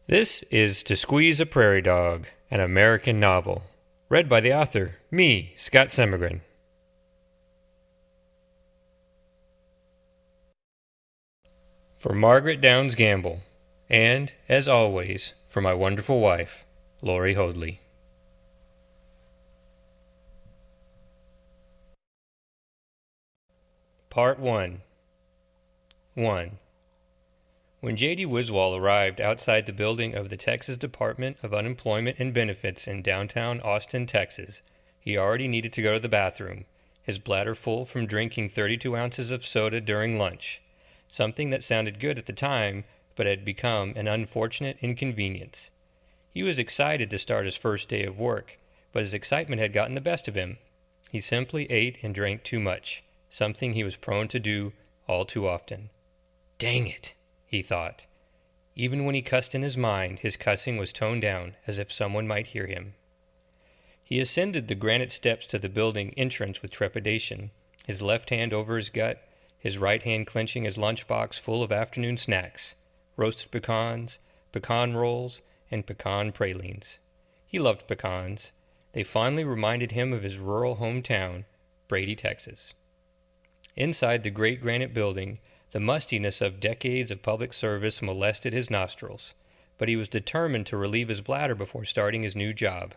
This is To Squeeze a Prairie Dog, an American novel. Read by the author, me, Scott Semegran. For Margaret Downs Gamble, and, as always, for my wonderful wife, Lori Hoadley. Part 1. 1. When J.D. Wiswall arrived outside the building of the Texas Department of Unemployment and Benefits in downtown Austin, Texas, he already needed to go to the bathroom, his bladder full from drinking 32 ounces of soda during lunch, something that sounded good at the time but had become an unfortunate inconvenience. He was excited to start his first day of work, but his excitement had gotten the best of him. He simply ate and drank too much, something he was prone to do all too often. Dang it, he thought. Even when he cussed in his mind, his cussing was toned down as if someone might hear him. He ascended the granite steps to the building entrance with trepidation, his left hand over his gut, his right hand clenching his lunchbox full of afternoon snacks, roasted pecans, pecan rolls, and pecan pralines. He loved pecans. They fondly reminded him of his rural hometown, Prairie, Texas. Inside the great granite building, the mustiness of decades of public service molested his nostrils, but he was determined to relieve his bladder before starting his new job.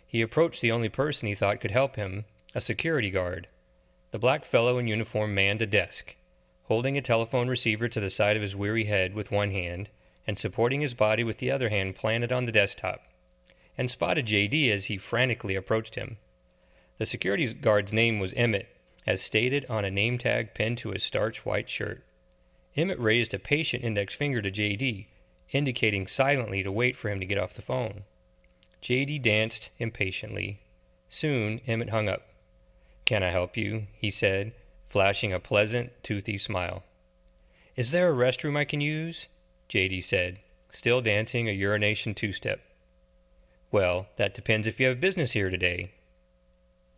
He approached the only person he thought could help him, a security guard. The black fellow in uniform manned a desk, holding a telephone receiver to the side of his weary head with one hand and supporting his body with the other hand planted on the desktop, and spotted J.D. as he frantically approached him. The security guard's name was Emmett, as stated on a name tag pinned to his starched white shirt. Emmett raised a patient index finger to J.D., indicating silently to wait for him to get off the phone. J.D. danced impatiently. Soon, Emmett hung up. "Can I help you?" he said, flashing a pleasant, toothy smile. "Is there a restroom I can use?" J.D. said, still dancing a urination two-step. "Well, that depends if you have business here today."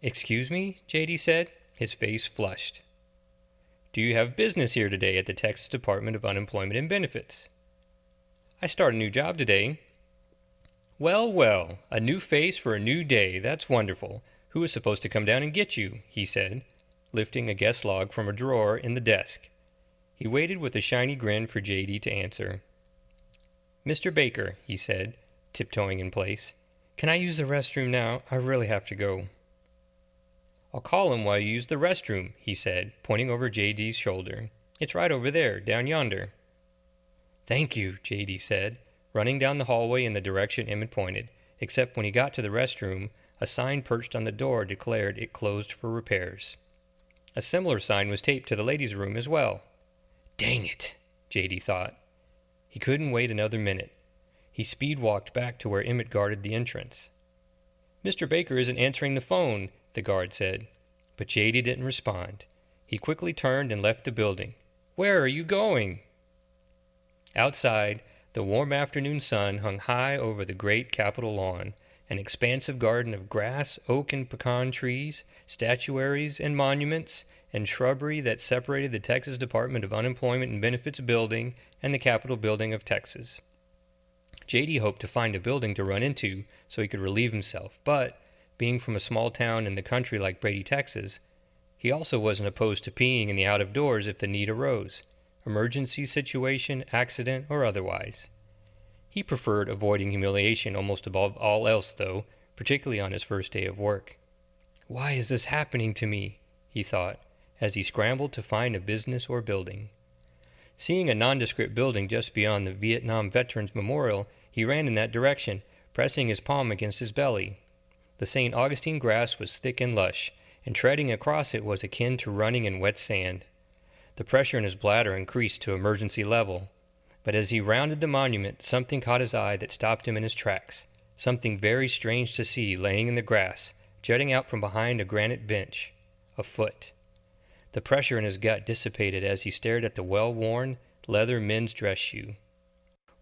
"Excuse me?" J.D. said, his face flushed. "Do you have business here today at the Texas Department of Unemployment and Benefits?" "I start a new job today." Well, well, a new face for a new day. That's wonderful. Who is supposed to come down and get you?" he said, lifting a guest log from a drawer in the desk. He waited with a shiny grin for J.D. to answer. "Mr. Baker," he said, tiptoeing in place. "Can I use the restroom now? I really have to go." "I'll call him while you use the restroom," he said, pointing over J.D.'s shoulder. "It's right over there, down yonder." "Thank you," J.D. said, running down the hallway in the direction Emmett pointed, except when he got to the restroom, a sign perched on the door declared it closed for repairs. A similar sign was taped to the ladies' room as well. Dang it, J.D. thought. He couldn't wait another minute. He speed-walked back to where Emmett guarded the entrance. "Mr. Baker isn't answering the phone," the guard said. But J.D. didn't respond. He quickly turned and left the building. "Where are you going?" Outside, the warm afternoon sun hung high over the great Capitol lawn, an expansive garden of grass, oak, and pecan trees, statuaries and monuments, and shrubbery that separated the Texas Department of Unemployment and Benefits building and the Capitol building of Texas. J.D. hoped to find a building to run into so he could relieve himself, but, being from a small town in the country like Prairie, Texas, he also wasn't opposed to peeing in the out-of-doors if the need arose, emergency situation, accident, or otherwise. He preferred avoiding humiliation almost above all else, though, particularly on his first day of work. "Why is this happening to me?" he thought, as he scrambled to find a business or building. Seeing a nondescript building just beyond the Vietnam Veterans Memorial, he ran in that direction, pressing his palm against his belly. The St. Augustine grass was thick and lush, and treading across it was akin to running in wet sand. The pressure in his bladder increased to emergency level. But as he rounded the monument, something caught his eye that stopped him in his tracks, something very strange to see laying in the grass, jutting out from behind a granite bench. A foot. The pressure in his gut dissipated as he stared at the well-worn, leather men's dress shoe.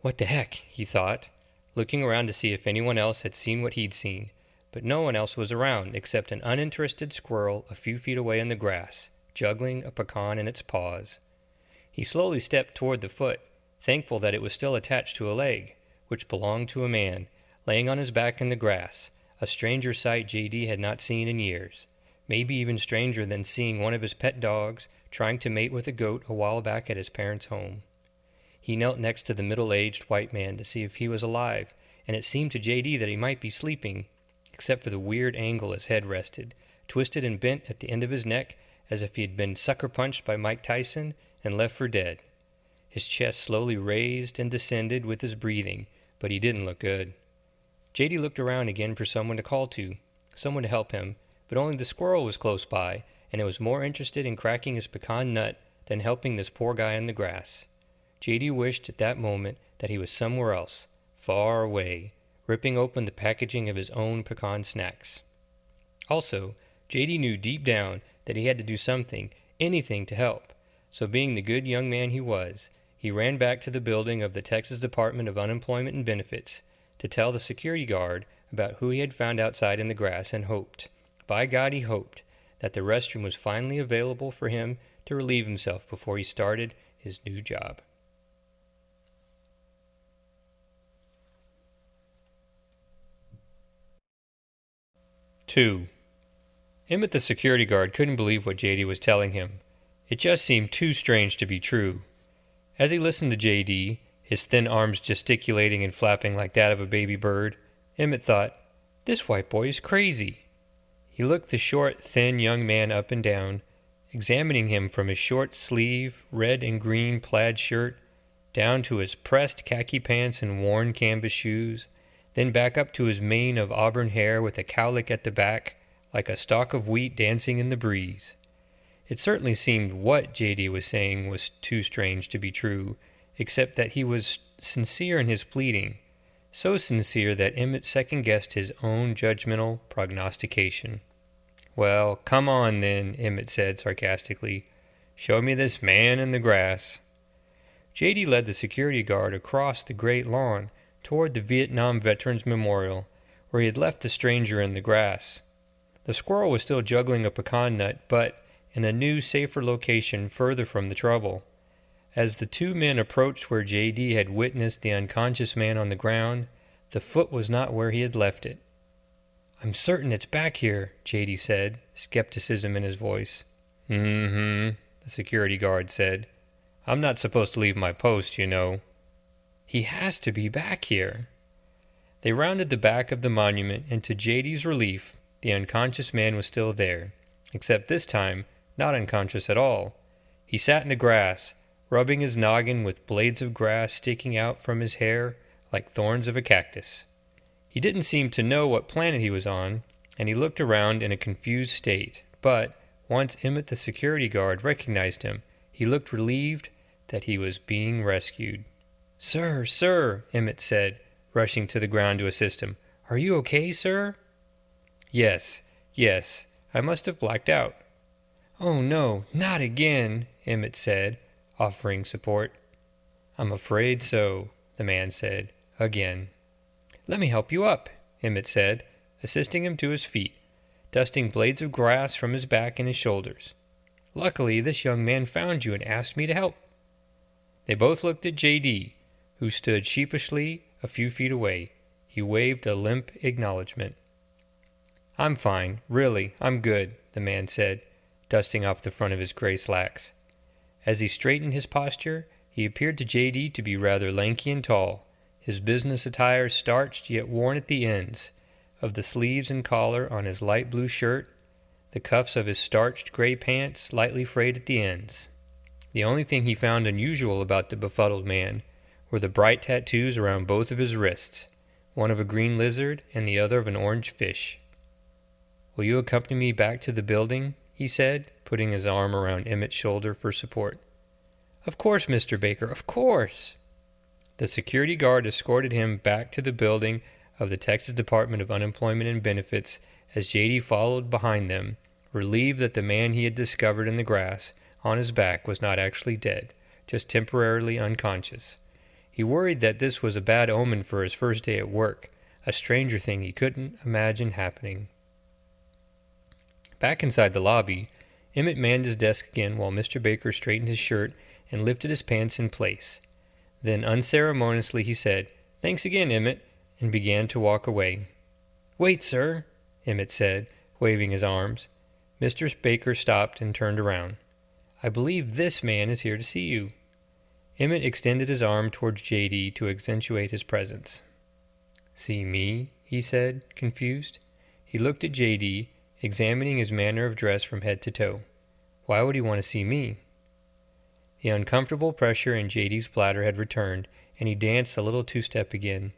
"What the heck?" he thought, looking around to see if anyone else had seen what he'd seen, but no one else was around except an uninterested squirrel a few feet away in the grass, juggling a pecan in its paws. He slowly stepped toward the foot, thankful that it was still attached to a leg, which belonged to a man, laying on his back in the grass, a stranger sight J.D. had not seen in years, maybe even stranger than seeing one of his pet dogs trying to mate with a goat a while back at his parents' home. He knelt next to the middle-aged white man to see if he was alive, and it seemed to J.D. that he might be sleeping, except for the weird angle his head rested, twisted and bent at the end of his neck as if he had been sucker-punched by Mike Tyson and left for dead. His chest slowly raised and descended with his breathing, but he didn't look good. J.D. looked around again for someone to call to, someone to help him, but only the squirrel was close by, and it was more interested in cracking his pecan nut than helping this poor guy in the grass. J.D. wished at that moment that he was somewhere else, far away, ripping open the packaging of his own pecan snacks. Also, J.D. knew deep down that he had to do something, anything to help. So being the good young man he was, he ran back to the building of the Texas Department of Unemployment and Benefits to tell the security guard about who he had found outside in the grass and hoped, by God he hoped, that the restroom was finally available for him to relieve himself before he started his new job. Two. Emmett the security guard couldn't believe what J.D. was telling him. It just seemed too strange to be true. As he listened to J.D., his thin arms gesticulating and flapping like that of a baby bird, Emmett thought, "This white boy is crazy." He looked the short, thin young man up and down, examining him from his short sleeve, red and green plaid shirt, down to his pressed khaki pants and worn canvas shoes, then back up to his mane of auburn hair with a cowlick at the back, like a stalk of wheat dancing in the breeze. It certainly seemed what J.D. was saying was too strange to be true, except that he was sincere in his pleading, so sincere that Emmett second-guessed his own judgmental prognostication. "Well, come on then," Emmett said sarcastically. "Show me this man in the grass." J.D. led the security guard across the great lawn toward the Vietnam Veterans Memorial, where he had left the stranger in the grass. The squirrel was still juggling a pecan nut, but in a new, safer location further from the trouble. As the two men approached where J.D. had witnessed the unconscious man on the ground, the foot was not where he had left it. "I'm certain it's back here," J.D. said, skepticism in his voice. The security guard said. "I'm not supposed to leave my post, you know." "He has to be back here." They rounded the back of the monument, and to J.D.'s relief, the unconscious man was still there, except this time not unconscious at all. He sat in the grass, rubbing his noggin with blades of grass sticking out from his hair like thorns of a cactus. He didn't seem to know what planet he was on, and he looked around in a confused state, but once Emmett the security guard recognized him, he looked relieved that he was being rescued. "Sir, sir," Emmett said, rushing to the ground to assist him. "Are you okay, sir?" Yes, I must have blacked out." "Oh no, not again," Emmett said, offering support. "I'm afraid so," the man said, again. "Let me help you up," Emmett said, assisting him to his feet, dusting blades of grass from his back and his shoulders. "Luckily, this young man found you and asked me to help." They both looked at J.D., who stood sheepishly a few feet away. He waved a limp acknowledgement. "I'm fine, really, I'm good," the man said, dusting off the front of his gray slacks. As he straightened his posture, he appeared to J.D. to be rather lanky and tall, his business attire starched yet worn at the ends of the sleeves and collar on his light blue shirt, the cuffs of his starched gray pants lightly frayed at the ends. The only thing he found unusual about the befuddled man were the bright tattoos around both of his wrists, one of a green lizard and the other of an orange fish. "Will you accompany me back to the building?" he said, putting his arm around Emmett's shoulder for support. "Of course, Mr. Baker, of course." The security guard escorted him back to the building of the Texas Department of Unemployment and Benefits as J.D. followed behind them, relieved that the man he had discovered in the grass on his back was not actually dead, just temporarily unconscious. He worried that this was a bad omen for his first day at work, a stranger thing he couldn't imagine happening. Back inside the lobby, Emmett manned his desk again while Mr. Baker straightened his shirt and lifted his pants in place. Then unceremoniously he said, Thanks again, Emmett, and began to walk away. Wait, sir, Emmett said, waving his arms. Mr. Baker stopped and turned around. I believe this man is here to see you. Emmett extended his arm towards J.D. to accentuate his presence. See me? He said, confused. He looked at J.D., examining his manner of dress from head to toe. Why would he want to see me? The uncomfortable pressure in J.D.'s bladder had returned, and he danced a little two-step again.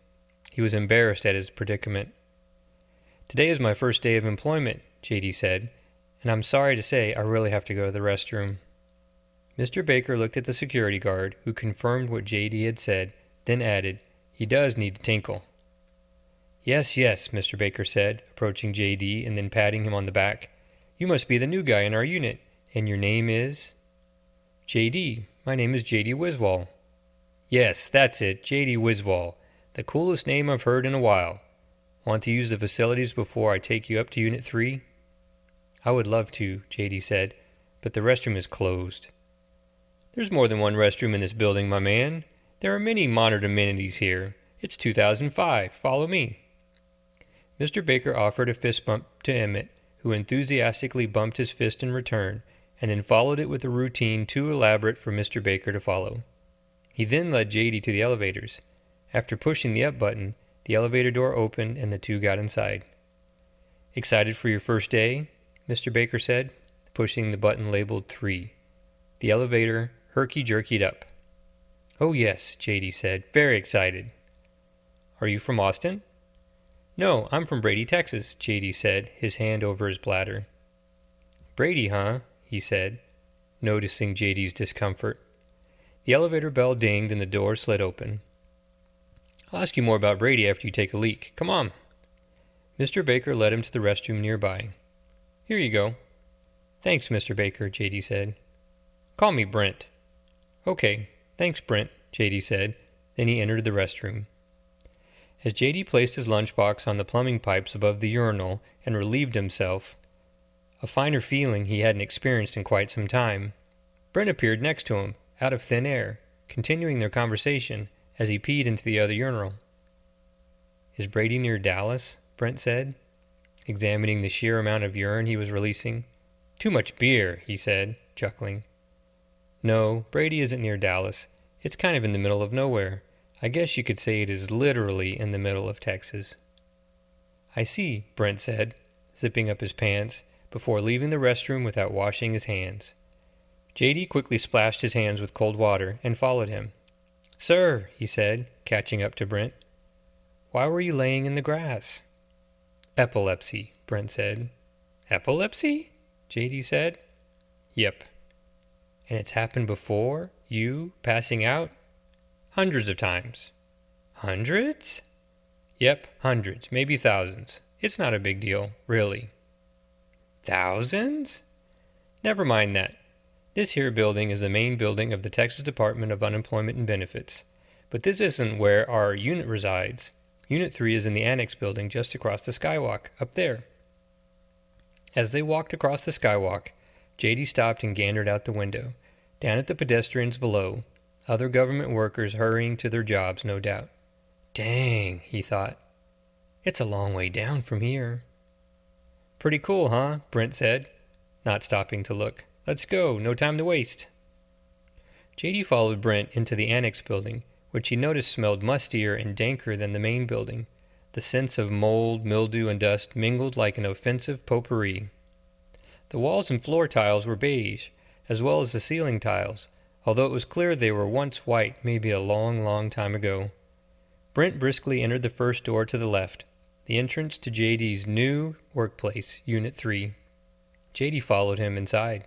He was embarrassed at his predicament. Today is my first day of employment, J.D. said, and I'm sorry to say I really have to go to the restroom. Mr. Baker looked at the security guard, who confirmed what J.D. had said, then added, he does need to tinkle. Yes, Mr. Baker said, approaching J.D. and then patting him on the back. You must be the new guy in our unit, and your name is? J.D. My name is J.D. Wiswall. Yes, that's it, J.D. Wiswall. The coolest name I've heard in a while. Want to use the facilities before I take you up to Unit 3? I would love to, J.D. said, but the restroom is closed. There's more than one restroom in this building, my man. There are many modern amenities here. It's 2005. Follow me. Mr. Baker offered a fist bump to Emmett, who enthusiastically bumped his fist in return, and then followed it with a routine too elaborate for Mr. Baker to follow. He then led J.D. to the elevators. After pushing the up button, the elevator door opened and the two got inside. Excited for your first day? Mr. Baker said, pushing the button labeled 3. The elevator herky-jerkied up. Oh yes, J.D. said, very excited. Are you from Austin? No, I'm from Brady, Texas, J.D. said, his hand over his bladder. Brady, huh? He said, noticing J.D.'s discomfort. The elevator bell dinged and the door slid open. I'll ask you more about Brady after you take a leak. Come on. Mr. Baker led him to the restroom nearby. Here you go. Thanks, Mr. Baker, J.D. said. Call me Brent. Okay, thanks, Brent, J.D. said. Then he entered the restroom. As J.D. placed his lunchbox on the plumbing pipes above the urinal and relieved himself, a finer feeling he hadn't experienced in quite some time, Brent appeared next to him, out of thin air, continuing their conversation as he peed into the other urinal. Is Brady near Dallas? Brent said, examining the sheer amount of urine he was releasing. Too much beer, he said, chuckling. No, Brady isn't near Dallas. It's kind of in the middle of nowhere. I guess you could say it is literally in the middle of Texas. I see, Brent said, zipping up his pants, before leaving the restroom without washing his hands. J.D. quickly splashed his hands with cold water and followed him. Sir, he said, catching up to Brent. Why were you laying in the grass? Epilepsy, Brent said. Epilepsy? J.D. said. Yep. And it's happened before? You passing out? Hundreds of times. Hundreds? Yep, hundreds, maybe thousands. It's not a big deal, really. Thousands? Never mind that. This here building is the main building of the Texas Department of Unemployment and Benefits. But this isn't where our unit resides. Unit 3 is in the annex building just across the skywalk, up there. As they walked across the skywalk, J.D. stopped and gandered out the window. Down at the pedestrians below, other government workers hurrying to their jobs, no doubt. Dang, he thought. It's a long way down from here. Pretty cool, huh? Brent said, not stopping to look. Let's go, no time to waste. J.D. followed Brent into the annex building, which he noticed smelled mustier and danker than the main building. The scents of mold, mildew, and dust mingled like an offensive potpourri. The walls and floor tiles were beige, as well as the ceiling tiles, although it was clear they were once white, maybe a long, long time ago. Brent briskly entered the first door to the left, the entrance to J.D.'s new workplace, Unit 3. J.D. followed him inside.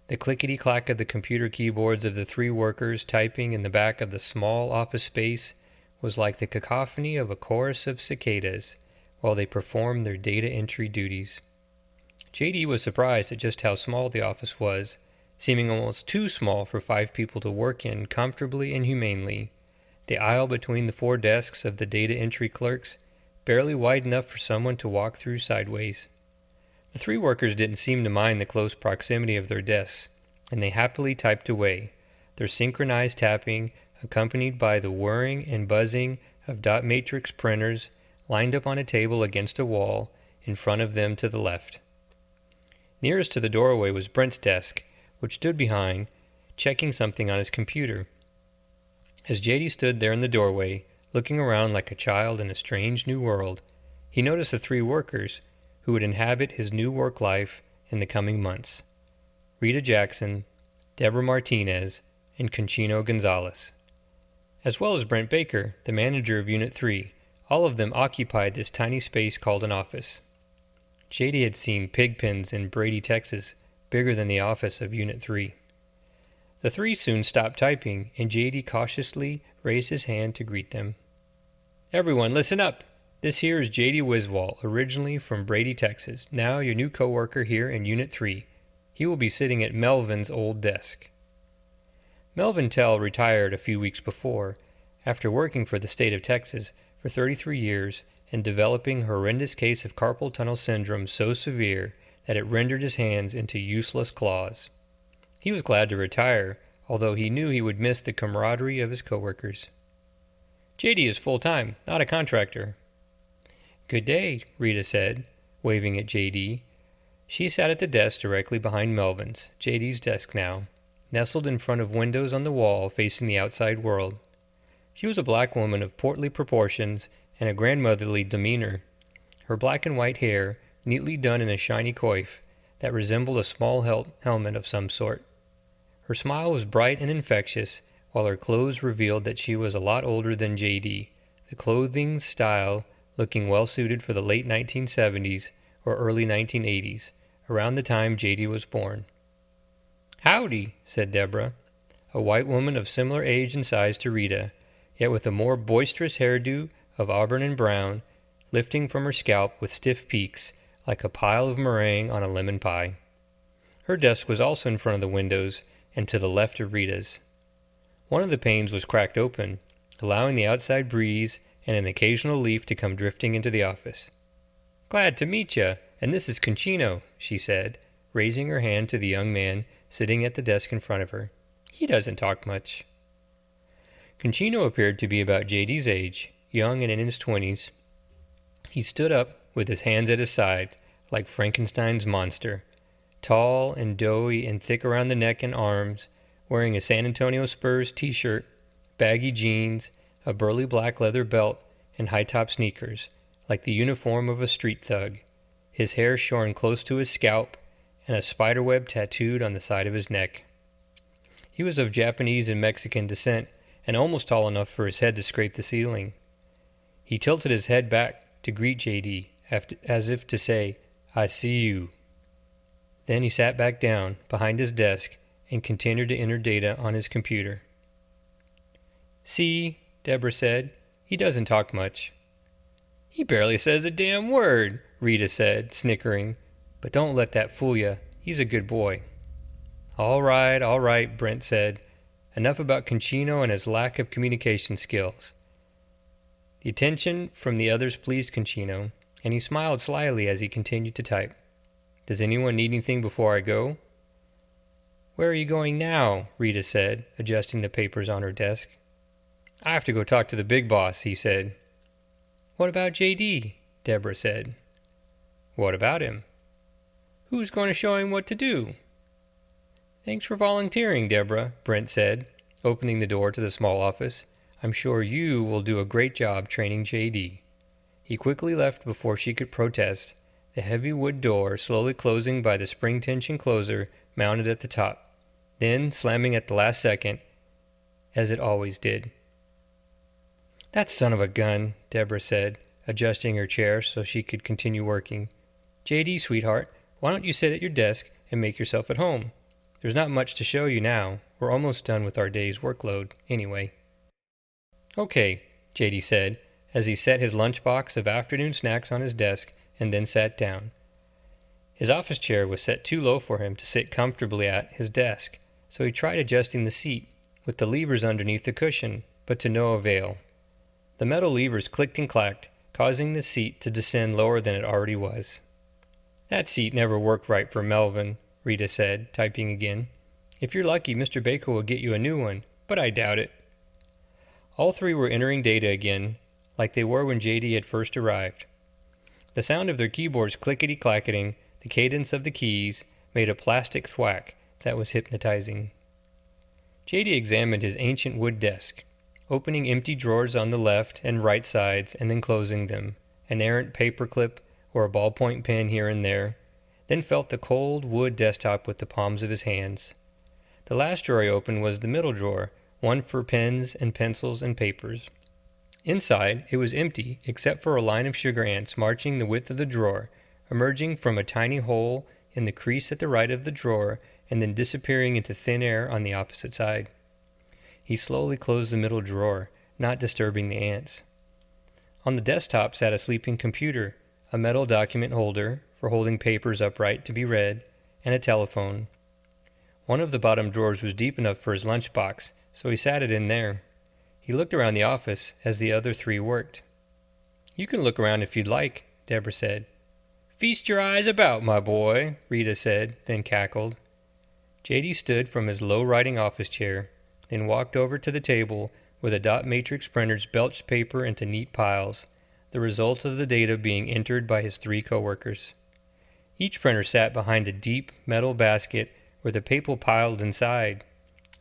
The clickety-clack of the computer keyboards of the 3 workers typing in the back of the small office space was like the cacophony of a chorus of cicadas while they performed their data entry duties. J.D. was surprised at just how small the office was, seeming almost too small for 5 people to work in comfortably and humanely. The aisle between the 4 desks of the data entry clerks barely wide enough for someone to walk through sideways. The 3 workers didn't seem to mind the close proximity of their desks, and they happily typed away, their synchronized tapping accompanied by the whirring and buzzing of dot matrix printers lined up on a table against a wall in front of them to the left. Nearest to the doorway was Brent's desk, which stood behind, checking something on his computer. As JD stood there in the doorway, looking around like a child in a strange new world, he noticed the three workers who would inhabit his new work life in the coming months: Rita Jackson, Deborah Martinez, and Conchino Gonzalez. As well as Brent Baker, the manager of Unit 3, all of them occupied this tiny space called an office. JD had seen pig pens in Prairie, Texas, bigger than the office of Unit 3. The three soon stopped typing, and JD cautiously raised his hand to greet them. "Everyone, listen up! This here is JD Wiswall, originally from Prairie, Texas, now your new coworker here in Unit 3. He will be sitting at Melvin's old desk." Melvin Tell retired a few weeks before, after working for the state of Texas for 33 years and developing a horrendous case of carpal tunnel syndrome so severe that it rendered his hands into useless claws. He was glad to retire, although he knew he would miss the camaraderie of his coworkers. "JD is full-time, not a contractor." "Good day," Rita said, waving at JD. She sat at the desk directly behind Melvin's, JD's desk now, nestled in front of windows on the wall facing the outside world. She was a black woman of portly proportions and a grandmotherly demeanor. Her black and white hair, neatly done in a shiny coif that resembled a small helmet of some sort. Her smile was bright and infectious, while her clothes revealed that she was a lot older than JD, the clothing style looking well suited for the late 1970s or early 1980s, around the time JD was born. "Howdy," said Deborah, a white woman of similar age and size to Rita, yet with a more boisterous hairdo of auburn and brown, lifting from her scalp with stiff peaks like a pile of meringue on a lemon pie. Her desk was also in front of the windows and to the left of Rita's. One of the panes was cracked open, allowing the outside breeze and an occasional leaf to come drifting into the office. "Glad to meet ya, and this is Conchino," she said, raising her hand to the young man sitting at the desk in front of her. "He doesn't talk much." Conchino appeared to be about JD's age, young and in his 20s. He stood up with his hands at his side, like Frankenstein's monster, tall and doughy and thick around the neck and arms, wearing a San Antonio Spurs t-shirt, baggy jeans, a burly black leather belt, and high-top sneakers, like the uniform of a street thug, his hair shorn close to his scalp, and a spiderweb tattooed on the side of his neck. He was of Japanese and Mexican descent, and almost tall enough for his head to scrape the ceiling. He tilted his head back to greet JD, as if to say, "I see you." Then he sat back down behind his desk and continued to enter data on his computer. "See," Deborah said, "he doesn't talk much." "He barely says a damn word," Rita said, snickering. "But don't let that fool you. He's a good boy." All right, Brent said. Enough about Conchino and his lack of communication skills. The attention from the others pleased Conchino, and he smiled slyly as he continued to type. "Does anyone need anything before I go?" "Where are you going now?" Rita said, adjusting the papers on her desk. "I have to go talk to the big boss," he said. "What about JD?" Deborah said. "What about him?" "Who's going to show him what to do?" "Thanks for volunteering, Deborah," Brent said, opening the door to the small office. "I'm sure you will do a great job training JD." He quickly left before she could protest, the heavy wood door slowly closing by the spring tension closer mounted at the top, then slamming at the last second, as it always did. "That son of a gun," Deborah said, adjusting her chair so she could continue working. "JD, sweetheart, why don't you sit at your desk and make yourself at home? There's not much to show you now. We're almost done with our day's workload, anyway." "Okay," JD said, as he set his lunchbox of afternoon snacks on his desk and then sat down. His office chair was set too low for him to sit comfortably at his desk, so he tried adjusting the seat with the levers underneath the cushion, but to no avail. The metal levers clicked and clacked, causing the seat to descend lower than it already was. "That seat never worked right for Melvin," Rita said, typing again. "If you're lucky, Mr. Baker will get you a new one, but I doubt it." All three were entering data again, like they were when JD had first arrived. The sound of their keyboards clickety-clacketing, the cadence of the keys, made a plastic thwack that was hypnotizing. JD examined his ancient wood desk, opening empty drawers on the left and right sides and then closing them, an errant paperclip or a ballpoint pen here and there, then felt the cold wood desktop with the palms of his hands. The last drawer he opened was the middle drawer, one for pens and pencils and papers. Inside, it was empty except for a line of sugar ants marching the width of the drawer, emerging from a tiny hole in the crease at the right of the drawer and then disappearing into thin air on the opposite side. He slowly closed the middle drawer, not disturbing the ants. On the desktop sat a sleeping computer, a metal document holder for holding papers upright to be read, and a telephone. One of the bottom drawers was deep enough for his lunchbox, so he sat it in there. He looked around the office as the other three worked. "You can look around if you'd like," Deborah said. "Feast your eyes about, my boy," Rita said, then cackled. JD stood from his low-riding office chair, then walked over to the table where the dot matrix printers belched paper into neat piles, the result of the data being entered by his three coworkers. Each printer sat behind a deep metal basket where the paper piled inside,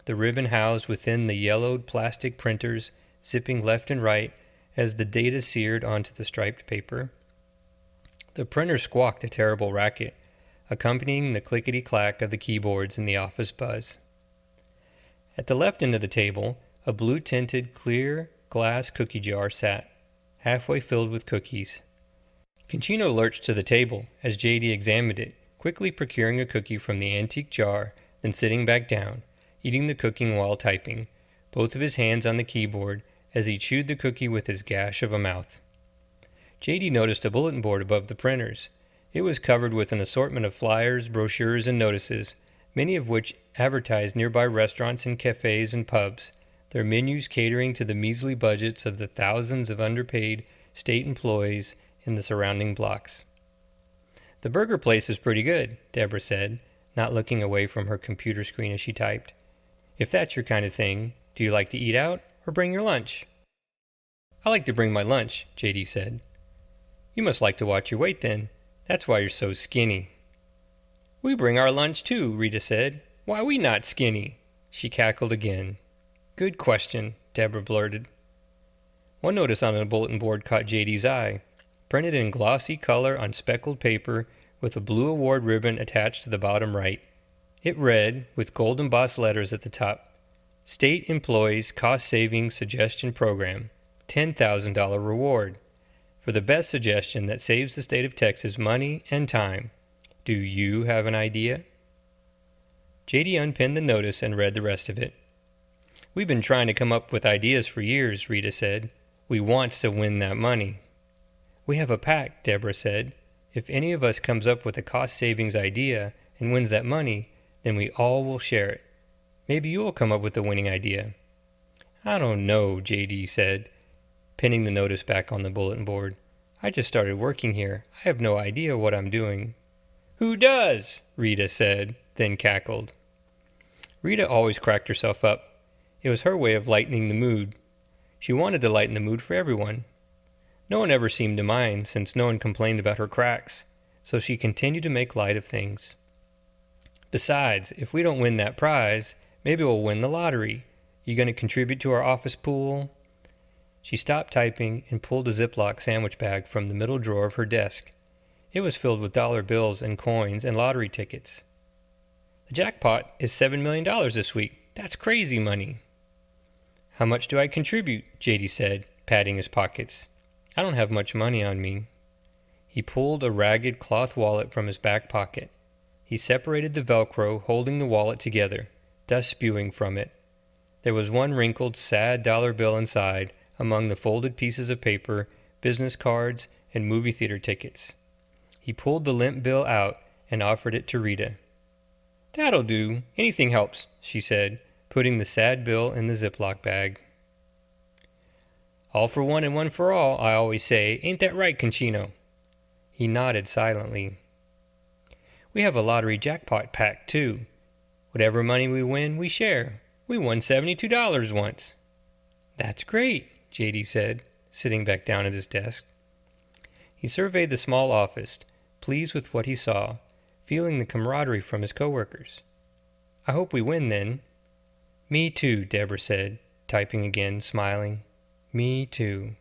the ribbon housed within the yellowed plastic printers, zipping left and right as the data seared onto the striped paper. The printer squawked a terrible racket, accompanying the clickety-clack of the keyboards in the office buzz. At the left end of the table, a blue-tinted, clear glass cookie jar sat, halfway filled with cookies. Concino lurched to the table as JD examined it, quickly procuring a cookie from the antique jar, then sitting back down, eating the cookie while typing, both of his hands on the keyboard as he chewed the cookie with his gash of a mouth. JD noticed a bulletin board above the printers. It was covered with an assortment of flyers, brochures, and notices, many of which advertised nearby restaurants and cafes and pubs, their menus catering to the measly budgets of the thousands of underpaid state employees in the surrounding blocks. "The burger place is pretty good," Deborah said, not looking away from her computer screen as she typed. "If that's your kind of thing, do you like to eat out or bring your lunch?" "I like to bring my lunch," JD said. "You must like to watch your weight then. That's why you're so skinny." "We bring our lunch too," Rita said. "Why we not skinny?" She cackled again. "Good question," Deborah blurted. One notice on the bulletin board caught JD's eye, printed in glossy color on speckled paper with a blue award ribbon attached to the bottom right. It read, with gold embossed letters at the top, "State Employees Cost Savings Suggestion Program, $10,000 reward. For the best suggestion that saves the state of Texas money and time. Do you have an idea?" JD unpinned the notice and read the rest of it. "We've been trying to come up with ideas for years," Rita said. "We wants to win that money." "We have a pact," Deborah said. "If any of us comes up with a cost savings idea and wins that money, then we all will share it. Maybe you'll come up with a winning idea." "I don't know," JD said, pinning the notice back on the bulletin board. "I just started working here. I have no idea what I'm doing." "Who does?" Rita said, then cackled. Rita always cracked herself up. It was her way of lightening the mood. She wanted to lighten the mood for everyone. No one ever seemed to mind, since no one complained about her cracks, so she continued to make light of things. "Besides, if we don't win that prize, maybe we'll win the lottery. You going to contribute to our office pool?" She stopped typing and pulled a Ziploc sandwich bag from the middle drawer of her desk. It was filled with dollar bills and coins and lottery tickets. "The jackpot is $7 million this week. That's crazy money." "How much do I contribute?" JD said, patting his pockets. "I don't have much money on me." He pulled a ragged cloth wallet from his back pocket. He separated the Velcro holding the wallet together, dust spewing from it. There was one wrinkled, sad dollar bill inside, among the folded pieces of paper, business cards, and movie theater tickets. He pulled the limp bill out and offered it to Rita. "That'll do. Anything helps," she said, putting the sad bill in the Ziploc bag. "All for one and one for all, I always say. Ain't that right, Concino?" He nodded silently. "We have a lottery jackpot pact, too. Whatever money we win, we share. We won $72 once." "That's great," J.D. said, sitting back down at his desk. He surveyed the small office, pleased with what he saw, feeling the camaraderie from his coworkers. "I hope we win, then." "Me too," Deborah said, typing again, smiling. "Me too."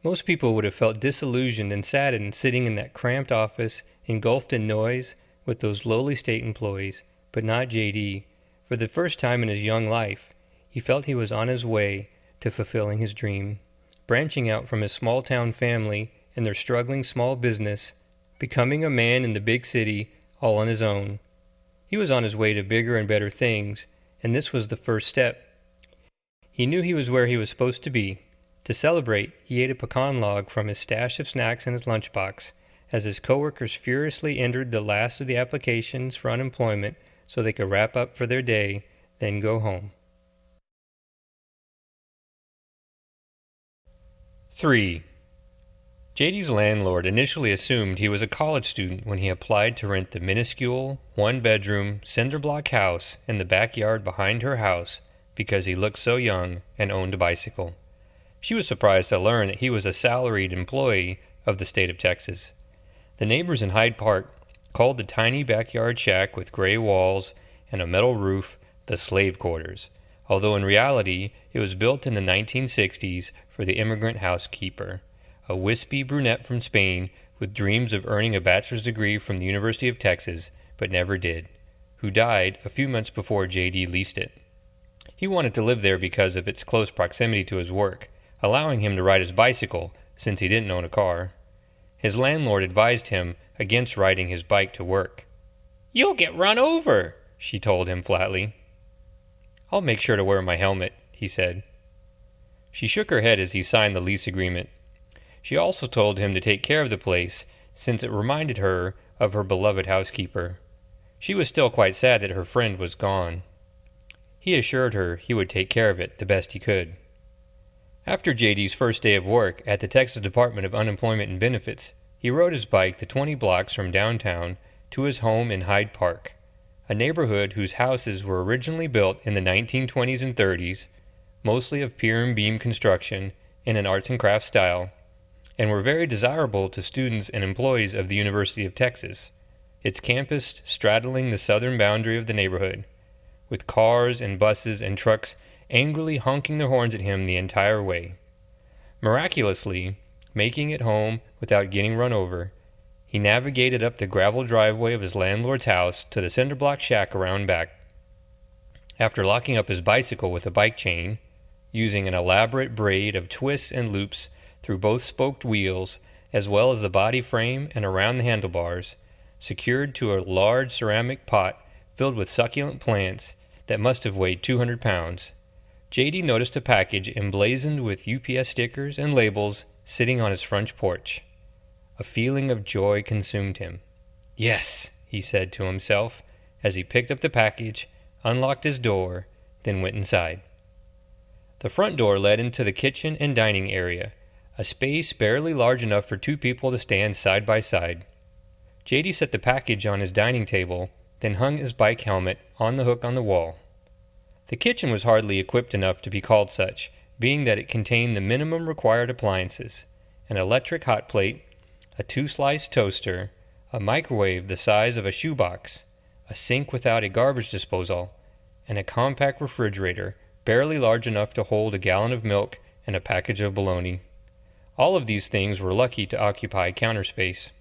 Most people would have felt disillusioned and saddened sitting in that cramped office, engulfed in noise, with those lowly state employees, but not J.D. For the first time in his young life, he felt he was on his way to fulfilling his dream, branching out from his small-town family and their struggling small business, becoming a man in the big city all on his own. He was on his way to bigger and better things, and this was the first step. He knew he was where he was supposed to be. To celebrate, he ate a pecan log from his stash of snacks in his lunchbox as his coworkers furiously entered the last of the applications for unemployment so they could wrap up for their day, then go home. 3. J.D.'s landlord initially assumed he was a college student when he applied to rent the minuscule, one-bedroom, cinder-block house in the backyard behind her house because he looked so young and owned a bicycle. She was surprised to learn that he was a salaried employee of the state of Texas. The neighbors in Hyde Park called the tiny backyard shack with gray walls and a metal roof the slave quarters, although in reality it was built in the 1960s for the immigrant housekeeper, a wispy brunette from Spain with dreams of earning a bachelor's degree from the University of Texas, but never did, who died a few months before J.D. leased it. He wanted to live there because of its close proximity to his work, allowing him to ride his bicycle since he didn't own a car. His landlord advised him against riding his bike to work. "You'll get run over," she told him flatly. "I'll make sure to wear my helmet," he said. She shook her head as he signed the lease agreement. She also told him to take care of the place, since it reminded her of her beloved housekeeper. She was still quite sad that her friend was gone. He assured her he would take care of it the best he could. After J.D.'s first day of work at the Texas Department of Unemployment and Benefits, he rode his bike the 20 blocks from downtown to his home in Hyde Park, a neighborhood whose houses were originally built in the 1920s and 30s, mostly of pier and beam construction in an arts and crafts style, and were very desirable to students and employees of the University of Texas, its campus straddling the southern boundary of the neighborhood, with cars and buses and trucks angrily honking their horns at him the entire way. Miraculously, making it home without getting run over, he navigated up the gravel driveway of his landlord's house to the cinder-block shack around back. After locking up his bicycle with a bike chain, using an elaborate braid of twists and loops through both spoked wheels, as well as the body frame and around the handlebars, secured to a large ceramic pot filled with succulent plants that must have weighed 200 pounds, J.D. noticed a package emblazoned with UPS stickers and labels sitting on his front porch. A feeling of joy consumed him. "Yes," he said to himself as he picked up the package, unlocked his door, then went inside. The front door led into the kitchen and dining area, a space barely large enough for two people to stand side by side. J.D. set the package on his dining table, then hung his bike helmet on the hook on the wall. The kitchen was hardly equipped enough to be called such, being that it contained the minimum required appliances: an electric hot plate, a 2-slice toaster, a microwave the size of a shoebox, a sink without a garbage disposal, and a compact refrigerator barely large enough to hold a gallon of milk and a package of bologna. All of these things were lucky to occupy counter space.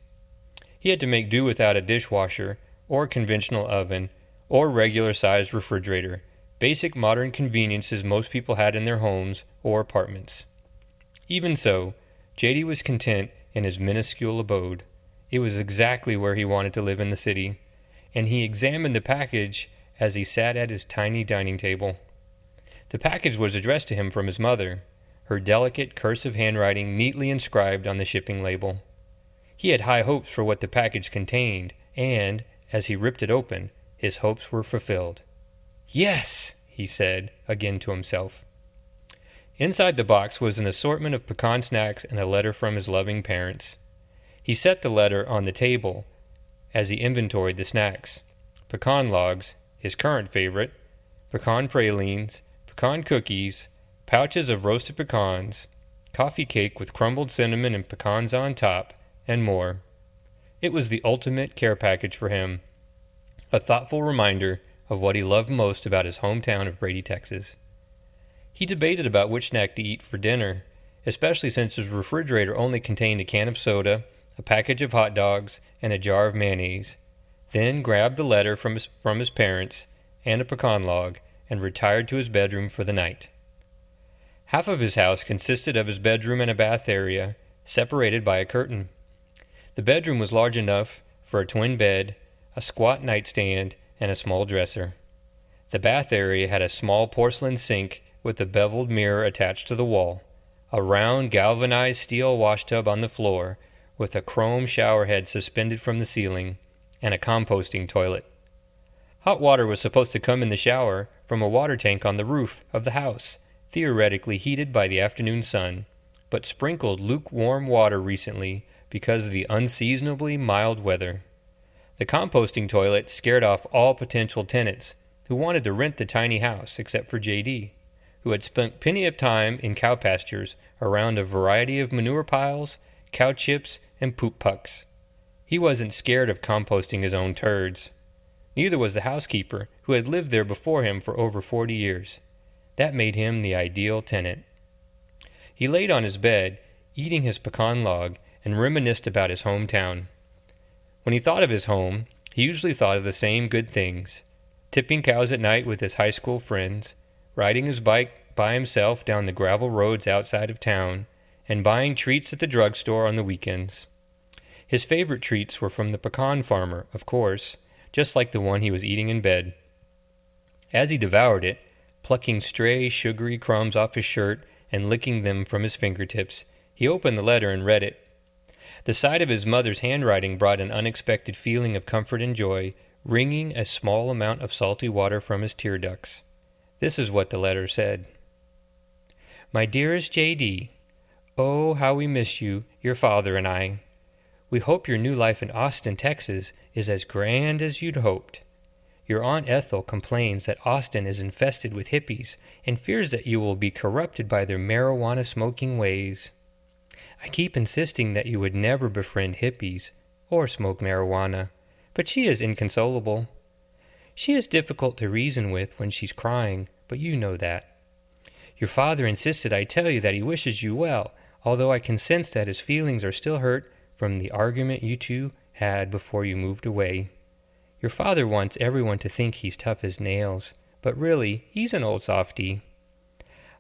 He had to make do without a dishwasher, or conventional oven, or regular-sized refrigerator, basic modern conveniences most people had in their homes or apartments. Even so, J.D. was content in his minuscule abode. It was exactly where he wanted to live in the city, and he examined the package as he sat at his tiny dining table. The package was addressed to him from his mother, her delicate cursive handwriting neatly inscribed on the shipping label. He had high hopes for what the package contained, and, as he ripped it open, his hopes were fulfilled. "Yes," he said, again to himself. Inside the box was an assortment of pecan snacks and a letter from his loving parents. He set the letter on the table as he inventoried the snacks: pecan logs, his current favorite, pecan pralines, pecan cookies, pouches of roasted pecans, coffee cake with crumbled cinnamon and pecans on top, and more. It was the ultimate care package for him, a thoughtful reminder of what he loved most about his hometown of Brady, Texas. He debated about which snack to eat for dinner, especially since his refrigerator only contained a can of soda, a package of hot dogs, and a jar of mayonnaise, then grabbed the letter from his parents and a pecan log and retired to his bedroom for the night. Half of his house consisted of his bedroom and a bath area, separated by a curtain. The bedroom was large enough for a twin bed, a squat nightstand, and a small dresser. The bath area had a small porcelain sink with a beveled mirror attached to the wall, a round galvanized steel washtub on the floor with a chrome shower head suspended from the ceiling, and a composting toilet. Hot water was supposed to come in the shower from a water tank on the roof of the house, theoretically heated by the afternoon sun, but sprinkled lukewarm water recently because of the unseasonably mild weather. The composting toilet scared off all potential tenants who wanted to rent the tiny house except for J.D., who had spent plenty of time in cow pastures around a variety of manure piles, cow chips, and poop pucks. He wasn't scared of composting his own turds. Neither was the housekeeper, who had lived there before him for over 40 years. That made him the ideal tenant. He laid on his bed, eating his pecan log, and reminisced about his hometown. When he thought of his home, he usually thought of the same good things: tipping cows at night with his high school friends, riding his bike by himself down the gravel roads outside of town, and buying treats at the drugstore on the weekends. His favorite treats were from the pecan farmer, of course, just like the one he was eating in bed. As he devoured it, plucking stray, sugary crumbs off his shirt and licking them from his fingertips, he opened the letter and read it. The sight of his mother's handwriting brought an unexpected feeling of comfort and joy, wringing a small amount of salty water from his tear ducts. This is what the letter said. My dearest J.D., oh, how we miss you, your father and I. We hope your new life in Austin, Texas, is as grand as you'd hoped. Your Aunt Ethel complains that Austin is infested with hippies and fears that you will be corrupted by their marijuana-smoking ways. I keep insisting that you would never befriend hippies or smoke marijuana, but she is inconsolable. She is difficult to reason with when she's crying, but you know that. Your father insisted I tell you that he wishes you well, although I can sense that his feelings are still hurt from the argument you two had before you moved away. Your father wants everyone to think he's tough as nails, but really, he's an old softy.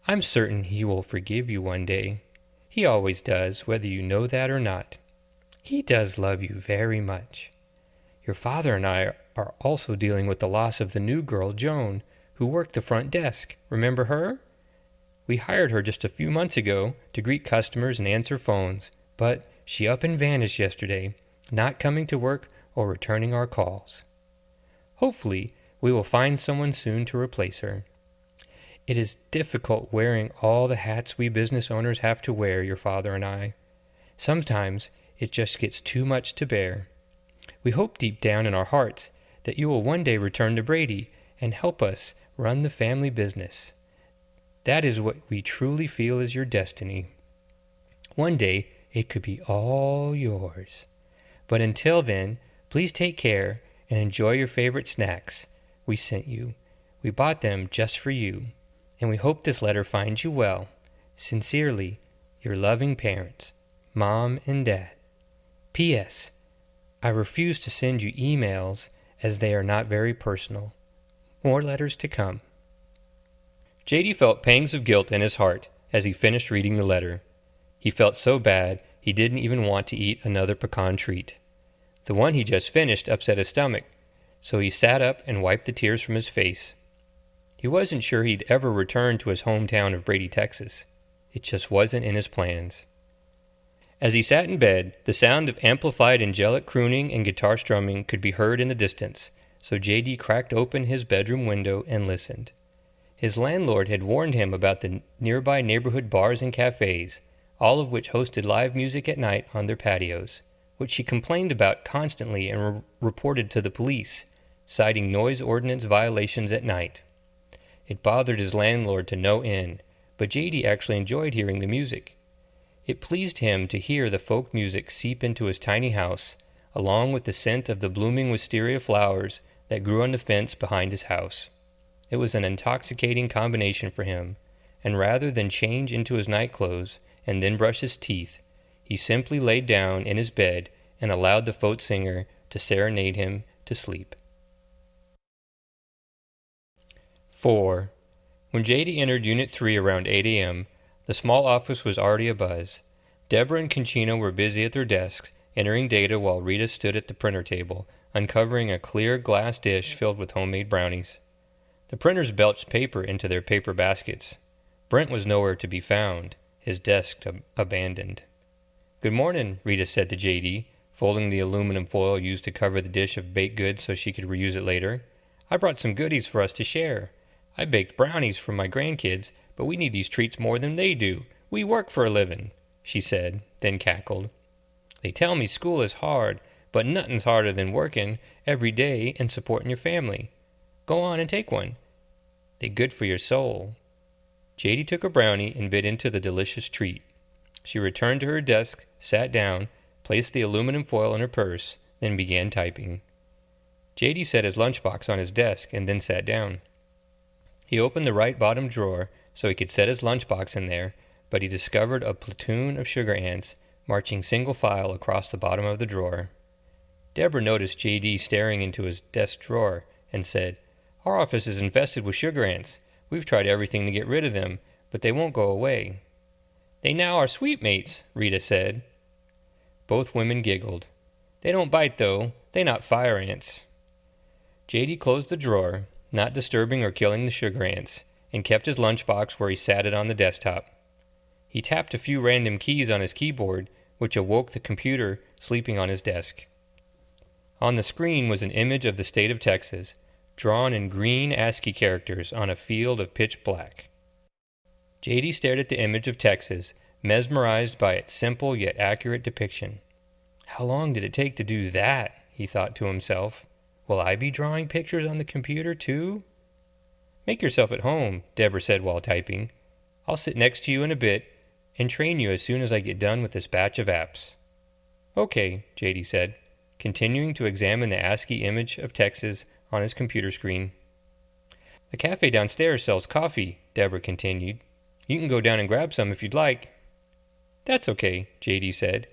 I'm certain he will forgive you one day. He always does, whether you know that or not. He does love you very much. Your father and I are also dealing with the loss of the new girl, Joan, who worked the front desk. Remember her? We hired her just a few months ago to greet customers and answer phones, but she up and vanished yesterday, not coming to work or returning our calls. Hopefully, we will find someone soon to replace her. It is difficult wearing all the hats we business owners have to wear, your father and I. Sometimes it just gets too much to bear. We hope deep down in our hearts that you will one day return to Brady and help us run the family business. That is what we truly feel is your destiny. One day it could be all yours. But until then, please take care and enjoy your favorite snacks we sent you. We bought them just for you, and we hope this letter finds you well. Sincerely, your loving parents, Mom and Dad. P.S. I refuse to send you emails as they are not very personal. More letters to come. J.D. felt pangs of guilt in his heart as he finished reading the letter. He felt so bad he didn't even want to eat another pecan treat. The one he just finished upset his stomach, so he sat up and wiped the tears from his face. He wasn't sure he'd ever return to his hometown of Brady, Texas. It just wasn't in his plans. As he sat in bed, the sound of amplified angelic crooning and guitar strumming could be heard in the distance, so J.D. cracked open his bedroom window and listened. His landlord had warned him about the nearby neighborhood bars and cafes, all of which hosted live music at night on their patios, which he complained about constantly and reported to the police, citing noise ordinance violations at night. It bothered his landlord to no end, but JD actually enjoyed hearing the music. It pleased him to hear the folk music seep into his tiny house, along with the scent of the blooming wisteria flowers that grew on the fence behind his house. It was an intoxicating combination for him, and rather than change into his nightclothes and then brush his teeth, he simply laid down in his bed and allowed the folk singer to serenade him to sleep. 4. When JD entered Unit 3 around 8 a.m., the small office was already abuzz. Deborah and Conchino were busy at their desks, entering data while Rita stood at the printer table, uncovering a clear glass dish filled with homemade brownies. The printers belched paper into their paper baskets. Brent was nowhere to be found, his desk abandoned. "Good morning," Rita said to JD, folding the aluminum foil used to cover the dish of baked goods so she could reuse it later. "I brought some goodies for us to share. I baked brownies for my grandkids, but we need these treats more than they do. We work for a living," she said, then cackled. "They tell me school is hard, but nothing's harder than working every day and supporting your family. Go on and take one. They're good for your soul." JD took a brownie and bit into the delicious treat. She returned to her desk, sat down, placed the aluminum foil in her purse, then began typing. JD set his lunchbox on his desk and then sat down. He opened the right bottom drawer so he could set his lunchbox in there, but he discovered a platoon of sugar ants marching single file across the bottom of the drawer. Deborah noticed JD staring into his desk drawer and said, "Our office is infested with sugar ants. We've tried everything to get rid of them, but they won't go away." "They now are sweet mates," Rita said. Both women giggled. "They don't bite, though. They're not fire ants." JD closed the drawer, not disturbing or killing the sugar ants, and kept his lunchbox where he sat it on the desktop. He tapped a few random keys on his keyboard, which awoke the computer sleeping on his desk. On the screen was an image of the state of Texas, drawn in green ASCII characters on a field of pitch black. JD stared at the image of Texas, mesmerized by its simple yet accurate depiction. "How long did it take to do that?" he thought to himself. "Will I be drawing pictures on the computer, too?" "Make yourself at home," Deborah said while typing. "I'll sit next to you in a bit and train you as soon as I get done with this batch of apps." "Okay," JD said, continuing to examine the ASCII image of Texas on his computer screen. "The cafe downstairs sells coffee," Deborah continued. "You can go down and grab some if you'd like." "That's okay," JD said,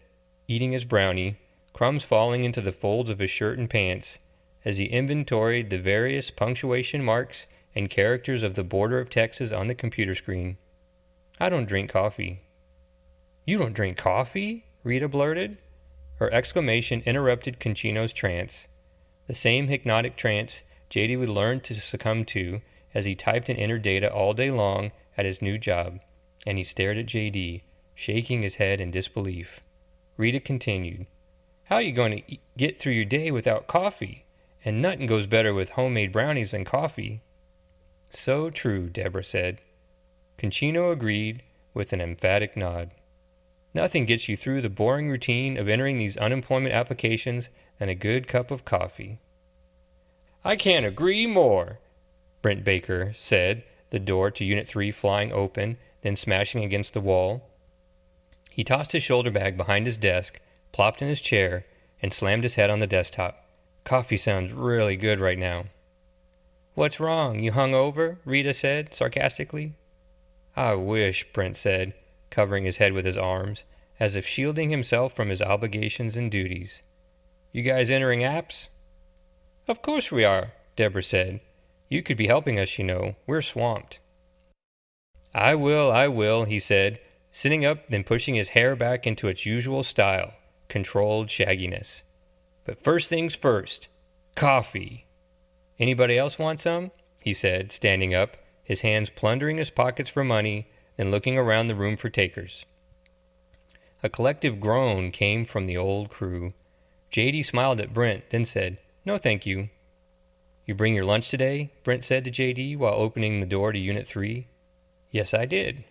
eating his brownie, crumbs falling into the folds of his shirt and pants, as he inventoried the various punctuation marks and characters of the border of Texas on the computer screen. "I don't drink coffee." "You don't drink coffee?" Rita blurted. Her exclamation interrupted Conchino's trance, the same hypnotic trance JD would learn to succumb to as he typed and entered data all day long at his new job, and he stared at JD, shaking his head in disbelief. Rita continued, "How are you going to get through your day without coffee? And nothing goes better with homemade brownies than coffee." "So true," Deborah said. Conchino agreed with an emphatic nod. "Nothing gets you through the boring routine of entering these unemployment applications than a good cup of coffee." "I can't agree more," Brent Baker said, the door to Unit 3 flying open, then smashing against the wall. He tossed his shoulder bag behind his desk, plopped in his chair, and slammed his head on the desktop. "Coffee sounds really good right now." "What's wrong? You hung over?" Rita said, sarcastically. "I wish," Brent said, covering his head with his arms, as if shielding himself from his obligations and duties. "You guys entering apps?" "Of course we are," Deborah said. "You could be helping us, you know. We're swamped." I will, he said, sitting up, then pushing his hair back into its usual style, controlled shagginess. "But first things first, coffee." "Anybody else want some?" he said, standing up, his hands plundering his pockets for money, then looking around the room for takers. A collective groan came from the old crew. JD smiled at Brent, then said, "No, thank you." "You bring your lunch today?" Brent said to JD while opening the door to Unit 3. "Yes, I did."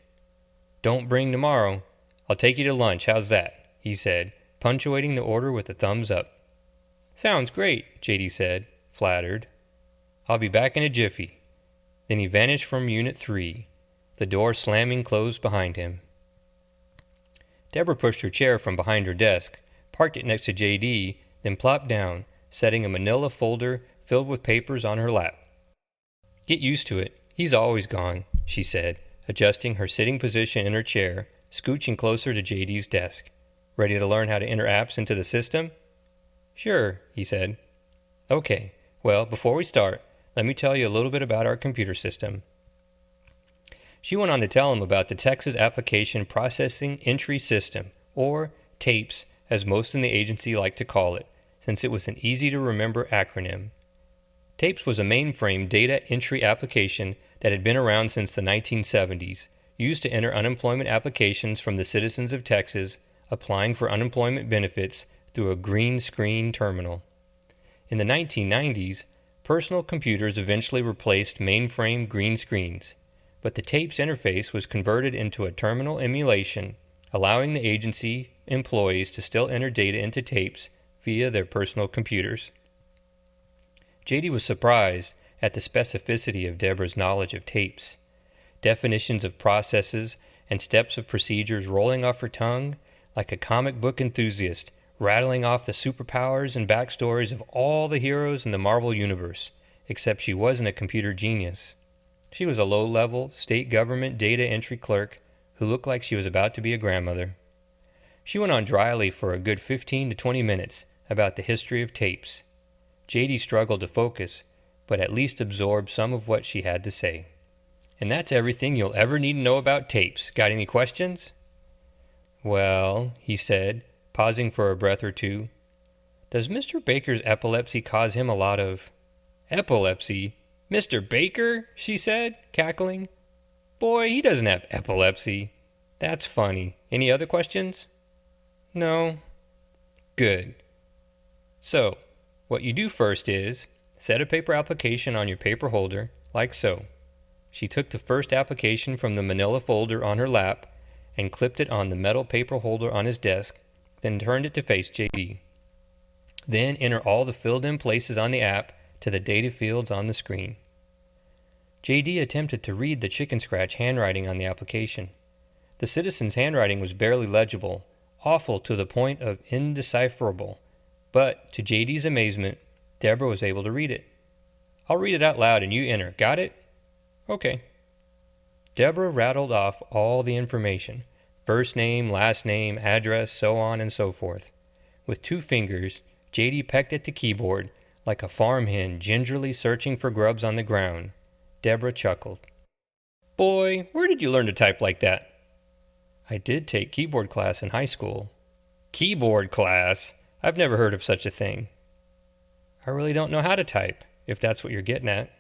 "Don't bring tomorrow. I'll take you to lunch, how's that?" he said, punctuating the order with a thumbs up. "Sounds great," JD said, flattered. "I'll be back in a jiffy." Then he vanished from Unit 3. the door slamming closed behind him. Deborah pushed her chair from behind her desk, parked it next to J.D., then plopped down, setting a manila folder filled with papers on her lap. "Get used to it. He's always gone," she said, adjusting her sitting position in her chair, scooching closer to J.D.'s desk. "Ready to learn how to enter apps into the system?" "Sure," he said. "Okay. Well, before we start, let me tell you a little bit about our computer system." She went on to tell him about the Texas Application Processing Entry System, or TAPES, as most in the agency like to call it, since it was an easy-to-remember acronym. TAPES was a mainframe data entry application that had been around since the 1970s, used to enter unemployment applications from the citizens of Texas applying for unemployment benefits through a green screen terminal. In the 1990s, personal computers eventually replaced mainframe green screens, but the TAPES interface was converted into a terminal emulation, allowing the agency employees to still enter data into TAPES via their personal computers. J.D. was surprised at the specificity of Deborah's knowledge of TAPES, definitions of processes and steps of procedures rolling off her tongue like a comic book enthusiast, rattling off the superpowers and backstories of all the heroes in the Marvel Universe, except she wasn't a computer genius. She was a low-level, state government data entry clerk who looked like she was about to be a grandmother. She went on dryly for a good 15 to 20 minutes about the history of TAPES. J.D. struggled to focus, but at least absorbed some of what she had to say. "And that's everything you'll ever need to know about TAPES. Got any questions?" "Well," he said, pausing for a breath or two, "does Mr. Baker's epilepsy cause him a lot of—" "Epilepsy? Mr. Baker?" she said, cackling. "Boy, he doesn't have epilepsy. That's funny. Any other questions?" "No." "Good. So, what you do first is set a paper application on your paper holder, like so." She took the first application from the manila folder on her lap and clipped it on the metal paper holder on his desk, then turned it to face J.D. Then enter all the filled-in places on the app to the data fields on the screen. J.D. attempted to read the chicken-scratch handwriting on the application. The citizen's handwriting was barely legible, awful to the point of indecipherable, but, to J.D.'s amazement, Deborah was able to read it. "I'll read it out loud and you enter. Got it?" "Okay." Deborah rattled off all the information: first name, last name, address, so on and so forth. With 2 fingers, J.D. pecked at the keyboard like a farm hen gingerly searching for grubs on the ground. Deborah chuckled. "Boy, where did you learn to type like that?" "I did take keyboard class in high school." "Keyboard class? I've never heard of such a thing." "I really don't know how to type, if that's what you're getting at."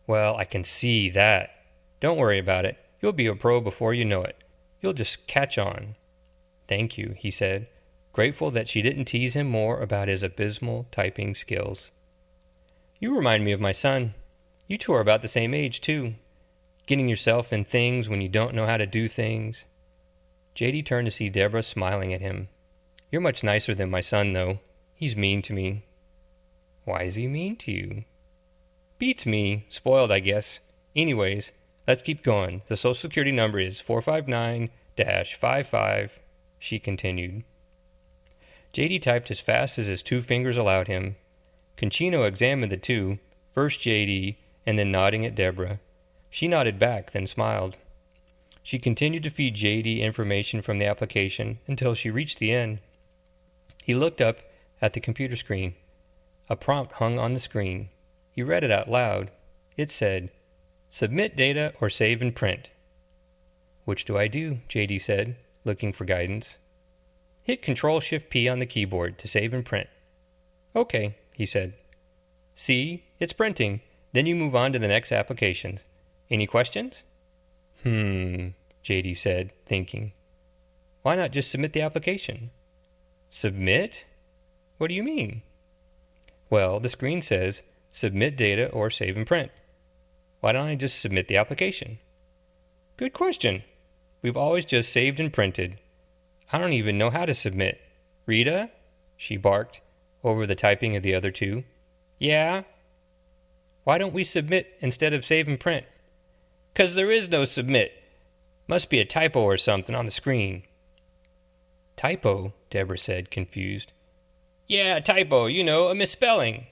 "Well, I can see that. Don't worry about it. You'll be a pro before you know it. You'll just catch on." "Thank you," he said, grateful that she didn't tease him more about his abysmal typing skills. "You remind me of my son. You two are about the same age, too. Getting yourself in things when you don't know how to do things." J.D. turned to see Deborah smiling at him. "You're much nicer than my son, though. He's mean to me." "Why is he mean to you?" "Beats me. Spoiled, I guess. Anyways, let's keep going. The social security number is 459-55, she continued. J.D. typed as fast as his 2 fingers allowed him. Conchino examined the 2, first J.D., and then nodding at Deborah. She nodded back, then smiled. She continued to feed J.D. information from the application until she reached the end. He looked up at the computer screen. A prompt hung on the screen. He read it out loud. It said, "Submit data or save and print." "Which do I do?" J.D. said, looking for guidance. "Hit Control-Shift-P on the keyboard to save and print." "Okay," he said. "See, it's printing. Then you move on to the next applications. Any questions?" J.D. said, thinking. "Why not just submit the application?" "Submit? What do you mean?" "Well, the screen says, submit data or save and print. Why don't I just submit the application?" "Good question. We've always just saved and printed. I don't even know how to submit." "Rita?" she barked, over the typing of the other 2. "Yeah?" "Why don't we submit instead of save and print?" 'Cause there is no submit. Must be a typo or something on the screen." "Typo?" Deborah said, confused. "Yeah, a typo, a misspelling."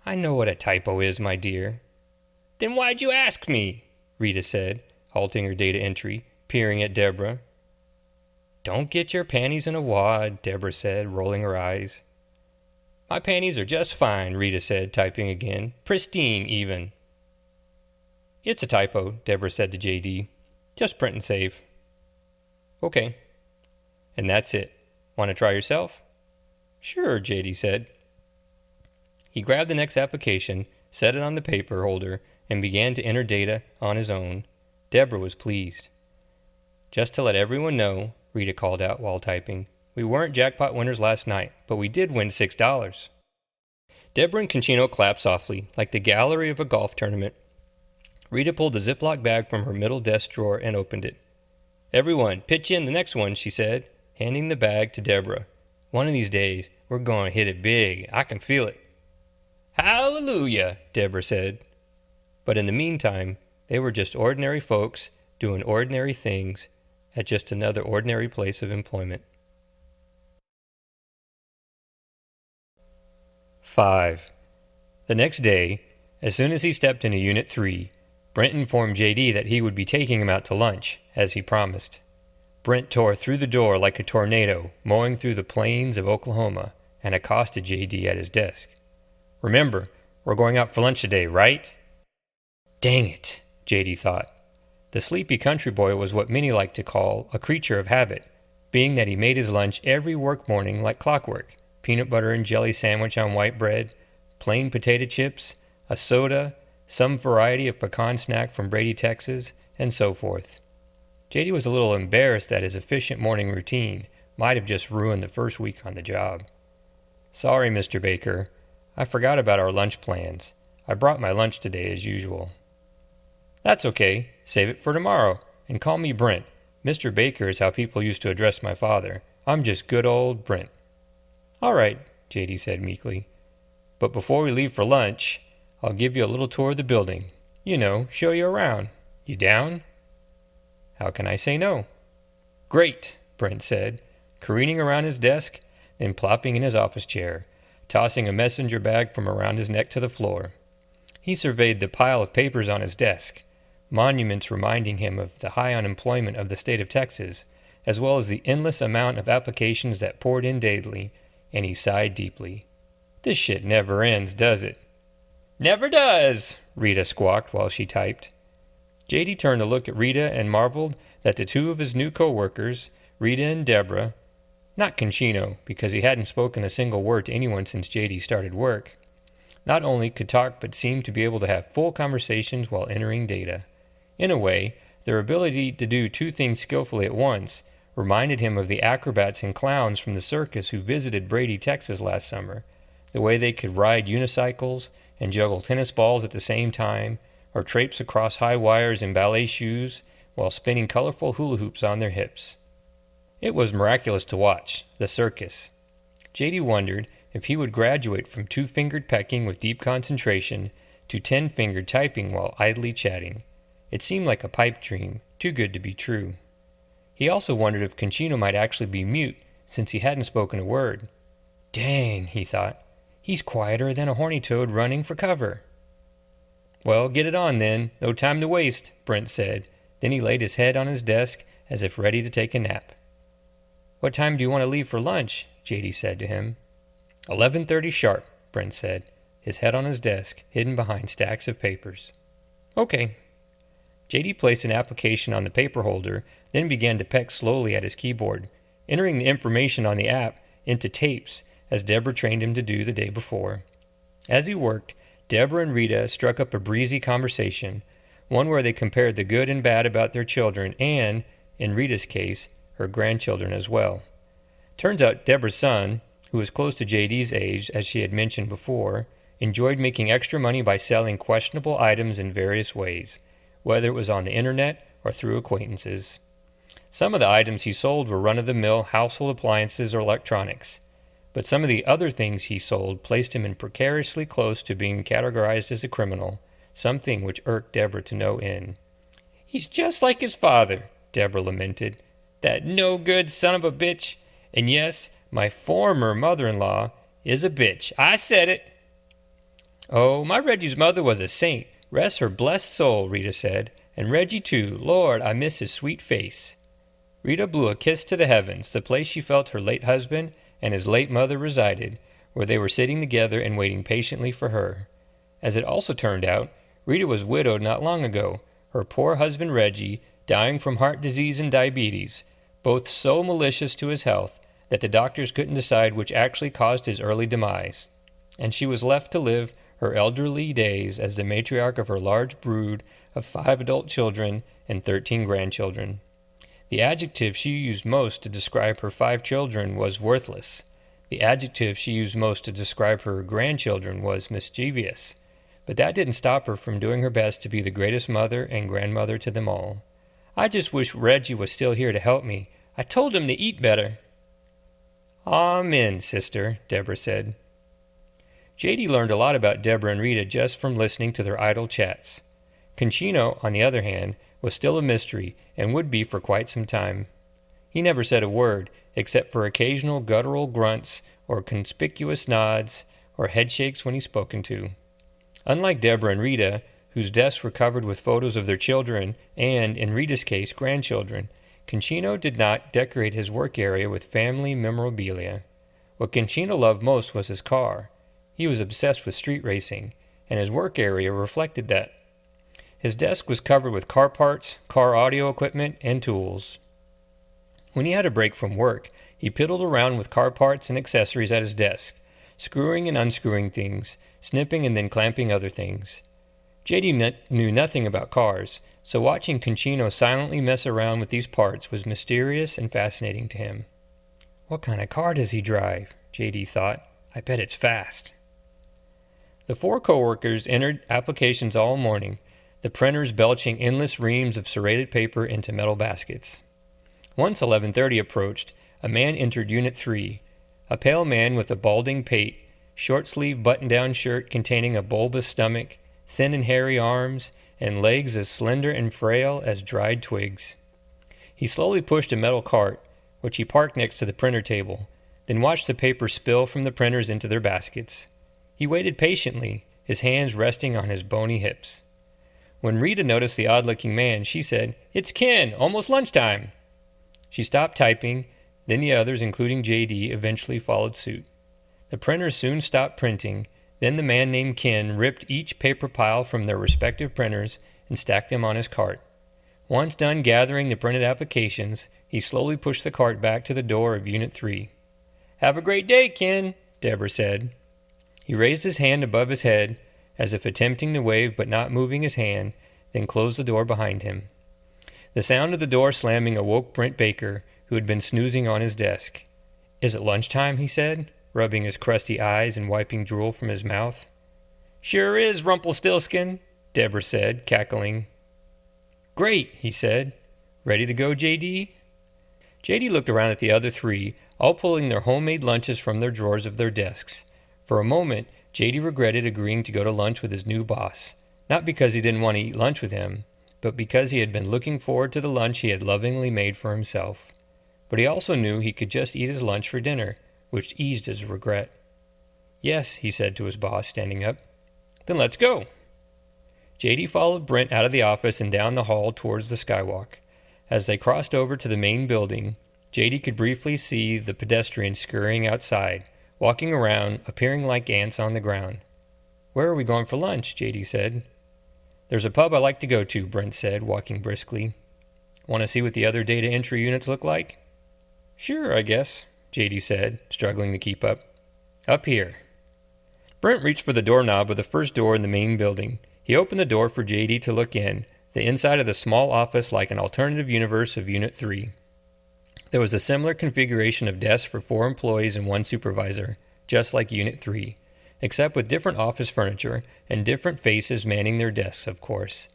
"I know what a typo is, my dear." "Then why'd you ask me?" Rita said, halting her data entry, peering at Deborah. "Don't get your panties in a wad," Deborah said, rolling her eyes. "My panties are just fine," Rita said, typing again. "Pristine, even." "It's a typo," Deborah said to JD. "Just print and save." "Okay." "And that's it. Want to try yourself?" "Sure," JD said. He grabbed the next application, set it on the paper holder, and began to enter data on his own. Deborah was pleased. "Just to let everyone know," Rita called out while typing, "we weren't jackpot winners last night, but we did win $6. Deborah and Concino clapped softly, like the gallery of a golf tournament. Rita pulled the Ziploc bag from her middle desk drawer and opened it. "Everyone, pitch in the next one," she said, handing the bag to Deborah. "One of these days, we're going to hit it big. I can feel it." "Hallelujah," Deborah said. But in the meantime, they were just ordinary folks doing ordinary things at just another ordinary place of employment. 5. The next day, as soon as he stepped into Unit 3, Brent informed JD that he would be taking him out to lunch, as he promised. Brent tore through the door like a tornado, mowing through the plains of Oklahoma, and accosted JD at his desk. "Remember, we're going out for lunch today, right?" Dang it, JD thought. The sleepy country boy was what many like to call a creature of habit, being that he made his lunch every work morning like clockwork: peanut butter and jelly sandwich on white bread, plain potato chips, a soda, some variety of pecan snack from Brady, Texas, and so forth. JD was a little embarrassed that his efficient morning routine might have just ruined the first week on the job. "Sorry, Mr. Baker. I forgot about our lunch plans. I brought my lunch today as usual." "That's okay. Save it for tomorrow, and call me Brent. Mr. Baker is how people used to address my father. I'm just good old Brent." "All right," JD said meekly. "But before we leave for lunch, I'll give you a little tour of the building. Show you around. You down?" "How can I say no?" "Great," Brent said, careening around his desk, then plopping in his office chair, tossing a messenger bag from around his neck to the floor. He surveyed the pile of papers on his desk, monuments reminding him of the high unemployment of the state of Texas, as well as the endless amount of applications that poured in daily, and he sighed deeply. "This shit never ends, does it?" "Never does," Rita squawked while she typed. JD turned to look at Rita and marveled that the two of his new co-workers, Rita and Deborah, not Concino, because he hadn't spoken a single word to anyone since JD started work, not only could talk but seemed to be able to have full conversations while entering data. In a way, their ability to do two things skillfully at once reminded him of the acrobats and clowns from the circus who visited Brady, Texas last summer, the way they could ride unicycles and juggle tennis balls at the same time, or traipse across high wires in ballet shoes while spinning colorful hula hoops on their hips. It was miraculous to watch, the circus. JD wondered if he would graduate from two-fingered pecking with deep concentration to 10-fingered typing while idly chatting. It seemed like a pipe dream, too good to be true. He also wondered if Concino might actually be mute, since he hadn't spoken a word. Dang, he thought, he's quieter than a horny toad running for cover. "Well, get it on then. No time to waste," Brent said. Then he laid his head on his desk as if ready to take a nap. "What time do you want to leave for lunch?" JD said to him. 11:30 sharp, Brent said, his head on his desk, hidden behind stacks of papers. "Okay." JD placed an application on the paper holder, then began to peck slowly at his keyboard, entering the information on the app into tapes, as Deborah trained him to do the day before. As he worked, Deborah and Rita struck up a breezy conversation, one where they compared the good and bad about their children and, in Rita's case, her grandchildren as well. Turns out Deborah's son, who was close to JD's age, as she had mentioned before, enjoyed making extra money by selling questionable items in various ways, whether it was on the internet or through acquaintances. Some of the items he sold were run-of-the-mill household appliances or electronics, but some of the other things he sold placed him in precariously close to being categorized as a criminal, something which irked Deborah to no end. "He's just like his father," Deborah lamented. "That no-good son of a bitch. And yes, my former mother-in-law is a bitch. I said it." "Oh, my Reggie's mother was a saint. Rest her blessed soul," Rita said. "And Reggie, too. Lord, I miss his sweet face." Rita blew a kiss to the heavens, the place she felt her late husband and his late mother resided, where they were sitting together and waiting patiently for her. As it also turned out, Rita was widowed not long ago, her poor husband Reggie dying from heart disease and diabetes, both so malicious to his health that the doctors couldn't decide which actually caused his early demise. And she was left to live her elderly days as the matriarch of her large brood of 5 adult children and 13 grandchildren. The adjective she used most to describe her 5 children was worthless. The adjective she used most to describe her grandchildren was mischievous. But that didn't stop her from doing her best to be the greatest mother and grandmother to them all. "I just wish Reggie was still here to help me. I told him to eat better." "Amen, sister," Deborah said. J.D. learned a lot about Deborah and Rita just from listening to their idle chats. Concino, on the other hand, was still a mystery and would be for quite some time. He never said a word, except for occasional guttural grunts or conspicuous nods or headshakes when he's spoken to. Unlike Deborah and Rita, whose desks were covered with photos of their children and, in Rita's case, grandchildren, Concino did not decorate his work area with family memorabilia. What Concino loved most was his car. He was obsessed with street racing, and his work area reflected that. His desk was covered with car parts, car audio equipment, and tools. When he had a break from work, he piddled around with car parts and accessories at his desk, screwing and unscrewing things, snipping and then clamping other things. J.D. knew nothing about cars, so watching Concino silently mess around with these parts was mysterious and fascinating to him. "What kind of car does he drive?" J.D. thought. "I bet it's fast." The 4 coworkers entered applications all morning, the printers belching endless reams of serrated paper into metal baskets. Once 11:30 approached, a man entered Unit 3, a pale man with a balding pate, short-sleeved button-down shirt containing a bulbous stomach, thin and hairy arms, and legs as slender and frail as dried twigs. He slowly pushed a metal cart, which he parked next to the printer table, then watched the paper spill from the printers into their baskets. He waited patiently, his hands resting on his bony hips. When Rita noticed the odd-looking man, she said, "It's Ken, almost lunchtime." She stopped typing, then the others, including J.D., eventually followed suit. The printers soon stopped printing, then the man named Ken ripped each paper pile from their respective printers and stacked them on his cart. Once done gathering the printed applications, he slowly pushed the cart back to the door of Unit 3. "Have a great day, Ken," Deborah said. He raised his hand above his head, as if attempting to wave but not moving his hand, then closed the door behind him. The sound of the door slamming awoke Brent Baker, who had been snoozing on his desk. "Is it lunchtime?" he said, rubbing his crusty eyes and wiping drool from his mouth. "Sure is, Rumpelstiltskin," Deborah said, cackling. "Great," he said. "Ready to go, J.D.?" J.D. looked around at the other 3, all pulling their homemade lunches from their drawers of their desks. For a moment, J.D. regretted agreeing to go to lunch with his new boss, not because he didn't want to eat lunch with him, but because he had been looking forward to the lunch he had lovingly made for himself. But he also knew he could just eat his lunch for dinner, which eased his regret. "Yes," he said to his boss, standing up. "Then let's go." J.D. followed Brent out of the office and down the hall towards the skywalk. As they crossed over to the main building, J.D. could briefly see the pedestrians scurrying outside, walking around, appearing like ants on the ground. "Where are we going for lunch?" J.D. said. "There's a pub I like to go to," Brent said, walking briskly. "Want to see what the other data entry units look like?" "Sure, I guess," J.D. said, struggling to keep up. "Up here." Brent reached for the doorknob of the first door in the main building. He opened the door for J.D. to look in, the inside of the small office like an alternative universe of Unit 3. There was a similar configuration of desks for 4 employees and 1 supervisor, just like Unit 3, except with different office furniture and different faces manning their desks, of course.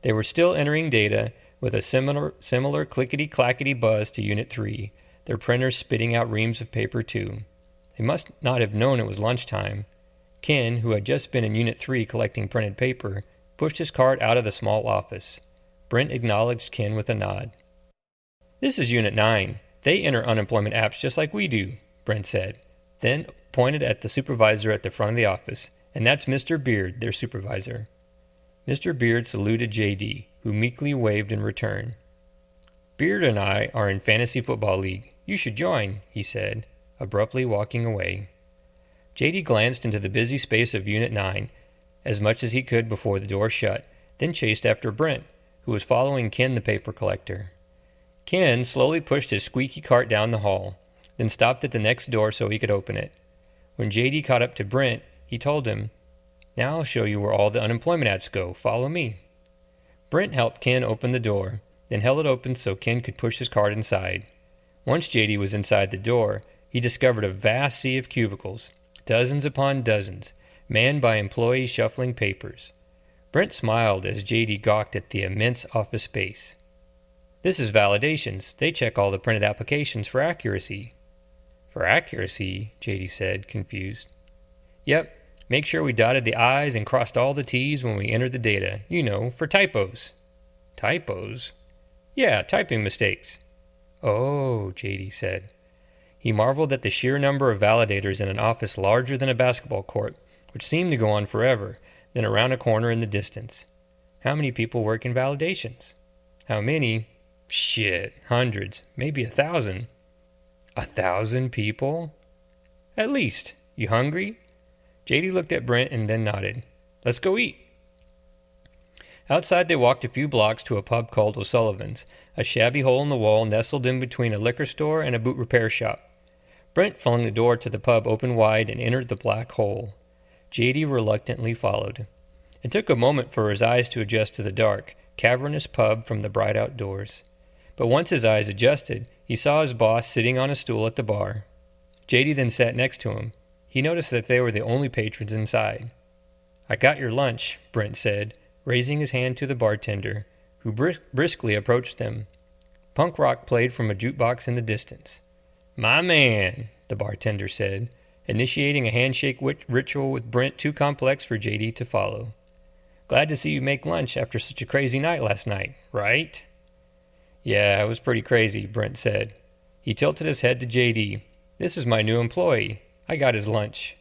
They were still entering data with a similar clickety-clackety buzz to Unit 3, their printers spitting out reams of paper too. They must not have known it was lunchtime. Ken, who had just been in Unit 3 collecting printed paper, pushed his cart out of the small office. Brent acknowledged Ken with a nod. "This is Unit 9. They enter unemployment apps just like we do," Brent said, then pointed at the supervisor at the front of the office. "And that's Mr. Beard, their supervisor." Mr. Beard saluted J.D., who meekly waved in return. "Beard and I are in Fantasy Football League. You should join," he said, abruptly walking away. J.D. glanced into the busy space of Unit 9 as much as he could before the door shut, then chased after Brent, who was following Ken the paper collector. Ken slowly pushed his squeaky cart down the hall, then stopped at the next door so he could open it. When J.D. caught up to Brent, he told him, "Now I'll show you where all the unemployment apps go. Follow me." Brent helped Ken open the door, then held it open so Ken could push his cart inside. Once J.D. was inside the door, he discovered a vast sea of cubicles, dozens upon dozens, manned by employees shuffling papers. Brent smiled as J.D. gawked at the immense office space. "This is validations. They check all the printed applications for accuracy." "For accuracy?" J.D. said, confused. "Yep. Make sure we dotted the I's and crossed all the T's when we entered the data. You know, for typos." "Typos?" "Yeah, typing mistakes." "Oh," J.D. said. He marveled at the sheer number of validators in an office larger than a basketball court, which seemed to go on forever, then around a corner in the distance. How many people work in validations? How many? Shit, hundreds, maybe 1,000. 1,000 people? At least. You hungry? J.D. looked at Brent and then nodded. "Let's go eat." Outside they walked a few blocks to a pub called O'Sullivan's, a shabby hole in the wall nestled in between a liquor store and a boot repair shop. Brent flung the door to the pub open wide and entered the black hole. J.D. reluctantly followed. It took a moment for his eyes to adjust to the dark, cavernous pub from the bright outdoors. But once his eyes adjusted, he saw his boss sitting on a stool at the bar. J.D. then sat next to him. He noticed that they were the only patrons inside. "I got your lunch," Brent said, raising his hand to the bartender, who briskly approached them. Punk rock played from a jukebox in the distance. "My man," the bartender said, initiating a handshake ritual with Brent too complex for J.D. to follow. "Glad to see you make lunch after such a crazy night last night, right?" "Yeah, it was pretty crazy," Brent said. He tilted his head to J.D. "This is my new employee. I got his lunch."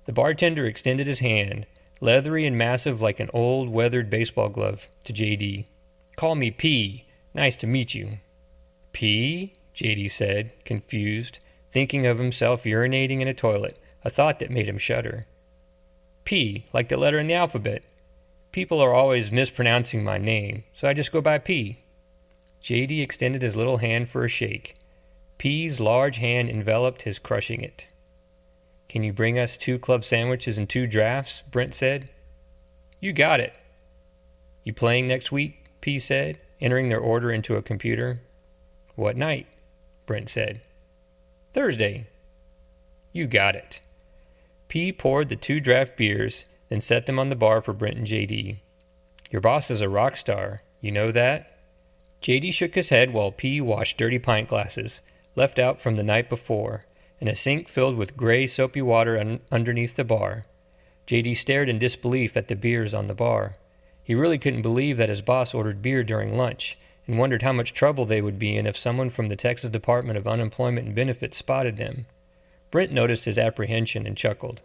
The bartender extended his hand, leathery and massive like an old, weathered baseball glove, to J.D. "Call me P. Nice to meet you." "P?" J.D. said, confused, thinking of himself urinating in a toilet, a thought that made him shudder. "P, like the letter in the alphabet. People are always mispronouncing my name, so I just go by P." J.D. extended his little hand for a shake. P's large hand enveloped his, crushing it. "Can you bring us 2 club sandwiches and 2 drafts?" Brent said. "You got it." "You playing next week?" P said, entering their order into a computer. "What night?" Brent said. "Thursday." "You got it." P poured the 2 draft beers, then set them on the bar for Brent and J.D. "Your boss is a rock star. You know that?" J.D. shook his head while P washed dirty pint glasses, left out from the night before, in a sink filled with gray, soapy water underneath the bar. J.D. stared in disbelief at the beers on the bar. He really couldn't believe that his boss ordered beer during lunch, and wondered how much trouble they would be in if someone from the Texas Department of Unemployment and Benefits spotted them. Brent noticed his apprehension and chuckled.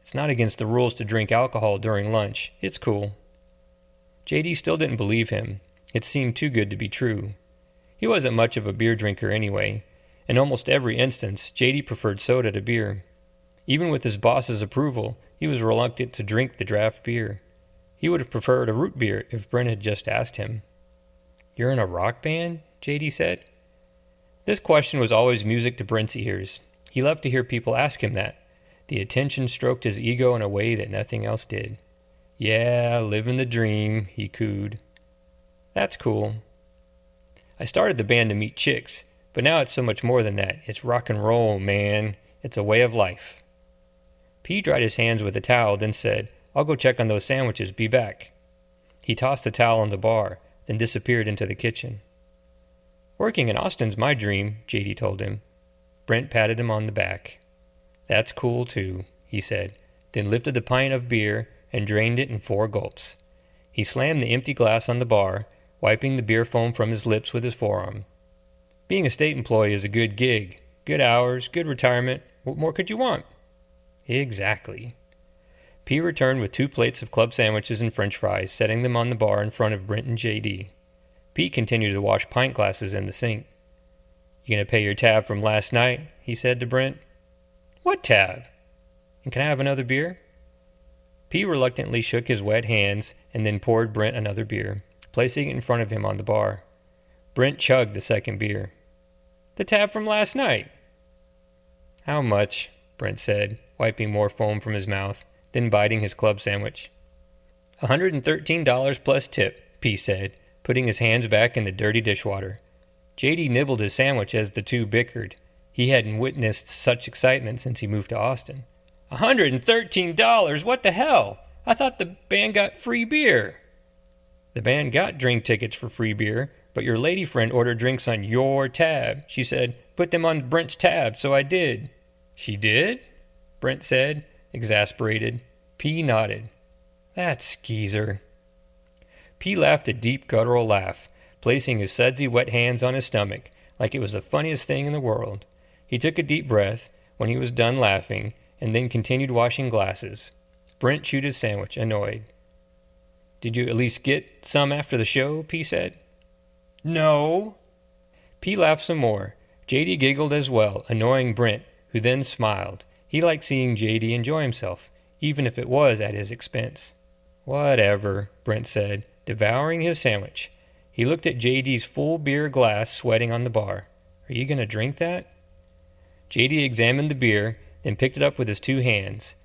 "It's not against the rules to drink alcohol during lunch. It's cool." J.D. still didn't believe him. It seemed too good to be true. He wasn't much of a beer drinker anyway. In almost every instance, J.D. preferred soda to beer. Even with his boss's approval, he was reluctant to drink the draft beer. He would have preferred a root beer if Brent had just asked him. "You're in a rock band?" J.D. said. This question was always music to Brent's ears. He loved to hear people ask him that. The attention stroked his ego in a way that nothing else did. "Yeah, living the dream," he cooed. "That's cool. I started the band to meet chicks, but now it's so much more than that. It's rock and roll, man. It's a way of life." P dried his hands with a towel, then said, "I'll go check on those sandwiches. Be back." He tossed the towel on the bar, then disappeared into the kitchen. "Working in Austin's my dream," J.D. told him. Brent patted him on the back. "That's cool, too," he said, then lifted the pint of beer and drained it in 4 gulps. He slammed the empty glass on the bar, wiping the beer foam from his lips with his forearm. Being a state employee is a good gig. Good hours, good retirement. What more could you want? Exactly. P returned with 2 plates of club sandwiches and french fries, setting them on the bar in front of Brent and J.D. P continued to wash pint glasses in the sink. "You gonna pay your tab from last night?" he said to Brent. "What tab? And can I have another beer?" P reluctantly shook his wet hands and then poured Brent another beer, placing it in front of him on the bar. Brent chugged the second beer. "The tab from last night." "How much?" Brent said, wiping more foam from his mouth, then biting his club sandwich. $113 plus tip, P said, putting his hands back in the dirty dishwater. J.D. nibbled his sandwich as the two bickered. He hadn't witnessed such excitement since he moved to Austin. $113? What the hell? I thought the band got free beer. The band got drink tickets for free beer, but your lady friend ordered drinks on your tab. She said, put them on Brent's tab, so I did. She did? Brent said, exasperated. P nodded. That skeezer. P laughed a deep guttural laugh, placing his sudsy wet hands on his stomach, like it was the funniest thing in the world. He took a deep breath when he was done laughing, and then continued washing glasses. Brent chewed his sandwich, annoyed. Did you at least get some after the show? P said. No. P laughed some more. J.D. giggled as well, annoying Brent, who then smiled. He liked seeing J.D. enjoy himself, even if it was at his expense. Whatever, Brent said, devouring his sandwich. He looked at J.D.'s full beer glass sweating on the bar. Are you going to drink that? J.D. examined the beer, then picked it up with his two hands,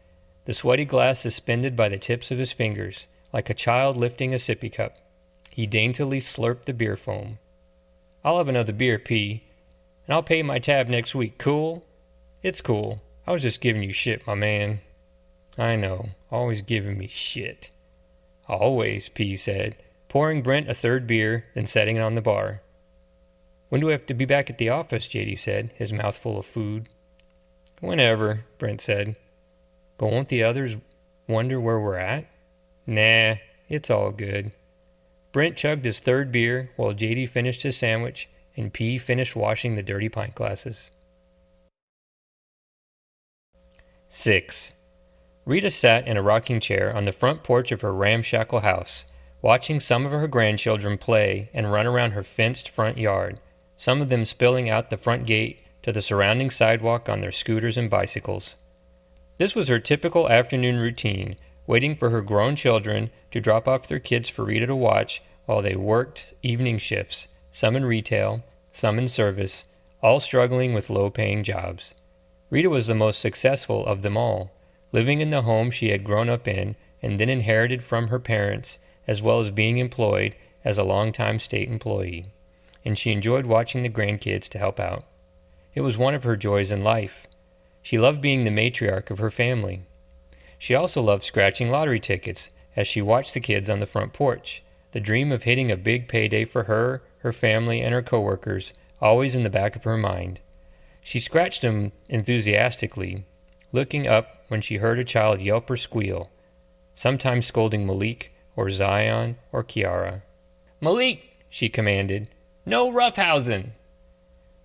the sweaty glass suspended by the tips of his fingers, like a child lifting a sippy cup. He daintily slurped the beer foam. I'll have another beer, P, and I'll pay my tab next week. Cool? It's cool. I was just giving you shit, my man. I know. Always giving me shit. Always, P said, pouring Brent a third beer, then setting it on the bar. When do we have to be back at the office? J.D. said, his mouth full of food. Whenever, Brent said. But won't the others wonder where we're at? Nah, it's all good. Brent chugged his third beer while J.D. finished his sandwich and P finished washing the dirty pint glasses. 6. Rita sat in a rocking chair on the front porch of her ramshackle house, watching some of her grandchildren play and run around her fenced front yard, some of them spilling out the front gate to the surrounding sidewalk on their scooters and bicycles. This was her typical afternoon routine, waiting for her grown children to drop off their kids for Rita to watch while they worked evening shifts, some in retail, some in service, all struggling with low-paying jobs. Rita was the most successful of them all, living in the home she had grown up in and then inherited from her parents, as well as being employed as a longtime state employee. And she enjoyed watching the grandkids to help out. It was one of her joys in life. She loved being the matriarch of her family. She also loved scratching lottery tickets as she watched the kids on the front porch, the dream of hitting a big payday for her, her family, and her coworkers always in the back of her mind. She scratched them enthusiastically, looking up when she heard a child yelp or squeal, sometimes scolding Malik or Zion or Kiara. Malik, she commanded, no roughhousing.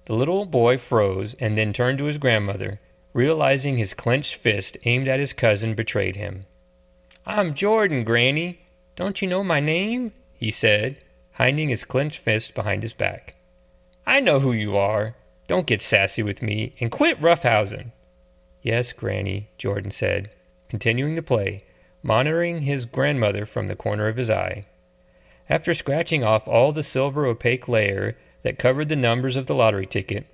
The little boy froze and then turned to his grandmother, realizing his clenched fist aimed at his cousin betrayed him. I'm Jordan, Granny. Don't you know my name? He said, hiding his clenched fist behind his back. I know who you are. Don't get sassy with me and quit roughhousing. Yes, Granny, Jordan said, continuing to play, monitoring his grandmother from the corner of his eye. After scratching off all the silver opaque layer that covered the numbers of the lottery ticket,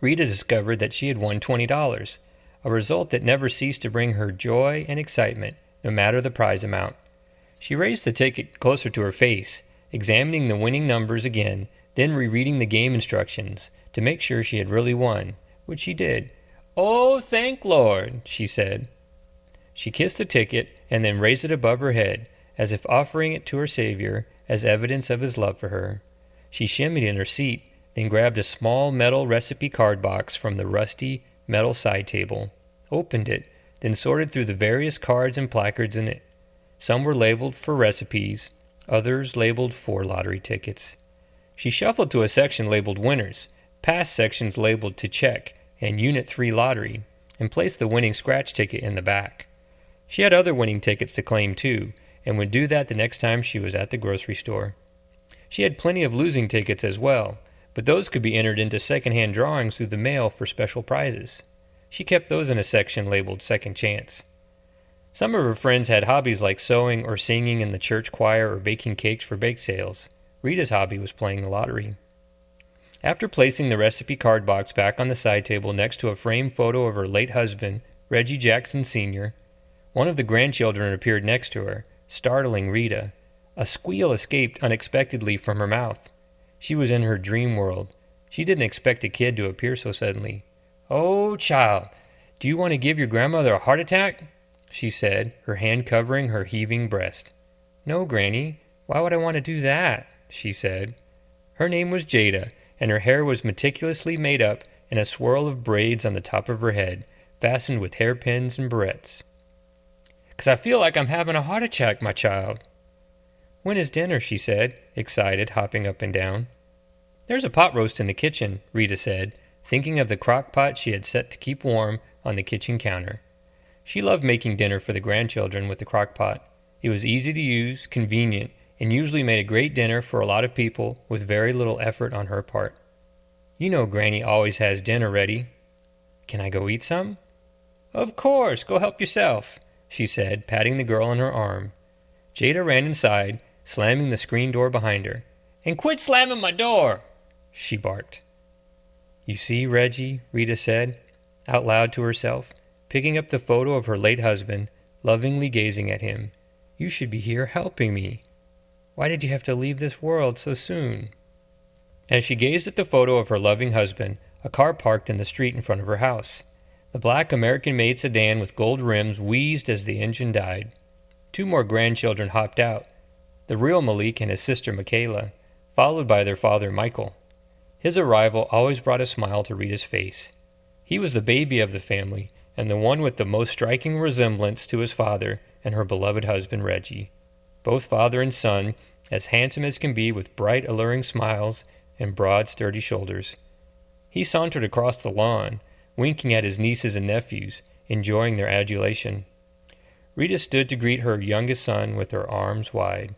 Rita discovered that she had won $20, a result that never ceased to bring her joy and excitement, no matter the prize amount. She raised the ticket closer to her face, examining the winning numbers again, then rereading the game instructions to make sure she had really won, which she did. Oh, thank Lord, she said. She kissed the ticket and then raised it above her head, as if offering it to her Savior as evidence of his love for her. She shimmied in her seat, then grabbed a small metal recipe card box from the rusty metal side table, opened it, then sorted through the various cards and placards in it. Some were labeled for recipes, Others labeled 4 lottery tickets. She shuffled to a section labeled winners, past sections labeled to check, and Unit 3 lottery, and placed the winning scratch ticket in the back. She had other winning tickets to claim too, and would do that the next time she was at the grocery store. She had plenty of losing tickets as well, but those could be entered into second-hand drawings through the mail for special prizes. She kept those in a section labeled Second Chance. Some of her friends had hobbies like sewing or singing in the church choir or baking cakes for bake sales. Rita's hobby was playing the lottery. After placing the recipe card box back on the side table next to a framed photo of her late husband, Reggie Jackson Sr., one of the grandchildren appeared next to her, startling Rita. A squeal escaped unexpectedly from her mouth. She was in her dream world. She didn't expect a kid to appear so suddenly. "Oh, child, do you want to give your grandmother a heart attack?" she said, her hand covering her heaving breast. "No, Granny. Why would I want to do that?" she said. Her name was Jada, and her hair was meticulously made up in a swirl of braids on the top of her head, fastened with hairpins and barrettes. "'Cause I feel like I'm having a heart attack, my child." "When is dinner?" she said, excited, hopping up and down. "There's a pot roast in the kitchen," Rita said, thinking of the crock pot she had set to keep warm on the kitchen counter. She loved making dinner for the grandchildren with the crock pot. It was easy to use, convenient, and usually made a great dinner for a lot of people with very little effort on her part. "You know Granny always has dinner ready." "Can I go eat some?" "Of course, go help yourself," she said, patting the girl on her arm. Jada ran inside, slamming the screen door behind her. "And quit slamming my door," she barked. "You see, Reggie," Rita said, out loud to herself, picking up the photo of her late husband, lovingly gazing at him. "You should be here helping me. Why did you have to leave this world so soon?" As she gazed at the photo of her loving husband, a car parked in the street in front of her house. The black American-made sedan with gold rims wheezed as the engine died. 2 more grandchildren hopped out, the real Malik and his sister Michaela, followed by their father Michael. His arrival always brought a smile to Rita's face. He was the baby of the family, and the one with the most striking resemblance to his father and her beloved husband Reggie. Both father and son, as handsome as can be with bright, alluring smiles and broad, sturdy shoulders. He sauntered across the lawn, winking at his nieces and nephews, enjoying their adulation. Rita stood to greet her youngest son with her arms wide.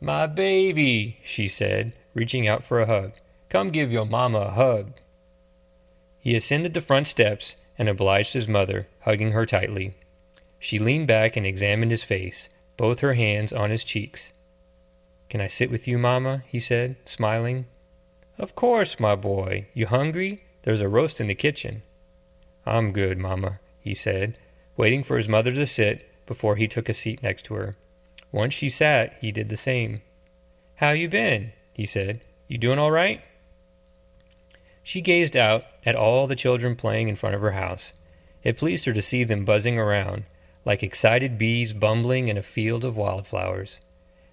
"My baby," she said, reaching out for a hug. "Come give your mama a hug." He ascended the front steps and obliged his mother, hugging her tightly. She leaned back and examined his face, both her hands on his cheeks. "Can I sit with you, Mama?" he said, smiling. "Of course, my boy. You hungry? There's a roast in the kitchen." "I'm good, Mama," he said, waiting for his mother to sit before he took a seat next to her. Once she sat, he did the same. "How you been?" he said. "You doing all right?" She gazed out at all the children playing in front of her house. It pleased her to see them buzzing around, like excited bees bumbling in a field of wildflowers.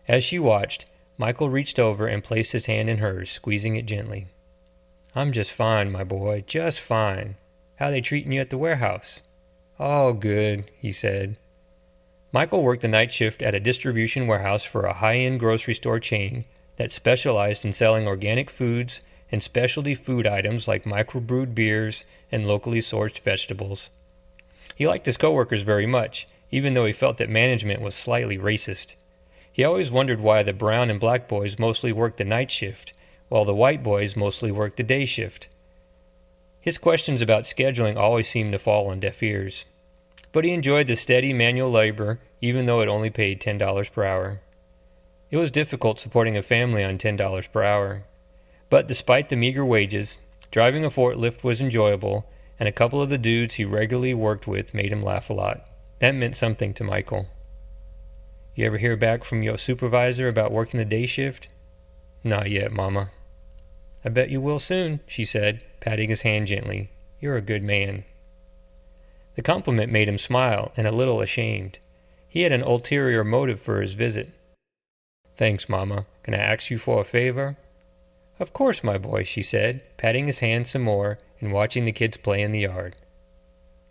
As she watched, Michael reached over and placed his hand in hers, squeezing it gently. "I'm just fine, my boy, just fine. How they treating you at the warehouse?" "All good," he said. Michael worked the night shift at a distribution warehouse for a high-end grocery store chain that specialized in selling organic foods and specialty food items like microbrewed beers and locally sourced vegetables. He liked his coworkers very much, even though he felt that management was slightly racist. He always wondered why the brown and black boys mostly worked the night shift, while the white boys mostly worked the day shift. His questions about scheduling always seemed to fall on deaf ears. But he enjoyed the steady manual labor, even though it only paid $10 per hour. It was difficult supporting a family on $10 per hour. But despite the meager wages, driving a forklift was enjoyable, and a couple of the dudes he regularly worked with made him laugh a lot. That meant something to Michael. "You ever hear back from your supervisor about working the day shift?" "Not yet, Mama." "I bet you will soon," she said, patting his hand gently. "You're a good man." The compliment made him smile and a little ashamed. He had an ulterior motive for his visit. "Thanks, Mama. Can I ask you for a favor?" "Of course, my boy," she said, patting his hand some more and watching the kids play in the yard.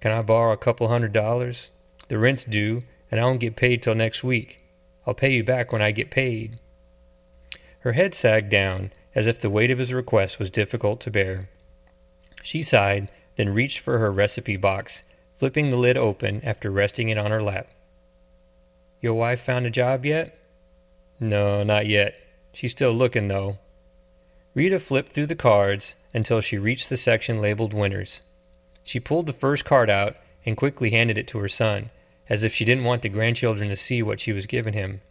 "Can I borrow a couple $100? The rent's due, and I don't get paid till next week. I'll pay you back when I get paid." Her head sagged down, as if the weight of his request was difficult to bear. She sighed, then reached for her recipe box, flipping the lid open after resting it on her lap. "Your wife found a job yet?" "No, not yet. She's still looking, though." Rita flipped through the cards until she reached the section labeled winners. She pulled the first card out and quickly handed it to her son, as if she didn't want the grandchildren to see what she was giving him.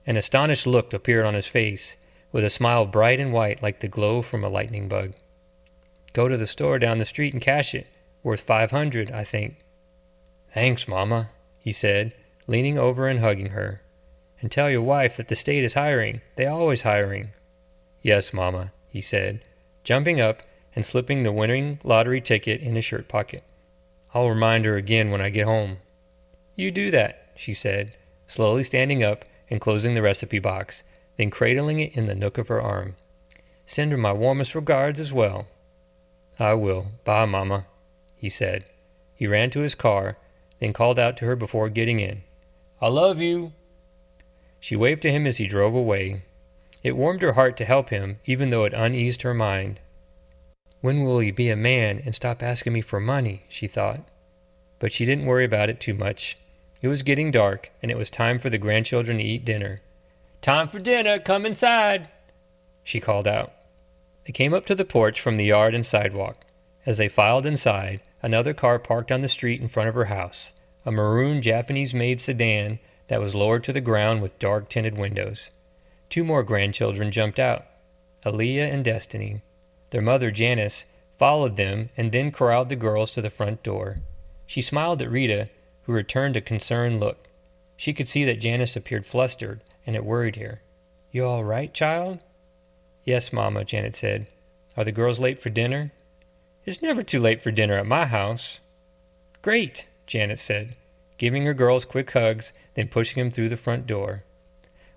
An astonished look appeared on his face, with a smile bright and white like the glow from a lightning bug. "Go to the store down the street and cash it. Worth $500, I think." "Thanks, Mama," he said, leaning over and hugging her. "And tell your wife that the state is hiring. They always hiring." "Yes, Mama," he said, jumping up and slipping the winning lottery ticket in his shirt pocket. "I'll remind her again when I get home." "You do that," she said, slowly standing up and closing the recipe box, then cradling it in the nook of her arm. "Send her my warmest regards as well." "I will. Bye, Mama," he said. He ran to his car, then called out to her before getting in. "I love you." She waved to him as he drove away. It warmed her heart to help him, even though it uneased her mind. "When will he be a man and stop asking me for money?" she thought. But she didn't worry about it too much. It was getting dark, and it was time for the grandchildren to eat dinner. "Time for dinner, come inside," she called out. They came up to the porch from the yard and sidewalk. As they filed inside, another car parked on the street in front of her house, a maroon Japanese-made sedan that was lowered to the ground with dark-tinted windows. Two more grandchildren jumped out, Aaliyah and Destiny. Their mother, Janice, followed them and then corralled the girls to the front door. She smiled at Rita, who returned a concerned look. She could see that Janice appeared flustered, and it worried her. "You all right, child?" "Yes, Mama," Janet said. "Are the girls late for dinner?" "It's never too late for dinner at my house." "Great," Janet said, giving her girls quick hugs, then pushing them through the front door.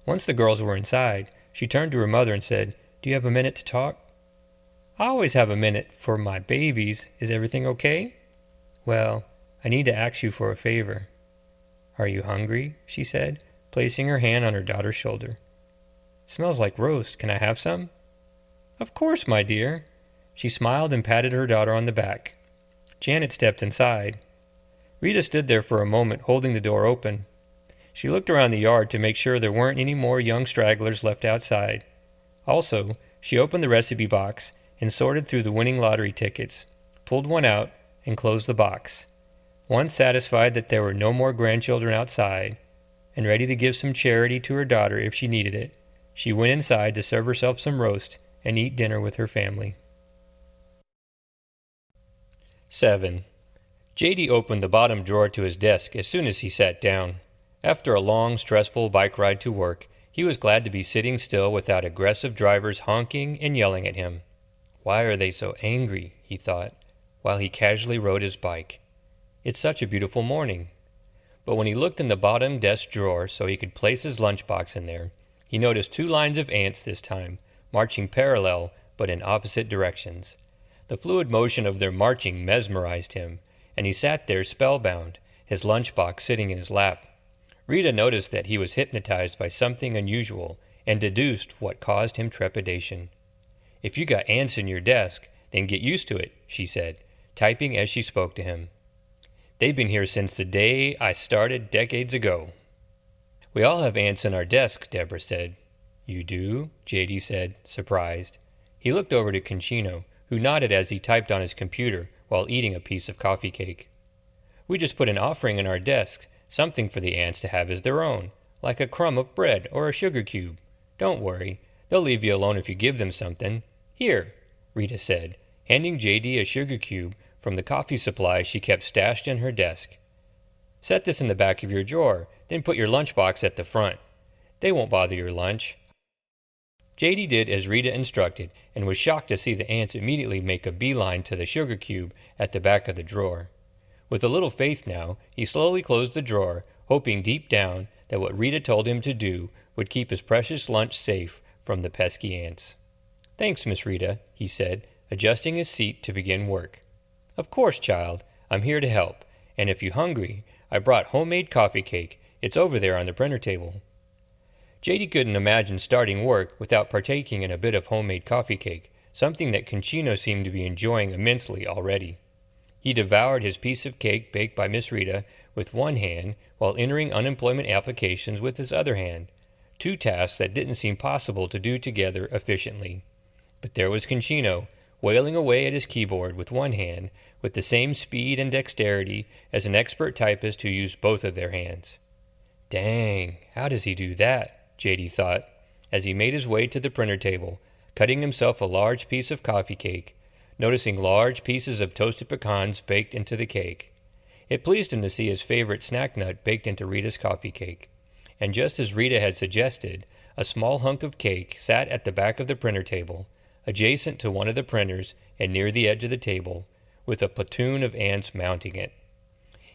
Once the girls were inside, she turned to her mother and said, "Do you have a minute to talk?" "I always have a minute for my babies. Is everything okay?" "Well, I need to ask you for a favor." "Are you hungry?" she said, placing her hand on her daughter's shoulder. "Smells like roast. Can I have some?" "Of course, my dear." She smiled and patted her daughter on the back. Janet stepped inside. Rita stood there for a moment, holding the door open. She looked around the yard to make sure there weren't any more young stragglers left outside. Also, she opened the recipe box and sorted through the winning lottery tickets, pulled one out, and closed the box. Once satisfied that there were no more grandchildren outside, and ready to give some charity to her daughter if she needed it, she went inside to serve herself some roast and eat dinner with her family. 7. J.D. opened the bottom drawer to his desk as soon as he sat down. After a long, stressful bike ride to work, he was glad to be sitting still without aggressive drivers honking and yelling at him. "Why are they so angry?" he thought, while he casually rode his bike. "It's such a beautiful morning." But when he looked in the bottom desk drawer so he could place his lunchbox in there, he noticed 2 lines of ants this time, marching parallel but in opposite directions. The fluid motion of their marching mesmerized him, and he sat there spellbound, his lunchbox sitting in his lap. Rita noticed that he was hypnotized by something unusual and deduced what caused him trepidation. "If you got ants in your desk, then get used to it," she said, typing as she spoke to him. "They've been here since the day I started decades ago." "We all have ants in our desk," Deborah said. "You do?" J.D. said, surprised. He looked over to Conchino, who nodded as he typed on his computer while eating a piece of coffee cake. "We just put an offering in our desk, something for the ants to have as their own, like a crumb of bread or a sugar cube. Don't worry, they'll leave you alone if you give them something. Here," Rita said, handing J.D. a sugar cube from the coffee supply she kept stashed in her desk. "Set this in the back of your drawer, then put your lunchbox at the front. They won't bother your lunch." J.D. did as Rita instructed and was shocked to see the ants immediately make a beeline to the sugar cube at the back of the drawer. With a little faith now, he slowly closed the drawer, hoping deep down that what Rita told him to do would keep his precious lunch safe from the pesky ants. "Thanks, Miss Rita," he said, adjusting his seat to begin work. "Of course, child. I'm here to help. And if you're hungry, I brought homemade coffee cake. It's over there on the printer table." JD couldn't imagine starting work without partaking in a bit of homemade coffee cake, something that Concino seemed to be enjoying immensely already. He devoured his piece of cake baked by Miss Rita with one hand while entering unemployment applications with his other hand, two tasks that didn't seem possible to do together efficiently. But there was Concino, wailing away at his keyboard with one hand with the same speed and dexterity as an expert typist who used both of their hands. Dang, how does he do that? JD thought, as he made his way to the printer table, cutting himself a large piece of coffee cake, noticing large pieces of toasted pecans baked into the cake. It pleased him to see his favorite snack nut baked into Rita's coffee cake. And just as Rita had suggested, a small hunk of cake sat at the back of the printer table, adjacent to one of the printers and near the edge of the table, with a platoon of ants mounting it.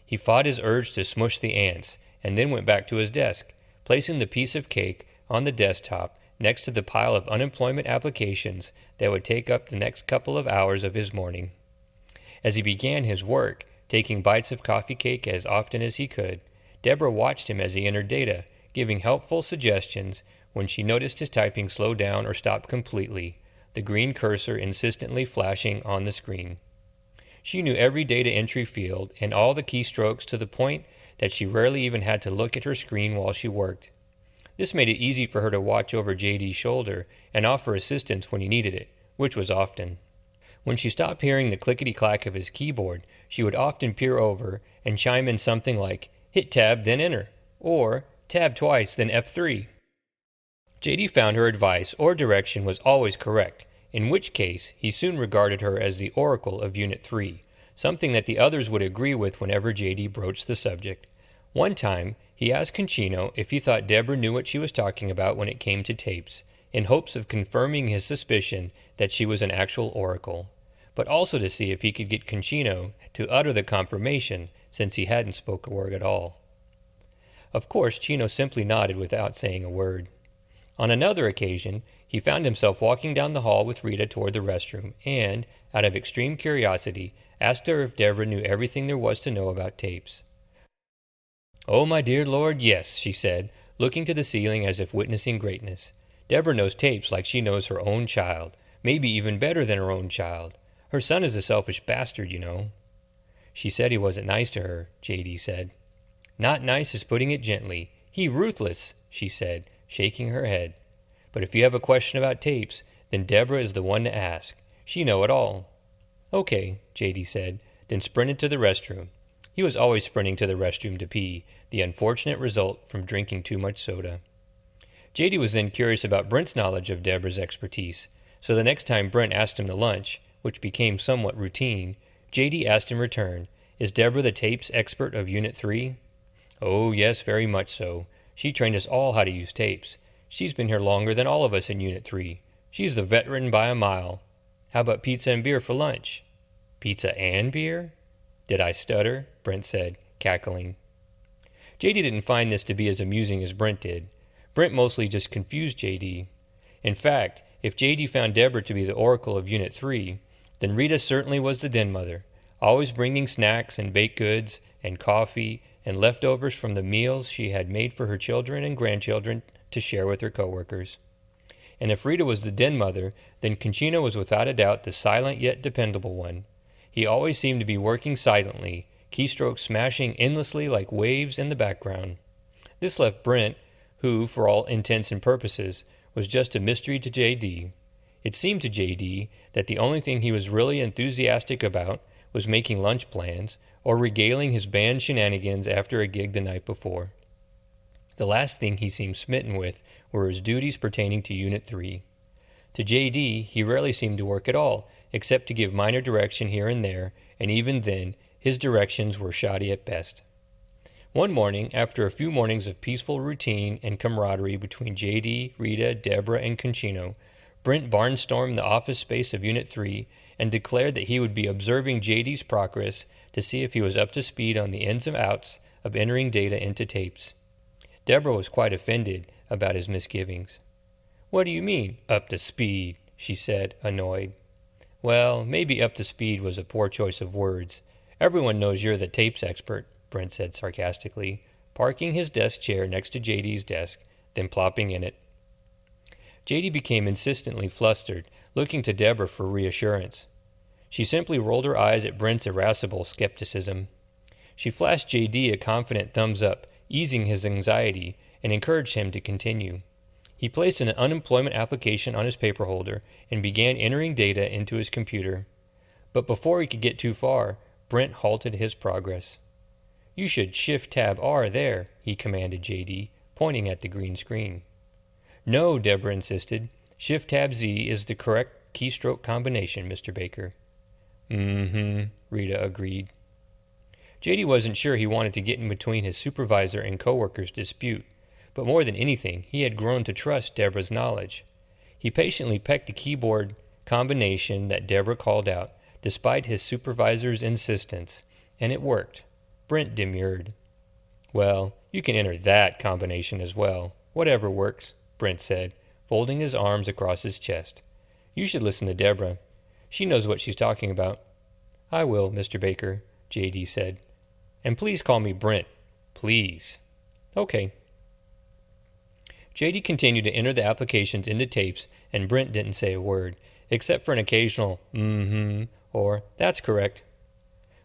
He fought his urge to smush the ants, and then went back to his desk, placing the piece of cake on the desktop next to the pile of unemployment applications that would take up the next couple of hours of his morning. As he began his work, taking bites of coffee cake as often as he could, Deborah watched him as he entered data, giving helpful suggestions when she noticed his typing slow down or stop completely, the green cursor insistently flashing on the screen. She knew every data entry field and all the keystrokes to the point that she rarely even had to look at her screen while she worked. This made it easy for her to watch over JD's shoulder and offer assistance when he needed it, which was often. When she stopped hearing the clickety-clack of his keyboard, she would often peer over and chime in something like, "Hit tab, then enter," or "Tab twice, then F3. JD found her advice or direction was always correct, in which case he soon regarded her as the oracle of Unit 3, something that the others would agree with whenever JD broached the subject. One time, he asked Concino if he thought Deborah knew what she was talking about when it came to tapes, in hopes of confirming his suspicion that she was an actual oracle, but also to see if he could get Concino to utter the confirmation, since he hadn't spoke a word at all. Of course, Chino simply nodded without saying a word. On another occasion, he found himself walking down the hall with Rita toward the restroom and, out of extreme curiosity, asked her if Deborah knew everything there was to know about tapes. "Oh, my dear Lord, yes," she said, looking to the ceiling as if witnessing greatness. "Deborah knows tapes like she knows her own child, maybe even better than her own child. Her son is a selfish bastard, you know." "She said he wasn't nice to her," JD said. "Not nice is putting it gently. He ruthless," she said, shaking her head. "But if you have a question about tapes, then Deborah is the one to ask. She know it all." "Okay," JD said, then sprinted to the restroom. He was always sprinting to the restroom to pee, the unfortunate result from drinking too much soda. JD was then curious about Brent's knowledge of Deborah's expertise, so the next time Brent asked him to lunch, which became somewhat routine, JD asked in return, "Is Deborah the tapes expert of Unit 3? "Oh, yes, very much so. She trained us all how to use tapes. She's been here longer than all of us in Unit 3. She's the veteran by a mile. How about pizza and beer for lunch?" "Pizza and beer?" "Did I stutter?" Brent said, cackling. JD didn't find this to be as amusing as Brent did. Brent mostly just confused JD. In fact, if JD found Deborah to be the oracle of Unit 3, then Rita certainly was the den mother, always bringing snacks and baked goods and coffee and leftovers from the meals she had made for her children and grandchildren to share with her coworkers. And if Rita was the den mother, then Concino was without a doubt the silent yet dependable one. He always seemed to be working silently, keystrokes smashing endlessly like waves in the background. This left Brent, who, for all intents and purposes, was just a mystery to JD. It seemed to JD that the only thing he was really enthusiastic about was making lunch plans or regaling his band shenanigans after a gig the night before. The last thing he seemed smitten with were his duties pertaining to Unit 3. To JD, he rarely seemed to work at all, except to give minor direction here and there, and even then, his directions were shoddy at best. One morning, after a few mornings of peaceful routine and camaraderie between JD, Rita, Deborah, and Concino, Brent barnstormed the office space of Unit 3 and declared that he would be observing JD's progress to see if he was up to speed on the ins and outs of entering data into tapes. Deborah was quite offended about his misgivings. "What do you mean, up to speed?" she said, annoyed. "Well, maybe up to speed was a poor choice of words. Everyone knows you're the tapes expert," Brent said sarcastically, parking his desk chair next to JD's desk, then plopping in it. JD became insistently flustered, looking to Deborah for reassurance. She simply rolled her eyes at Brent's irascible skepticism. She flashed JD a confident thumbs up, easing his anxiety, and encouraged him to continue. He placed an unemployment application on his paper holder and began entering data into his computer. But before he could get too far, Brent halted his progress. "You should Shift-Tab-R there," he commanded JD, pointing at the green screen. "No," Deborah insisted. "Shift-Tab-Z is the correct keystroke combination, Mr. Baker." Rita agreed. JD wasn't sure he wanted to get in between his supervisor and coworkers' dispute, but more than anything, he had grown to trust Deborah's knowledge. He patiently pecked the keyboard combination that Deborah called out, despite his supervisor's insistence, and it worked. Brent demurred. "Well, you can enter that combination as well. Whatever works," Brent said, folding his arms across his chest. "You should listen to Deborah. She knows what she's talking about." "I will, Mr. Baker," JD said. "And please call me Brent. Please." "Okay." JD continued to enter the applications into tapes, and Brent didn't say a word, except for an occasional or "that's correct."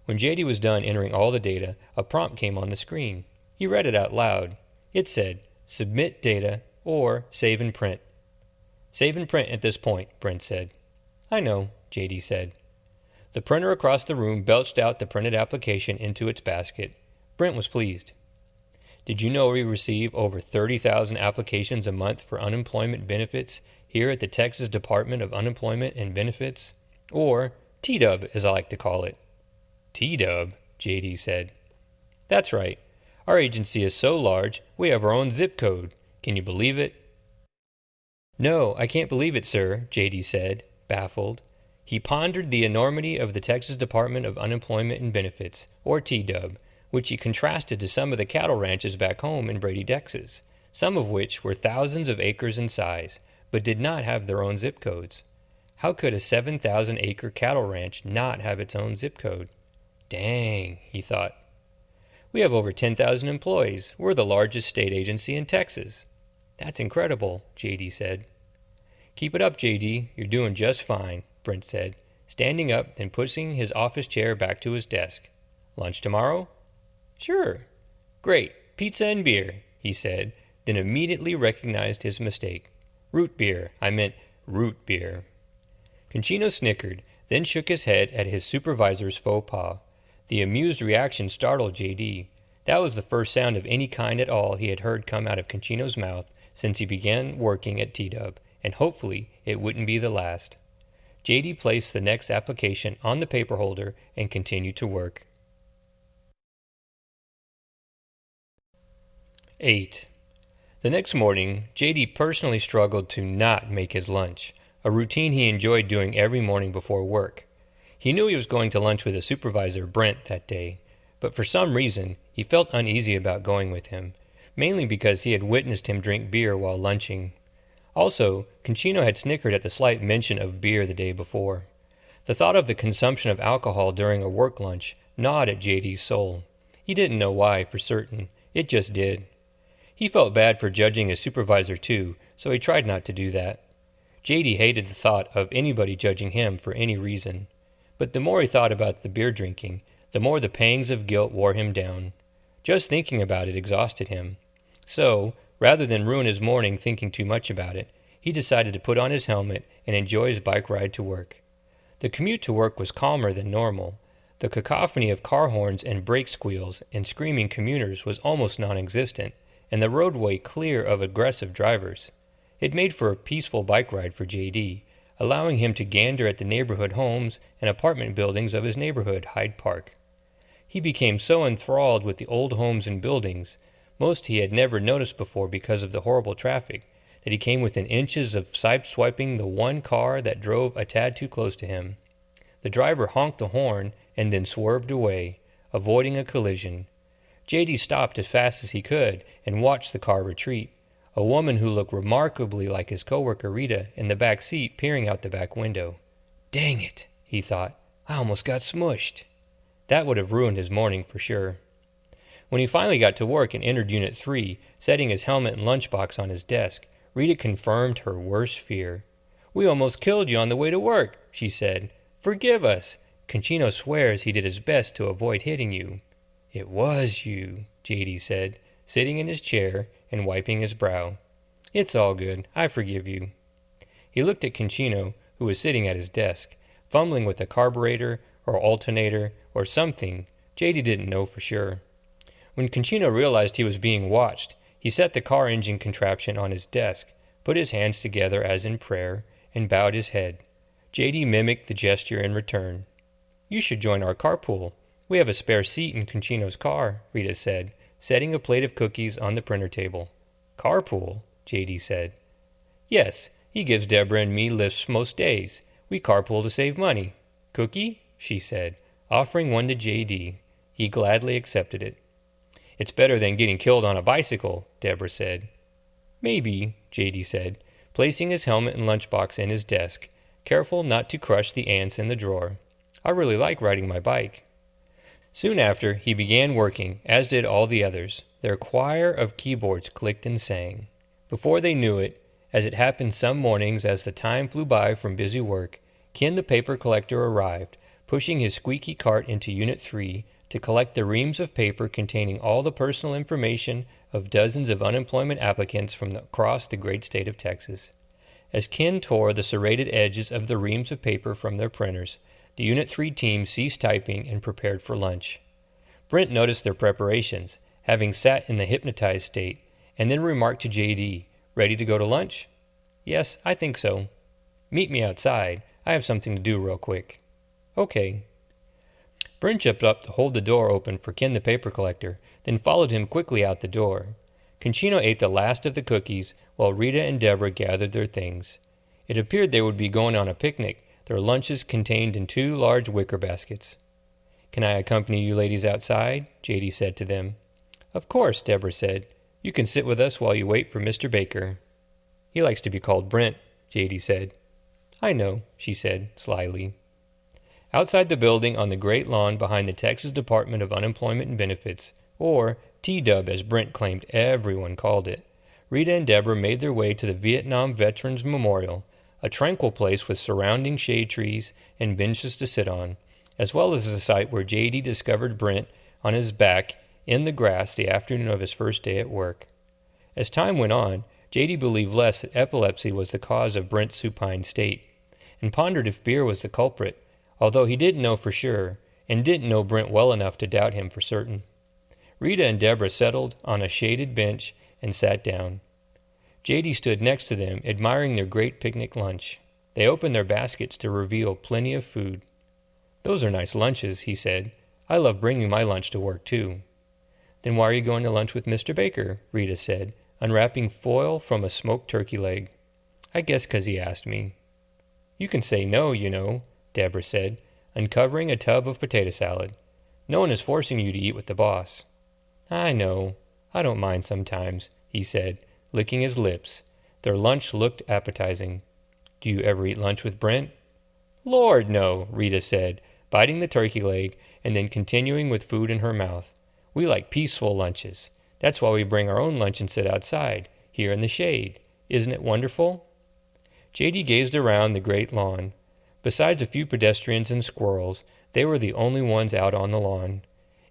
When JD was done entering all the data, a prompt came on the screen. He read it out loud. It said, "Submit data," or "Save and print." "Save and print at this point," Brent said. "I know," JD said. The printer across the room belched out the printed application into its basket. Brent was pleased. "Did you know we receive over 30,000 applications a month for unemployment benefits here at the Texas Department of Unemployment and Benefits? Or T-Dub, as I like to call it." "T-Dub," JD said. "That's right. Our agency is so large, we have our own zip code. Can you believe it?" "No, I can't believe it, sir," JD said, baffled. He pondered the enormity of the Texas Department of Unemployment and Benefits, or T-Dub, which he contrasted to some of the cattle ranches back home in Brady, Texas, some of which were thousands of acres in size, but did not have their own zip codes. How could a 7,000-acre cattle ranch not have its own zip code? Dang, he thought. "We have over 10,000 employees. We're the largest state agency in Texas." "That's incredible," JD said. "Keep it up, JD. You're doing just fine," Brent said, standing up and pushing his office chair back to his desk. "Lunch tomorrow?" "Sure." "Great. Pizza and beer," he said, then immediately recognized his mistake. "Root beer. I meant root beer." Conchino snickered, then shook his head at his supervisor's faux pas. The amused reaction startled JD. That was the first sound of any kind at all he had heard come out of Conchino's mouth since he began working at T-Dub, and hopefully it wouldn't be the last. JD placed the next application on the paper holder and continued to work. 8. The next morning, JD personally struggled to not make his lunch, a routine he enjoyed doing every morning before work. He knew he was going to lunch with his supervisor, Brent, that day, but for some reason, he felt uneasy about going with him, mainly because he had witnessed him drink beer while lunching. Also, Conchino had snickered at the slight mention of beer the day before. The thought of the consumption of alcohol during a work lunch gnawed at JD's soul. He didn't know why, for certain. It just did. He felt bad for judging his supervisor, too, so he tried not to do that. JD hated the thought of anybody judging him for any reason. But the more he thought about the beer drinking, the more the pangs of guilt wore him down. Just thinking about it exhausted him. So, rather than ruin his morning thinking too much about it, he decided to put on his helmet and enjoy his bike ride to work. The commute to work was calmer than normal. The cacophony of car horns and brake squeals and screaming commuters was almost non-existent, and the roadway clear of aggressive drivers. It made for a peaceful bike ride for JD, allowing him to gander at the neighborhood homes and apartment buildings of his neighborhood, Hyde Park. He became so enthralled with the old homes and buildings, most he had never noticed before because of the horrible traffic, that he came within inches of sideswiping the one car that drove a tad too close to him. The driver honked the horn and then swerved away, avoiding a collision. JD stopped as fast as he could and watched the car retreat, a woman who looked remarkably like his coworker Rita in the back seat peering out the back window. "Dang it," he thought. "I almost got smushed." That would have ruined his morning for sure. When he finally got to work and entered Unit 3, setting his helmet and lunchbox on his desk, Rita confirmed her worst fear. "We almost killed you on the way to work," she said. "Forgive us. Concino swears he did his best to avoid hitting you." "It was you," J.D. said, sitting in his chair and wiping his brow. "It's all good. I forgive you." He looked at Concino, who was sitting at his desk, fumbling with a carburetor or alternator or something. J.D. didn't know for sure. When Concino realized he was being watched, he set the car engine contraption on his desk, put his hands together as in prayer, and bowed his head. J.D. mimicked the gesture in return. "You should join our carpool. We have a spare seat in Concino's car," Rita said, setting a plate of cookies on the printer table. "Carpool?" J.D. said. "Yes, he gives Deborah and me lifts most days. We carpool to save money." "Cookie?" she said, offering one to J.D. He gladly accepted it. "It's better than getting killed on a bicycle," Deborah said. "Maybe," J.D. said, placing his helmet and lunchbox in his desk, careful not to crush the ants in the drawer. "I really like riding my bike." Soon after, he began working, as did all the others. Their choir of keyboards clicked and sang. Before they knew it, as it happened some mornings as the time flew by from busy work, Ken the paper collector arrived, pushing his squeaky cart into Unit 3 to collect the reams of paper containing all the personal information of dozens of unemployment applicants from across the great state of Texas. As Ken tore the serrated edges of the reams of paper from their printers, the Unit 3 team ceased typing and prepared for lunch. Brent noticed their preparations, having sat in the hypnotized state, and then remarked to J.D., "Ready to go to lunch?" "Yes, I think so." "Meet me outside. I have something to do real quick." "Okay." Brent jumped up to hold the door open for Ken the paper collector, then followed him quickly out the door. Concino ate the last of the cookies, while Rita and Deborah gathered their things. It appeared they would be going on a picnic, their lunches contained in 2 large wicker baskets. "Can I accompany you ladies outside?" J.D. said to them. "Of course," Deborah said. "You can sit with us while you wait for Mr. Baker." "He likes to be called Brent," J.D. said. "I know," she said, slyly. Outside the building on the great lawn behind the Texas Department of Unemployment and Benefits, or T-Dub as Brent claimed everyone called it, Rita and Deborah made their way to the Vietnam Veterans Memorial, a tranquil place with surrounding shade trees and benches to sit on, as well as the site where J.D. discovered Brent on his back in the grass the afternoon of his first day at work. As time went on, J.D. believed less that epilepsy was the cause of Brent's supine state, and pondered if beer was the culprit, although he didn't know for sure, and didn't know Brent well enough to doubt him for certain. Rita and Deborah settled on a shaded bench and sat down. J.D. stood next to them, admiring their great picnic lunch. They opened their baskets to reveal plenty of food. "Those are nice lunches," he said. "I love bringing my lunch to work, too." "Then why are you going to lunch with Mr. Baker?" Rita said, unwrapping foil from a smoked turkey leg. "I guess 'cause he asked me." "You can say no, you know," Deborah said, uncovering a tub of potato salad. "No one is forcing you to eat with the boss." "I know. I don't mind sometimes," he said, licking his lips. Their lunch looked appetizing. "Do you ever eat lunch with Brent?" "Lord, no," Rita said, biting the turkey leg and then continuing with food in her mouth. "We like peaceful lunches. That's why we bring our own lunch and sit outside, here in the shade. Isn't it wonderful?" J.D. gazed around the great lawn. Besides a few pedestrians and squirrels, they were the only ones out on the lawn.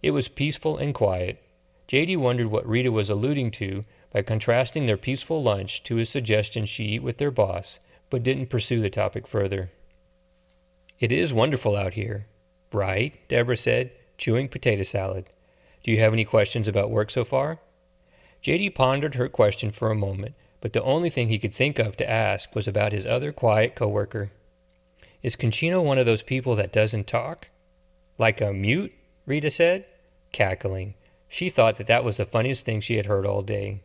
It was peaceful and quiet. J.D. wondered what Rita was alluding to by contrasting their peaceful lunch to his suggestion she eat with their boss, but didn't pursue the topic further. "It is wonderful out here." "Right," Deborah said, chewing potato salad. "Do you have any questions about work so far?" J.D. pondered her question for a moment, but the only thing he could think of to ask was about his other quiet coworker. "Is Concino one of those people that doesn't talk?" "Like a mute?" Rita said, cackling. She thought that was the funniest thing she had heard all day.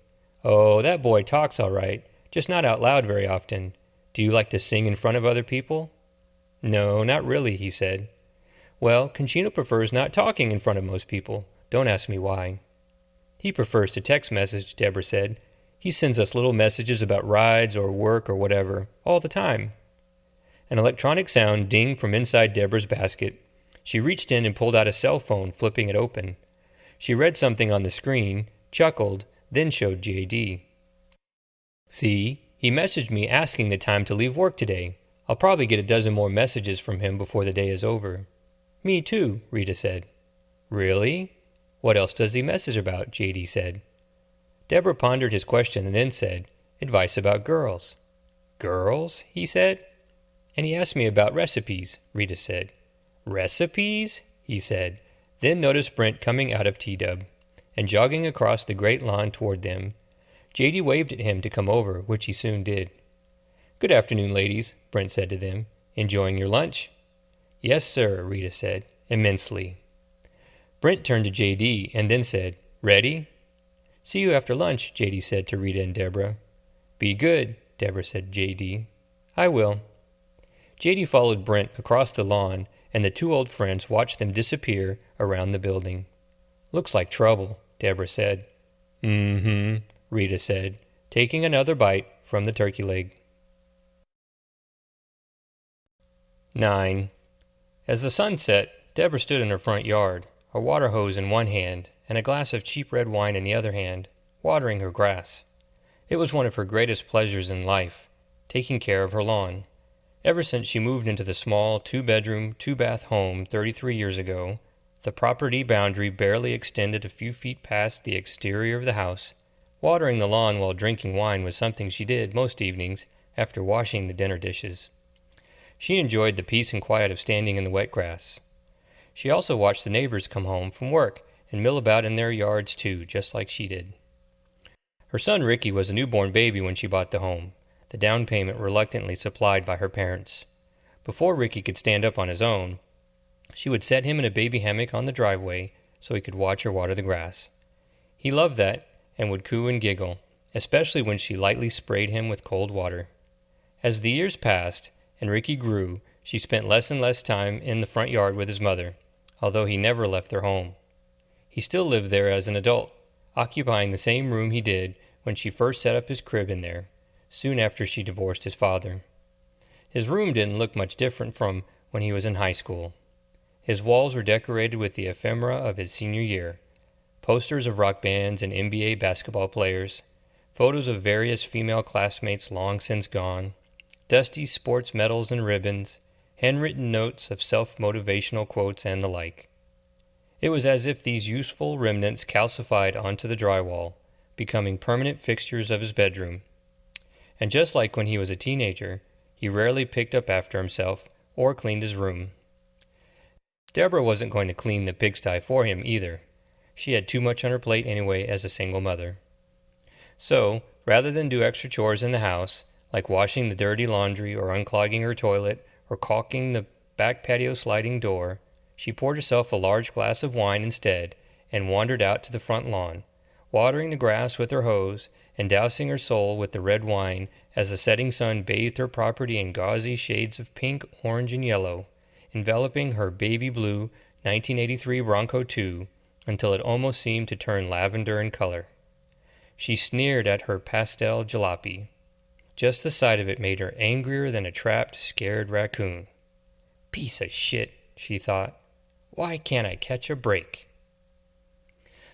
"Oh, that boy talks all right, just not out loud very often. Do you like to sing in front of other people?" "No, not really," he said. "Well, Concino prefers not talking in front of most people. Don't ask me why." "He prefers to text message," Deborah said. "He sends us little messages about rides or work or whatever, all the time." An electronic sound dinged from inside Deborah's basket. She reached in and pulled out a cell phone, flipping it open. She read something on the screen, chuckled, then showed J.D. "See, he messaged me asking the time to leave work today. I'll probably get a dozen more messages from him before the day is over." "Me too," Rita said. "Really? What else does he message about?" J.D. said. Deborah pondered his question and then said, "Advice about girls." "Girls?" he said. "And he asked me about recipes," Rita said. "Recipes?" he said, then noticed Brent coming out of T-Dub and jogging across the great lawn toward them. J.D. waved at him to come over, which he soon did. "Good afternoon, ladies," Brent said to them. "Enjoying your lunch?" "Yes, sir," Rita said. "Immensely." Brent turned to J.D. and then said, "Ready?" "See you after lunch," J.D. said to Rita and Deborah. "Be good," Deborah said to J.D. "I will." J.D. followed Brent across the lawn, and the two old friends watched them disappear around the building. "Looks like trouble," Deborah said. "Mm-hmm," Rita said, taking another bite from the turkey leg. 9. As the sun set, Deborah stood in her front yard, a water hose in one hand and a glass of cheap red wine in the other hand, watering her grass. It was one of her greatest pleasures in life, taking care of her lawn. Ever since she moved into the small 2-bedroom, 2-bath home 33 years ago, the property boundary barely extended a few feet past the exterior of the house. Watering the lawn while drinking wine was something she did most evenings after washing the dinner dishes. She enjoyed the peace and quiet of standing in the wet grass. She also watched the neighbors come home from work and mill about in their yards too, just like she did. Her son Ricky was a newborn baby when she bought the home, the down payment reluctantly supplied by her parents. Before Ricky could stand up on his own, she would set him in a baby hammock on the driveway so he could watch her water the grass. He loved that and would coo and giggle, especially when she lightly sprayed him with cold water. As the years passed and Ricky grew, she spent less and less time in the front yard with his mother, although he never left their home. He still lived there as an adult, occupying the same room he did when she first set up his crib in there, soon after she divorced his father. His room didn't look much different from when he was in high school. His walls were decorated with the ephemera of his senior year, posters of rock bands and NBA basketball players, photos of various female classmates long since gone, dusty sports medals and ribbons, handwritten notes of self-motivational quotes and the like. It was as if these useful remnants calcified onto the drywall, becoming permanent fixtures of his bedroom. And just like when he was a teenager, he rarely picked up after himself or cleaned his room. Deborah wasn't going to clean the pigsty for him either. She had too much on her plate anyway as a single mother. So, rather than do extra chores in the house, like washing the dirty laundry or unclogging her toilet or caulking the back patio sliding door, she poured herself a large glass of wine instead and wandered out to the front lawn, watering the grass with her hose and dousing her soul with the red wine as the setting sun bathed her property in gauzy shades of pink, orange, and yellow, enveloping her baby blue 1983 Bronco 2 until it almost seemed to turn lavender in color. She sneered at her pastel jalopy. Just the sight of it made her angrier than a trapped, scared raccoon. "Piece of shit," she thought. "Why can't I catch a break?"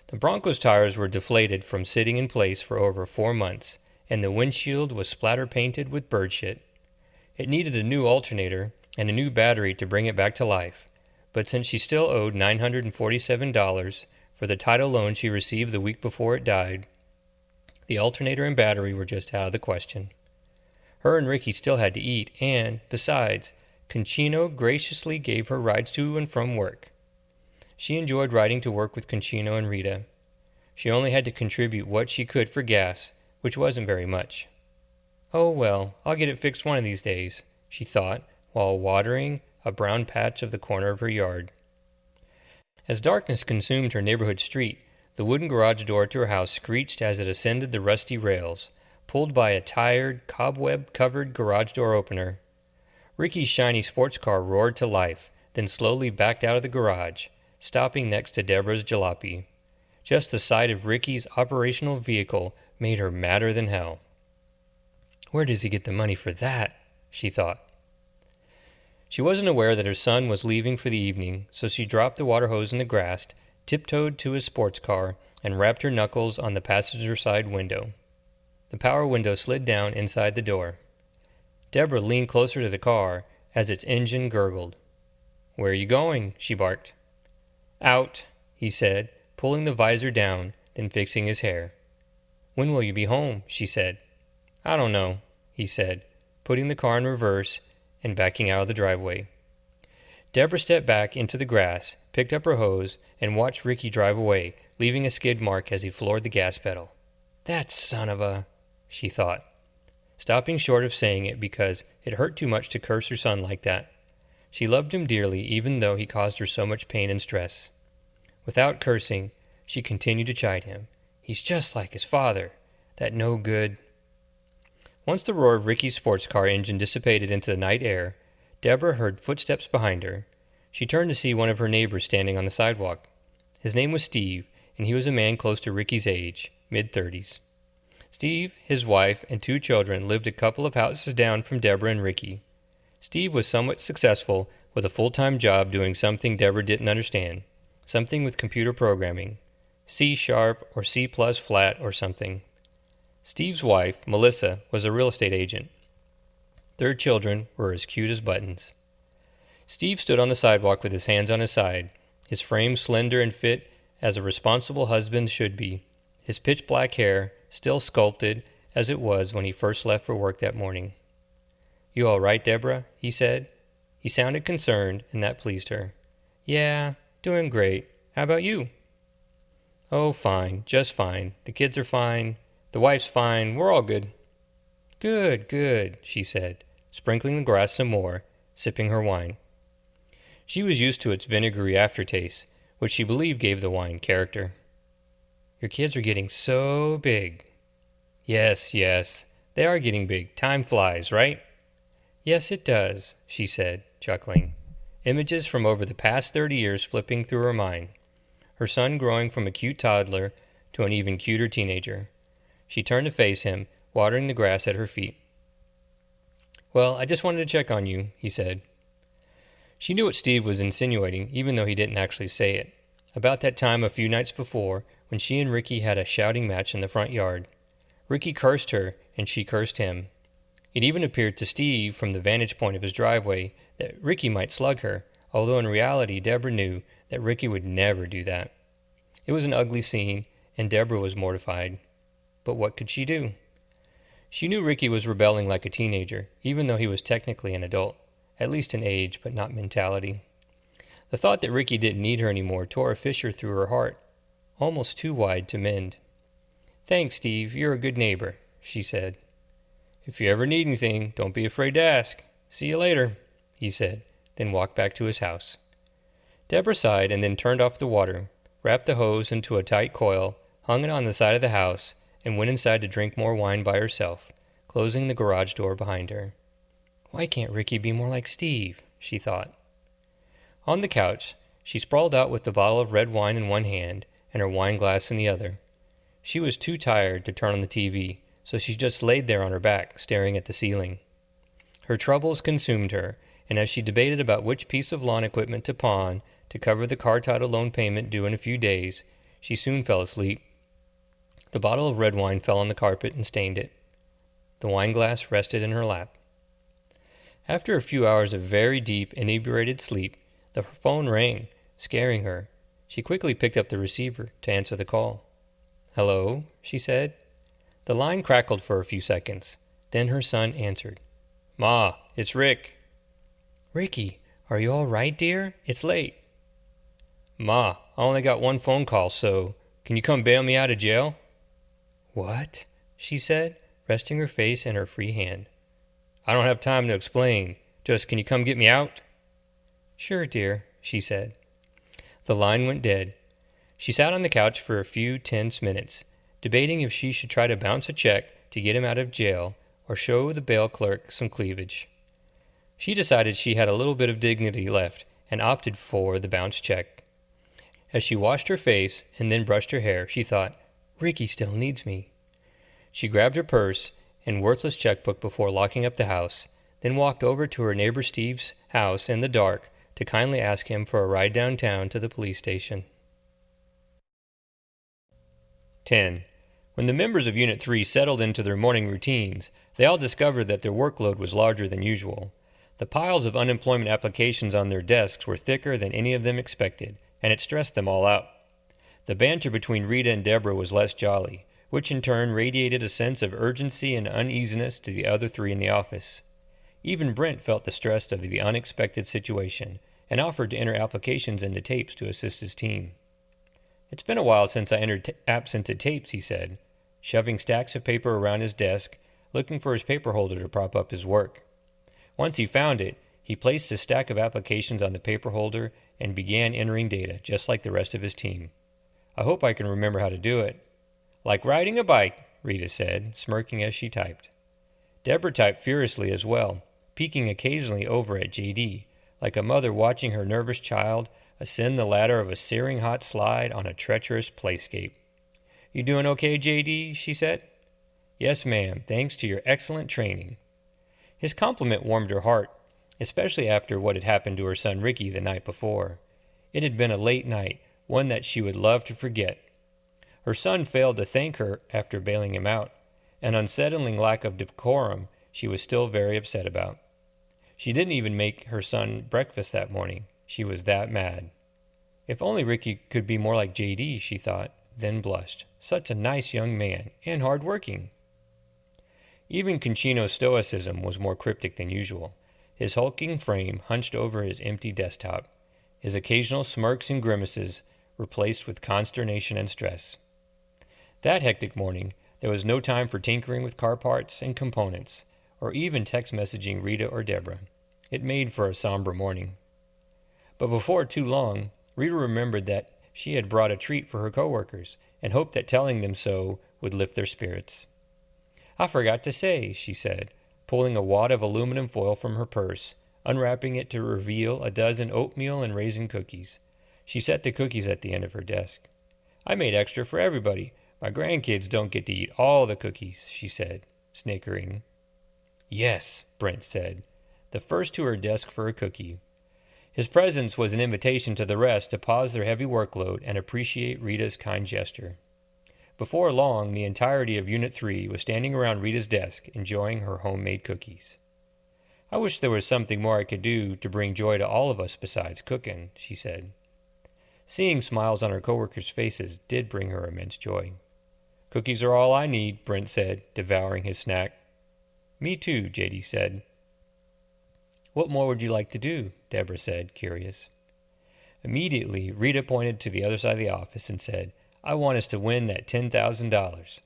The Bronco's tires were deflated from sitting in place for over 4 months, and the windshield was splatter-painted with bird shit. It needed a new alternator and a new battery to bring it back to life, but since she still owed $947 for the title loan she received the week before it died, the alternator and battery were just out of the question. Her and Ricky still had to eat, and, besides, Concino graciously gave her rides to and from work. She enjoyed riding to work with Concino and Rita. She only had to contribute what she could for gas, which wasn't very much. "Oh well, I'll get it fixed one of these days," she thought, while watering a brown patch of the corner of her yard. As darkness consumed her neighborhood street, the wooden garage door to her house screeched as it ascended the rusty rails, pulled by a tired, cobweb-covered garage door opener. Ricky's shiny sports car roared to life, then slowly backed out of the garage, stopping next to Deborah's jalopy. Just the sight of Ricky's operational vehicle made her madder than hell. "Where does he get the money for that?" she thought. She wasn't aware that her son was leaving for the evening, so she dropped the water hose in the grass, tiptoed to his sports car and rapped her knuckles on the passenger side window. The power window slid down inside the door. Deborah leaned closer to the car as its engine gurgled. "Where are you going?" she barked. "Out," he said, pulling the visor down, then fixing his hair. "When will you be home?" she said. "I don't know," he said, putting the car in reverse and backing out of the driveway. Deborah stepped back into the grass, picked up her hose, and watched Ricky drive away, leaving a skid mark as he floored the gas pedal. "That son of a," she thought, stopping short of saying it because it hurt too much to curse her son like that. She loved him dearly even though he caused her so much pain and stress. Without cursing, she continued to chide him. "He's just like his father, that no good." Once the roar of Ricky's sports car engine dissipated into the night air, Deborah heard footsteps behind her. She turned to see one of her neighbors standing on the sidewalk. His name was Steve, and he was a man close to Ricky's age, mid-30s. Steve, his wife, and 2 children lived a couple of houses down from Deborah and Ricky. Steve was somewhat successful with a full-time job doing something Deborah didn't understand, something with computer programming, C# or C++ flat or something. Steve's wife, Melissa, was a real estate agent. Their children were as cute as buttons. Steve stood on the sidewalk with his hands on his side, his frame slender and fit as a responsible husband should be, his pitch-black hair still sculpted as it was when he first left for work that morning. "You all right, Deborah?" he said. He sounded concerned, and that pleased her. "Yeah, doing great. How about you?" "Oh, fine, just fine. The kids are fine. The wife's fine. We're all good." "Good, good," she said, sprinkling the grass some more, sipping her wine. She was used to its vinegary aftertaste, which she believed gave the wine character. "Your kids are getting so big." Yes, they are getting big. Time flies, right?" "Yes, it does," she said, chuckling, images from over the past 30 years flipping through her mind. Her son growing from a cute toddler to an even cuter teenager. She turned to face him, watering the grass at her feet. "Well, I just wanted to check on you," he said. She knew what Steve was insinuating, even though he didn't actually say it. About that time a few nights before, when she and Ricky had a shouting match in the front yard. Ricky cursed her, and she cursed him. It even appeared to Steve, from the vantage point of his driveway, that Ricky might slug her, although in reality Deborah knew that Ricky would never do that. It was an ugly scene, and Deborah was mortified. But what could she do? She knew Ricky was rebelling like a teenager, even though he was technically an adult, at least in age, but not mentality. The thought that Ricky didn't need her anymore tore a fissure through her heart, almost too wide to mend. "Thanks, Steve, you're a good neighbor," she said. "If you ever need anything, don't be afraid to ask. See you later," he said, then walked back to his house. Deborah sighed and then turned off the water, wrapped the hose into a tight coil, hung it on the side of the house, and went inside to drink more wine by herself, closing the garage door behind her. Why can't Ricky be more like Steve? She thought. On the couch, she sprawled out with the bottle of red wine in one hand and her wine glass in the other. She was too tired to turn on the TV, so she just laid there on her back, staring at the ceiling. Her troubles consumed her, and as she debated about which piece of lawn equipment to pawn to cover the car title loan payment due in a few days, she soon fell asleep. The bottle of red wine fell on the carpet and stained it. The wine glass rested in her lap. After a few hours of very deep, inebriated sleep, the phone rang, scaring her. She quickly picked up the receiver to answer the call. "Hello," she said. The line crackled for a few seconds. Then her son answered. "Ma, it's Rick." "Ricky, are you all right, dear? It's late." "Ma, I only got one phone call, so can you come bail me out of jail?" "What?" she said, resting her face in her free hand. "I don't have time to explain. Just can you come get me out?" "Sure, dear," she said. The line went dead. She sat on the couch for a few tense minutes, debating if she should try to bounce a check to get him out of jail or show the bail clerk some cleavage. She decided she had a little bit of dignity left and opted for the bounce check. As she washed her face and then brushed her hair, she thought, "Ricky still needs me." She grabbed her purse and worthless checkbook before locking up the house, then walked over to her neighbor Steve's house in the dark to kindly ask him for a ride downtown to the police station. 10. When the members of Unit 3 settled into their morning routines, they all discovered that their workload was larger than usual. The piles of unemployment applications on their desks were thicker than any of them expected, and it stressed them all out. The banter between Rita and Deborah was less jolly, which in turn radiated a sense of urgency and uneasiness to the other three in the office. Even Brent felt the stress of the unexpected situation and offered to enter applications into tapes to assist his team. "It's been a while since I entered apps into tapes," he said, shoving stacks of paper around his desk, looking for his paper holder to prop up his work. Once he found it, he placed his stack of applications on the paper holder and began entering data, just like the rest of his team. "I hope I can remember how to do it." "Like riding a bike," Rita said, smirking as she typed. Deborah typed furiously as well, peeking occasionally over at J.D., like a mother watching her nervous child ascend the ladder of a searing hot slide on a treacherous playscape. "You doing okay, J.D.?" she said. "Yes, ma'am, thanks to your excellent training." His compliment warmed her heart, especially after what had happened to her son Ricky the night before. It had been a late night, one that she would love to forget. Her son failed to thank her after bailing him out, an unsettling lack of decorum she was still very upset about. She didn't even make her son breakfast that morning. She was that mad. If only Ricky could be more like J.D., she thought, then blushed. Such a nice young man, and hard-working. Even Concino's stoicism was more cryptic than usual, his hulking frame hunched over his empty desktop, his occasional smirks and grimaces replaced with consternation and stress. That hectic morning, there was no time for tinkering with car parts and components, or even text messaging Rita or Deborah. It made for a somber morning. But before too long, Rita remembered that she had brought a treat for her coworkers and hoped that telling them so would lift their spirits. "I forgot to say," she said, pulling a wad of aluminum foil from her purse, unwrapping it to reveal a dozen oatmeal and raisin cookies. She set the cookies at the end of her desk. "I made extra for everybody. My grandkids don't get to eat all the cookies," she said, snickering. "Yes," Brent said, the first to her desk for a cookie. His presence was an invitation to the rest to pause their heavy workload and appreciate Rita's kind gesture. Before long, the entirety of Unit 3 was standing around Rita's desk, enjoying her homemade cookies. "I wish there was something more I could do to bring joy to all of us besides cooking," she said. Seeing smiles on her coworkers' faces did bring her immense joy. "Cookies are all I need," Brent said, devouring his snack. "Me too," J.D. said. "What more would you like to do?" Deborah said, curious. Immediately, Rita pointed to the other side of the office and said, "I want us to win that $10,000.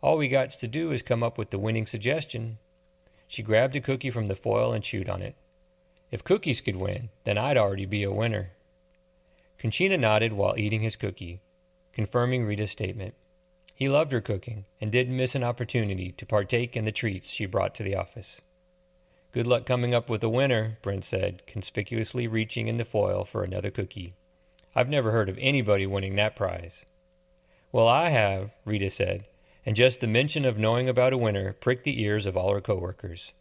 All we got to do is come up with the winning suggestion." She grabbed a cookie from the foil and chewed on it. "If cookies could win, then I'd already be a winner." Concino nodded while eating his cookie, confirming Rita's statement. He loved her cooking and didn't miss an opportunity to partake in the treats she brought to the office. "Good luck coming up with a winner," Brent said, conspicuously reaching in the foil for another cookie. "I've never heard of anybody winning that prize." "Well, I have," Rita said, and just the mention of knowing about a winner pricked the ears of all her coworkers.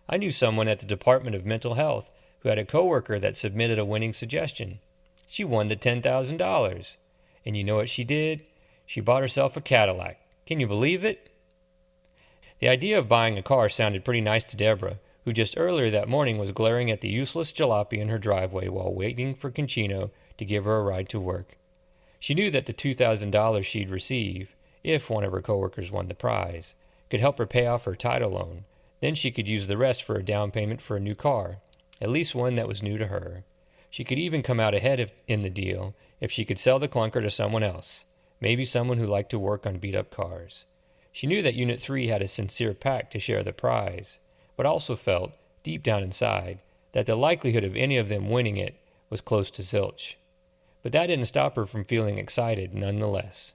"I knew someone at the Department of Mental Health who had a coworker that submitted a winning suggestion. She won the $10,000. And you know what she did? She bought herself a Cadillac. Can you believe it?" The idea of buying a car sounded pretty nice to Deborah, who just earlier that morning was glaring at the useless jalopy in her driveway while waiting for Concino to give her a ride to work. She knew that the $2,000 she'd receive, if one of her coworkers won the prize, could help her pay off her title loan. Then she could use the rest for a down payment for a new car, at least one that was new to her. She could even come out ahead in the deal if she could sell the clunker to someone else, maybe someone who liked to work on beat-up cars. She knew that Unit 3 had a sincere pact to share the prize, but also felt, deep down inside, that the likelihood of any of them winning it was close to zilch. But that didn't stop her from feeling excited nonetheless.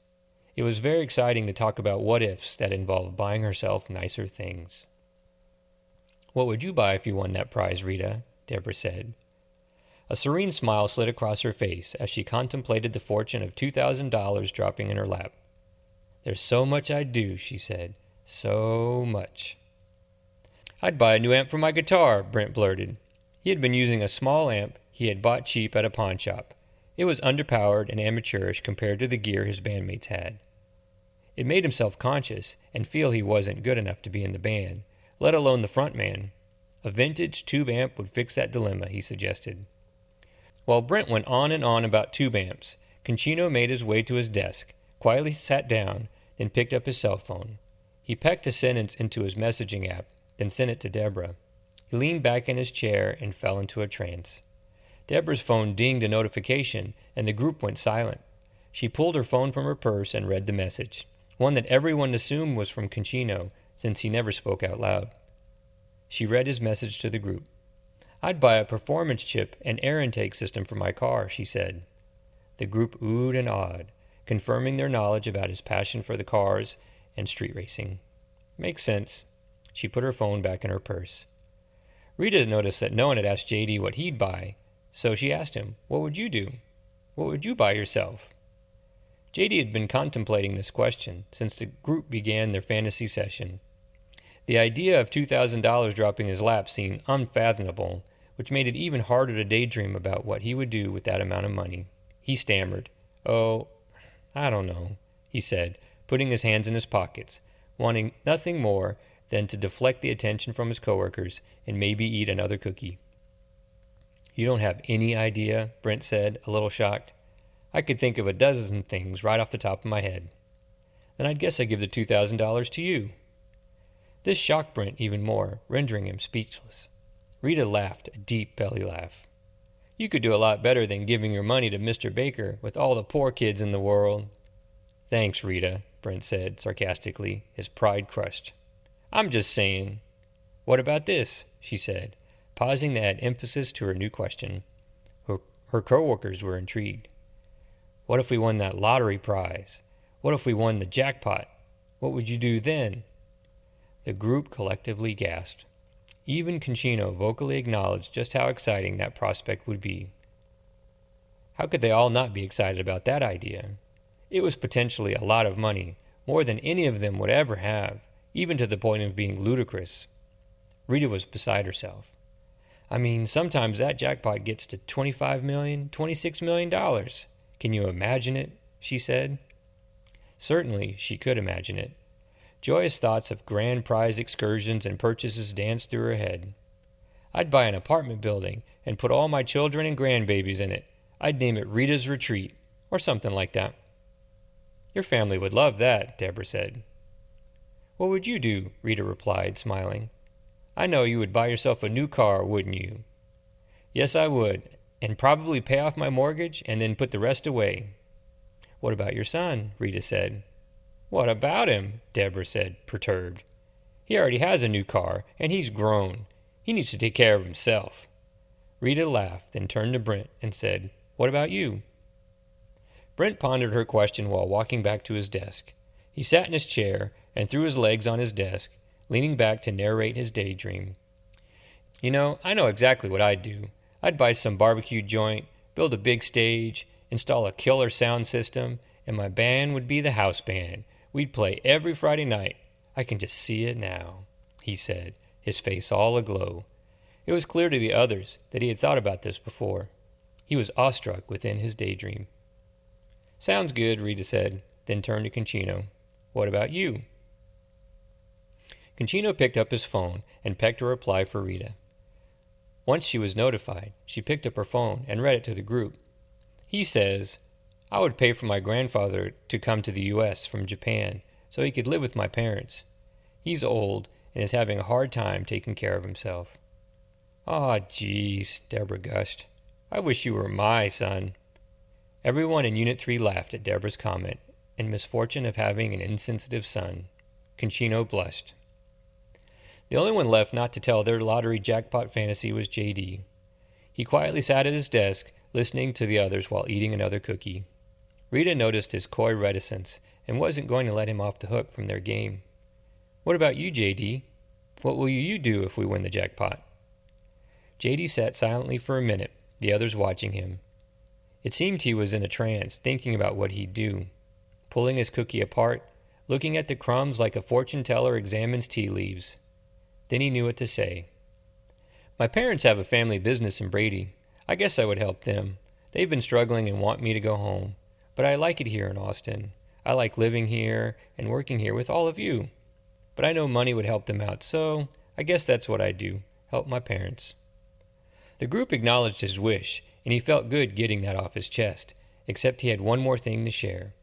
It was very exciting to talk about what-ifs that involved buying herself nicer things. "What would you buy if you won that prize, Rita?" Deborah said. A serene smile slid across her face as she contemplated the fortune of $2,000 dropping in her lap. "There's so much I'd do," she said. "So much." "I'd buy a new amp for my guitar," Brent blurted. He had been using a small amp he had bought cheap at a pawn shop. It was underpowered and amateurish compared to the gear his bandmates had. It made him self-conscious and feel he wasn't good enough to be in the band, let alone the front man. A vintage tube amp would fix that dilemma, he suggested. While Brent went on and on about tube amps, Concino made his way to his desk, quietly sat down, then picked up his cell phone. He pecked a sentence into his messaging app, then sent it to Deborah. He leaned back in his chair and fell into a trance. Deborah's phone dinged a notification, and the group went silent. She pulled her phone from her purse and read the message, one that everyone assumed was from Concino, since he never spoke out loud. She read his message to the group. "I'd buy a performance chip and air intake system for my car," she said. The group oohed and awed, confirming their knowledge about his passion for the cars and street racing. Makes sense. She put her phone back in her purse. Rita noticed that no one had asked JD what he'd buy, so she asked him, "What would you do? What would you buy yourself?" JD had been contemplating this question since the group began their fantasy session. The idea of $2,000 dropping his lap seemed unfathomable, which made it even harder to daydream about what he would do with that amount of money. He stammered. "Oh, I don't know," he said, putting his hands in his pockets, wanting nothing more than to deflect the attention from his coworkers and maybe eat another cookie. "You don't have any idea?" Brent said, a little shocked. "I could think of a dozen things right off the top of my head." "Then I'd guess I'd give the $2,000 to you." This shocked Brent even more, rendering him speechless. Rita laughed, a deep belly laugh. "You could do a lot better than giving your money to Mr. Baker with all the poor kids in the world." "Thanks, Rita," Brent said sarcastically, his pride crushed. "I'm just saying." "What about this?" she said, pausing to add emphasis to her new question. Her coworkers were intrigued. "What if we won that lottery prize? What if we won the jackpot? What would you do then?" The group collectively gasped. Even Concino vocally acknowledged just how exciting that prospect would be. How could they all not be excited about that idea? It was potentially a lot of money, more than any of them would ever have, even to the point of being ludicrous. Rita was beside herself. "I mean, sometimes that jackpot gets to $25 million, $26 million. Can you imagine it?" she said. Certainly, she could imagine it. Joyous thoughts of grand prize excursions and purchases danced through her head. "I'd buy an apartment building and put all my children and grandbabies in it. I'd name it Rita's Retreat, or something like that." "Your family would love that," Deborah said. "What would you do?" Rita replied, smiling. "I know you would buy yourself a new car, wouldn't you?" "Yes, I would, and probably pay off my mortgage and then put the rest away." "What about your son?" Rita said. "What about him?" Deborah said, perturbed. "He already has a new car, and he's grown. He needs to take care of himself." Rita laughed, then turned to Brent and said, "What about you?" Brent pondered her question while walking back to his desk. He sat in his chair and threw his legs on his desk, leaning back to narrate his daydream. "You know, I know exactly what I'd do. I'd buy some barbecue joint, build a big stage, install a killer sound system, and my band would be the house band. We'd play every Friday night. I can just see it now," he said, his face all aglow. It was clear to the others that he had thought about this before. He was awestruck within his daydream. "Sounds good," Rita said, then turned to Concino. "What about you?" Concino picked up his phone and pecked a reply for Rita. Once she was notified, she picked up her phone and read it to the group. "He says, I would pay for my grandfather to come to the U.S. from Japan so he could live with my parents. He's old and is having a hard time taking care of himself." "Aw, geez," Deborah gushed. "I wish you were my son." Everyone in Unit 3 laughed at Deborah's comment and misfortune of having an insensitive son. Concino blushed. The only one left not to tell their lottery jackpot fantasy was JD. He quietly sat at his desk, listening to the others while eating another cookie. Rita noticed his coy reticence and wasn't going to let him off the hook from their game. "What about you, JD? What will you do if we win the jackpot?" JD sat silently for a minute, the others watching him. It seemed he was in a trance, thinking about what he'd do. Pulling his cookie apart, looking at the crumbs like a fortune teller examines tea leaves. Then he knew what to say. "My parents have a family business in Prairie. I guess I would help them. They've been struggling and want me to go home. But I like it here in Austin. I like living here and working here with all of you. But I know money would help them out, so I guess that's what I'd do, help my parents." The group acknowledged his wish, and he felt good getting that off his chest, except he had one more thing to share.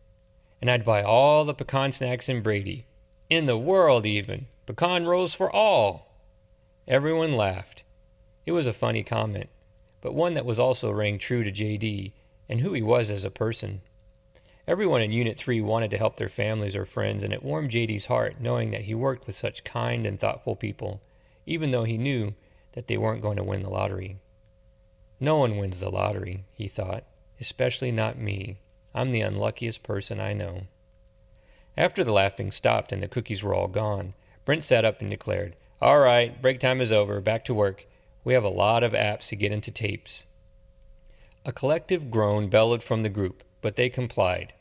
"And I'd buy all the pecan snacks in Brady. In the world, even. Pecan rolls for all." Everyone laughed. It was a funny comment, but one that was also rang true to J.D. and who he was as a person. Everyone in Unit 3 wanted to help their families or friends, and it warmed J.D.'s heart knowing that he worked with such kind and thoughtful people, even though he knew that they weren't going to win the lottery. "No one wins the lottery," he thought, "especially not me. I'm the unluckiest person I know." After the laughing stopped and the cookies were all gone, Brent sat up and declared, "All right, break time is over. Back to work. We have a lot of apps to get into tapes." A collective groan bellowed from the group, but they complied.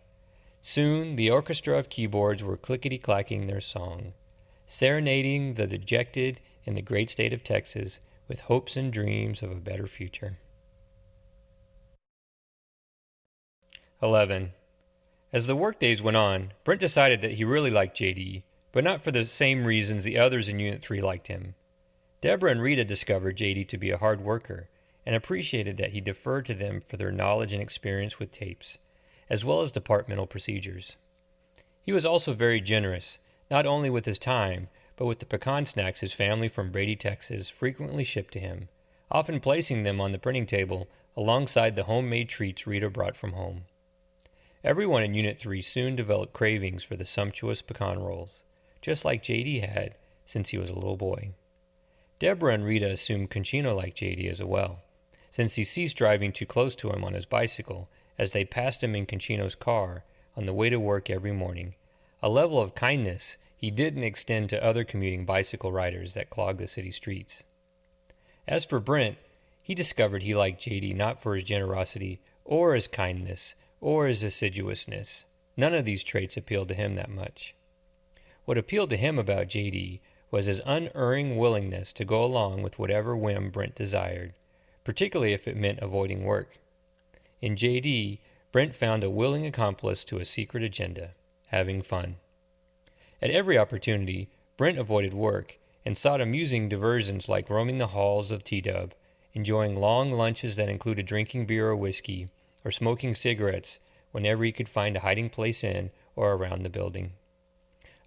Soon the orchestra of keyboards were clickety-clacking their song, serenading the dejected in the great state of Texas with hopes and dreams of a better future. 11. As the workdays went on, Brent decided that he really liked J.D., but not for the same reasons the others in Unit 3 liked him. Deborah and Rita discovered J.D. to be a hard worker and appreciated that he deferred to them for their knowledge and experience with tapes, as well as departmental procedures. He was also very generous, not only with his time, but with the pecan snacks his family from Brady, Texas frequently shipped to him, often placing them on the printing table alongside the homemade treats Rita brought from home. Everyone in Unit 3 soon developed cravings for the sumptuous pecan rolls, just like J.D. had since he was a little boy. Deborah and Rita assumed Conchino liked J.D. as well, since he ceased driving too close to him on his bicycle as they passed him in Conchino's car on the way to work every morning, a level of kindness he didn't extend to other commuting bicycle riders that clogged the city streets. As for Brent, he discovered he liked J.D. not for his generosity or his kindness or his assiduousness. None of these traits appealed to him that much. What appealed to him about J.D. was his unerring willingness to go along with whatever whim Brent desired, particularly if it meant avoiding work. In J.D., Brent found a willing accomplice to a secret agenda, having fun. At every opportunity, Brent avoided work and sought amusing diversions like roaming the halls of T-Dub, enjoying long lunches that included drinking beer or whiskey, or smoking cigarettes whenever he could find a hiding place in or around the building.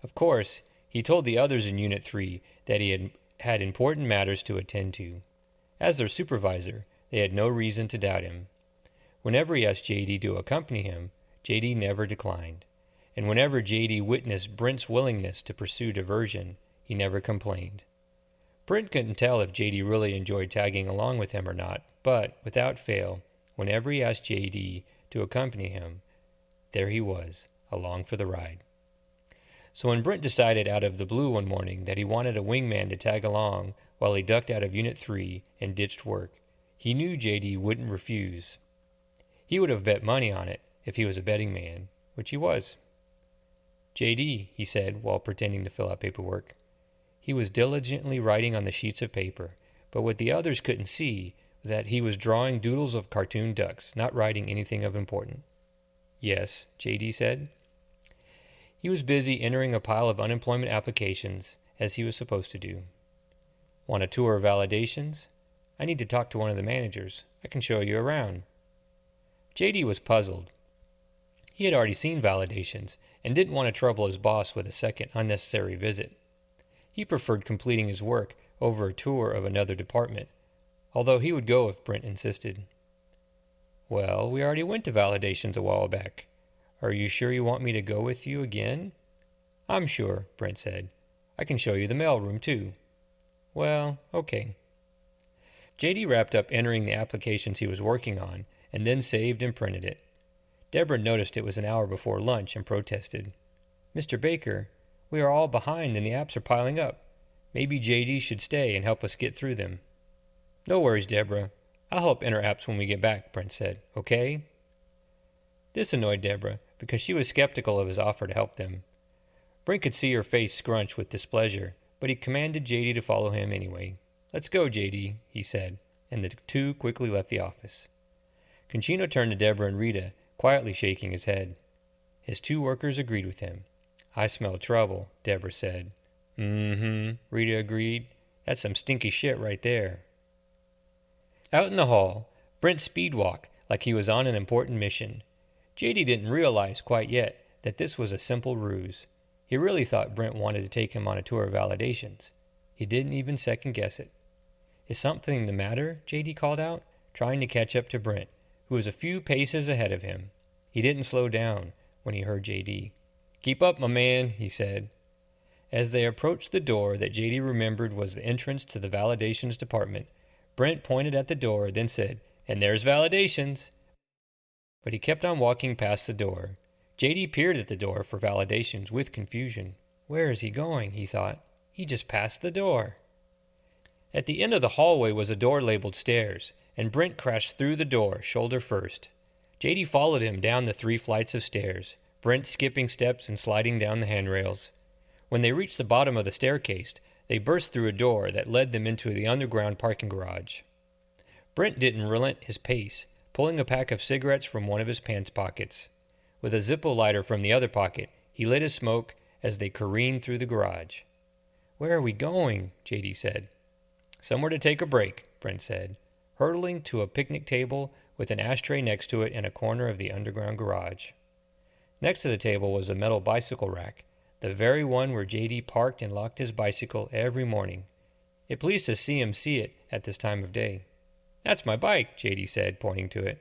Of course, he told the others in Unit 3 that he had important matters to attend to. As their supervisor, they had no reason to doubt him. Whenever he asked J.D. to accompany him, J.D. never declined. And whenever J.D. witnessed Brent's willingness to pursue diversion, he never complained. Brent couldn't tell if J.D. really enjoyed tagging along with him or not, but, without fail, whenever he asked J.D. to accompany him, there he was, along for the ride. So when Brent decided out of the blue one morning that he wanted a wingman to tag along while he ducked out of Unit 3 and ditched work, he knew J.D. wouldn't refuse. He would have bet money on it if he was a betting man, which he was. "J.D.," he said while pretending to fill out paperwork. He was diligently writing on the sheets of paper, but what the others couldn't see was that he was drawing doodles of cartoon ducks, not writing anything of importance. "Yes," J.D. said. He was busy entering a pile of unemployment applications, as he was supposed to do. "Want a tour of validations? I need to talk to one of the managers. I can show you around." J.D. was puzzled. He had already seen validations and didn't want to trouble his boss with a second unnecessary visit. He preferred completing his work over a tour of another department, although he would go if Brent insisted. "Well, we already went to validations a while back. Are you sure you want me to go with you again?" "I'm sure," Brent said. "I can show you the mailroom, too." "Well, okay." J.D. wrapped up entering the applications he was working on and then saved and printed it. Deborah noticed it was an hour before lunch and protested. "Mr. Baker, we are all behind and the apps are piling up. Maybe J.D. should stay and help us get through them." "No worries, Deborah. I'll help enter apps when we get back," Brent said. "Okay?" This annoyed Deborah because she was skeptical of his offer to help them. Brent could see her face scrunch with displeasure, but he commanded J.D. to follow him anyway. "Let's go, J.D.," he said, and the two quickly left the office. Conchino turned to Deborah and Rita, quietly shaking his head. His 2 workers agreed with him. "I smell trouble," Deborah said. "Mm-hmm," Rita agreed. "That's some stinky shit right there." Out in the hall, Brent speedwalked like he was on an important mission. JD didn't realize quite yet that this was a simple ruse. He really thought Brent wanted to take him on a tour of validations. He didn't even second-guess it. "Is something the matter?" JD called out, trying to catch up to Brent, who was a few paces ahead of him. He didn't slow down when he heard JD. "Keep up, my man," he said. As they approached the door that JD remembered was the entrance to the validations department, Brent pointed at the door, then said, "And there's validations." But he kept on walking past the door. JD peered at the door for validations with confusion. Where is he going, he thought. He just passed the door. At the end of the hallway was a door labeled stairs, and Brent crashed through the door, shoulder first. JD followed him down the 3 flights of stairs, Brent skipping steps and sliding down the handrails. When they reached the bottom of the staircase, they burst through a door that led them into the underground parking garage. Brent didn't relent his pace, pulling a pack of cigarettes from one of his pants pockets. With a Zippo lighter from the other pocket, he lit his smoke as they careened through the garage. "Where are we going?" JD said. "Somewhere to take a break," Brent said, hurtling to a picnic table with an ashtray next to it in a corner of the underground garage. Next to the table was a metal bicycle rack, the very one where JD parked and locked his bicycle every morning. It pleased to see him see it at this time of day. "That's my bike," JD said, pointing to it.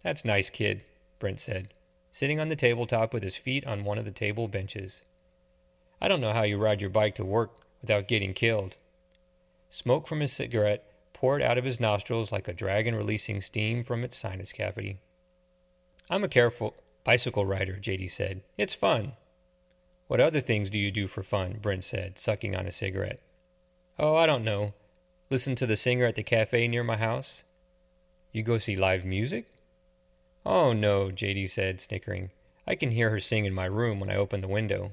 "That's nice, kid," Brent said, sitting on the tabletop with his feet on one of the table benches. "I don't know how you ride your bike to work without getting killed." Smoke from his cigarette poured out of his nostrils like a dragon releasing steam from its sinus cavity. "I'm a careful bicycle rider," JD said. "It's fun." "What other things do you do for fun?" Brent said, sucking on a cigarette. "Oh, I don't know. Listen to the singer at the cafe near my house." "You go see live music?" "Oh, no," JD said, snickering. "I can hear her sing in my room when I open the window."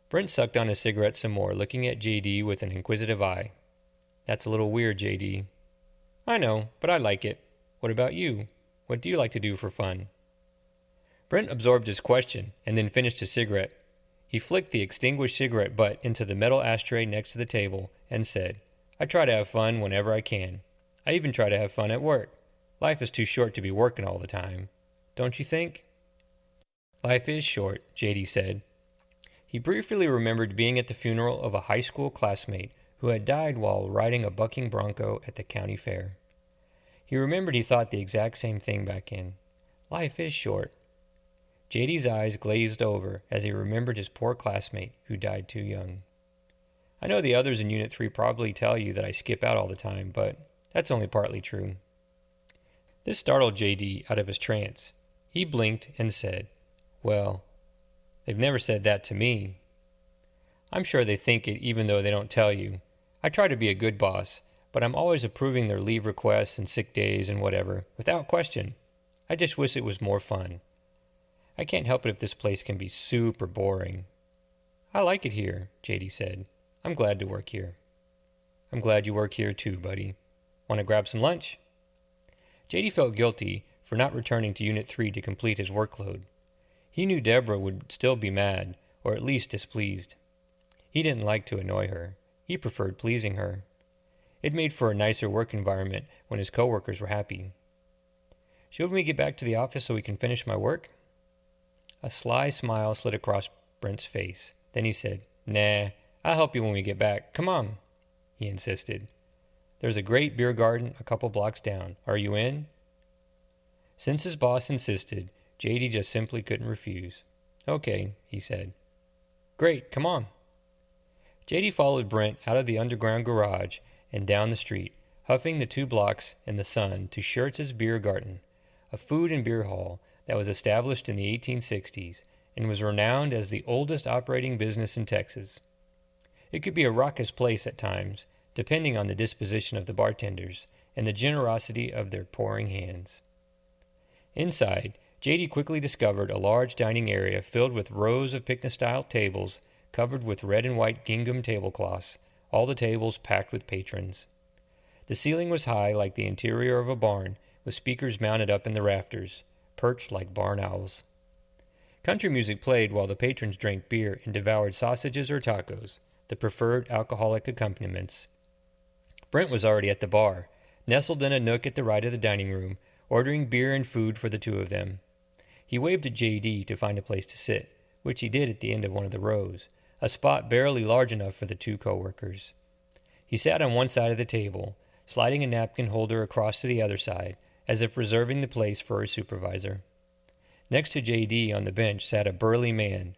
Brent sucked on his cigarette some more, looking at JD with an inquisitive eye. "That's a little weird, JD." "I know, but I like it. What about you? What do you like to do for fun?" Brent absorbed his question and then finished his cigarette. He flicked the extinguished cigarette butt into the metal ashtray next to the table and said, "I try to have fun whenever I can. I even try to have fun at work. Life is too short to be working all the time. Don't you think?" "Life is short," JD said. He briefly remembered being at the funeral of a high school classmate who had died while riding a bucking bronco at the county fair. He remembered he thought the exact same thing back in. Life is short. JD's eyes glazed over as he remembered his poor classmate who died too young. "I know the others in Unit 3 probably tell you that I skip out all the time, but that's only partly true." This startled JD out of his trance. He blinked and said, "Well, they've never said that to me." "I'm sure they think it even though they don't tell you. I try to be a good boss, but I'm always approving their leave requests and sick days and whatever, without question. I just wish it was more fun. I can't help it if this place can be super boring." "I like it here," JD said. "I'm glad to work here." "I'm glad you work here too, buddy. Want to grab some lunch?" JD felt guilty for not returning to Unit 3 to complete his workload. He knew Deborah would still be mad, or at least displeased. He didn't like to annoy her. He preferred pleasing her. It made for a nicer work environment when his coworkers were happy. "Should we get back to the office so we can finish my work?" A sly smile slid across Brent's face. Then he said, "Nah, I'll help you when we get back. Come on," he insisted. "There's a great beer garden a couple blocks down. Are you in?" Since his boss insisted, JD just simply couldn't refuse. "Okay," he said. "Great, come on." JD followed Brent out of the underground garage and down the street, huffing the 2 blocks in the sun to Schertz's Beer Garden, a food and beer hall that was established in the 1860s and was renowned as the oldest operating business in Texas. It could be a raucous place at times, depending on the disposition of the bartenders and the generosity of their pouring hands. Inside, JD quickly discovered a large dining area filled with rows of picnic-style tables covered with red and white gingham tablecloths, all the tables packed with patrons. The ceiling was high like the interior of a barn, with speakers mounted up in the rafters, perched like barn owls. Country music played while the patrons drank beer and devoured sausages or tacos, the preferred alcoholic accompaniments. Brent was already at the bar, nestled in a nook at the right of the dining room, ordering beer and food for the two of them. He waved at J.D. to find a place to sit, which he did at the end of one of the rows, a spot barely large enough for the two coworkers. He sat on one side of the table, sliding a napkin holder across to the other side, as if reserving the place for his supervisor. Next to J.D. on the bench sat a burly man,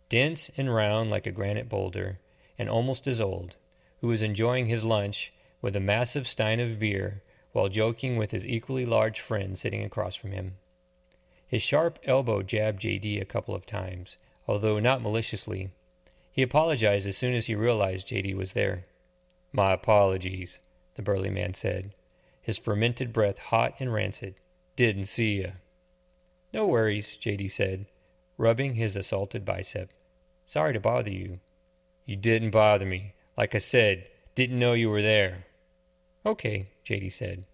dense and round like a granite boulder, and almost as old, who was enjoying his lunch with a massive stein of beer while joking with his equally large friend sitting across from him. His sharp elbow jabbed J.D. a couple of times, although not maliciously. He apologized as soon as he realized J.D. was there. "My apologies," the burly man said, his fermented breath hot and rancid. "Didn't see ya." "No worries," J.D. said, rubbing his assaulted bicep. "Sorry to bother you." "You didn't bother me. Like I said, didn't know you were there." "Okay," J.D. said.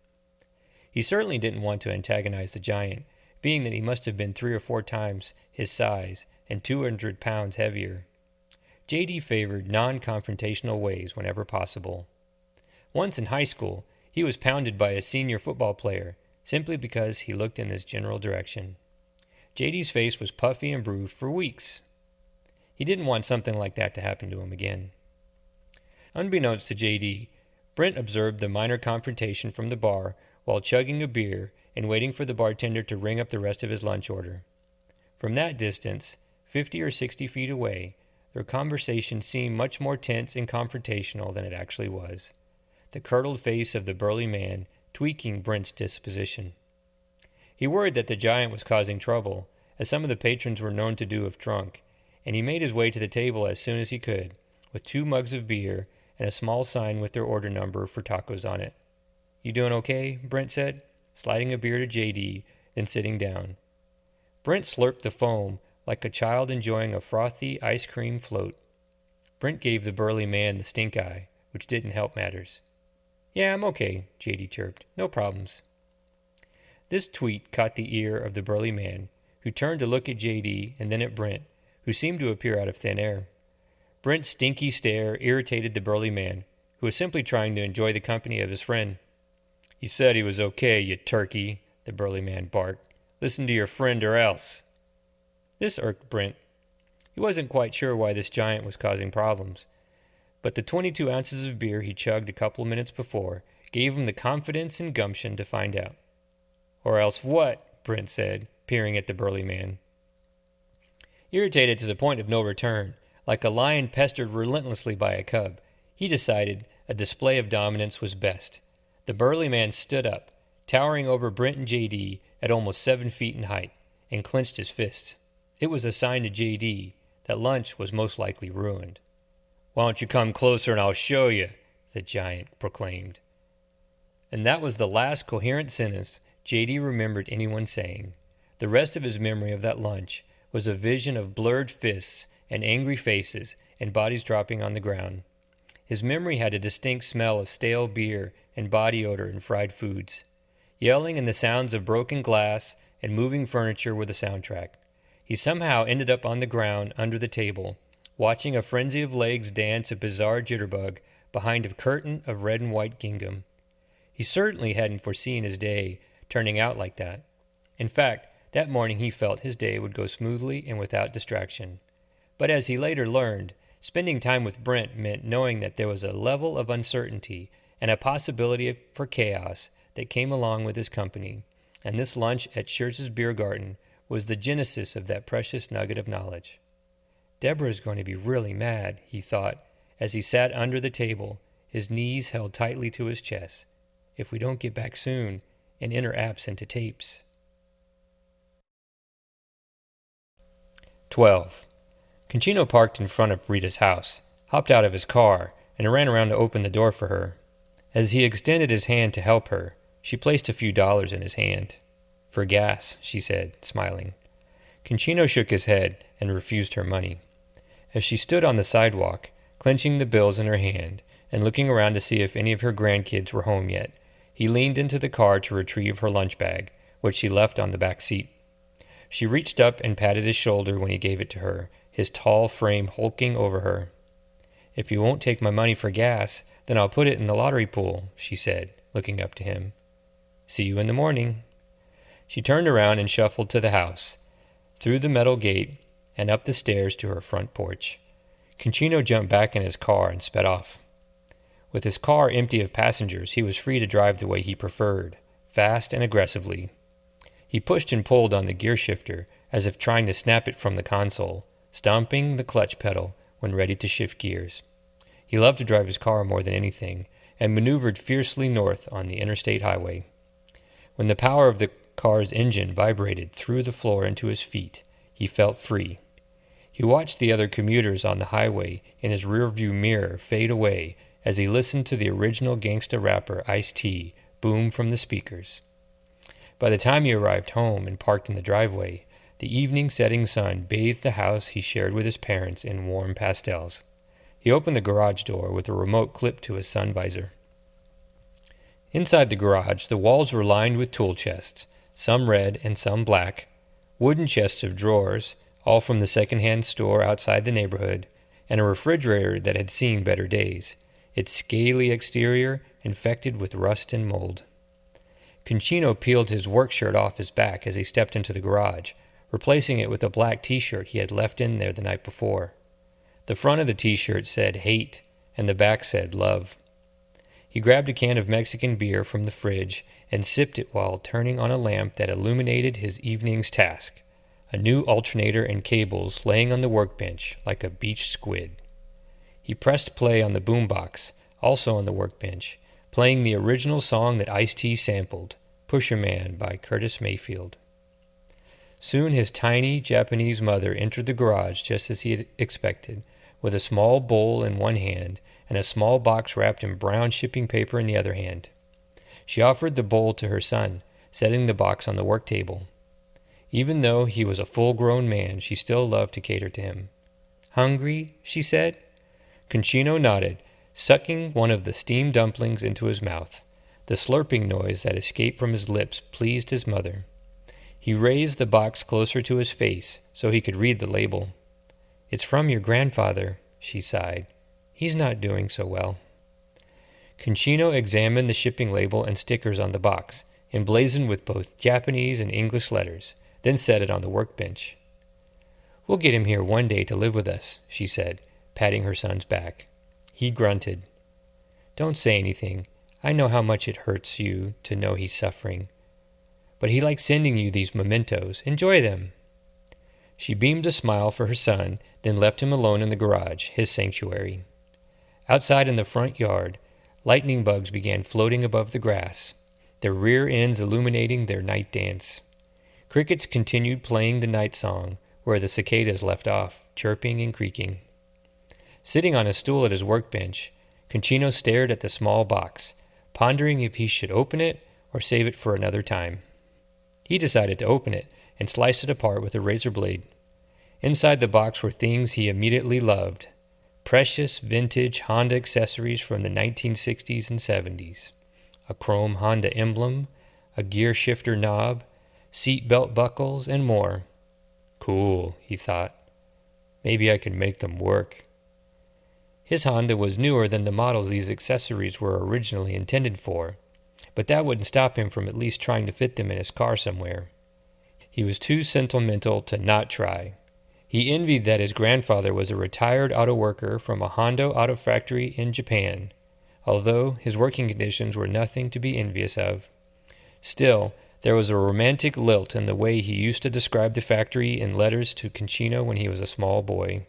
He certainly didn't want to antagonize the giant, being that he must have been 3 or 4 times his size and 200 pounds heavier. J.D. favored non-confrontational ways whenever possible. Once in high school, he was pounded by a senior football player simply because he looked in this general direction. J.D.'s face was puffy and bruised for weeks. He didn't want something like that to happen to him again. Unbeknownst to J.D., Brent observed the minor confrontation from the bar while chugging a beer and waiting for the bartender to ring up the rest of his lunch order. From that distance, 50 or 60 feet away, their conversation seemed much more tense and confrontational than it actually was, the curdled face of the burly man tweaking Brent's disposition. He worried that the giant was causing trouble, as some of the patrons were known to do if drunk, and he made his way to the table as soon as he could, with 2 mugs of beer and a small sign with their order number for tacos on it. "You doing okay?" Brent said, sliding a beer to J.D., then sitting down. Brent slurped the foam like a child enjoying a frothy ice cream float. Brent gave the burly man the stink eye, which didn't help matters. "Yeah, I'm okay," J.D. chirped. "No problems." This tweet caught the ear of the burly man, who turned to look at J.D. and then at Brent, who seemed to appear out of thin air. Brent's stinky stare irritated the burly man, who was simply trying to enjoy the company of his friend. "He said he was okay, you turkey," the burly man barked. "Listen to your friend or else." This irked Brent. He wasn't quite sure why this giant was causing problems, but the 22 ounces of beer he chugged a couple of minutes before gave him the confidence and gumption to find out. "Or else what?" Brent said, peering at the burly man. Irritated to the point of no return, like a lion pestered relentlessly by a cub, he decided a display of dominance was best. The burly man stood up, towering over Brent and J.D. at almost 7 feet in height, and clenched his fists. It was a sign to J.D. that lunch was most likely ruined. "Why don't you come closer and I'll show you," the giant proclaimed. And that was the last coherent sentence J.D. remembered anyone saying. The rest of his memory of that lunch was a vision of blurred fists and angry faces and bodies dropping on the ground. His memory had a distinct smell of stale beer and body odor and fried foods. Yelling and the sounds of broken glass and moving furniture were the soundtrack. He somehow ended up on the ground under the table, watching a frenzy of legs dance a bizarre jitterbug behind a curtain of red and white gingham. He certainly hadn't foreseen his day turning out like that. In fact, that morning he felt his day would go smoothly and without distraction. But as he later learned, spending time with Brent meant knowing that there was a level of uncertainty and a possibility for chaos that came along with his company, and this lunch at Schertz's Beer Garden was the genesis of that precious nugget of knowledge. "Deborah's going to be really mad," he thought, as he sat under the table, his knees held tightly to his chest, "if we don't get back soon and enter apps into tapes." 12. Concino parked in front of Rita's house, hopped out of his car, and ran around to open the door for her. As he extended his hand to help her, she placed a few dollars in his hand. "For gas," she said, smiling. Concino shook his head and refused her money. As she stood on the sidewalk, clenching the bills in her hand and looking around to see if any of her grandkids were home yet, he leaned into the car to retrieve her lunch bag, which she left on the back seat. She reached up and patted his shoulder when he gave it to her, his tall frame hulking over her. "If you won't take my money for gas, then I'll put it in the lottery pool," she said, looking up to him. "See you in the morning." She turned around and shuffled to the house, through the metal gate, and up the stairs to her front porch. Concino jumped back in his car and sped off. With his car empty of passengers, he was free to drive the way he preferred, fast and aggressively. He pushed and pulled on the gear shifter, as if trying to snap it from the console, stomping the clutch pedal when ready to shift gears. He loved to drive his car more than anything, and maneuvered fiercely north on the interstate highway. When the power of the car's engine vibrated through the floor into his feet, he felt free. He watched the other commuters on the highway in his rearview mirror fade away as he listened to the original gangsta rapper Ice-T boom from the speakers. By the time he arrived home and parked in the driveway, the evening setting sun bathed the house he shared with his parents in warm pastels. He opened the garage door with a remote clipped to his sun visor. Inside the garage, the walls were lined with tool chests, some red and some black, wooden chests of drawers, all from the second-hand store outside the neighborhood, and a refrigerator that had seen better days, its scaly exterior infected with rust and mold. Concino peeled his work shirt off his back as he stepped into the garage, replacing it with a black T-shirt he had left in there the night before. The front of the T-shirt said hate, and the back said love. He grabbed a can of Mexican beer from the fridge and sipped it while turning on a lamp that illuminated his evening's task, a new alternator and cables laying on the workbench like a beached squid. He pressed play on the boombox, also on the workbench, playing the original song that Ice-T sampled, Pusher Man by Curtis Mayfield. Soon his tiny Japanese mother entered the garage just as he had expected, with a small bowl in one hand and a small box wrapped in brown shipping paper in the other hand. She offered the bowl to her son, setting the box on the work table. Even though he was a full-grown man, she still loved to cater to him. "Hungry?" she said. Concino nodded, sucking one of the steamed dumplings into his mouth. The slurping noise that escaped from his lips pleased his mother. He raised the box closer to his face so he could read the label. "It's from your grandfather," she sighed. "He's not doing so well." Concino examined the shipping label and stickers on the box, emblazoned with both Japanese and English letters, then set it on the workbench. "We'll get him here one day to live with us," she said, patting her son's back. He grunted. "Don't say anything. I know how much it hurts you to know he's suffering. But he likes sending you these mementos. Enjoy them." She beamed a smile for her son, then left him alone in the garage, his sanctuary. Outside in the front yard, lightning bugs began floating above the grass, their rear ends illuminating their night dance. Crickets continued playing the night song, where the cicadas left off, chirping and creaking. Sitting on a stool at his workbench, Concino stared at the small box, pondering if he should open it or save it for another time. He decided to open it and slice it apart with a razor blade. Inside the box were things he immediately loved: precious vintage Honda accessories from the 1960s and 70s, a chrome Honda emblem, a gear shifter knob, seat belt buckles, and more. Cool, he thought. Maybe I can make them work. His Honda was newer than the models these accessories were originally intended for, but that wouldn't stop him from at least trying to fit them in his car somewhere. He was too sentimental to not try. He envied that his grandfather was a retired auto worker from a Honda auto factory in Japan, although his working conditions were nothing to be envious of. Still, there was a romantic lilt in the way he used to describe the factory in letters to Concino when he was a small boy.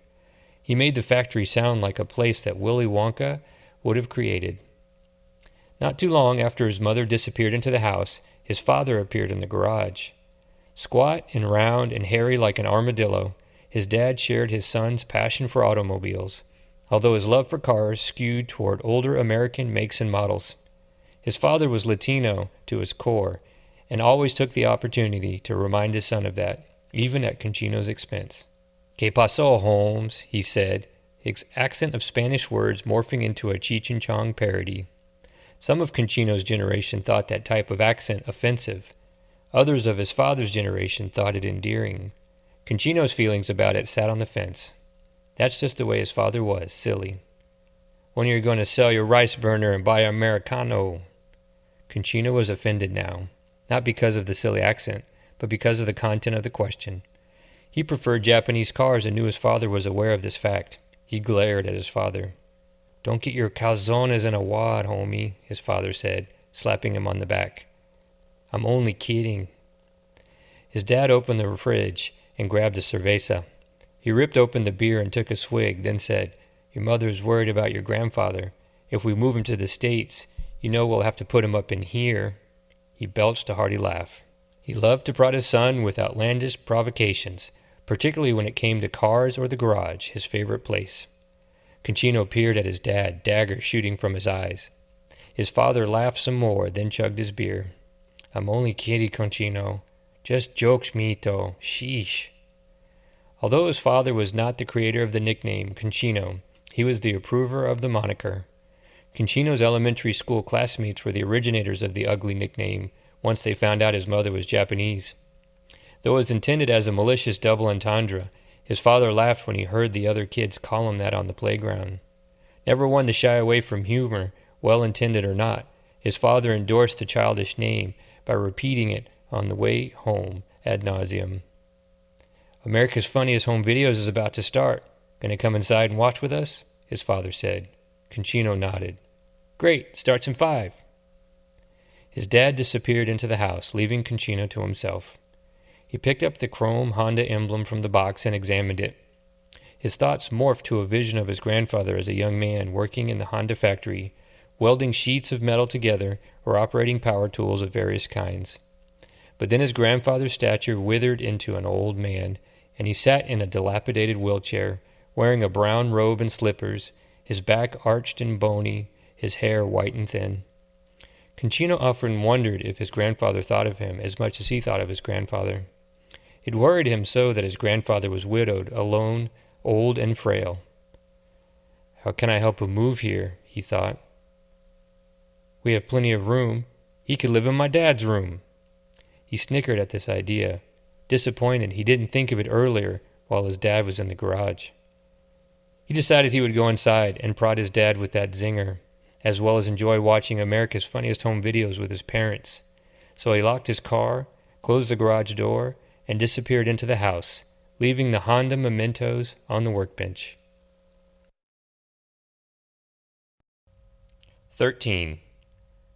He made the factory sound like a place that Willy Wonka would have created. Not too long after his mother disappeared into the house, his father appeared in the garage. Squat and round and hairy like an armadillo, his dad shared his son's passion for automobiles, although his love for cars skewed toward older American makes and models. His father was Latino to his core, and always took the opportunity to remind his son of that, even at Concino's expense. "¿Qué pasó, Holmes?" he said, his accent of Spanish words morphing into a Cheech and Chong parody. Some of Concino's generation thought that type of accent offensive. Others of his father's generation thought it endearing. Conchino's feelings about it sat on the fence. That's just the way his father was, silly. When are you going to sell your rice burner and buy Americano? Conchino was offended now, not because of the silly accent, but because of the content of the question. He preferred Japanese cars and knew his father was aware of this fact. He glared at his father. Don't get your calzones in a wad, homie, his father said, slapping him on the back. I'm only kidding. His dad opened the fridge and grabbed a cerveza. He ripped open the beer and took a swig, then said, Your mother is worried about your grandfather. If we move him to the States, you know we'll have to put him up in here. He belched a hearty laugh. He loved to prod his son with outlandish provocations, particularly when it came to cars or the garage, his favorite place. Conchino peered at his dad, daggers shooting from his eyes. His father laughed some more, then chugged his beer. I'm only kidding, Conchino. Just jokes, mito. Sheesh. Although his father was not the creator of the nickname Conchino, he was the approver of the moniker. Conchino's elementary school classmates were the originators of the ugly nickname once they found out his mother was Japanese. Though it was intended as a malicious double entendre, his father laughed when he heard the other kids call him that on the playground. Never one to shy away from humor, well-intended or not, his father endorsed the childish name by repeating it on the way home ad nauseum. America's Funniest Home Videos is about to start. Gonna come inside and watch with us? His father said. Conchino nodded. Great, starts in 5. His dad disappeared into the house, leaving Conchino to himself. He picked up the chrome Honda emblem from the box and examined it. His thoughts morphed to a vision of his grandfather as a young man working in the Honda factory, welding sheets of metal together or operating power tools of various kinds. But then his grandfather's stature withered into an old man, and he sat in a dilapidated wheelchair, wearing a brown robe and slippers, his back arched and bony, his hair white and thin. Conchino often wondered if his grandfather thought of him as much as he thought of his grandfather. It worried him so that his grandfather was widowed, alone, old and frail. How can I help him move here? He thought. We have plenty of room. He could live in my dad's room. He snickered at this idea, disappointed he didn't think of it earlier while his dad was in the garage. He decided he would go inside and prod his dad with that zinger, as well as enjoy watching America's Funniest Home Videos with his parents. So he locked his car, closed the garage door, and disappeared into the house, leaving the Honda mementos on the workbench. 13.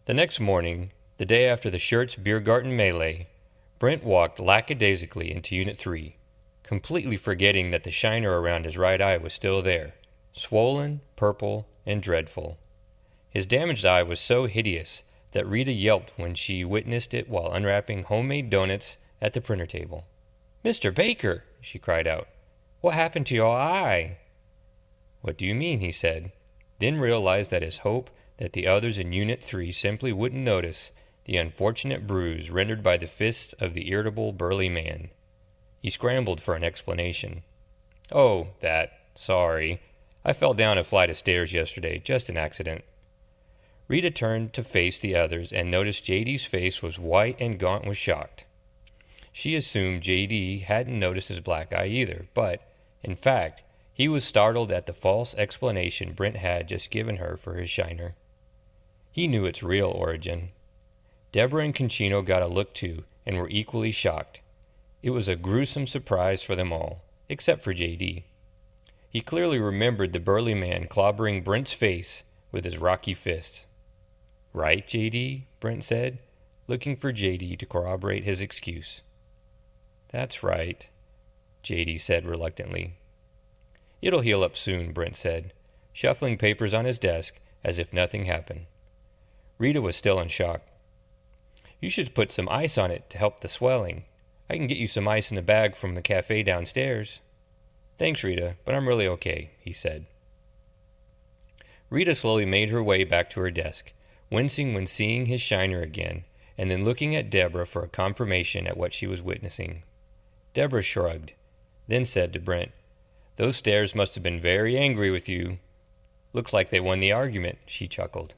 The next morning, the day after the Shirts beer garden melee, Brent walked lackadaisically into Unit 3, completely forgetting that the shiner around his right eye was still there, swollen, purple, and dreadful. His damaged eye was so hideous that Rita yelped when she witnessed it while unwrapping homemade donuts at the printer table. Mr. Baker, she cried out, what happened to your eye? What do you mean? He said, then realized that his hope that the others in Unit 3 simply wouldn't notice the unfortunate bruise rendered by the fists of the irritable, burly man. He scrambled for an explanation. Oh, that. Sorry. I fell down a flight of stairs yesterday, just an accident. Rita turned to face the others and noticed J.D.'s face was white and gaunt with shock. She assumed J.D. hadn't noticed his black eye either, but, in fact, he was startled at the false explanation Brent had just given her for his shiner. He knew its real origin. Deborah and Conchino got a look too and were equally shocked. It was a gruesome surprise for them all, except for J.D. He clearly remembered the burly man clobbering Brent's face with his rocky fists. Right, J.D.? Brent said, looking for J.D. to corroborate his excuse. That's right, J.D. said reluctantly. It'll heal up soon, Brent said, shuffling papers on his desk as if nothing happened. Rita was still in shock. You should put some ice on it to help the swelling. I can get you some ice in a bag from the cafe downstairs. Thanks, Rita, but I'm really okay, he said. Rita slowly made her way back to her desk, wincing when seeing his shiner again, and then looking at Deborah for a confirmation at what she was witnessing. Deborah shrugged, then said to Brent, Those stairs must have been very angry with you. Looks like they won the argument, she chuckled.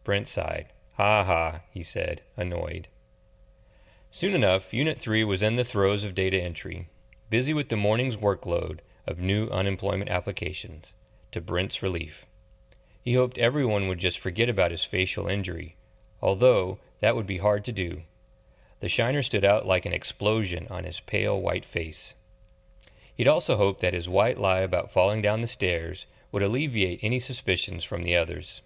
Brent sighed. Ha ha, he said, annoyed. Soon enough, Unit 3 was in the throes of data entry, busy with the morning's workload of new unemployment applications, to Brent's relief. He hoped everyone would just forget about his facial injury, although that would be hard to do. The shiner stood out like an explosion on his pale white face. He'd also hoped that his white lie about falling down the stairs would alleviate any suspicions from the others.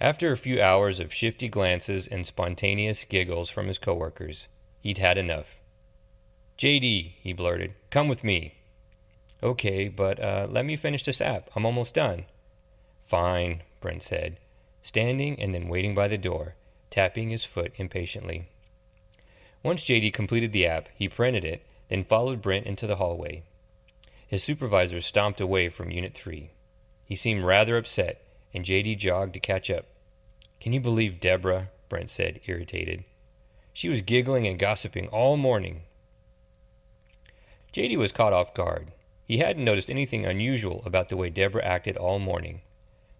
After a few hours of shifty glances and spontaneous giggles from his coworkers, he'd had enough. "JD," he blurted, "come with me." "Okay, but let me finish this app. I'm almost done." "Fine," Brent said, standing and then waiting by the door, tapping his foot impatiently. Once JD completed the app, he printed it, then followed Brent into the hallway. His supervisor stomped away from Unit 3. He seemed rather upset, and JD jogged to catch up. "Can you believe Deborah?" Brent said, irritated. "She was giggling and gossiping all morning." JD was caught off guard. He hadn't noticed anything unusual about the way Deborah acted all morning.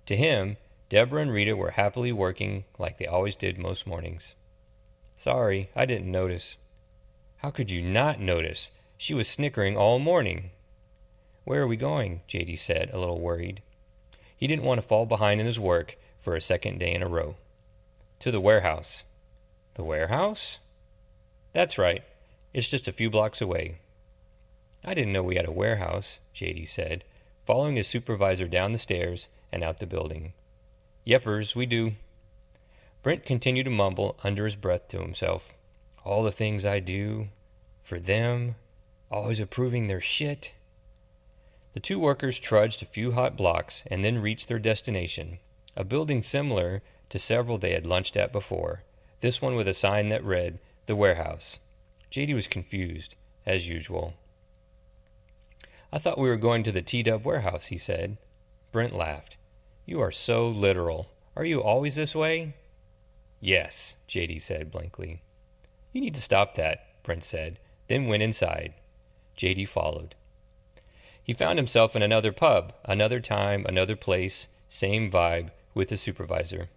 To him, Deborah and Rita were happily working like they always did most mornings. "Sorry, I didn't notice." "How could you not notice? She was snickering all morning." "Where are we going?" JD said, a little worried. He didn't want to fall behind in his work for a second day in a row. "To the warehouse." "The warehouse?" "That's right. It's just a few blocks away." "I didn't know we had a warehouse," JD said, following his supervisor down the stairs and out the building. "Yepers, we do." Brent continued to mumble under his breath to himself. "All the things I do. For them. Always approving their shit." The two workers trudged a few hot blocks and then reached their destination, a building similar to several they had lunched at before, this one with a sign that read, "The Warehouse." JD was confused, as usual. "I thought we were going to the T-Dub warehouse," he said. Brent laughed. "You are so literal. Are you always this way?" "Yes," JD said blankly. "You need to stop that," Brent said, then went inside. JD followed. He found himself in another pub, another time, another place, same vibe, with his supervisor.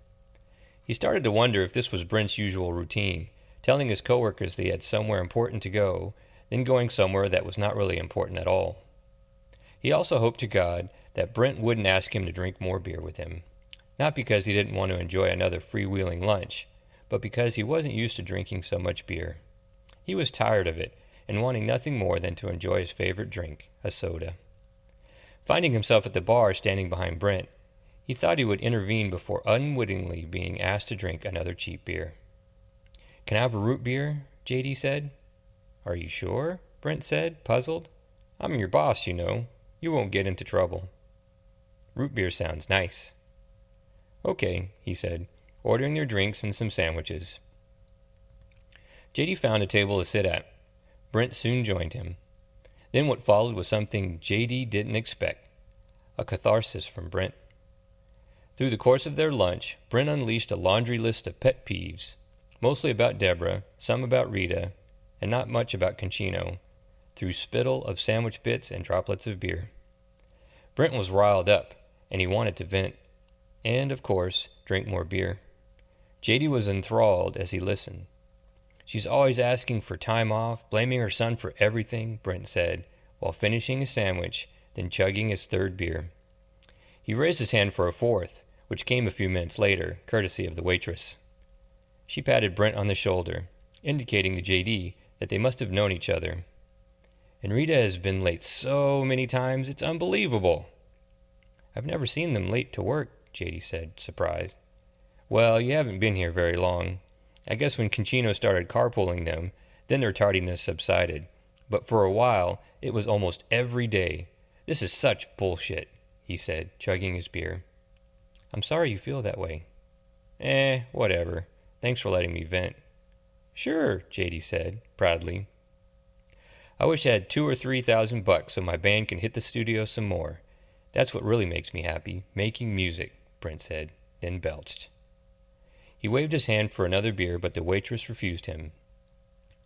He started to wonder if this was Brent's usual routine, telling his coworkers they had somewhere important to go, then going somewhere that was not really important at all. He also hoped to God that Brent wouldn't ask him to drink more beer with him, not because he didn't want to enjoy another freewheeling lunch, but because he wasn't used to drinking so much beer. He was tired of it, and wanting nothing more than to enjoy his favorite drink, a soda. Finding himself at the bar standing behind Brent, he thought he would intervene before unwittingly being asked to drink another cheap beer. "Can I have a root beer?" JD said. "Are you sure?" Brent said, puzzled. "I'm your boss, you know. You won't get into trouble." "Root beer sounds nice." "Okay," he said, ordering their drinks and some sandwiches. JD found a table to sit at. Brent soon joined him. Then what followed was something JD didn't expect. A catharsis from Brent. Through the course of their lunch, Brent unleashed a laundry list of pet peeves, mostly about Deborah, some about Rita, and not much about Concino, through spittle of sandwich bits and droplets of beer. Brent was riled up, and he wanted to vent, and, of course, drink more beer. JD was enthralled as he listened. "She's always asking for time off, blaming her son for everything," Brent said, while finishing his sandwich, then chugging his third beer. He raised his hand for a fourth, which came a few minutes later, courtesy of the waitress. She patted Brent on the shoulder, indicating to JD that they must have known each other. "And Rita has been late so many times, it's unbelievable." "I've never seen them late to work," JD said, surprised. "Well, you haven't been here very long. I guess when Concino started carpooling them, then their tardiness subsided. But for a while, it was almost every day. This is such bullshit," he said, chugging his beer. "I'm sorry you feel that way." Whatever. Thanks for letting me vent." "Sure," JD said, proudly. "I wish I had $2,000 or $3,000 so my band can hit the studio some more. That's what really makes me happy, making music," Brent said, then belched. He waved his hand for another beer, but the waitress refused him.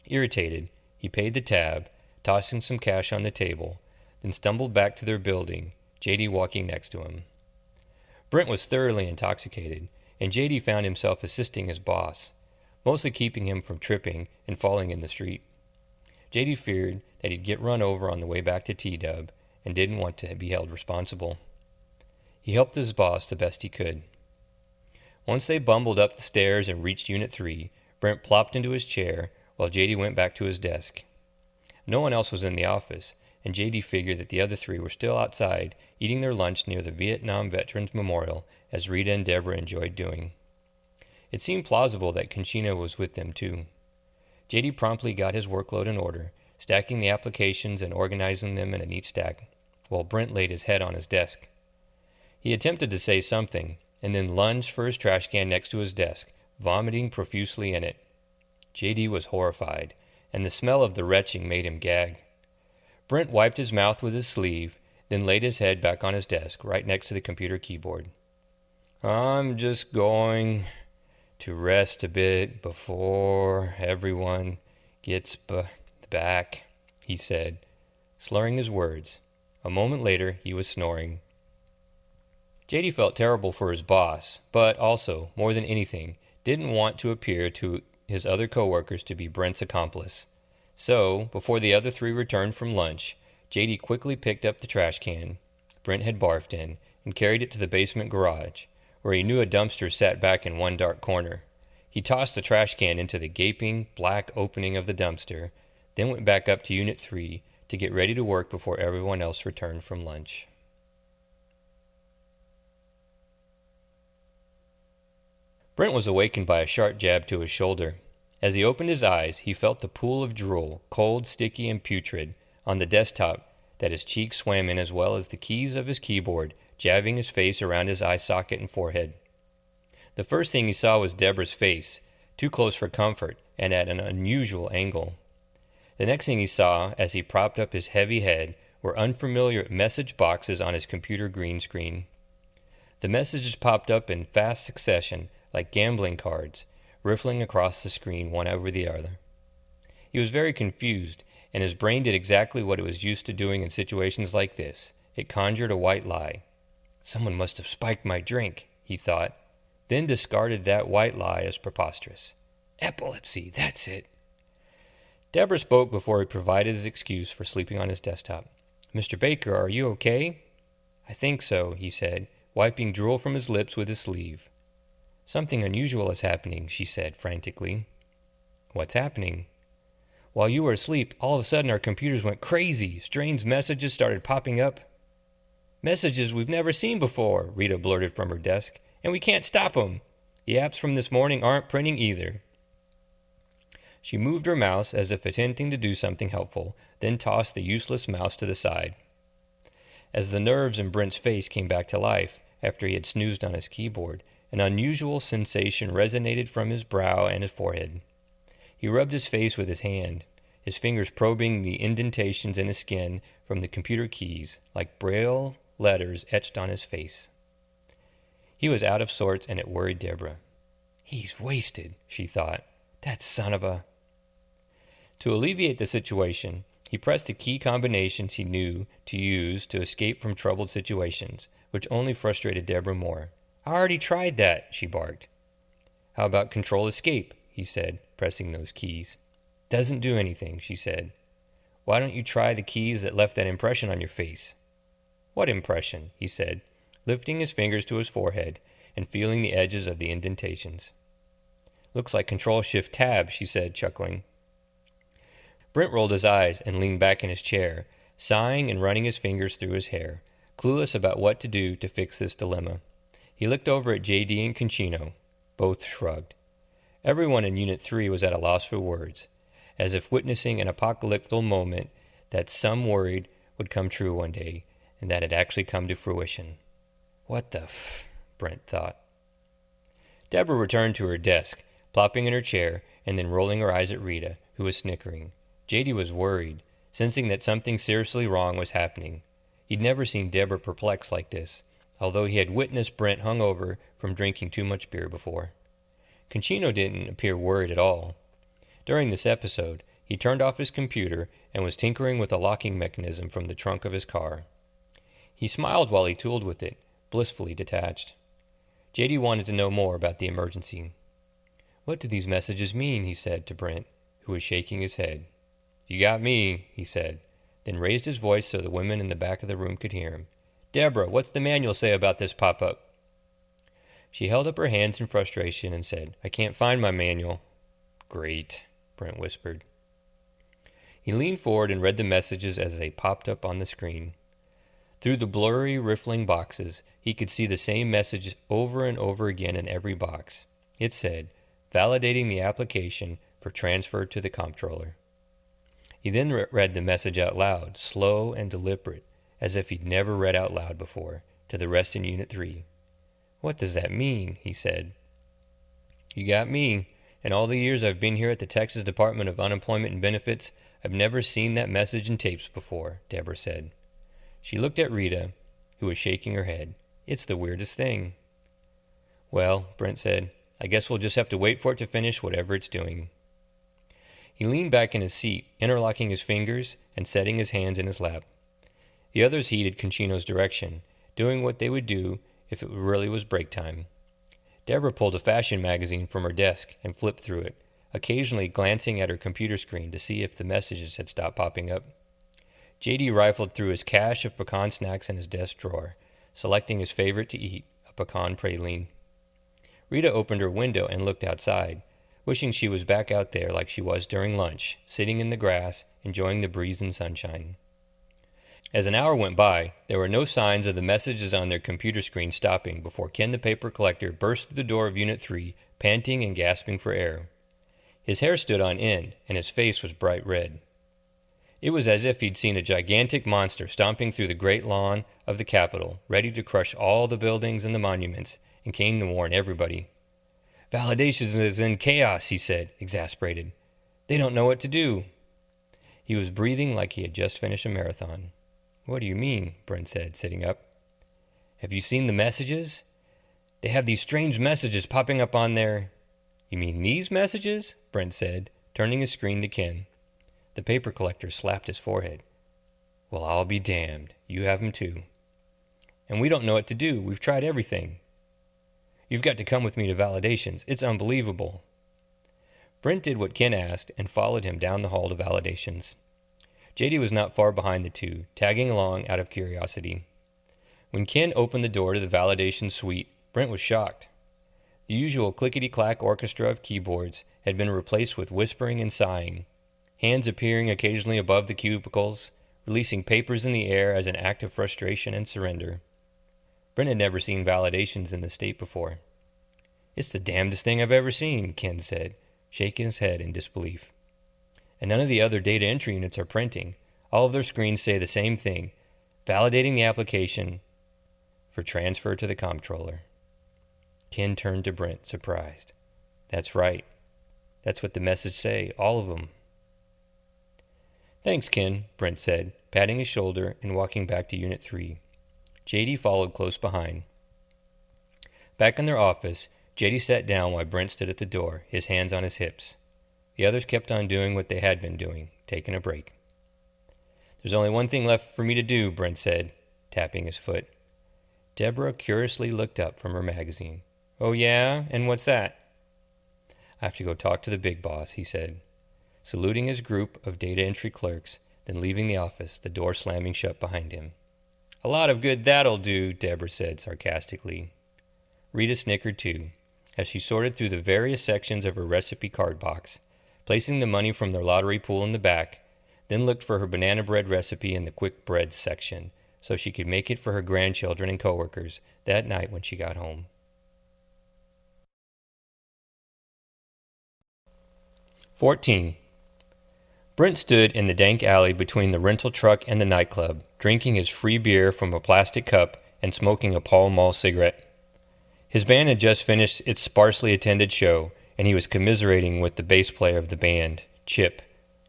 Irritated, he paid the tab, tossing some cash on the table, then stumbled back to their building, JD walking next to him. Brent was thoroughly intoxicated, and JD found himself assisting his boss. mostly keeping him from tripping and falling in the street. JD feared that he'd get run over on the way back to T-Dub and didn't want to be held responsible. He helped his boss the best he could. Once they bumbled up the stairs and reached Unit 3, Brent plopped into his chair while JD went back to his desk. No one else was in the office, and JD figured that the other three were still outside eating their lunch near the Vietnam Veterans Memorial, as Rita and Deborah enjoyed doing. It seemed plausible that Conchina was with them too. JD promptly got his workload in order, stacking the applications and organizing them in a neat stack, while Brent laid his head on his desk. He attempted to say something, and then lunged for his trash can next to his desk, vomiting profusely in it. JD was horrified, and the smell of the retching made him gag. Brent wiped his mouth with his sleeve, then laid his head back on his desk, right next to the computer keyboard. "I'm just going to rest a bit before everyone gets back," he said, slurring his words. A moment later, he was snoring. JD felt terrible for his boss, but also, more than anything, didn't want to appear to his other coworkers to be Brent's accomplice. So, before the other three returned from lunch, JD quickly picked up the trash can Brent had barfed in and carried it to the basement garage, where he knew a dumpster sat back in one dark corner. He tossed the trash can into the gaping, black opening of the dumpster, then went back up to Unit 3 to get ready to work before everyone else returned from lunch. Brent was awakened by a sharp jab to his shoulder. As he opened his eyes, he felt the pool of drool, cold, sticky, and putrid, on the desktop that his cheeks swam in, as well as the keys of his keyboard jabbing his face around his eye socket and forehead. The first thing he saw was Deborah's face, too close for comfort and at an unusual angle. The next thing he saw, as he propped up his heavy head, were unfamiliar message boxes on his computer green screen. The messages popped up in fast succession, like gambling cards, riffling across the screen one over the other. He was very confused, and his brain did exactly what it was used to doing in situations like this. It conjured a white lie. "Someone must have spiked my drink," he thought, then discarded that white lie as preposterous. "Epilepsy, that's it." Deborah spoke before he provided his excuse for sleeping on his desktop. "Mr. Baker, are you okay?" "I think so," he said, wiping drool from his lips with his sleeve. "Something unusual is happening," she said frantically. "What's happening?" "While you were asleep, all of a sudden our computers went crazy. Strange messages started popping up." "Messages we've never seen before," Rita blurted from her desk, "and we can't stop them. The apps from this morning aren't printing either." She moved her mouse as if attempting to do something helpful, then tossed the useless mouse to the side. As the nerves in Brent's face came back to life after he had snoozed on his keyboard, an unusual sensation resonated from his brow and his forehead. He rubbed his face with his hand, his fingers probing the indentations in his skin from the computer keys, like braille letters etched on his face. He was out of sorts, and it worried Deborah. "He's wasted," she thought. "That son of a..." To alleviate the situation, he pressed the key combinations he knew to use to escape from troubled situations, which only frustrated Deborah more. "I already tried that," she barked. "How about Control Escape?" he said, pressing those keys. "Doesn't do anything," she said. "Why don't you try the keys that left that impression on your face?" "What impression?" he said, lifting his fingers to his forehead and feeling the edges of the indentations. "Looks like Control-Shift-Tab," she said, chuckling. Brent rolled his eyes and leaned back in his chair, sighing and running his fingers through his hair, clueless about what to do to fix this dilemma. He looked over at JD and Conchino. Both shrugged. Everyone in Unit 3 was at a loss for words, as if witnessing an apocalyptic moment that some worried would come true one day, and that had actually come to fruition. "What the f..." Brent thought. Deborah returned to her desk, plopping in her chair and then rolling her eyes at Rita, who was snickering. JD was worried, sensing that something seriously wrong was happening. He'd never seen Deborah perplexed like this, although he had witnessed Brent hungover from drinking too much beer before. Conchino didn't appear worried at all. During this episode, he turned off his computer and was tinkering with a locking mechanism from the trunk of his car. He smiled while he tooled with it, blissfully detached. JD wanted to know more about the emergency. "What do these messages mean?" he said to Brent, who was shaking his head. "You got me," he said, then raised his voice so the women in the back of the room could hear him. "Deborah, what's the manual say about this pop-up?" She held up her hands in frustration and said, "I can't find my manual." "Great," Brent whispered. He leaned forward and read the messages as they popped up on the screen. Through the blurry, riffling boxes, he could see the same message over and over again in every box. It said, "Validating the application for transfer to the comptroller." He then read the message out loud, slow and deliberate, as if he'd never read out loud before, to the rest in Unit 3. "What does that mean?" he said. "You got me. In all the years I've been here at the Texas Department of Unemployment and Benefits, I've never seen that message in tapes before," Deborah said. She looked at Rita, who was shaking her head. "It's the weirdest thing." "Well," Brent said, "I guess we'll just have to wait for it to finish whatever it's doing." He leaned back in his seat, interlocking his fingers and setting his hands in his lap. The others heeded Conchino's direction, doing what they would do if it really was break time. Deborah pulled a fashion magazine from her desk and flipped through it, occasionally glancing at her computer screen to see if the messages had stopped popping up. J.D. rifled through his cache of pecan snacks in his desk drawer, selecting his favorite to eat, a pecan praline. Rita opened her window and looked outside, wishing she was back out there like she was during lunch, sitting in the grass, enjoying the breeze and sunshine. As an hour went by, there were no signs of the messages on their computer screen stopping before Ken the paper collector burst through the door of Unit 3, panting and gasping for air. His hair stood on end, and his face was bright red. It was as if he'd seen a gigantic monster stomping through the great lawn of the Capitol, ready to crush all the buildings and the monuments, and came to warn everybody. "Validations is in chaos," he said, exasperated. "They don't know what to do." He was breathing like he had just finished a marathon. "What do you mean?" Brent said, sitting up. "Have you seen the messages? They have these strange messages popping up on their—" "You mean these messages?" Brent said, turning his screen to Ken. The paper collector slapped his forehead. "Well, I'll be damned. You have them too. And we don't know what to do. We've tried everything. You've got to come with me to Validations. It's unbelievable." Brent did what Ken asked and followed him down the hall to Validations. J.D. was not far behind the two, tagging along out of curiosity. When Ken opened the door to the Validation suite, Brent was shocked. The usual clickety-clack orchestra of keyboards had been replaced with whispering and sighing, hands appearing occasionally above the cubicles, releasing papers in the air as an act of frustration and surrender. Brent had never seen Validations in this state before. "It's the damnedest thing I've ever seen," Ken said, shaking his head in disbelief. "And none of the other data entry units are printing. All of their screens say the same thing, validating the application for transfer to the comptroller." Ken turned to Brent, surprised. "That's right. That's what the message say, all of them." "Thanks, Ken," Brent said, patting his shoulder and walking back to Unit 3. J.D. followed close behind. Back in their office, J.D. sat down while Brent stood at the door, his hands on his hips. The others kept on doing what they had been doing, taking a break. "There's only one thing left for me to do," Brent said, tapping his foot. Deborah curiously looked up from her magazine. "Oh yeah? And what's that?" "I have to go talk to the big boss," he said, saluting his group of data entry clerks, then leaving the office, the door slamming shut behind him. "A lot of good that'll do," Deborah said sarcastically. Rita snickered too, as she sorted through the various sections of her recipe card box, placing the money from their lottery pool in the back, then looked for her banana bread recipe in the quick breads section, so she could make it for her grandchildren and coworkers that night when she got home. 14. Brent stood in the dank alley between the rental truck and the nightclub, drinking his free beer from a plastic cup and smoking a Pall Mall cigarette. His band had just finished its sparsely attended show, and he was commiserating with the bass player of the band, Chip,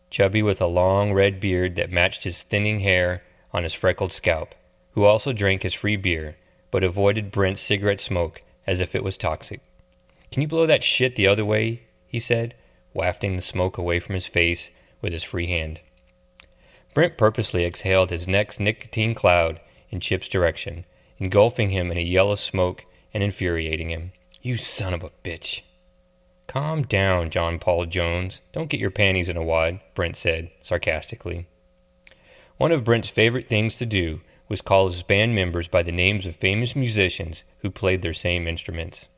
chubby with a long red beard that matched his thinning hair on his freckled scalp, who also drank his free beer, but avoided Brent's cigarette smoke as if it was toxic. "Can you blow that shit the other way?" he said, wafting the smoke away from his face with his free hand. Brent purposely exhaled his next nicotine cloud in Chip's direction, engulfing him in a yellow smoke and infuriating him. "You son of a bitch." Calm down, John Paul Jones. Don't get your panties in a wad, Brent said, sarcastically. One of Brent's favorite things to do was call his band members by the names of famous musicians who played their same instruments.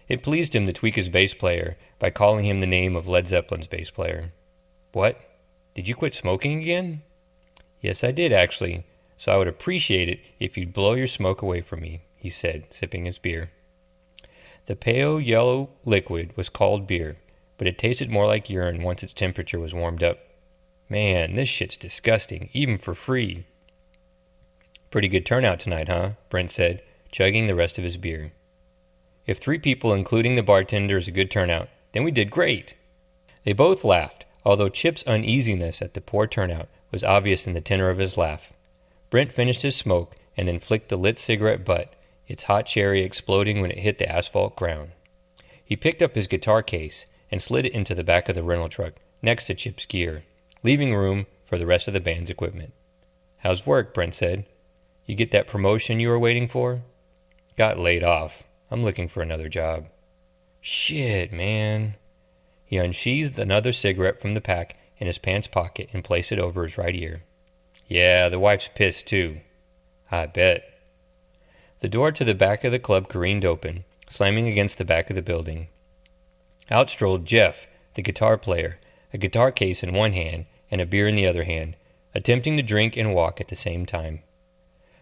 It pleased him to tweak his bass player by calling him the name of Led Zeppelin's bass player. What? Did you quit smoking again? Yes, I did, actually, so I would appreciate it if you'd blow your smoke away from me, he said, sipping his beer. The pale yellow liquid was called beer, but it tasted more like urine once its temperature was warmed up. Man, this shit's disgusting, even for free. Pretty good turnout tonight, huh? Brent said, chugging the rest of his beer. If 3 people, including the bartender, is a good turnout, then we did great. They both laughed, although Chip's uneasiness at the poor turnout was obvious in the tenor of his laugh. Brent finished his smoke and then flicked the lit cigarette butt, its hot cherry exploding when it hit the asphalt ground. He picked up his guitar case and slid it into the back of the rental truck next to Chip's gear, leaving room for the rest of the band's equipment. How's work? Brent said. You get that promotion you were waiting for? Got laid off. I'm looking for another job. Shit, man. He unsheathed another cigarette from the pack in his pants pocket and placed it over his right ear. Yeah, the wife's pissed too. I bet. The door to the back of the club careened open, slamming against the back of the building. Out strolled Jeff, the guitar player, a guitar case in one hand and a beer in the other hand, attempting to drink and walk at the same time.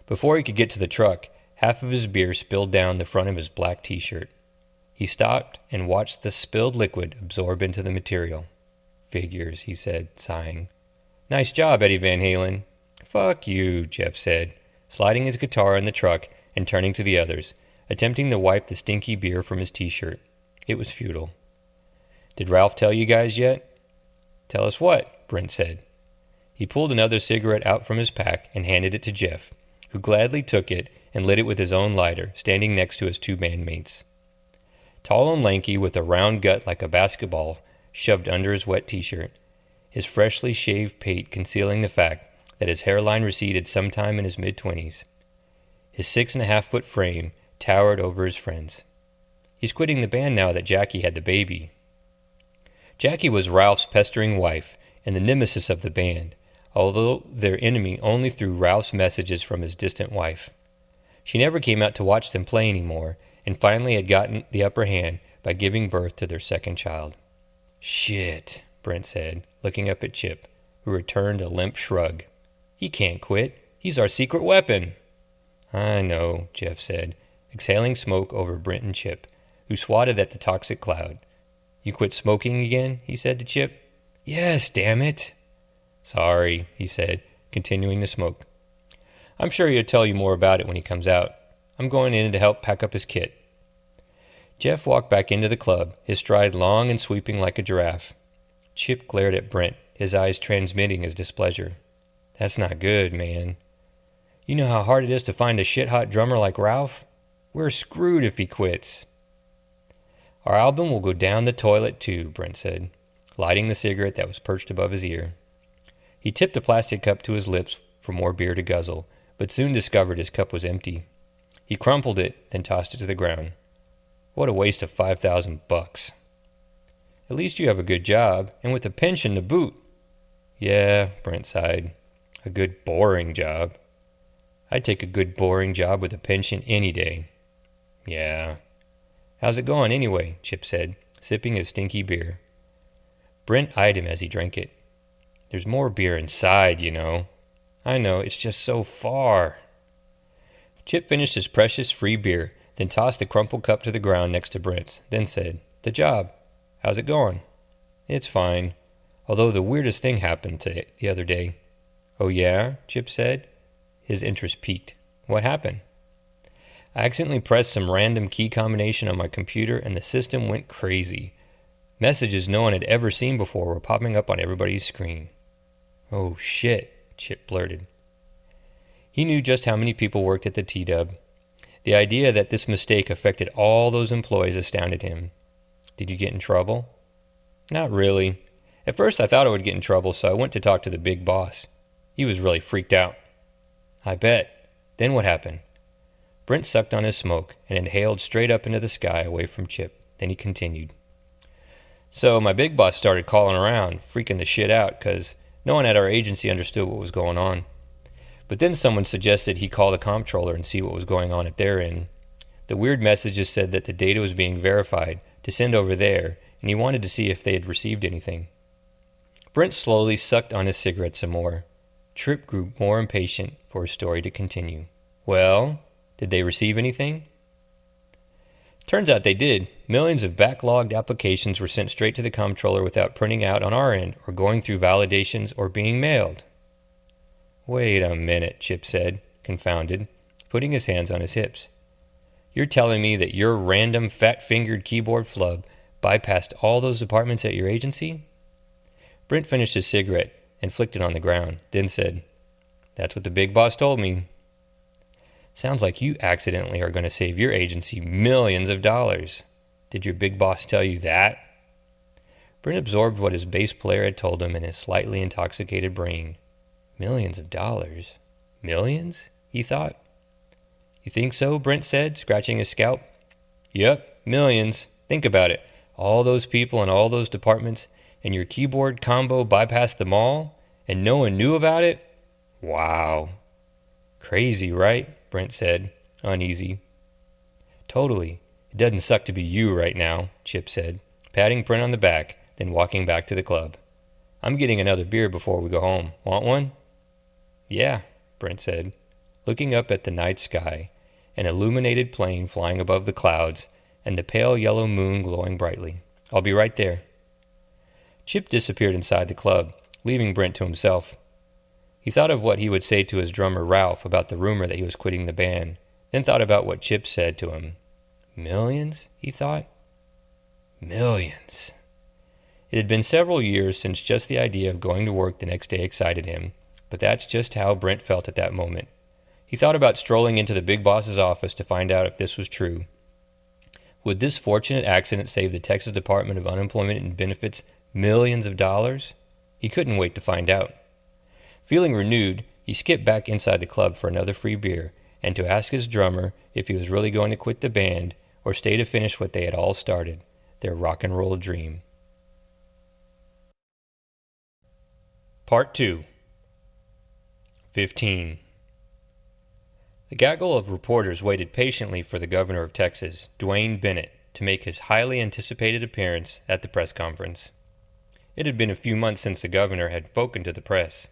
Before he could get to the truck, half of his beer spilled down the front of his black t-shirt. He stopped and watched the spilled liquid absorb into the material. Figures, he said, sighing. Nice job, Eddie Van Halen. Fuck you, Jeff said, sliding his guitar in the truck and turning to the others, attempting to wipe the stinky beer from his t-shirt. It was futile. Did Ralph tell you guys yet? Tell us what? Brent said. He pulled another cigarette out from his pack and handed it to Jeff, who gladly took it and lit it with his own lighter, standing next to his 2 bandmates. Tall and lanky, with a round gut like a basketball shoved under his wet t-shirt, his freshly shaved pate concealing the fact that his hairline receded sometime in his mid-20s. His 6.5-foot frame towered over his friends. He's quitting the band now that Jackie had the baby. Jackie was Ralph's pestering wife and the nemesis of the band, although their enemy only through Ralph's messages from his distant wife. She never came out to watch them play anymore, and finally had gotten the upper hand by giving birth to their second child. Shit, Brent said, looking up at Chip, who returned a limp shrug. He can't quit. He's our secret weapon. I know, Jeff said, exhaling smoke over Brent and Chip, who swatted at the toxic cloud. You quit smoking again? He said to Chip. Yes, damn it. Sorry, he said, continuing to smoke. I'm sure he'll tell you more about it when he comes out. I'm going in to help pack up his kit. Jeff walked back into the club, his stride long and sweeping like a giraffe. Chip glared at Brent, his eyes transmitting his displeasure. That's not good, man. You know how hard it is to find a shit-hot drummer like Ralph? We're screwed if he quits. Our album will go down the toilet too, Brent said, lighting the cigarette that was perched above his ear. He tipped the plastic cup to his lips for more beer to guzzle, but soon discovered his cup was empty. He crumpled it, then tossed it to the ground. What a waste of $5,000. At least you have a good job, and with a pension to boot. Yeah, Brent sighed. A good boring job. I'd take a good boring job with a pension any day. Yeah. How's it going anyway? Chip said, sipping his stinky beer. Brent eyed him as he drank it. There's more beer inside, you know. I know, it's just so far. Chip finished his precious free beer, then tossed the crumpled cup to the ground next to Brent's, then said, The job. How's it going? It's fine, although the weirdest thing happened the other day. Oh yeah? Chip said, his interest piqued. What happened? I accidentally pressed some random key combination on my computer and the system went crazy. Messages no one had ever seen before were popping up on everybody's screen. Oh shit, Chip blurted. He knew just how many people worked at the T-Dub. The idea that this mistake affected all those employees astounded him. Did you get in trouble? Not really. At first I thought I would get in trouble, so I went to talk to the big boss. He was really freaked out. I bet. Then what happened? Brent sucked on his smoke and inhaled straight up into the sky away from Chip. Then he continued. So my big boss started calling around, freaking the shit out, because no one at our agency understood what was going on. But then someone suggested he call the comptroller and see what was going on at their end. The weird messages said that the data was being verified to send over there, and he wanted to see if they had received anything. Brent slowly sucked on his cigarette some more. Tripp grew more impatient for his story to continue. Well, did they receive anything? Turns out they did. Millions of backlogged applications were sent straight to the comptroller without printing out on our end or going through validations or being mailed. Wait a minute, Chip said, confounded, putting his hands on his hips. You're telling me that your random fat-fingered keyboard flub bypassed all those departments at your agency? Brent finished his cigarette and flicked it on the ground, then said, That's what the big boss told me. Sounds like you accidentally are going to save your agency millions of dollars. Did your big boss tell you that? Brent absorbed what his bass player had told him in his slightly intoxicated brain. Millions of dollars? Millions? He thought. You think so? Brent said, scratching his scalp. Yep, millions. Think about it. All those people in all those departments, and your keyboard combo bypassed them all, and no one knew about it? Wow. Crazy, right? Brent said, uneasy. Totally. It doesn't suck to be you right now, Chip said, patting Brent on the back, then walking back to the club. I'm getting another beer before we go home. Want one? Yeah, Brent said, looking up at the night sky, an illuminated plane flying above the clouds, and the pale yellow moon glowing brightly. I'll be right there. Chip disappeared inside the club, leaving Brent to himself. He thought of what he would say to his drummer Ralph about the rumor that he was quitting the band, then thought about what Chip said to him. Millions, he thought. Millions. It had been several years since just the idea of going to work the next day excited him, but that's just how Brent felt at that moment. He thought about strolling into the big boss's office to find out if this was true. Would this fortunate accident save the Texas Department of Unemployment and Benefits millions of dollars? He couldn't wait to find out. Feeling renewed, he skipped back inside the club for another free beer and to ask his drummer if he was really going to quit the band or stay to finish what they had all started, their rock and roll dream. Part 2. 15. The gaggle of reporters waited patiently for the governor of Texas, Dwayne Bennett, to make his highly anticipated appearance at the press conference. It had been a few months since the governor had spoken to the press,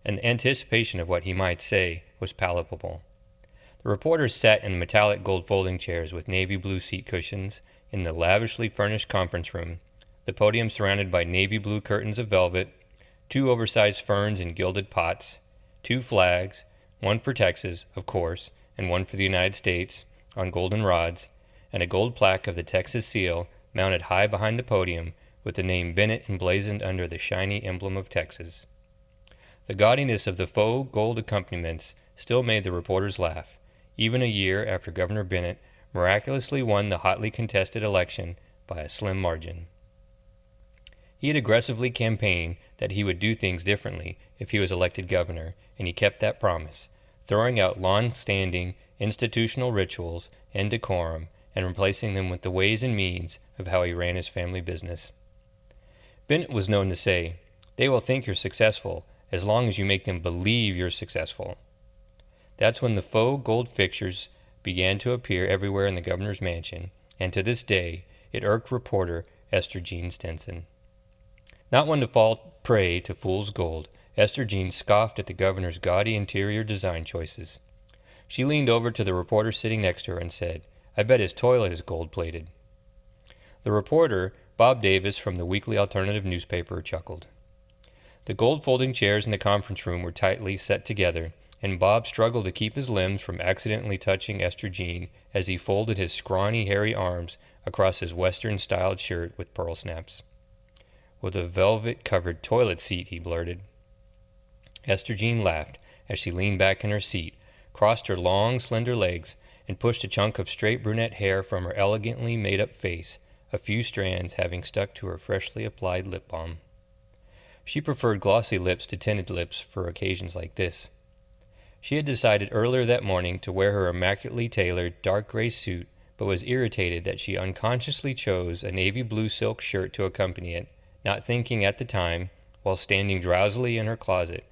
and the anticipation of what he might say was palpable. The reporters sat in metallic gold folding chairs with navy blue seat cushions in the lavishly furnished conference room, the podium surrounded by navy blue curtains of velvet, 2 oversized ferns in gilded pots, 2 flags, one for Texas, of course, and one for the United States, on golden rods, and a gold plaque of the Texas seal mounted high behind the podium with the name Bennett emblazoned under the shiny emblem of Texas. The gaudiness of the faux gold accompaniments still made the reporters laugh, even a year after Governor Bennett miraculously won the hotly contested election by a slim margin. He had aggressively campaigned that he would do things differently if he was elected governor, and he kept that promise, throwing out long-standing institutional rituals and decorum and replacing them with the ways and means of how he ran his family business. Bennett was known to say, "They will think you're successful as long as you make them believe you're successful." That's when the faux gold fixtures began to appear everywhere in the governor's mansion, and to this day it irked reporter Esther Jean Stinson. Not one to fall prey to fool's gold, Esther Jean scoffed at the governor's gaudy interior design choices. She leaned over to the reporter sitting next to her and said, "I bet his toilet is gold-plated." The reporter, Bob Davis from the Weekly Alternative newspaper, chuckled. The gold-folding chairs in the conference room were tightly set together, and Bob struggled to keep his limbs from accidentally touching Esther Jean as he folded his scrawny, hairy arms across his Western-styled shirt with pearl snaps. "With a velvet-covered toilet seat," he blurted. Esther Jean laughed as she leaned back in her seat, crossed her long, slender legs, and pushed a chunk of straight brunette hair from her elegantly made-up face, a few strands having stuck to her freshly applied lip balm. She preferred glossy lips to tinted lips for occasions like this. She had decided earlier that morning to wear her immaculately tailored dark gray suit but was irritated that she unconsciously chose a navy blue silk shirt to accompany it, not thinking at the time, while standing drowsily in her closet,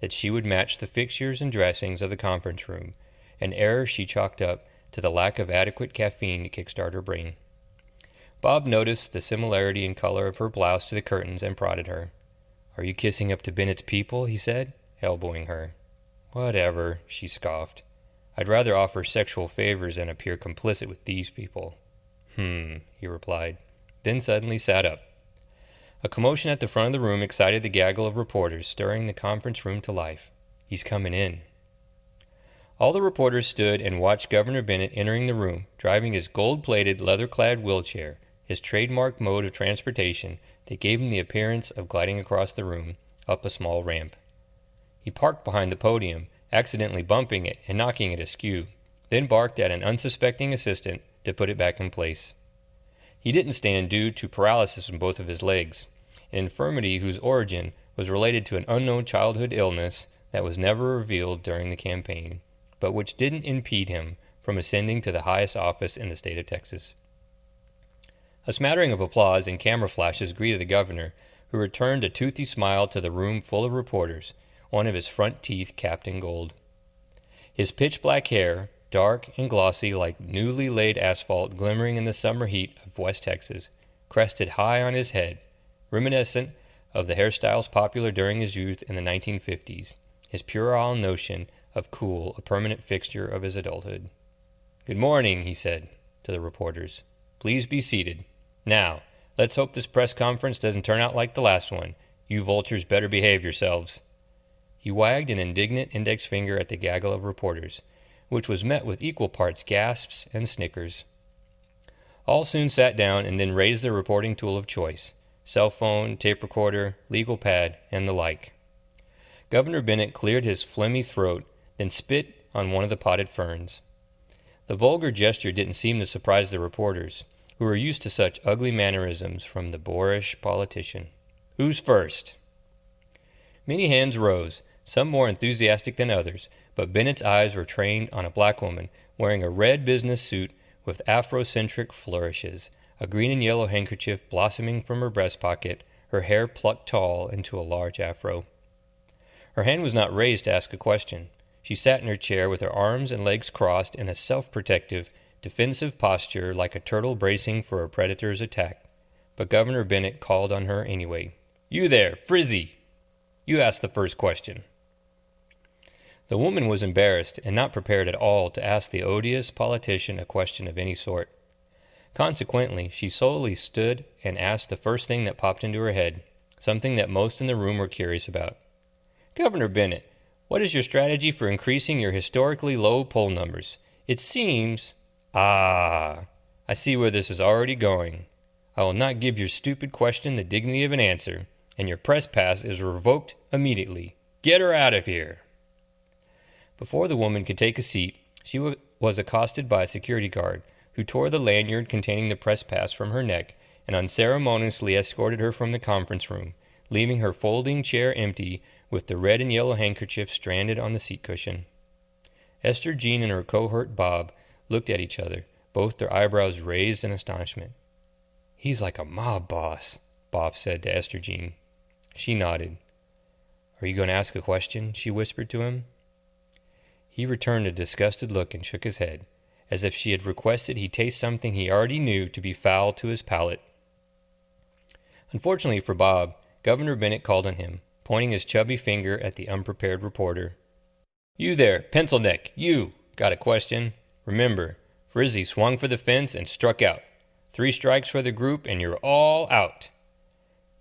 that she would match the fixtures and dressings of the conference room, an error she chalked up to the lack of adequate caffeine to kickstart her brain. Bob noticed the similarity in color of her blouse to the curtains and prodded her. "Are you kissing up to Bennett's people?" he said, elbowing her. "Whatever," she scoffed. "I'd rather offer sexual favors than appear complicit with these people." He replied, then suddenly sat up. A commotion at the front of the room excited the gaggle of reporters, stirring the conference room to life. "He's coming in." All the reporters stood and watched Governor Bennett entering the room, driving his gold-plated, leather-clad wheelchair, his trademark mode of transportation that gave him the appearance of gliding across the room, up a small ramp. He parked behind the podium, accidentally bumping it and knocking it askew, then barked at an unsuspecting assistant to put it back in place. He didn't stand due to paralysis in both of his legs, an infirmity whose origin was related to an unknown childhood illness that was never revealed during the campaign, but which didn't impede him from ascending to the highest office in the state of Texas. A smattering of applause and camera flashes greeted the governor, who returned a toothy smile to the room full of reporters, one of his front teeth capped in gold. His pitch-black hair, dark and glossy like newly laid asphalt glimmering in the summer heat of West Texas, crested high on his head, reminiscent of the hairstyles popular during his youth in the 1950s, his puerile notion of cool a permanent fixture of his adulthood. "Good morning," he said to the reporters. "Please be seated. Now, let's hope this press conference doesn't turn out like the last one. You vultures better behave yourselves." He wagged an indignant index finger at the gaggle of reporters, which was met with equal parts gasps and snickers. All soon sat down and then raised their reporting tool of choice, cell phone, tape recorder, legal pad, and the like. Governor Bennett cleared his phlegmy throat, then spit on one of the potted ferns. The vulgar gesture didn't seem to surprise the reporters, who were used to such ugly mannerisms from the boorish politician. "Who's first?" Many hands rose, some more enthusiastic than others, but Bennett's eyes were trained on a black woman wearing a red business suit with Afrocentric flourishes, a green and yellow handkerchief blossoming from her breast pocket, her hair plucked tall into a large afro. Her hand was not raised to ask a question. She sat in her chair with her arms and legs crossed in a self-protective, defensive posture like a turtle bracing for a predator's attack. But Governor Bennett called on her anyway. "You there, Frizzy! You ask the first question." The woman was embarrassed and not prepared at all to ask the odious politician a question of any sort. Consequently, she solely stood and asked the first thing that popped into her head, something that most in the room were curious about. "Governor Bennett, what is your strategy for increasing your historically low poll numbers? It seems—" "I see where this is already going. I will not give your stupid question the dignity of an answer, and your press pass is revoked immediately. Get her out of here." Before the woman could take a seat, she was accosted by a security guard, who tore the lanyard containing the press pass from her neck and unceremoniously escorted her from the conference room, leaving her folding chair empty with the red and yellow handkerchief stranded on the seat cushion. Esther Jean and her cohort Bob looked at each other, both their eyebrows raised in astonishment. "He's like a mob boss," Bob said to Esther Jean. She nodded. "Are you going to ask a question?" she whispered to him. He returned a disgusted look and shook his head, as if she had requested he taste something he already knew to be foul to his palate. Unfortunately for Bob, Governor Bennett called on him, pointing his chubby finger at the unprepared reporter. "You there, pencil neck, you! Got a question? Remember, Frizzy swung for the fence and struck out. 3 strikes for the group and you're all out."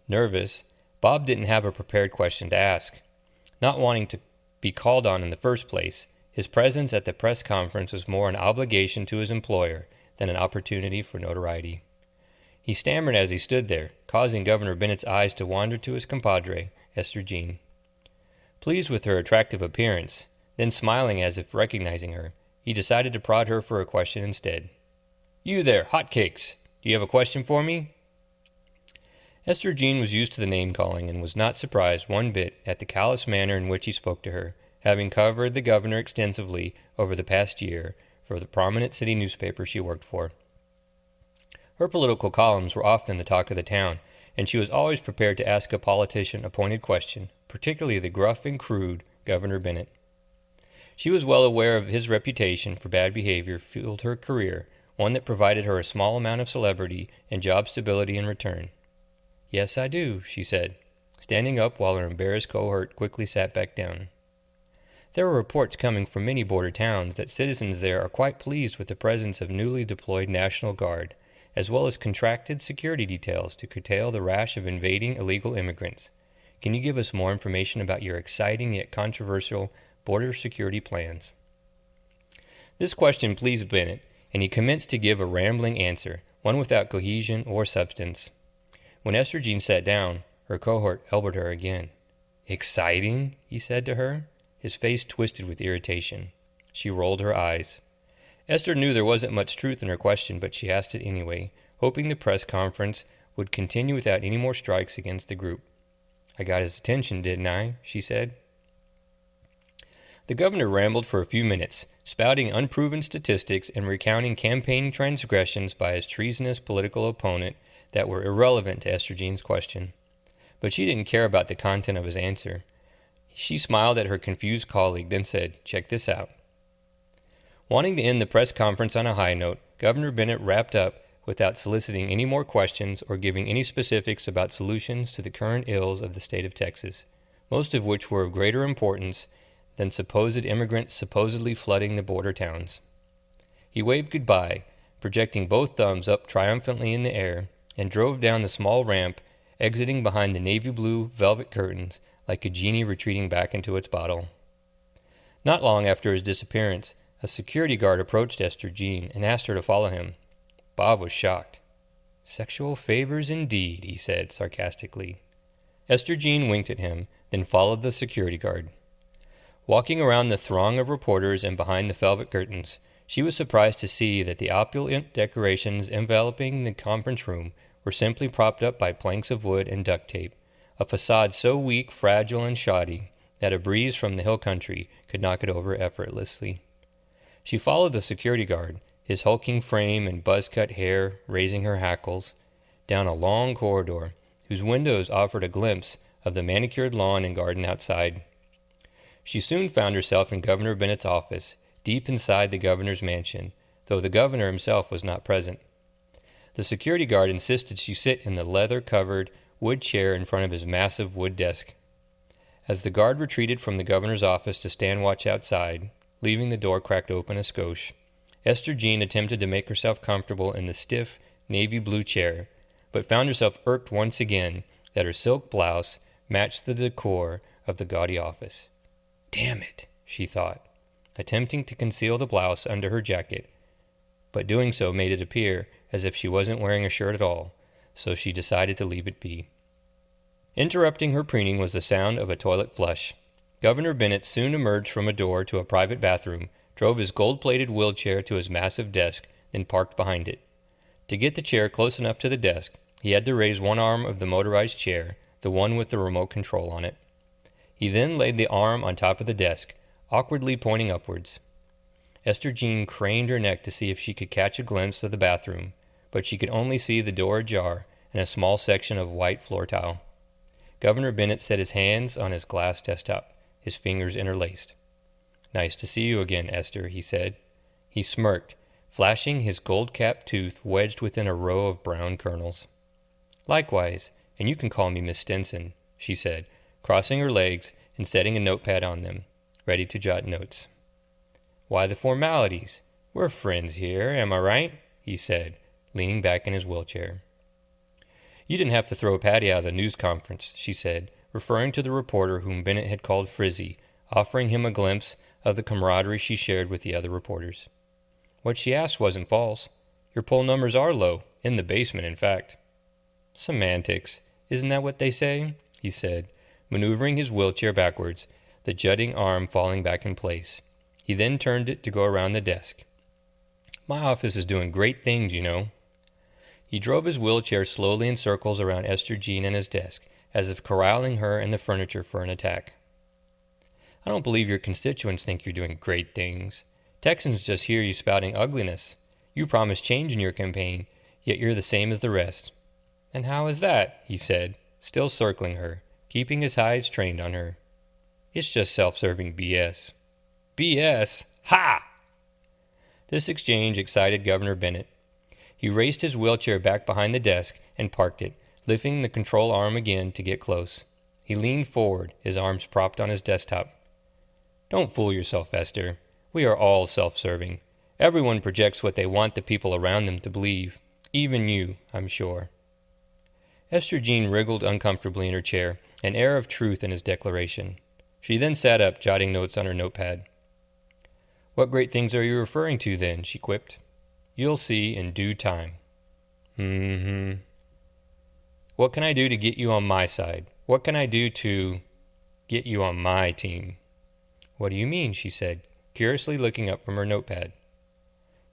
Nervous, Bob didn't have a prepared question to ask. Not wanting to be called on in the first place, his presence at the press conference was more an obligation to his employer than an opportunity for notoriety. He stammered as he stood there, causing Governor Bennett's eyes to wander to his compadre, Esther Jean. Pleased with her attractive appearance, then smiling as if recognizing her, he decided to prod her for a question instead. "You there, hotcakes! Do you have a question for me?" Esther Jean was used to the name-calling and was not surprised one bit at the callous manner in which he spoke to her, having covered the governor extensively over the past year, for the prominent city newspaper she worked for. Her political columns were often the talk of the town, and she was always prepared to ask a politician a pointed question, particularly the gruff and crude Governor Bennett. She was well aware of his reputation for bad behavior fueled her career, one that provided her a small amount of celebrity and job stability in return. "Yes, I do," she said, standing up while her embarrassed cohort quickly sat back down. There were reports coming from many border towns that citizens there are quite pleased with the presence of newly deployed National Guard, as well as contracted security details to curtail the rash of invading illegal immigrants. Can you give us more information about your exciting yet controversial border security plans? This question pleased Bennett, and he commenced to give a rambling answer, one without cohesion or substance. When Esther Jean sat down, her cohort elbowed her again. "Exciting?" he said to her. His face twisted with irritation. She rolled her eyes. Esther knew there wasn't much truth in her question, but she asked it anyway, hoping the press conference would continue without any more strikes against the group. "I got his attention, didn't I?" she said. The governor rambled for a few minutes, spouting unproven statistics and recounting campaign transgressions by his treasonous political opponent that were irrelevant to Esther Jean's question. But she didn't care about the content of his answer. She smiled at her confused colleague, then said, "Check this out." Wanting to end the press conference on a high note, Governor Bennett wrapped up without soliciting any more questions or giving any specifics about solutions to the current ills of the state of Texas, most of which were of greater importance than supposed immigrants supposedly flooding the border towns. He waved goodbye, projecting both thumbs up triumphantly in the air, and drove down the small ramp, exiting behind the navy blue velvet curtains like a genie retreating back into its bottle. Not long after his disappearance, a security guard approached Esther Jean and asked her to follow him. Bob was shocked. "Sexual favors indeed," he said sarcastically. Esther Jean winked at him, then followed the security guard. Walking around the throng of reporters and behind the velvet curtains, she was surprised to see that the opulent decorations enveloping the conference room were simply propped up by planks of wood and duct tape, a facade so weak, fragile, and shoddy that a breeze from the hill country could knock it over effortlessly. She followed the security guard, his hulking frame and buzz-cut hair raising her hackles, down a long corridor whose windows offered a glimpse of the manicured lawn and garden outside. She soon found herself in Governor Bennett's office, deep inside the governor's mansion, though the governor himself was not present. The security guard insisted she sit in the leather-covered wood chair in front of his massive wood desk. As the guard retreated from the governor's office to stand watch outside, leaving the door cracked open a skosh, Esther Jean attempted to make herself comfortable in the stiff navy blue chair, but found herself irked once again that her silk blouse matched the decor of the gaudy office. "Damn it," she thought, attempting to conceal the blouse under her jacket, but doing so made it appear as if she wasn't wearing a shirt at all, so she decided to leave it be. Interrupting her preening was the sound of a toilet flush. Governor Bennett soon emerged from a door to a private bathroom, drove his gold-plated wheelchair to his massive desk, then parked behind it. To get the chair close enough to the desk, he had to raise one arm of the motorized chair, the one with the remote control on it. He then laid the arm on top of the desk, awkwardly pointing upwards. Esther Jean craned her neck to see if she could catch a glimpse of the bathroom, but she could only see the door ajar and a small section of white floor tile. Governor Bennett set his hands on his glass desktop, his fingers interlaced. "Nice to see you again, Esther," he said. He smirked, flashing his gold-capped tooth wedged within a row of brown kernels. "Likewise, and you can call me Miss Stinson," she said, crossing her legs and setting a notepad on them, ready to jot notes. "Why the formalities? We're friends here, am I right?" he said, leaning back in his wheelchair. "You didn't have to throw Patty out of the news conference," she said, referring to the reporter whom Bennett had called Frizzy, offering him a glimpse of the camaraderie she shared with the other reporters. "What she asked wasn't false. Your poll numbers are low, in the basement, in fact." "Semantics, isn't that what they say?" he said, maneuvering his wheelchair backwards, the jutting arm falling back in place. He then turned it to go around the desk. "My office is doing great things, you know." He drove his wheelchair slowly in circles around Esther Jean and his desk, as if corralling her and the furniture for an attack. "I don't believe your constituents think you're doing great things. Texans just hear you spouting ugliness. You promised change in your campaign, yet you're the same as the rest." "And how is that?" he said, still circling her, keeping his eyes trained on her. "It's just self-serving BS." "BS? Ha!" This exchange excited Governor Bennett. He raced his wheelchair back behind the desk and parked it, lifting the control arm again to get close. He leaned forward, his arms propped on his desktop. "Don't fool yourself, Esther. We are all self-serving. Everyone projects what they want the people around them to believe. Even you, I'm sure." Esther Jean wriggled uncomfortably in her chair, an air of truth in his declaration. She then sat up, jotting notes on her notepad. "What great things are you referring to, then?" she quipped. "You'll see in due time." "What can I do to get you on my side? What can I do to get you on my team?" "What do you mean?" she said, curiously looking up from her notepad.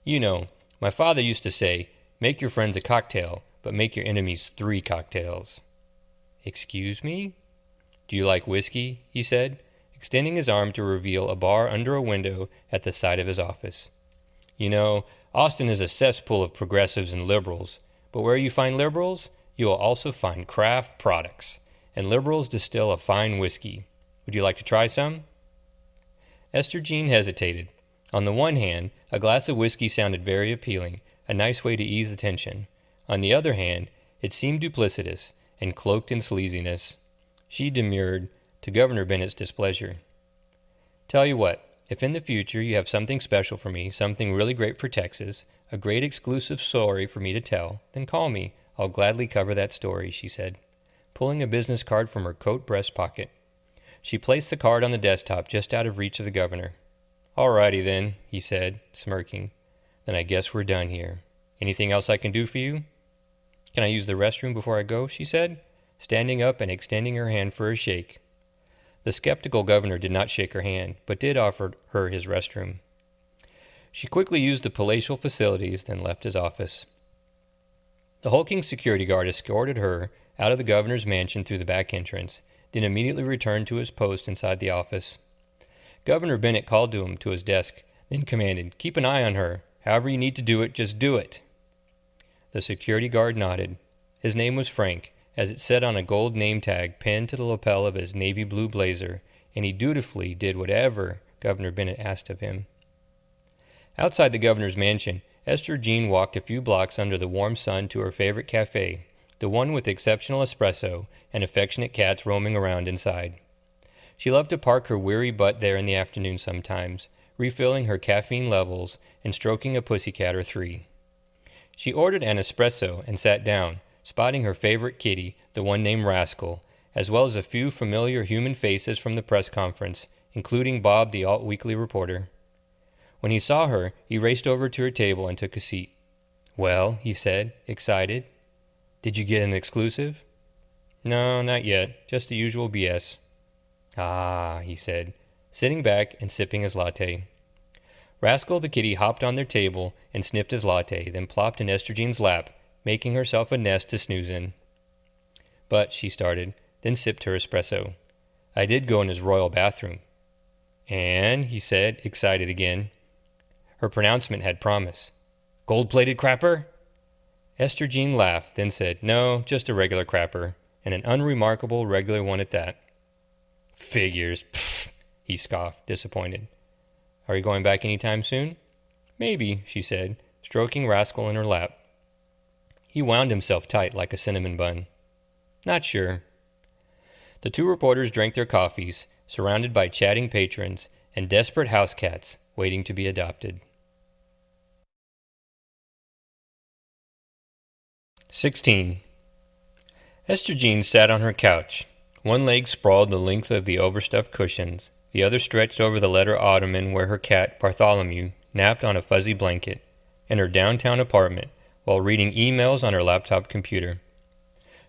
"You know, my father used to say, 'Make your friends a cocktail, but make your enemies 3 cocktails.'" "Excuse me?" "Do you like whiskey?" he said, extending his arm to reveal a bar under a window at the side of his office. "You know, Austin is a cesspool of progressives and liberals, but where you find liberals, you will also find craft products, and liberals distill a fine whiskey. Would you like to try some?" Esther Jean hesitated. On the one hand, a glass of whiskey sounded very appealing, a nice way to ease the tension. On the other hand, it seemed duplicitous and cloaked in sleaziness. She demurred, to Governor Bennett's displeasure. "Tell you what, if in the future you have something special for me, something really great for Texas, a great exclusive story for me to tell, then call me. I'll gladly cover that story," she said, pulling a business card from her coat breast pocket. She placed the card on the desktop just out of reach of the governor. "All righty then," he said, smirking. "Then I guess we're done here. Anything else I can do for you?" "Can I use the restroom before I go?" she said, standing up and extending her hand for a shake. The skeptical governor did not shake her hand, but did offer her his restroom. She quickly used the palatial facilities, then left his office. The hulking security guard escorted her out of the governor's mansion through the back entrance, then immediately returned to his post inside the office. Governor Bennett called to him to his desk, then commanded, "Keep an eye on her. However you need to do it, just do it." The security guard nodded. His name was Frank, as it said on a gold name tag pinned to the lapel of his navy blue blazer, and he dutifully did whatever Governor Bennett asked of him. Outside the governor's mansion, Esther Jean walked a few blocks under the warm sun to her favorite cafe, the one with exceptional espresso and affectionate cats roaming around inside. She loved to park her weary butt there in the afternoon sometimes, refilling her caffeine levels and stroking a pussycat or 3. She ordered an espresso and sat down, spotting her favorite kitty, the one named Rascal, as well as a few familiar human faces from the press conference, including Bob, the alt-weekly reporter. When he saw her, he raced over to her table and took a seat. "Well," he said, excited, "did you get an exclusive?" "No, not yet. Just the usual BS." "Ah," he said, sitting back and sipping his latte. Rascal the kitty hopped on their table and sniffed his latte, then plopped in Esther Jean's lap, making herself a nest to snooze in. "But," she started, then sipped her espresso, "I did go in his royal bathroom." "And," he said, excited again. Her pronouncement had promise. "Gold-plated crapper?" Esther Jean laughed, then said, "No, just a regular crapper, and an unremarkable regular one at that." "Figures, pfft," he scoffed, disappointed. "Are you going back any time soon?" "Maybe," she said, stroking Rascal in her lap. He wound himself tight like a cinnamon bun. "Not sure." The two reporters drank their coffees, surrounded by chatting patrons and desperate house cats waiting to be adopted. 16. Esther Jean sat on her couch. One leg sprawled the length of the overstuffed cushions, the other stretched over the leather ottoman where her cat, Bartholomew, napped on a fuzzy blanket, in her downtown apartment, while reading emails on her laptop computer.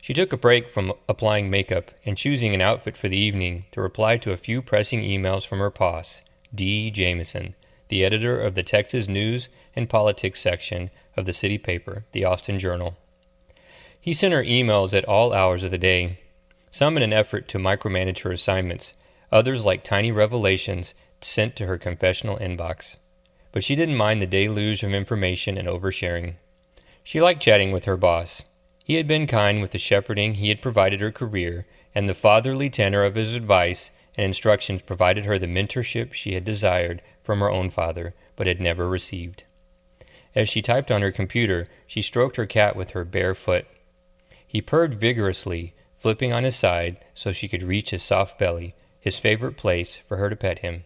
She took a break from applying makeup and choosing an outfit for the evening to reply to a few pressing emails from her boss, D. Jameson, the editor of the Texas News and Politics section of the city paper, the Austin Journal. He sent her emails at all hours of the day, some in an effort to micromanage her assignments, others like tiny revelations sent to her confessional inbox. but she didn't mind the deluge of information and oversharing. She liked chatting with her boss. He had been kind with the shepherding he had provided her career, and the fatherly tenor of his advice and instructions provided her the mentorship she had desired from her own father, but had never received. As she typed on her computer, she stroked her cat with her bare foot. He purred vigorously, flipping on his side so she could reach his soft belly, his favorite place for her to pet him.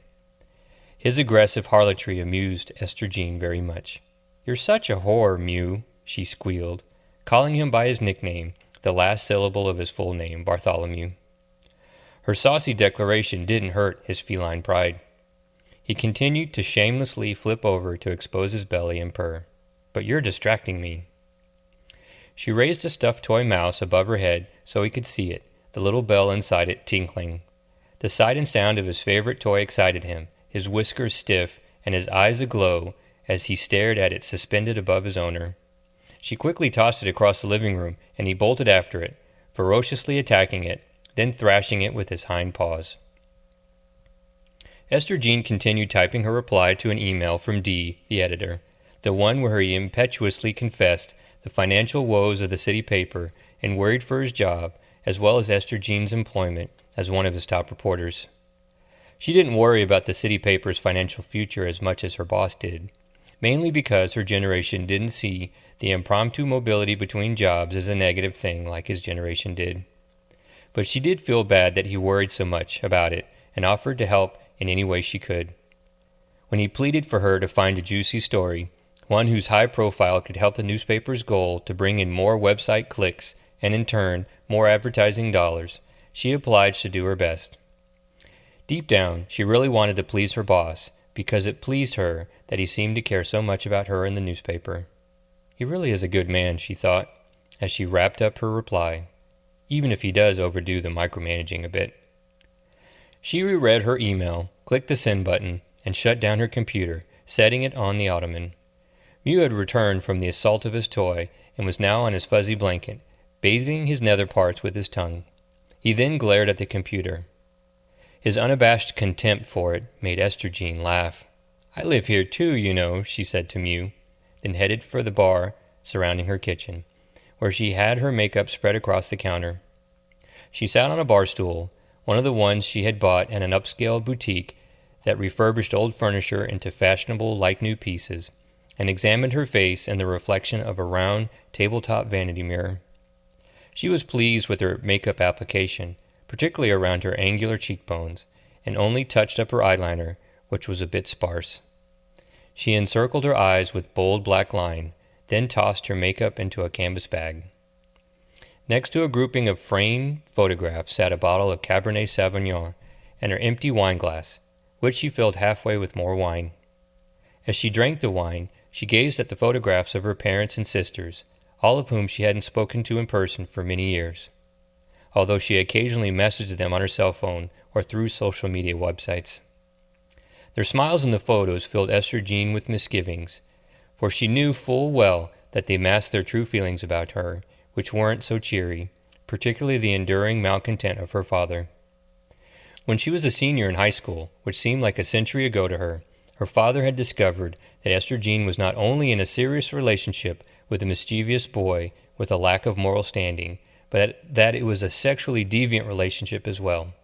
His aggressive harlotry amused Esther Jean very much. "You're such a whore, Mew," she squealed, calling him by his nickname, the last syllable of his full name, Bartholomew. Her saucy declaration didn't hurt his feline pride. He continued to shamelessly flip over to expose his belly and purr. "But you're distracting me." She raised a stuffed toy mouse above her head so he could see it, the little bell inside it tinkling. The sight and sound of his favorite toy excited him, his whiskers stiff and his eyes aglow as he stared at it suspended above his owner. She quickly tossed it across the living room, and he bolted after it, ferociously attacking it, then thrashing it with his hind paws. Esther Jean continued typing her reply to an email from Dee, the editor, the one where he impetuously confessed the financial woes of the city paper and worried for his job, as well as Esther Jean's employment as one of his top reporters. She didn't worry about the city paper's financial future as much as her boss did, mainly because her generation didn't see the impromptu mobility between jobs as a negative thing like his generation did. But she did feel bad that he worried so much about it and offered to help in any way she could. When he pleaded for her to find a juicy story, one whose high profile could help the newspaper's goal to bring in more website clicks and in turn more advertising dollars, she obliged to do her best. Deep down, she really wanted to please her boss because it pleased her that he seemed to care so much about her in the newspaper. He really is a good man, she thought, as she wrapped up her reply, even if he does overdo the micromanaging a bit. She reread her email, clicked the send button, and shut down her computer, setting it on the ottoman. Mew had returned from the assault of his toy and was now on his fuzzy blanket, bathing his nether parts with his tongue. He then glared at the computer. His unabashed contempt for it made Esther Jean laugh. "I live here too, you know," she said to Mew, then headed for the bar surrounding her kitchen, where she had her makeup spread across the counter. She sat on a bar stool, one of the ones she had bought at an upscale boutique that refurbished old furniture into fashionable like-new pieces, and examined her face in the reflection of a round tabletop vanity mirror. She was pleased with her makeup application, particularly around her angular cheekbones, and only touched up her eyeliner, which was a bit sparse. She encircled her eyes with bold black line, then tossed her makeup into a canvas bag. Next to a grouping of framed photographs sat a bottle of Cabernet Sauvignon and her empty wine glass, which she filled halfway with more wine. As she drank the wine, she gazed at the photographs of her parents and sisters, all of whom she hadn't spoken to in person for many years, although she occasionally messaged them on her cell phone or through social media websites. Their smiles in the photos filled Esther Jean with misgivings, for she knew full well that they masked their true feelings about her, which weren't so cheery, particularly the enduring malcontent of her father. When she was a senior in high school, which seemed like a century ago to her, her father had discovered that Esther Jean was not only in a serious relationship with a mischievous boy with a lack of moral standing, but that it was a sexually deviant relationship as well.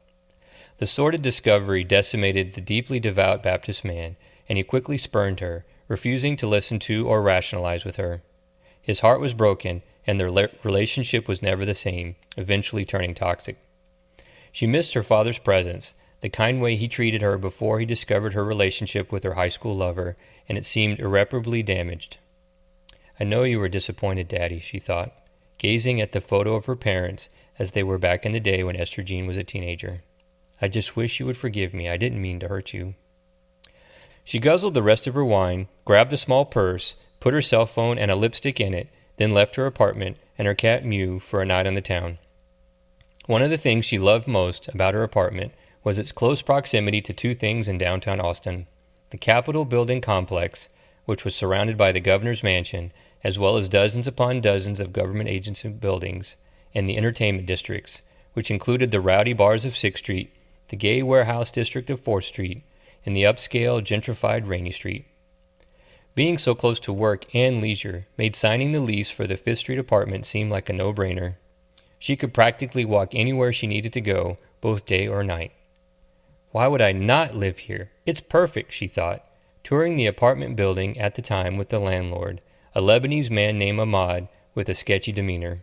The sordid discovery decimated the deeply devout Baptist man, and he quickly spurned her, refusing to listen to or rationalize with her. His heart was broken, and their relationship was never the same, eventually turning toxic. She missed her father's presence, the kind way he treated her before he discovered her relationship with her high school lover, and it seemed irreparably damaged. "I know you were disappointed, Daddy," she thought, gazing at the photo of her parents as they were back in the day when Esther Jean was a teenager. "I just wish you would forgive me. I didn't mean to hurt you." She guzzled the rest of her wine, grabbed a small purse, put her cell phone and a lipstick in it, then left her apartment and her cat Mew for a night on the town. One of the things she loved most about her apartment was its close proximity to two things in downtown Austin: the Capitol building complex, which was surrounded by the governor's mansion, as well as dozens upon dozens of government agency buildings, and the entertainment districts, which included the rowdy bars of 6th Street, the gay warehouse district of 4th Street, and the upscale, gentrified Rainey Street. Being so close to work and leisure made signing the lease for the Fifth Street apartment seem like a no-brainer. She could practically walk anywhere she needed to go, both day or night. Why would I not live here? It's perfect, she thought, touring the apartment building at the time with the landlord, a Lebanese man named Ahmad with a sketchy demeanor.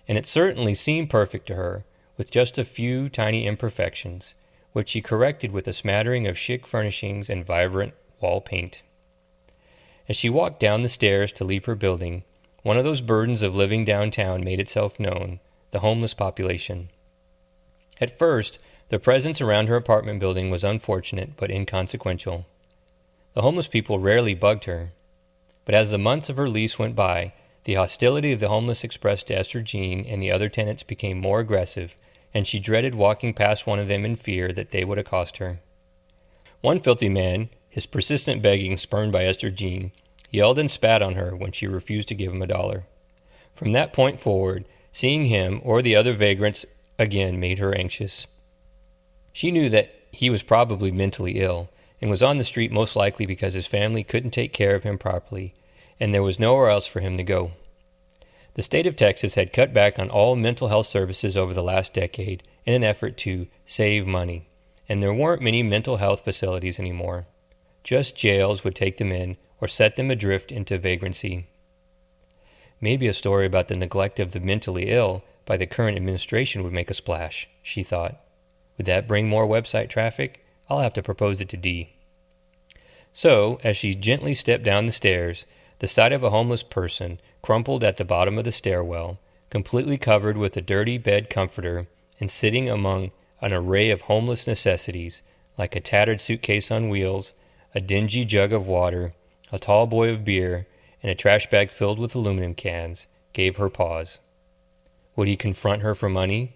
And it certainly seemed perfect to her, with just a few tiny imperfections, which she corrected with a smattering of chic furnishings and vibrant wall paint. As she walked down the stairs to leave her building, one of those burdens of living downtown made itself known, the homeless population. At first, the presence around her apartment building was unfortunate but inconsequential. The homeless people rarely bugged her. But as the months of her lease went by, the hostility of the homeless expressed to Esther Jean and the other tenants became more aggressive, and she dreaded walking past one of them in fear that they would accost her. One filthy man, his persistent begging spurned by Esther Jean, yelled and spat on her when she refused to give him $1. From that point forward, seeing him or the other vagrants again made her anxious. She knew that he was probably mentally ill and was on the street most likely because his family couldn't take care of him properly, and there was nowhere else for him to go. The state of Texas had cut back on all mental health services over the last decade in an effort to save money, and there weren't many mental health facilities anymore. Just jails would take them in or set them adrift into vagrancy. Maybe a story about the neglect of the mentally ill by the current administration would make a splash, she thought. Would that bring more website traffic? I'll have to propose it to Dee. So, as she gently stepped down the stairs, the sight of a homeless person crumpled at the bottom of the stairwell, completely covered with a dirty bed comforter and sitting among an array of homeless necessities like a tattered suitcase on wheels, a dingy jug of water, a tall boy of beer, and a trash bag filled with aluminum cans, gave her pause. Would he confront her for money?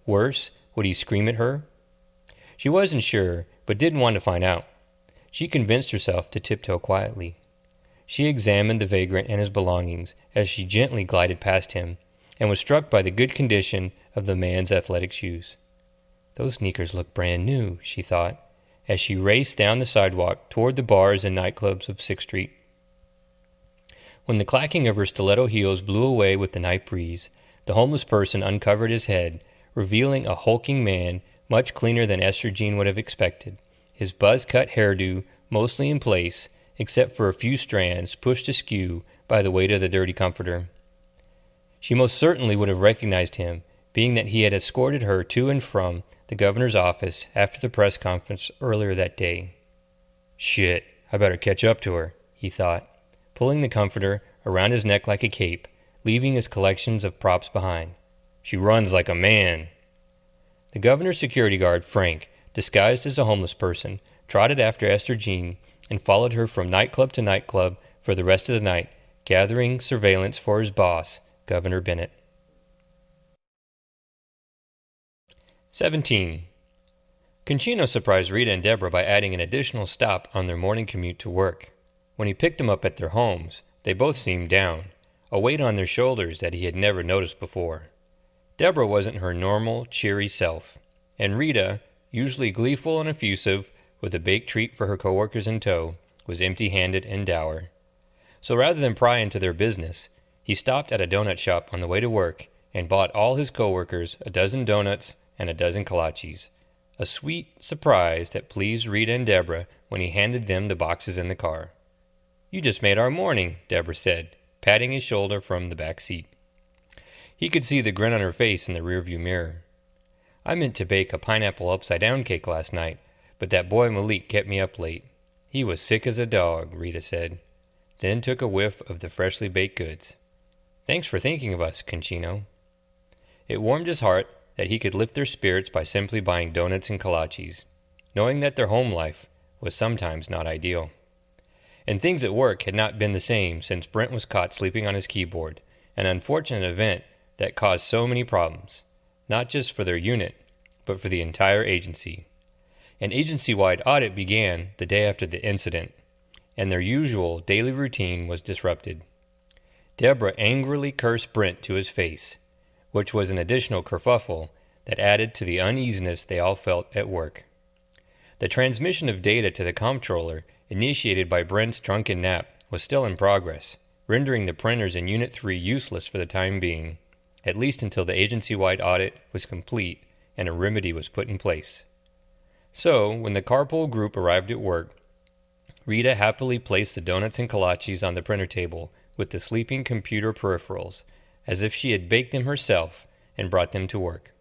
Worse, would he scream at her? She wasn't sure, but didn't want to find out. She convinced herself to tiptoe quietly. She examined the vagrant and his belongings as she gently glided past him, and was struck by the good condition of the man's athletic shoes. Those sneakers look brand new, she thought, as she raced down the sidewalk toward the bars and nightclubs of 6th Street. When the clacking of her stiletto heels blew away with the night breeze, the homeless person uncovered his head, revealing a hulking man much cleaner than Esther Jean would have expected, his buzz-cut hairdo mostly in place, except for a few strands pushed askew by the weight of the dirty comforter. She most certainly would have recognized him, being that he had escorted her to and from the governor's office after the press conference earlier that day. Shit, I better catch up to her, he thought, pulling the comforter around his neck like a cape, leaving his collections of props behind. She runs like a man. The governor's security guard, Frank, disguised as a homeless person, trotted after Esther Jean and followed her from nightclub to nightclub for the rest of the night, gathering surveillance for his boss, Governor Bennett. 17. Concino surprised Rita and Deborah by adding an additional stop on their morning commute to work. When he picked them up at their homes, they both seemed down, a weight on their shoulders that he had never noticed before. Deborah wasn't her normal, cheery self, and Rita, usually gleeful and effusive, with a baked treat for her coworkers in tow, was empty-handed and dour. So rather than pry into their business, he stopped at a donut shop on the way to work and bought all his coworkers a dozen donuts and a dozen kolaches, a sweet surprise that pleased Rita and Deborah when he handed them the boxes in the car. "You just made our morning," Deborah said, patting his shoulder from the back seat. He could see the grin on her face in the rearview mirror. "I meant to bake a pineapple upside-down cake last night, but that boy Malik kept me up late. He was sick as a dog," Rita said, then took a whiff of the freshly baked goods. "Thanks for thinking of us, Concino." It warmed his heart that he could lift their spirits by simply buying donuts and kolaches, knowing that their home life was sometimes not ideal. And things at work had not been the same since Brent was caught sleeping on his keyboard, an unfortunate event that caused so many problems, not just for their unit, but for the entire agency. An agency-wide audit began the day after the incident, and their usual daily routine was disrupted. Deborah angrily cursed Brent to his face, which was an additional kerfuffle that added to the uneasiness they all felt at work. The transmission of data to the comptroller, initiated by Brent's drunken nap, was still in progress, rendering the printers in Unit 3 useless for the time being, at least until the agency-wide audit was complete and a remedy was put in place. So, when the carpool group arrived at work, Rita happily placed the donuts and kolaches on the printer table with the sleeping computer peripherals, as if she had baked them herself and brought them to work.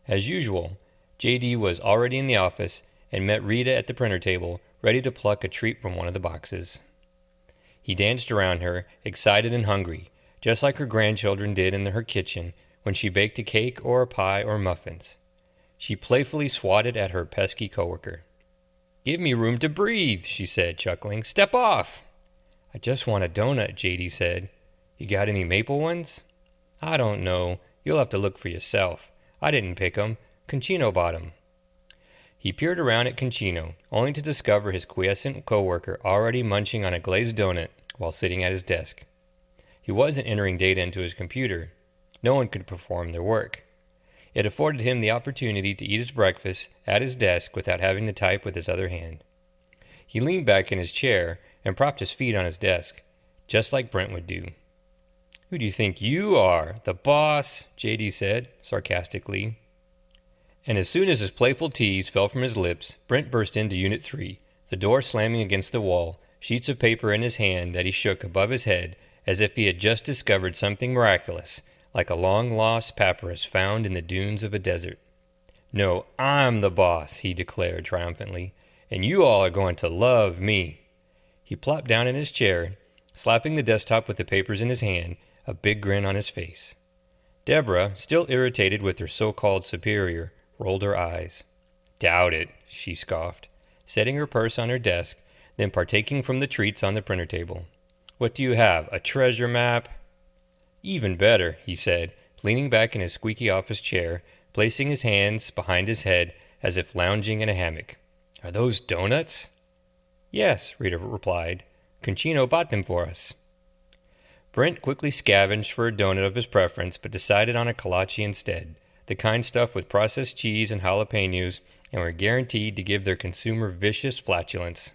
As usual, J.D. was already in the office and met Rita at the printer table, ready to pluck a treat from one of the boxes. He danced around her, excited and hungry, just like her grandchildren did in her kitchen when she baked a cake or a pie or muffins. She playfully swatted at her pesky coworker. "Give me room to breathe," she said, chuckling. "Step off." "I just want a donut," J.D. said. "You got any maple ones?" "I don't know. You'll have to look for yourself. I didn't pick 'em. Concino bought 'em." He peered around at Concino, only to discover his quiescent coworker already munching on a glazed donut while sitting at his desk. He wasn't entering data into his computer. No one could perform their work. It afforded him the opportunity to eat his breakfast at his desk without having to type with his other hand. He leaned back in his chair and propped his feet on his desk, just like Brent would do. "Who do you think you are, the boss?" J.D. said, sarcastically. And as soon as his playful tease fell from his lips, Brent burst into Unit 3, the door slamming against the wall, sheets of paper in his hand that he shook above his head as if he had just discovered something miraculous, like a long-lost papyrus found in the dunes of a desert. "No, I'm the boss," he declared triumphantly, "and you all are going to love me." He plopped down in his chair, slapping the desktop with the papers in his hand, a big grin on his face. Deborah, still irritated with her so-called superior, rolled her eyes. "Doubt it," she scoffed, setting her purse on her desk, then partaking from the treats on the printer table. "What do you have, a treasure map?" "Even better," he said, leaning back in his squeaky office chair, placing his hands behind his head as if lounging in a hammock. "Are those donuts?" "Yes," Rita replied. "Concino bought them for us." Brent quickly scavenged for a donut of his preference, but decided on a kolache instead, the kind stuffed with processed cheese and jalapenos, and were guaranteed to give their consumer vicious flatulence.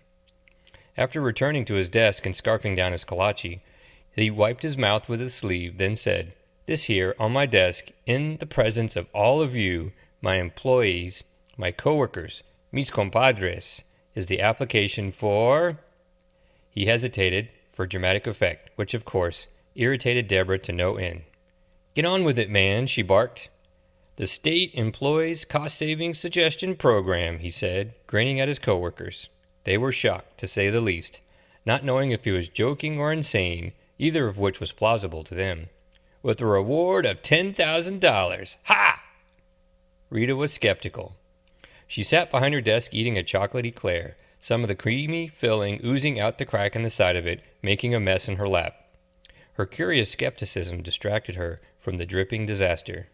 After returning to his desk and scarfing down his kolache, he wiped his mouth with his sleeve, then said, "This here, on my desk, in the presence of all of you, my employees, my coworkers, mis compadres, is the application for—" He hesitated for dramatic effect, which, of course, irritated Deborah to no end. "Get on with it, man," she barked. "The State Employees Cost Savings Suggestion Program," he said, grinning at his coworkers. They were shocked, to say the least, not knowing if he was joking or insane, either of which was plausible to them. "With a reward of $10,000. Ha!" Rita was skeptical. She sat behind her desk eating a chocolate eclair, some of the creamy filling oozing out the crack in the side of it, making a mess in her lap. Her curious skepticism distracted her from the dripping disaster.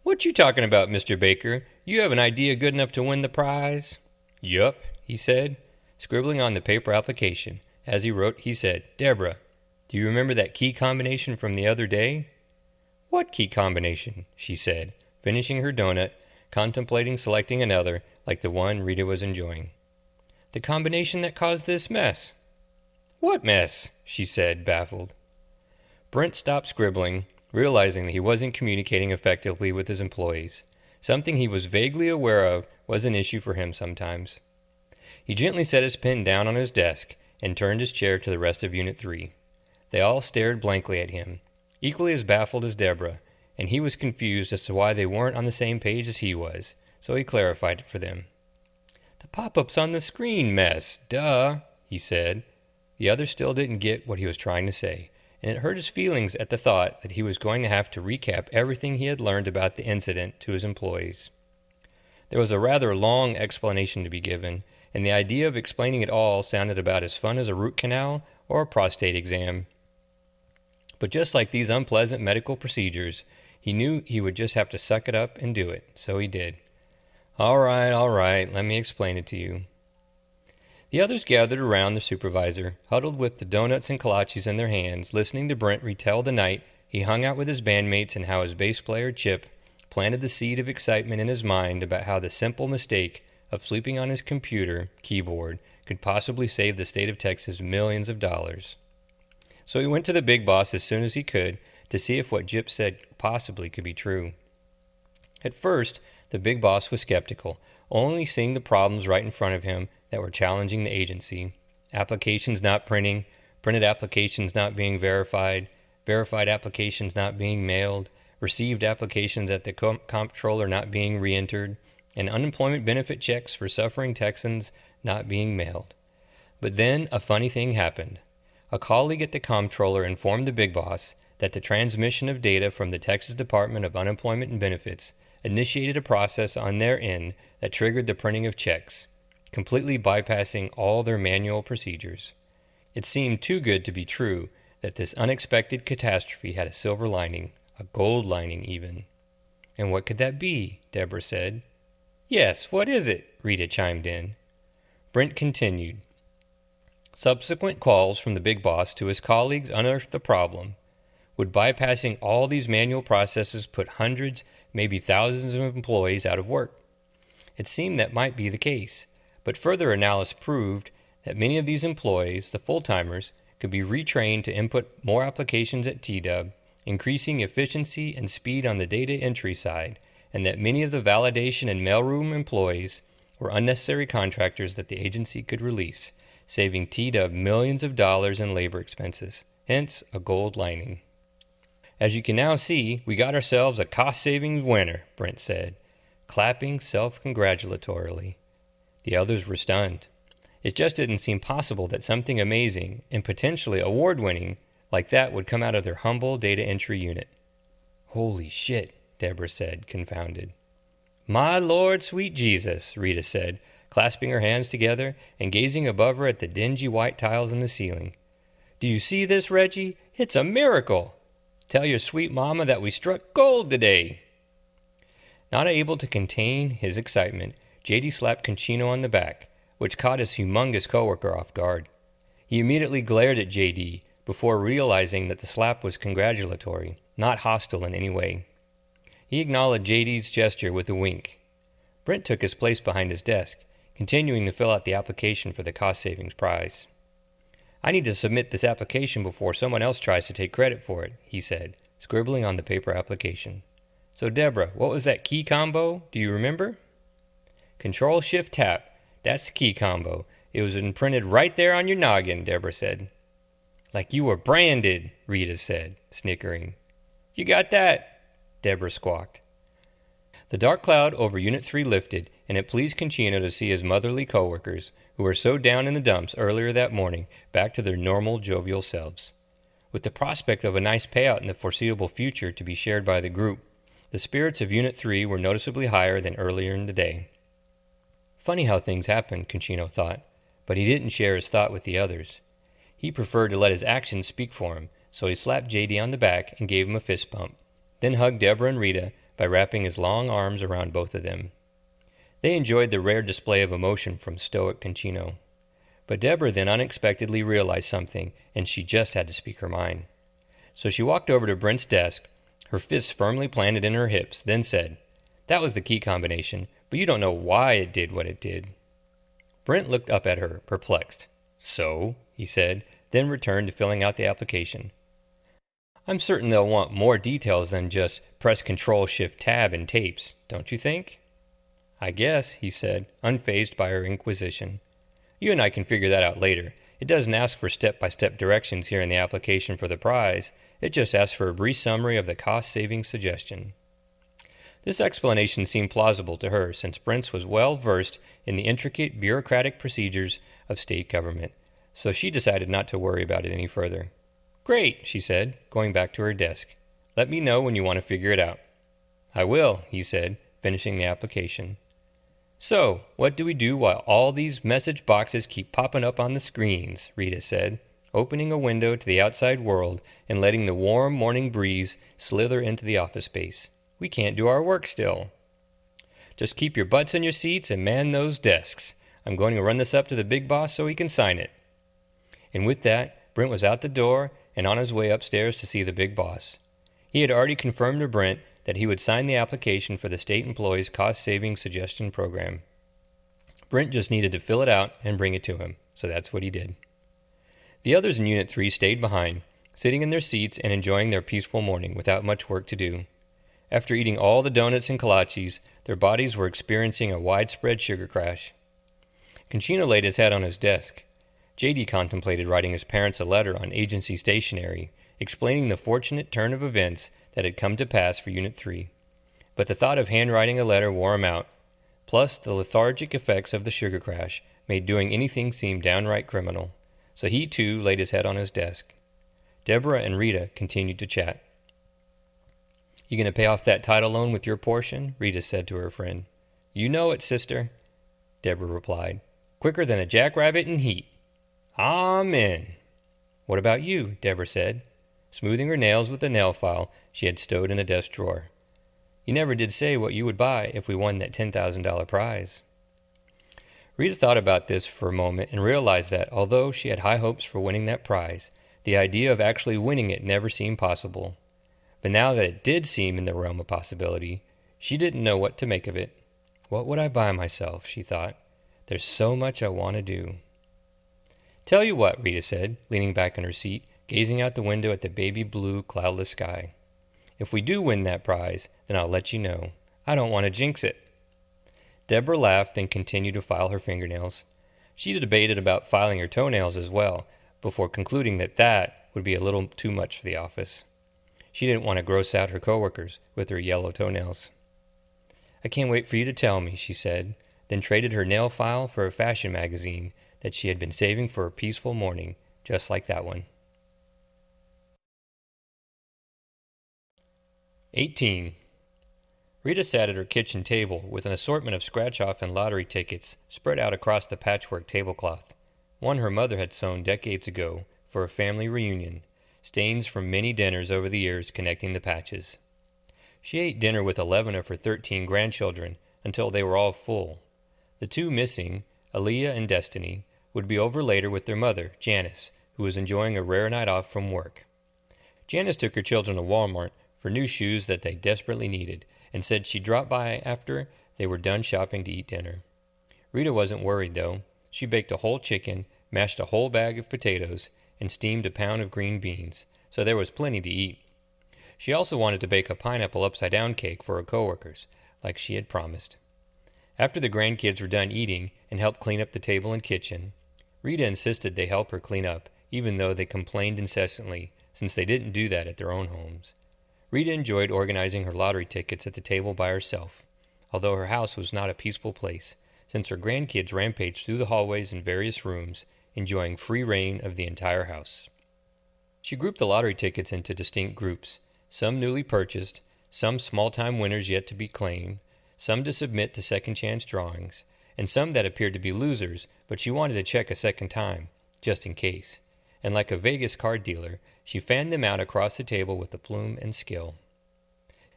"What you talking about, Mr. Baker? You have an idea good enough to win the prize?" "Yup," he said, scribbling on the paper application. As he wrote, he said, "Deborah, do you remember that key combination from the other day?" "What key combination?" she said, finishing her donut, contemplating selecting another like the one Rita was enjoying. "The combination that caused this mess." "What mess?" she said, baffled. Brent stopped scribbling, realizing that he wasn't communicating effectively with his employees. Something he was vaguely aware of was an issue for him sometimes. He gently set his pen down on his desk and turned his chair to the rest of Unit 3. They all stared blankly at him, equally as baffled as Deborah, and he was confused as to why they weren't on the same page as he was, so he clarified it for them. "The pop-up's on the screen, mess. Duh," he said. The others still didn't get what he was trying to say, and it hurt his feelings at the thought that he was going to have to recap everything he had learned about the incident to his employees. There was a rather long explanation to be given, and the idea of explaining it all sounded about as fun as a root canal or a prostate exam. But just like these unpleasant medical procedures, he knew he would just have to suck it up and do it, so he did. All right, let me explain it to you." The others gathered around the supervisor, huddled with the donuts and kolaches in their hands, listening to Brent retell the night he hung out with his bandmates and how his bass player, Chip, planted the seed of excitement in his mind about how the simple mistake of sleeping on his computer keyboard could possibly save the state of Texas millions of dollars. So he went to the big boss as soon as he could to see if what Jip said possibly could be true. At first, the big boss was skeptical, only seeing the problems right in front of him that were challenging the agency. Applications not printing, printed applications not being verified, verified applications not being mailed, received applications at the comptroller not being re-entered, and unemployment benefit checks for suffering Texans not being mailed. But then a funny thing happened. A colleague at the comptroller informed the big boss that the transmission of data from the Texas Department of Unemployment and Benefits initiated a process on their end that triggered the printing of checks, completely bypassing all their manual procedures. It seemed too good to be true that this unexpected catastrophe had a silver lining, a gold lining even. And what could that be? Deborah said. Yes, what is it? Rita chimed in. Brent continued. Subsequent calls from the big boss to his colleagues unearthed the problem. Would bypassing all these manual processes put hundreds, maybe thousands of employees out of work? It seemed that might be the case, but further analysis proved that many of these employees, the full-timers, could be retrained to input more applications at TDUB, increasing efficiency and speed on the data entry side, and that many of the validation and mailroom employees were unnecessary contractors that the agency could release, saving TDUB millions of dollars in labor expenses, hence a gold lining. As you can now see, we got ourselves a cost-savings winner, Brent said, clapping self-congratulatorily. The others were stunned. It just didn't seem possible that something amazing and potentially award-winning like that would come out of their humble data entry unit. Holy shit, Deborah said, confounded. My Lord, sweet Jesus, Rita said, clasping her hands together and gazing above her at the dingy white tiles in the ceiling. Do you see this, Reggie? It's a miracle! Tell your sweet mama that we struck gold today. Not able to contain his excitement, J.D. slapped Conchino on the back, which caught his humongous coworker off guard. He immediately glared at J.D. before realizing that the slap was congratulatory, not hostile in any way. He acknowledged J.D.'s gesture with a wink. Brent took his place behind his desk, continuing to fill out the application for the cost savings prize. I need to submit this application before someone else tries to take credit for it, he said, scribbling on the paper application. So, Deborah, what was that key combo? Do you remember? Control-Shift-Tap. That's the key combo. It was imprinted right there on your noggin, Deborah said. Like you were branded, Rita said, snickering. You got that, Deborah squawked. The dark cloud over Unit 3 lifted, and it pleased Conchino to see his motherly coworkers, who were so down in the dumps earlier that morning, back to their normal, jovial selves. With the prospect of a nice payout in the foreseeable future to be shared by the group, the spirits of Unit 3 were noticeably higher than earlier in the day. Funny how things happened, Conchino thought, but he didn't share his thought with the others. He preferred to let his actions speak for him, so he slapped J.D. on the back and gave him a fist bump, then hugged Deborah and Rita by wrapping his long arms around both of them. They enjoyed the rare display of emotion from stoic Conchino. But Deborah then unexpectedly realized something, and she just had to speak her mind. So she walked over to Brent's desk, her fists firmly planted in her hips, then said, That was the key combination, but you don't know why it did what it did. Brent looked up at her, perplexed. So, he said, then returned to filling out the application. I'm certain they'll want more details than just press Control-Shift-Tab in tapes, don't you think? I guess, he said, unfazed by her inquisition. You and I can figure that out later. It doesn't ask for step-by-step directions here in the application for the prize. It just asks for a brief summary of the cost-saving suggestion. This explanation seemed plausible to her, since Brent was well versed in the intricate bureaucratic procedures of state government, so she decided not to worry about it any further. Great, she said, going back to her desk. Let me know when you want to figure it out. I will, he said, finishing the application. So, what do we do while all these message boxes keep popping up on the screens? Rita said, opening a window to the outside world and letting the warm morning breeze slither into the office space. We can't do our work still. Just keep your butts in your seats and man those desks. I'm going to run this up to the big boss so he can sign it. And with that, Brent was out the door and on his way upstairs to see the big boss. He had already confirmed to Brent that he would sign the application for the state employees' cost-saving suggestion program. Brent just needed to fill it out and bring it to him, so that's what he did. The others in Unit 3 stayed behind, sitting in their seats and enjoying their peaceful morning without much work to do. After eating all the donuts and kolaches, their bodies were experiencing a widespread sugar crash. Conchino laid his head on his desk. J.D. contemplated writing his parents a letter on agency stationery, explaining the fortunate turn of events that had come to pass for Unit 3. But the thought of handwriting a letter wore him out. Plus, the lethargic effects of the sugar crash made doing anything seem downright criminal. So he, too, laid his head on his desk. Deborah and Rita continued to chat. "You going to pay off that title loan with your portion?" Rita said to her friend. "You know it, sister," Deborah replied. "Quicker than a jackrabbit in heat." "Amen." "What about you?" Deborah said, smoothing her nails with a nail file she had stowed in a desk drawer. "You never did say what you would buy if we won that $10,000 prize." Rita thought about this for a moment and realized that, although she had high hopes for winning that prize, the idea of actually winning it never seemed possible. But now that it did seem in the realm of possibility, she didn't know what to make of it. "What would I buy myself?" she thought. "There's so much I want to do." "Tell you what," Rita said, leaning back in her seat, gazing out the window at the baby blue, cloudless sky. "If we do win that prize, then I'll let you know. I don't want to jinx it." Deborah laughed and continued to file her fingernails. She debated about filing her toenails as well, before concluding that that would be a little too much for the office. She didn't want to gross out her coworkers with her yellow toenails. "I can't wait for you to tell me," she said, then traded her nail file for a fashion magazine that she had been saving for a peaceful morning, just like that one. 18. Rita sat at her kitchen table with an assortment of scratch-off and lottery tickets spread out across the patchwork tablecloth, one her mother had sewn decades ago for a family reunion, stains from many dinners over the years connecting the patches. She ate dinner with 11 of her 13 grandchildren until they were all full. The two missing, Aaliyah and Destiny, would be over later with their mother, Janice, who was enjoying a rare night off from work. Janice took her children to Walmart for new shoes that they desperately needed, and said she'd drop by after they were done shopping to eat dinner. Rita wasn't worried, though. She baked a whole chicken, mashed a whole bag of potatoes, and steamed a pound of green beans, so there was plenty to eat. She also wanted to bake a pineapple upside-down cake for her coworkers, like she had promised. After the grandkids were done eating and helped clean up the table and kitchen, Rita insisted they help her clean up, even though they complained incessantly, since they didn't do that at their own homes. Rita enjoyed organizing her lottery tickets at the table by herself, although her house was not a peaceful place, since her grandkids rampaged through the hallways and various rooms, enjoying free reign of the entire house. She grouped the lottery tickets into distinct groups, some newly purchased, some small-time winners yet to be claimed, some to submit to second-chance drawings, and some that appeared to be losers, but she wanted to check a second time, just in case. And like a Vegas card dealer, she fanned them out across the table with aplomb and skill.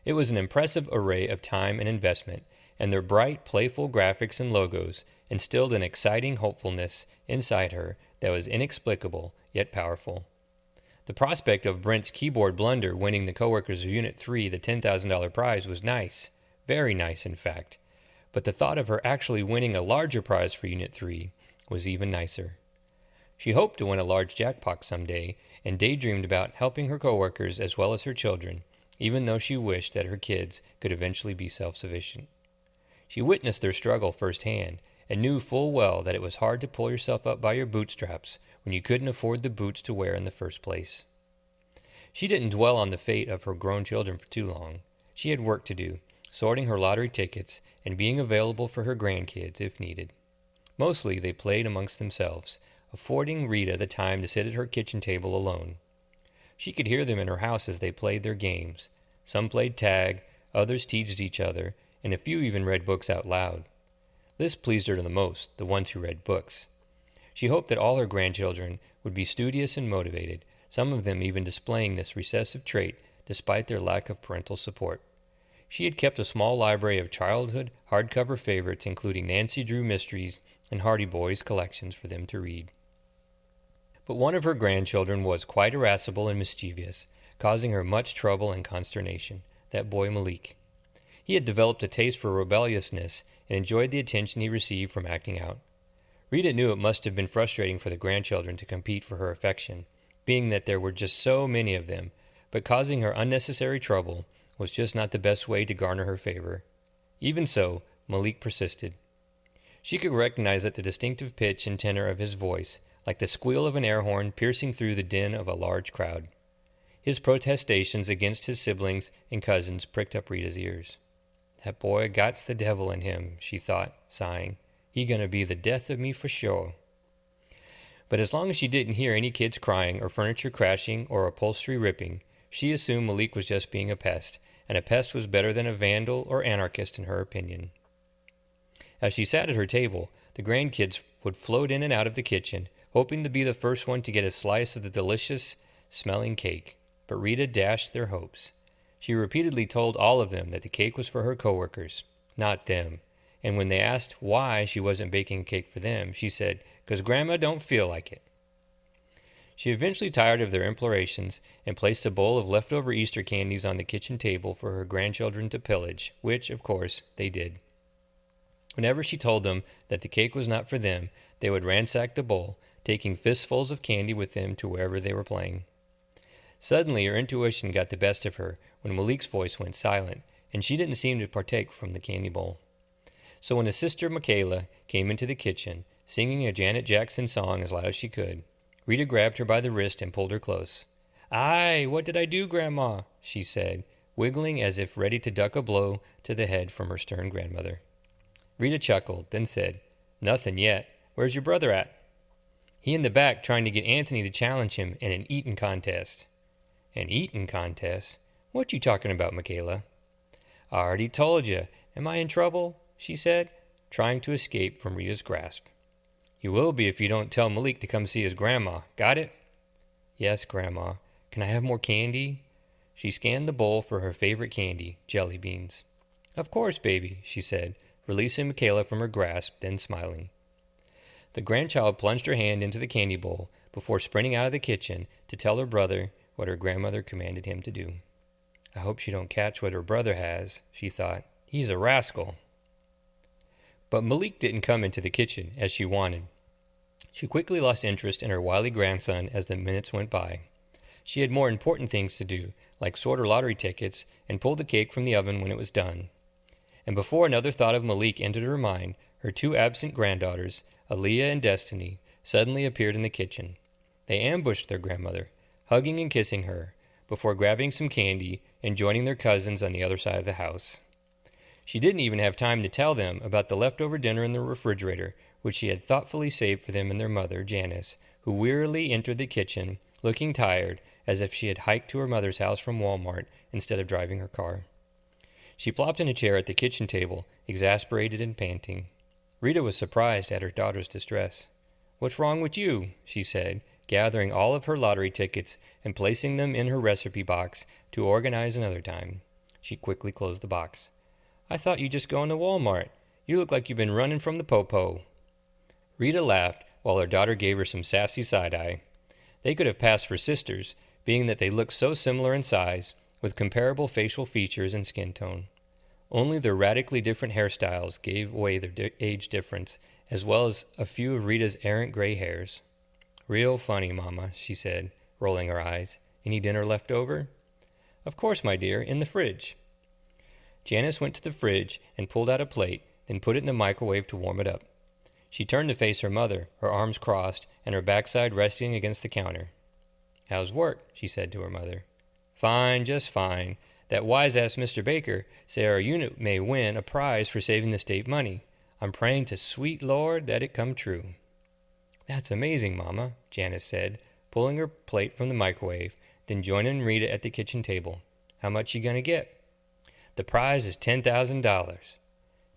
It was an impressive array of time and investment, and their bright, playful graphics and logos instilled an exciting hopefulness inside her that was inexplicable yet powerful. The prospect of Brent's keyboard blunder winning the coworkers of Unit 3 the $10,000 prize was nice, very nice in fact, but the thought of her actually winning a larger prize for Unit 3 was even nicer. She hoped to win a large jackpot someday and daydreamed about helping her coworkers as well as her children, even though she wished that her kids could eventually be self-sufficient. She witnessed their struggle firsthand and knew full well that it was hard to pull yourself up by your bootstraps when you couldn't afford the boots to wear in the first place. She didn't dwell on the fate of her grown children for too long. She had work to do, sorting her lottery tickets and being available for her grandkids if needed. Mostly they played amongst themselves, affording Rita the time to sit at her kitchen table alone. She could hear them in her house as they played their games. Some played tag, others teased each other, and a few even read books out loud. This pleased her the most, the ones who read books. She hoped that all her grandchildren would be studious and motivated, some of them even displaying this recessive trait despite their lack of parental support. She had kept a small library of childhood hardcover favorites, including Nancy Drew mysteries and Hardy Boys collections for them to read. But one of her grandchildren was quite irascible and mischievous, causing her much trouble and consternation, that boy Malik. He had developed a taste for rebelliousness and enjoyed the attention he received from acting out. Rita knew it must have been frustrating for the grandchildren to compete for her affection, being that there were just so many of them, but causing her unnecessary trouble was just not the best way to garner her favor. Even so, Malik persisted. She could recognize the distinctive pitch and tenor of his voice, like the squeal of an air horn piercing through the din of a large crowd. His protestations against his siblings and cousins pricked up Rita's ears. That boy got's the devil in him, she thought, sighing. He gonna be the death of me for sure. But as long as she didn't hear any kids crying or furniture crashing or upholstery ripping, she assumed Malik was just being a pest, and a pest was better than a vandal or anarchist in her opinion. As she sat at her table, the grandkids would float in and out of the kitchen, hoping to be the first one to get a slice of the delicious-smelling cake. But Rita dashed their hopes. She repeatedly told all of them that the cake was for her coworkers, not them. And when they asked why she wasn't baking a cake for them, she said, "'Cause Grandma don't feel like it." She eventually tired of their implorations and placed a bowl of leftover Easter candies on the kitchen table for her grandchildren to pillage, which, of course, they did. Whenever she told them that the cake was not for them, they would ransack the bowl, taking fistfuls of candy with them to wherever they were playing. Suddenly, her intuition got the best of her when Malik's voice went silent, and she didn't seem to partake from the candy bowl. So when his sister Michaela came into the kitchen, singing a Janet Jackson song as loud as she could, Rita grabbed her by the wrist and pulled her close. "Aye, what did I do, Grandma?" she said, wiggling as if ready to duck a blow to the head from her stern grandmother. Rita chuckled, then said, "Nothing yet. Where's your brother at?" "He in the back trying to get Anthony to challenge him in an eating contest." "An eating contest? What you talking about, Michaela?" "I already told you. Am I in trouble?" she said, trying to escape from Rita's grasp. "You will be if you don't tell Malik to come see his grandma. Got it?" "Yes, Grandma. Can I have more candy?" She scanned the bowl for her favorite candy, jelly beans. "Of course, baby," she said, releasing Michaela from her grasp, then smiling. The grandchild plunged her hand into the candy bowl before sprinting out of the kitchen to tell her brother what her grandmother commanded him to do. "I hope she don't catch what her brother has," she thought. "He's a rascal." But Malik didn't come into the kitchen as she wanted. She quickly lost interest in her wily grandson as the minutes went by. She had more important things to do, like sort her lottery tickets and pull the cake from the oven when it was done. And before another thought of Malik entered her mind, her two absent granddaughters, Aaliyah and Destiny, suddenly appeared in the kitchen. They ambushed their grandmother, hugging and kissing her, before grabbing some candy and joining their cousins on the other side of the house. She didn't even have time to tell them about the leftover dinner in the refrigerator, which she had thoughtfully saved for them and their mother, Janice, who wearily entered the kitchen, looking tired, as if she had hiked to her mother's house from Walmart instead of driving her car. She plopped in a chair at the kitchen table, exasperated and panting. Rita was surprised at her daughter's distress. "What's wrong with you?" she said, gathering all of her lottery tickets and placing them in her recipe box to organize another time. She quickly closed the box. "I thought you'd just gone to Walmart. You look like you've been running from the po-po." Rita laughed while her daughter gave her some sassy side-eye. They could have passed for sisters, being that they looked so similar in size, with comparable facial features and skin tone. Only their radically different hairstyles gave away their age difference, as well as a few of Rita's errant gray hairs. "Real funny, Mama," she said, rolling her eyes. "Any dinner left over?" "Of course, my dear, in the fridge." Janice went to the fridge and pulled out a plate, then put it in the microwave to warm it up. She turned to face her mother, her arms crossed and her backside resting against the counter. "How's work?" she said to her mother. "Fine, just fine. That wise-ass Mr. Baker said our unit may win a prize for saving the state money. I'm praying to sweet Lord that it come true." "That's amazing, Mama," Janice said, pulling her plate from the microwave, then joining Rita at the kitchen table. "How much you gonna get?" "The prize is $10,000.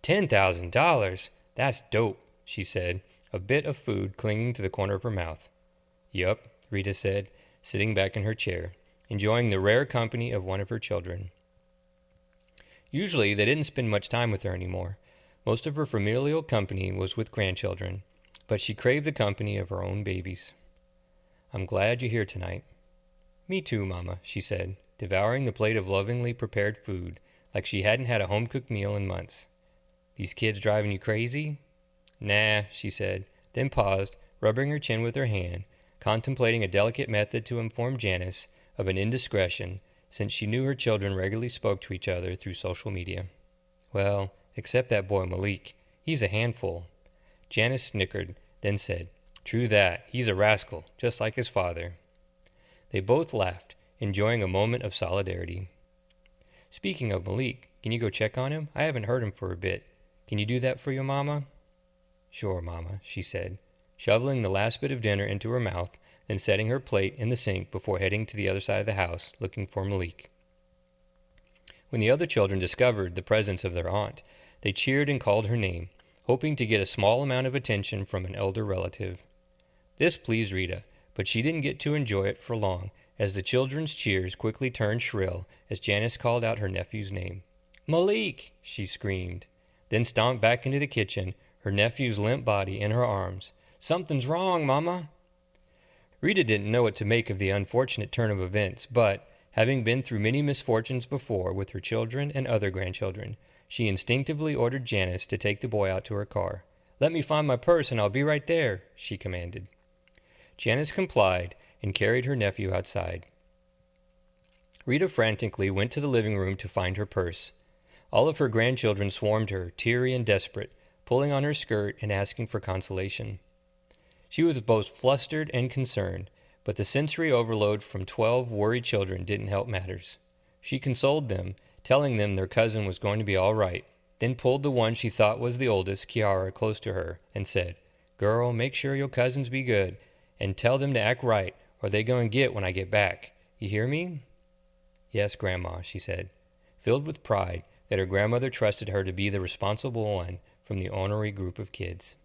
$10,000? That's dope," she said, a bit of food clinging to the corner of her mouth. "Yup," Rita said, sitting back in her chair, enjoying the rare company of one of her children. Usually, they didn't spend much time with her anymore. Most of her familial company was with grandchildren, but she craved the company of her own babies. "I'm glad you're here tonight." "Me too, Mama," she said, devouring the plate of lovingly prepared food, like she hadn't had a home-cooked meal in months. These kids driving you crazy? Nah, she said, then paused, rubbing her chin with her hand, contemplating a delicate method to inform Janice of an indiscretion, since she knew her children regularly spoke to each other through social media. Well, except that boy Malik. He's a handful. Janice snickered, then said, True that. He's a rascal, just like his father. They both laughed, enjoying a moment of solidarity. Speaking of Malik, can you go check on him? I haven't heard him for a bit. Can you do that for your mama? Sure, Mama, she said, shoveling the last bit of dinner into her mouth, then setting her plate in the sink before heading to the other side of the house, looking for Malik. When the other children discovered the presence of their aunt, they cheered and called her name, hoping to get a small amount of attention from an elder relative. This pleased Rita, but she didn't get to enjoy it for long, as the children's cheers quickly turned shrill as Janice called out her nephew's name. Malik! She screamed, then stomped back into the kitchen, her nephew's limp body in her arms. Something's wrong, Mama! Rita didn't know what to make of the unfortunate turn of events, but, having been through many misfortunes before with her children and other grandchildren, she instinctively ordered Janice to take the boy out to her car. Let me find my purse and I'll be right there, she commanded. Janice complied and carried her nephew outside. Rita frantically went to the living room to find her purse. All of her grandchildren swarmed her, teary and desperate, pulling on her skirt and asking for consolation. She was both flustered and concerned, but the sensory overload from 12 worried children didn't help matters. She consoled them, telling them their cousin was going to be all right, then pulled the one she thought was the oldest, Kiara, close to her and said, Girl, make sure your cousins be good, and tell them to act right, or they going to get when I get back. You hear me? Yes, Grandma, she said, filled with pride that her grandmother trusted her to be the responsible one from the ornery group of kids.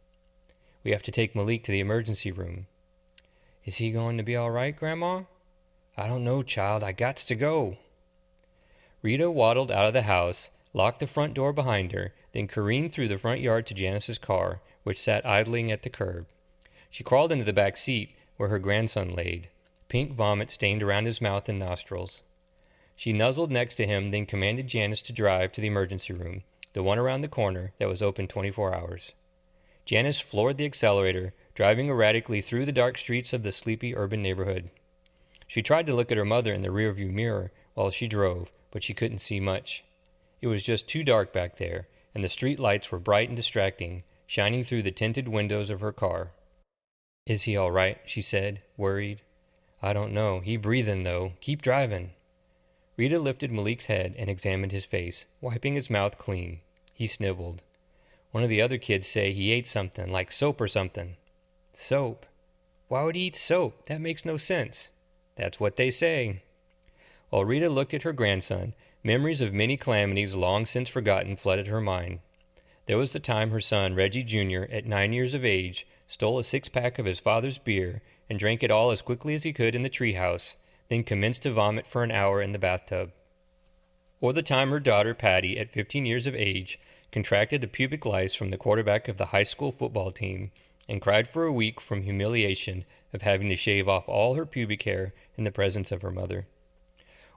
We have to take Malik to the emergency room. Is he going to be all right, Grandma? I don't know, child. I gots to go. Rita waddled out of the house, locked the front door behind her, then careened through the front yard to Janice's car, which sat idling at the curb. She crawled into the back seat, where her grandson laid, pink vomit stained around his mouth and nostrils. She nuzzled next to him, then commanded Janice to drive to the emergency room, the one around the corner that was open 24 hours. Janice floored the accelerator, driving erratically through the dark streets of the sleepy urban neighborhood. She tried to look at her mother in the rearview mirror while she drove, but she couldn't see much. It was just too dark back there, and the street lights were bright and distracting, shining through the tinted windows of her car. Is he all right? She said, worried. I don't know. He breathing, though. Keep driving. Rita lifted Malik's head and examined his face, wiping his mouth clean. He sniveled. One of the other kids say he ate something, like soap or something. Soap? Why would he eat soap? That makes no sense. That's what they say. While Rita looked at her grandson, memories of many calamities long since forgotten flooded her mind. There was the time her son, Reggie Jr., at 9 years of age, stole a six-pack of his father's beer and drank it all as quickly as he could in the treehouse, then commenced to vomit for an hour in the bathtub. Or the time her daughter, Patty, at 15 years of age, contracted a pubic lice from the quarterback of the high school football team and cried for a week from humiliation of having to shave off all her pubic hair in the presence of her mother.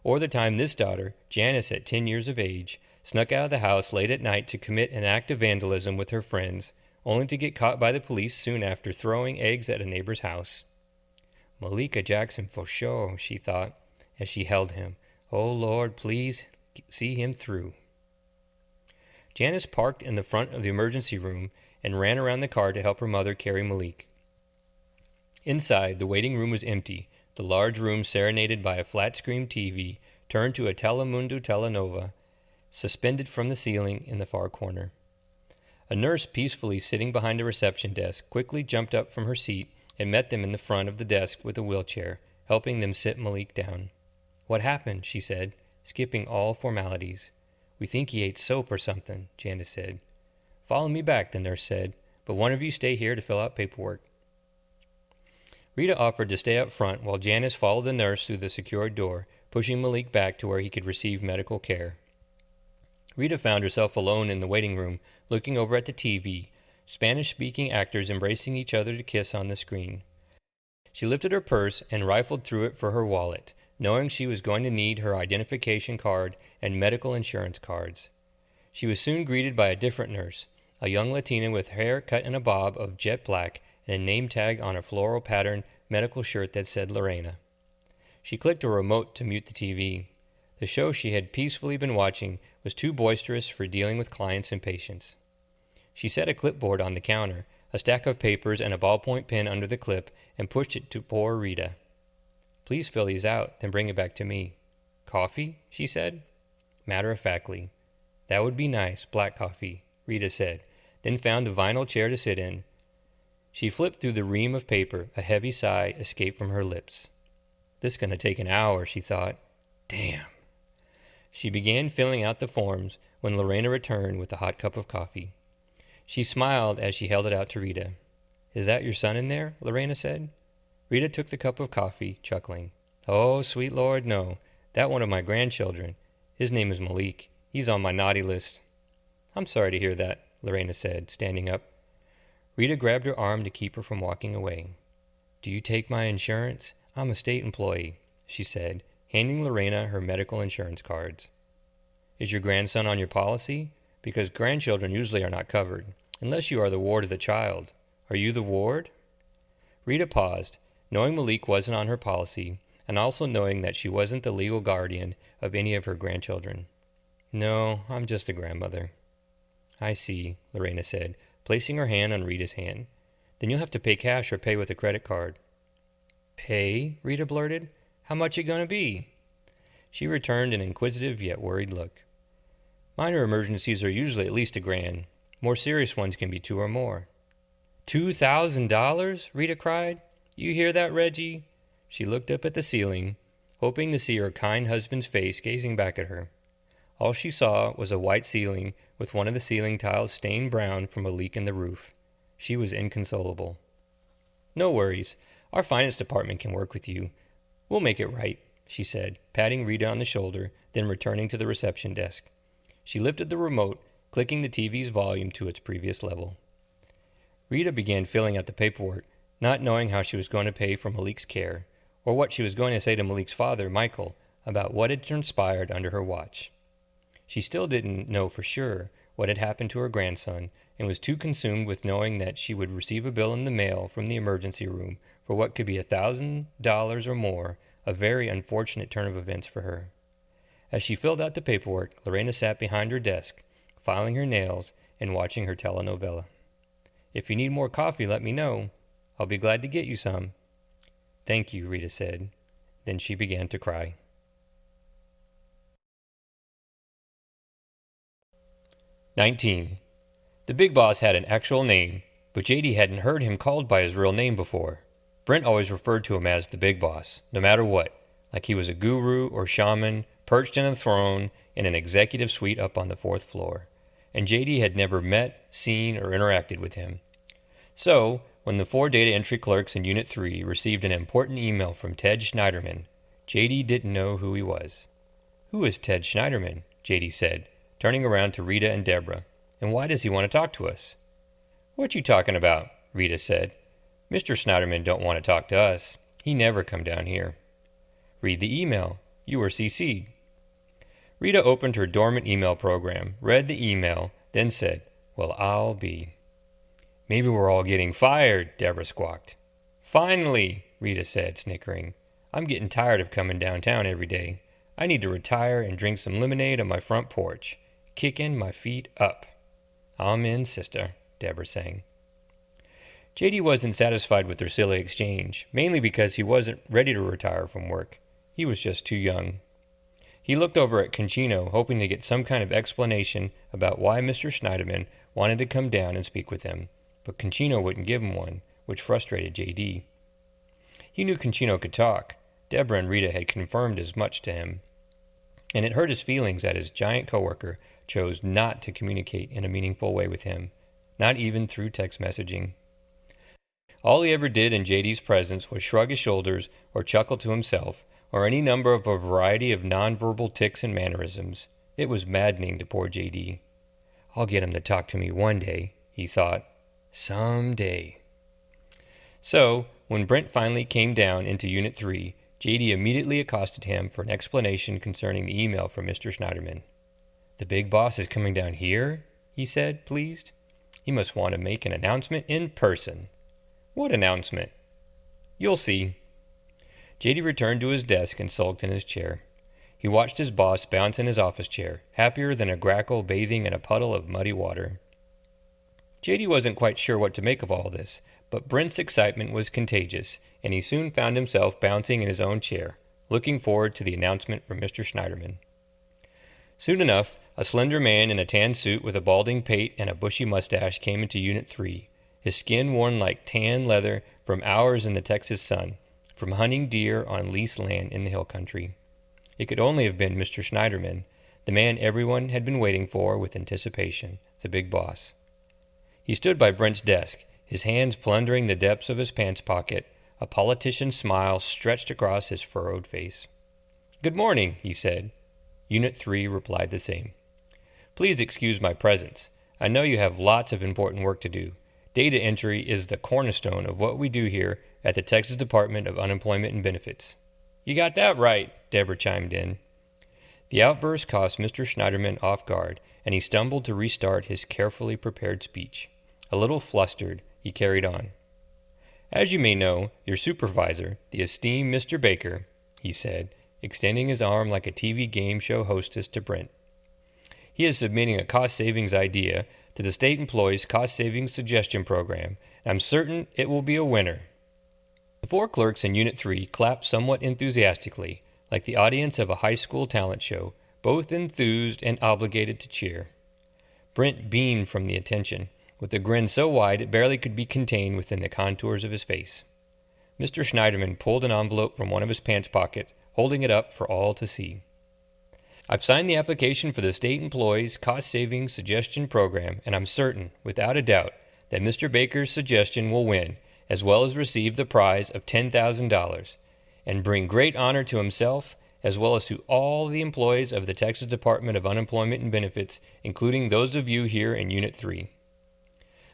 Or the time this daughter, Janice, at 10 years of age, snuck out of the house late at night to commit an act of vandalism with her friends, only to get caught by the police soon after throwing eggs at a neighbor's house. Malika Jackson for sure, she thought, as she held him. Oh, Lord, please see him through. Janice parked in the front of the emergency room and ran around the car to help her mother carry Malik. Inside, the waiting room was empty, the large room serenaded by a flat-screen TV turned to a Telemundo telenova, suspended from the ceiling in the far corner. A nurse peacefully sitting behind a reception desk quickly jumped up from her seat and met them in the front of the desk with a wheelchair, helping them sit Malik down. What happened? She said, skipping all formalities. We think he ate soap or something, Janice said. Follow me back, the nurse said, but one of you stay here to fill out paperwork. Rita offered to stay up front while Janice followed the nurse through the secured door, pushing Malik back to where he could receive medical care. Rita found herself alone in the waiting room, looking over at the TV, Spanish-speaking actors embracing each other to kiss on the screen. She lifted her purse and rifled through it for her wallet, knowing she was going to need her identification card and medical insurance cards. She was soon greeted by a different nurse, a young Latina with hair cut in a bob of jet black and a name tag on a floral pattern medical shirt that said Lorena. She clicked a remote to mute the TV. The show she had peacefully been watching was too boisterous for dealing with clients and patients. She set a clipboard on the counter, a stack of papers and a ballpoint pen under the clip, and pushed it to poor Rita. "Please fill these out, then bring it back to me." "Coffee?" she said. Matter-of-factly. "That would be nice, black coffee," Rita said, then found a vinyl chair to sit in. She flipped through the ream of paper. A heavy sigh escaped from her lips. "This is going to take an hour," she thought. "Damn." She began filling out the forms when Lorena returned with a hot cup of coffee. She smiled as she held it out to Rita. "Is that your son in there?" Lorena said. Rita took the cup of coffee, chuckling. "Oh, sweet Lord, no. That one of my grandchildren. His name is Malik. He's on my naughty list." "I'm sorry to hear that," Lorena said, standing up. Rita grabbed her arm to keep her from walking away. "Do you take my insurance? I'm a state employee," she said, handing Lorena her medical insurance cards. "Is your grandson on your policy? Because grandchildren usually are not covered, unless you are the ward of the child. Are you the ward?" Rita paused, knowing Malik wasn't on her policy, and also knowing that she wasn't the legal guardian of any of her grandchildren. "No, I'm just a grandmother." "I see," Lorena said, placing her hand on Rita's hand. "Then you'll have to pay cash or pay with a credit card." "Pay?" Rita blurted. "How much it gonna be?" She returned an inquisitive yet worried look. "Minor emergencies are usually at least $1,000. More serious ones can be $2,000 or more." $2,000? Rita cried. "You hear that, Reggie?" She looked up at the ceiling, hoping to see her kind husband's face gazing back at her. All she saw was a white ceiling with one of the ceiling tiles stained brown from a leak in the roof. She was inconsolable. "No worries. Our finance department can work with you. We'll make it right," she said, patting Rita on the shoulder, then returning to the reception desk. She lifted the remote, clicking the TV's volume to its previous level. Rita began filling out the paperwork, not knowing how she was going to pay for Malik's care, or what she was going to say to Malik's father, Michael, about what had transpired under her watch. She still didn't know for sure what had happened to her grandson, and was too consumed with knowing that she would receive a bill in the mail from the emergency room for what could be $1,000 or more, a very unfortunate turn of events for her. As she filled out the paperwork, Lorena sat behind her desk, filing her nails and watching her telenovela. "If you need more coffee, let me know. I'll be glad to get you some." "Thank you," Rita said. Then she began to cry. 19. The big boss had an actual name, but JD hadn't heard him called by his real name before. Brent always referred to him as the big boss, no matter what, like he was a guru or shaman perched in a throne in an executive suite up on the 4th floor. And JD had never met, seen, or interacted with him. So, when the 4 data entry clerks in Unit 3 received an important email from Ted Schneiderman, JD didn't know who he was. "Who is Ted Schneiderman?" JD said, turning around to Rita and Deborah. "And why does he want to talk to us?" "What you talking about?" Rita said. "Mr. Schneiderman don't want to talk to us. He never come down here." "Read the email. You were CC'd." Rita opened her dormant email program, read the email, then said, "Well, I'll be." "Maybe we're all getting fired," Deborah squawked. "Finally," Rita said, snickering. "I'm getting tired of coming downtown every day. I need to retire and drink some lemonade on my front porch, kicking my feet up." "Amen, sister," Deborah sang. JD wasn't satisfied with their silly exchange, mainly because he wasn't ready to retire from work. He was just too young. He looked over at Concino, hoping to get some kind of explanation about why Mr. Schneiderman wanted to come down and speak with him, but Concino wouldn't give him one, which frustrated JD. He knew Concino could talk. Deborah and Rita had confirmed as much to him, and it hurt his feelings that his giant coworker chose not to communicate in a meaningful way with him, not even through text messaging. All he ever did in JD's presence was shrug his shoulders or chuckle to himself, or any number of a variety of nonverbal tics and mannerisms. It was maddening to poor JD. "I'll get him to talk to me one day," he thought. "Someday." So, when Brent finally came down into Unit 3, JD immediately accosted him for an explanation concerning the email from Mr. Schneiderman. "The big boss is coming down here?" he said, pleased. "He must want to make an announcement in person." "What announcement?" "You'll see." JD returned to his desk and sulked in his chair. He watched his boss bounce in his office chair, happier than a grackle bathing in a puddle of muddy water. JD wasn't quite sure what to make of all this, but Brent's excitement was contagious, and he soon found himself bouncing in his own chair, looking forward to the announcement from Mr. Schneiderman. Soon enough, a slender man in a tan suit with a balding pate and a bushy mustache came into Unit 3, his skin worn like tan leather from hours in the Texas sun, from hunting deer on leased land in the hill country. It could only have been Mr. Schneiderman, the man everyone had been waiting for with anticipation, the big boss. He stood by Brent's desk, his hands plundering the depths of his pants pocket, a politician's smile stretched across his furrowed face. "Good morning," he said. Unit 3 replied the same. "Please excuse my presence. I know you have lots of important work to do. Data entry is the cornerstone of what we do here at the Texas Department of Unemployment and Benefits." "You got that right," Deborah chimed in. The outburst caught Mr. Schneiderman off guard, and he stumbled to restart his carefully prepared speech. A little flustered, he carried on. "As you may know, your supervisor, the esteemed Mr. Baker," he said, extending his arm like a TV game show hostess to Brent. "He is submitting a cost savings idea to the state employees' cost savings suggestion program, and I'm certain it will be a winner." The 4 clerks in Unit 3 clapped somewhat enthusiastically, like the audience of a high school talent show, both enthused and obligated to cheer. Brent beamed from the attention, with a grin so wide it barely could be contained within the contours of his face. Mr. Schneiderman pulled an envelope from one of his pants pockets, holding it up for all to see. "I've signed the application for the state employees' cost savings suggestion program, and I'm certain, without a doubt, that Mr. Baker's suggestion will win, as well as receive the prize of $10,000, and bring great honor to himself, as well as to all the employees of the Texas Department of Unemployment and Benefits, including those of you here in Unit 3.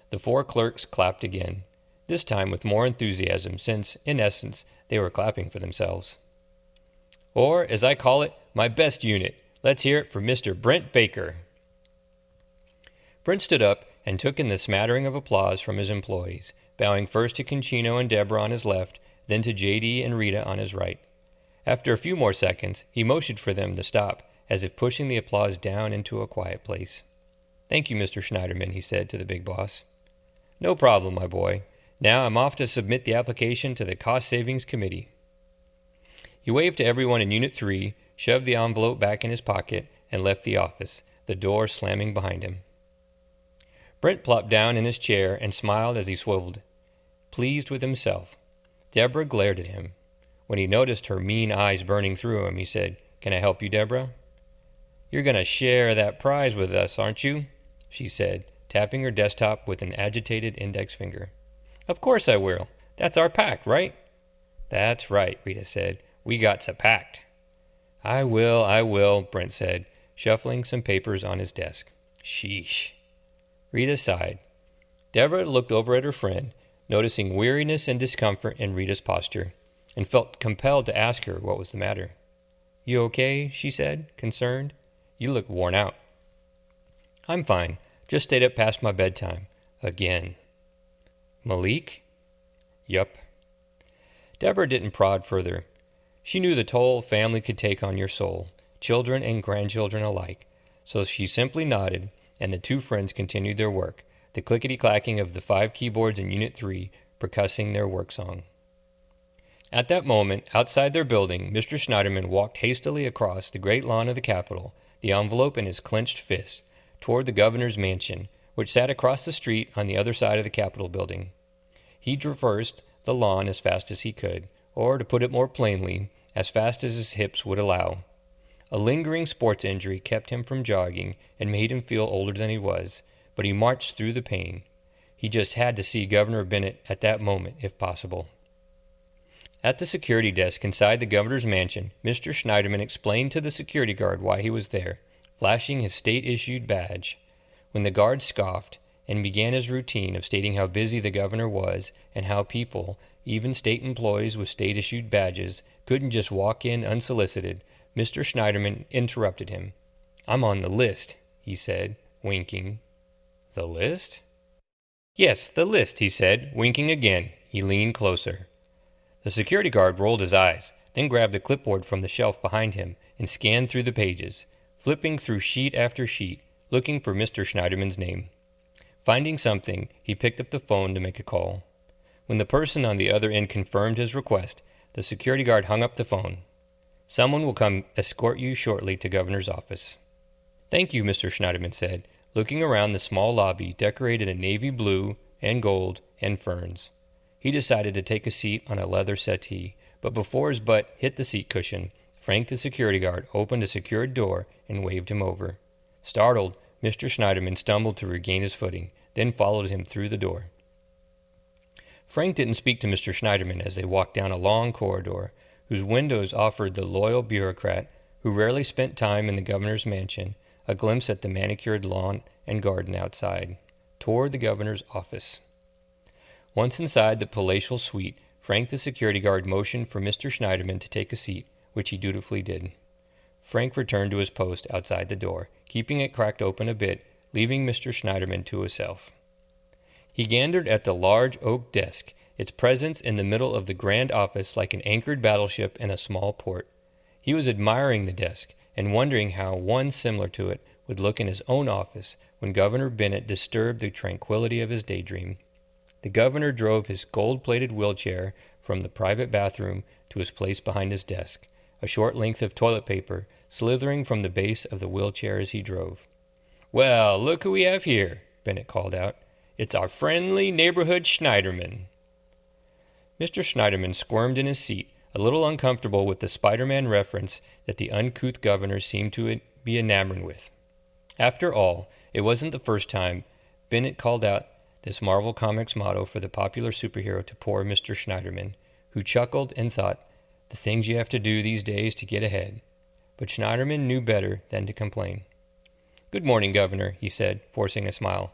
The 4 clerks clapped again, this time with more enthusiasm, since, in essence, they were clapping for themselves. "Or, as I call it, my best unit. Let's hear it for Mr. Brent Baker." Brent stood up and took in the smattering of applause from his employees, bowing first to Conchino and Deborah on his left, then to J.D. and Rita on his right. After a few more seconds, he motioned for them to stop, as if pushing the applause down into a quiet place. "Thank you, Mr. Schneiderman," he said to the big boss. "No problem, my boy. Now I'm off to submit the application to the Cost Savings Committee." He waved to everyone in Unit 3, shoved the envelope back in his pocket, and left the office, the door slamming behind him. Brent plopped down in his chair and smiled as he swiveled, pleased with himself. Deborah glared at him. When he noticed her mean eyes burning through him, he said, "Can I help you, Deborah?" "You're going to share that prize with us, aren't you?" she said, tapping her desktop with an agitated index finger. "Of course I will. That's our pact, right?" "That's right," Rita said. "We got's a pact." I will, Brent said, shuffling some papers on his desk. Sheesh. Rita sighed. Deborah looked over at her friend, noticing weariness and discomfort in Rita's posture, and felt compelled to ask her what was the matter. "You okay?" she said, concerned. "You look worn out." "I'm fine. Just stayed up past my bedtime. Again." "Malik?" "Yup." Deborah didn't prod further. She knew the toll family could take on your soul, children and grandchildren alike, so she simply nodded, and the 2 friends continued their work, the clickety-clacking of the 5 keyboards in Unit 3 percussing their work song. At that moment, outside their building, Mr. Schneiderman walked hastily across the great lawn of the Capitol, the envelope in his clenched fist, toward the governor's mansion, which sat across the street on the other side of the Capitol building. He traversed the lawn as fast as he could, or, to put it more plainly, as fast as his hips would allow. A lingering sports injury kept him from jogging and made him feel older than he was, but he marched through the pain. He just had to see Governor Bennett at that moment, if possible. At the security desk inside the governor's mansion, Mr. Schneiderman explained to the security guard why he was there, flashing his state-issued badge. When the guard scoffed and began his routine of stating how busy the governor was and how people, even state employees with state-issued badges, couldn't just walk in unsolicited, Mr. Schneiderman interrupted him. I'm on the list, he said, winking. The list? Yes, the list, he said, winking again. He leaned closer. The security guard rolled his eyes, then grabbed a clipboard from the shelf behind him and scanned through the pages, flipping through sheet after sheet, looking for Mr. Schneiderman's name. Finding something, he picked up the phone to make a call. When the person on the other end confirmed his request, the security guard hung up the phone. Someone will come escort you shortly to Governor's office. Thank you, Mr. Schneiderman said, looking around the small lobby decorated in navy blue and gold and ferns. He decided to take a seat on a leather settee, but before his butt hit the seat cushion, Frank the security guard opened a secured door and waved him over. Startled, Mr. Schneiderman stumbled to regain his footing, then followed him through the door. Frank didn't speak to Mr. Schneiderman as they walked down a long corridor, whose windows offered the loyal bureaucrat, who rarely spent time in the governor's mansion, a glimpse at the manicured lawn and garden outside, toward the governor's office. Once inside the palatial suite, Frank the security guard motioned for Mr. Schneiderman to take a seat, which he dutifully did. Frank returned to his post outside the door, keeping it cracked open a bit, leaving Mr. Schneiderman to himself. He gathered at the large oak desk, its presence in the middle of the grand office like an anchored battleship in a small port. He was admiring the desk and wondering how one similar to it would look in his own office when Governor Bennett disturbed the tranquility of his daydream. The governor drove his gold-plated wheelchair from the private bathroom to his place behind his desk, a short length of toilet paper slithering from the base of the wheelchair as he drove. "Well, look who we have here," Bennett called out. "It's our friendly neighborhood Schneiderman." Mr. Schneiderman squirmed in his seat, a little uncomfortable with the Spider-Man reference that the uncouth governor seemed to be enamored with. After all, it wasn't the first time Bennett called out this Marvel Comics motto for the popular superhero to poor Mr. Schneiderman, who chuckled and thought, the things you have to do these days to get ahead. But Schneiderman knew better than to complain. "Good morning, Governor," he said, forcing a smile.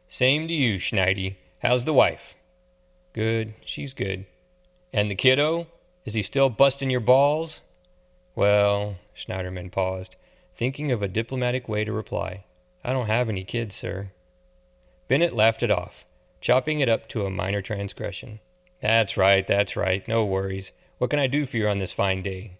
"Same to you, Schneidi. How's the wife?" "Good. She's good." "And the kiddo? Is he still busting your balls?" "Well," Schneiderman paused, thinking of a diplomatic way to reply. "I don't have any kids, sir." Bennett laughed it off, chopping it up to a minor transgression. That's right. No worries. What can I do for you on this fine day?"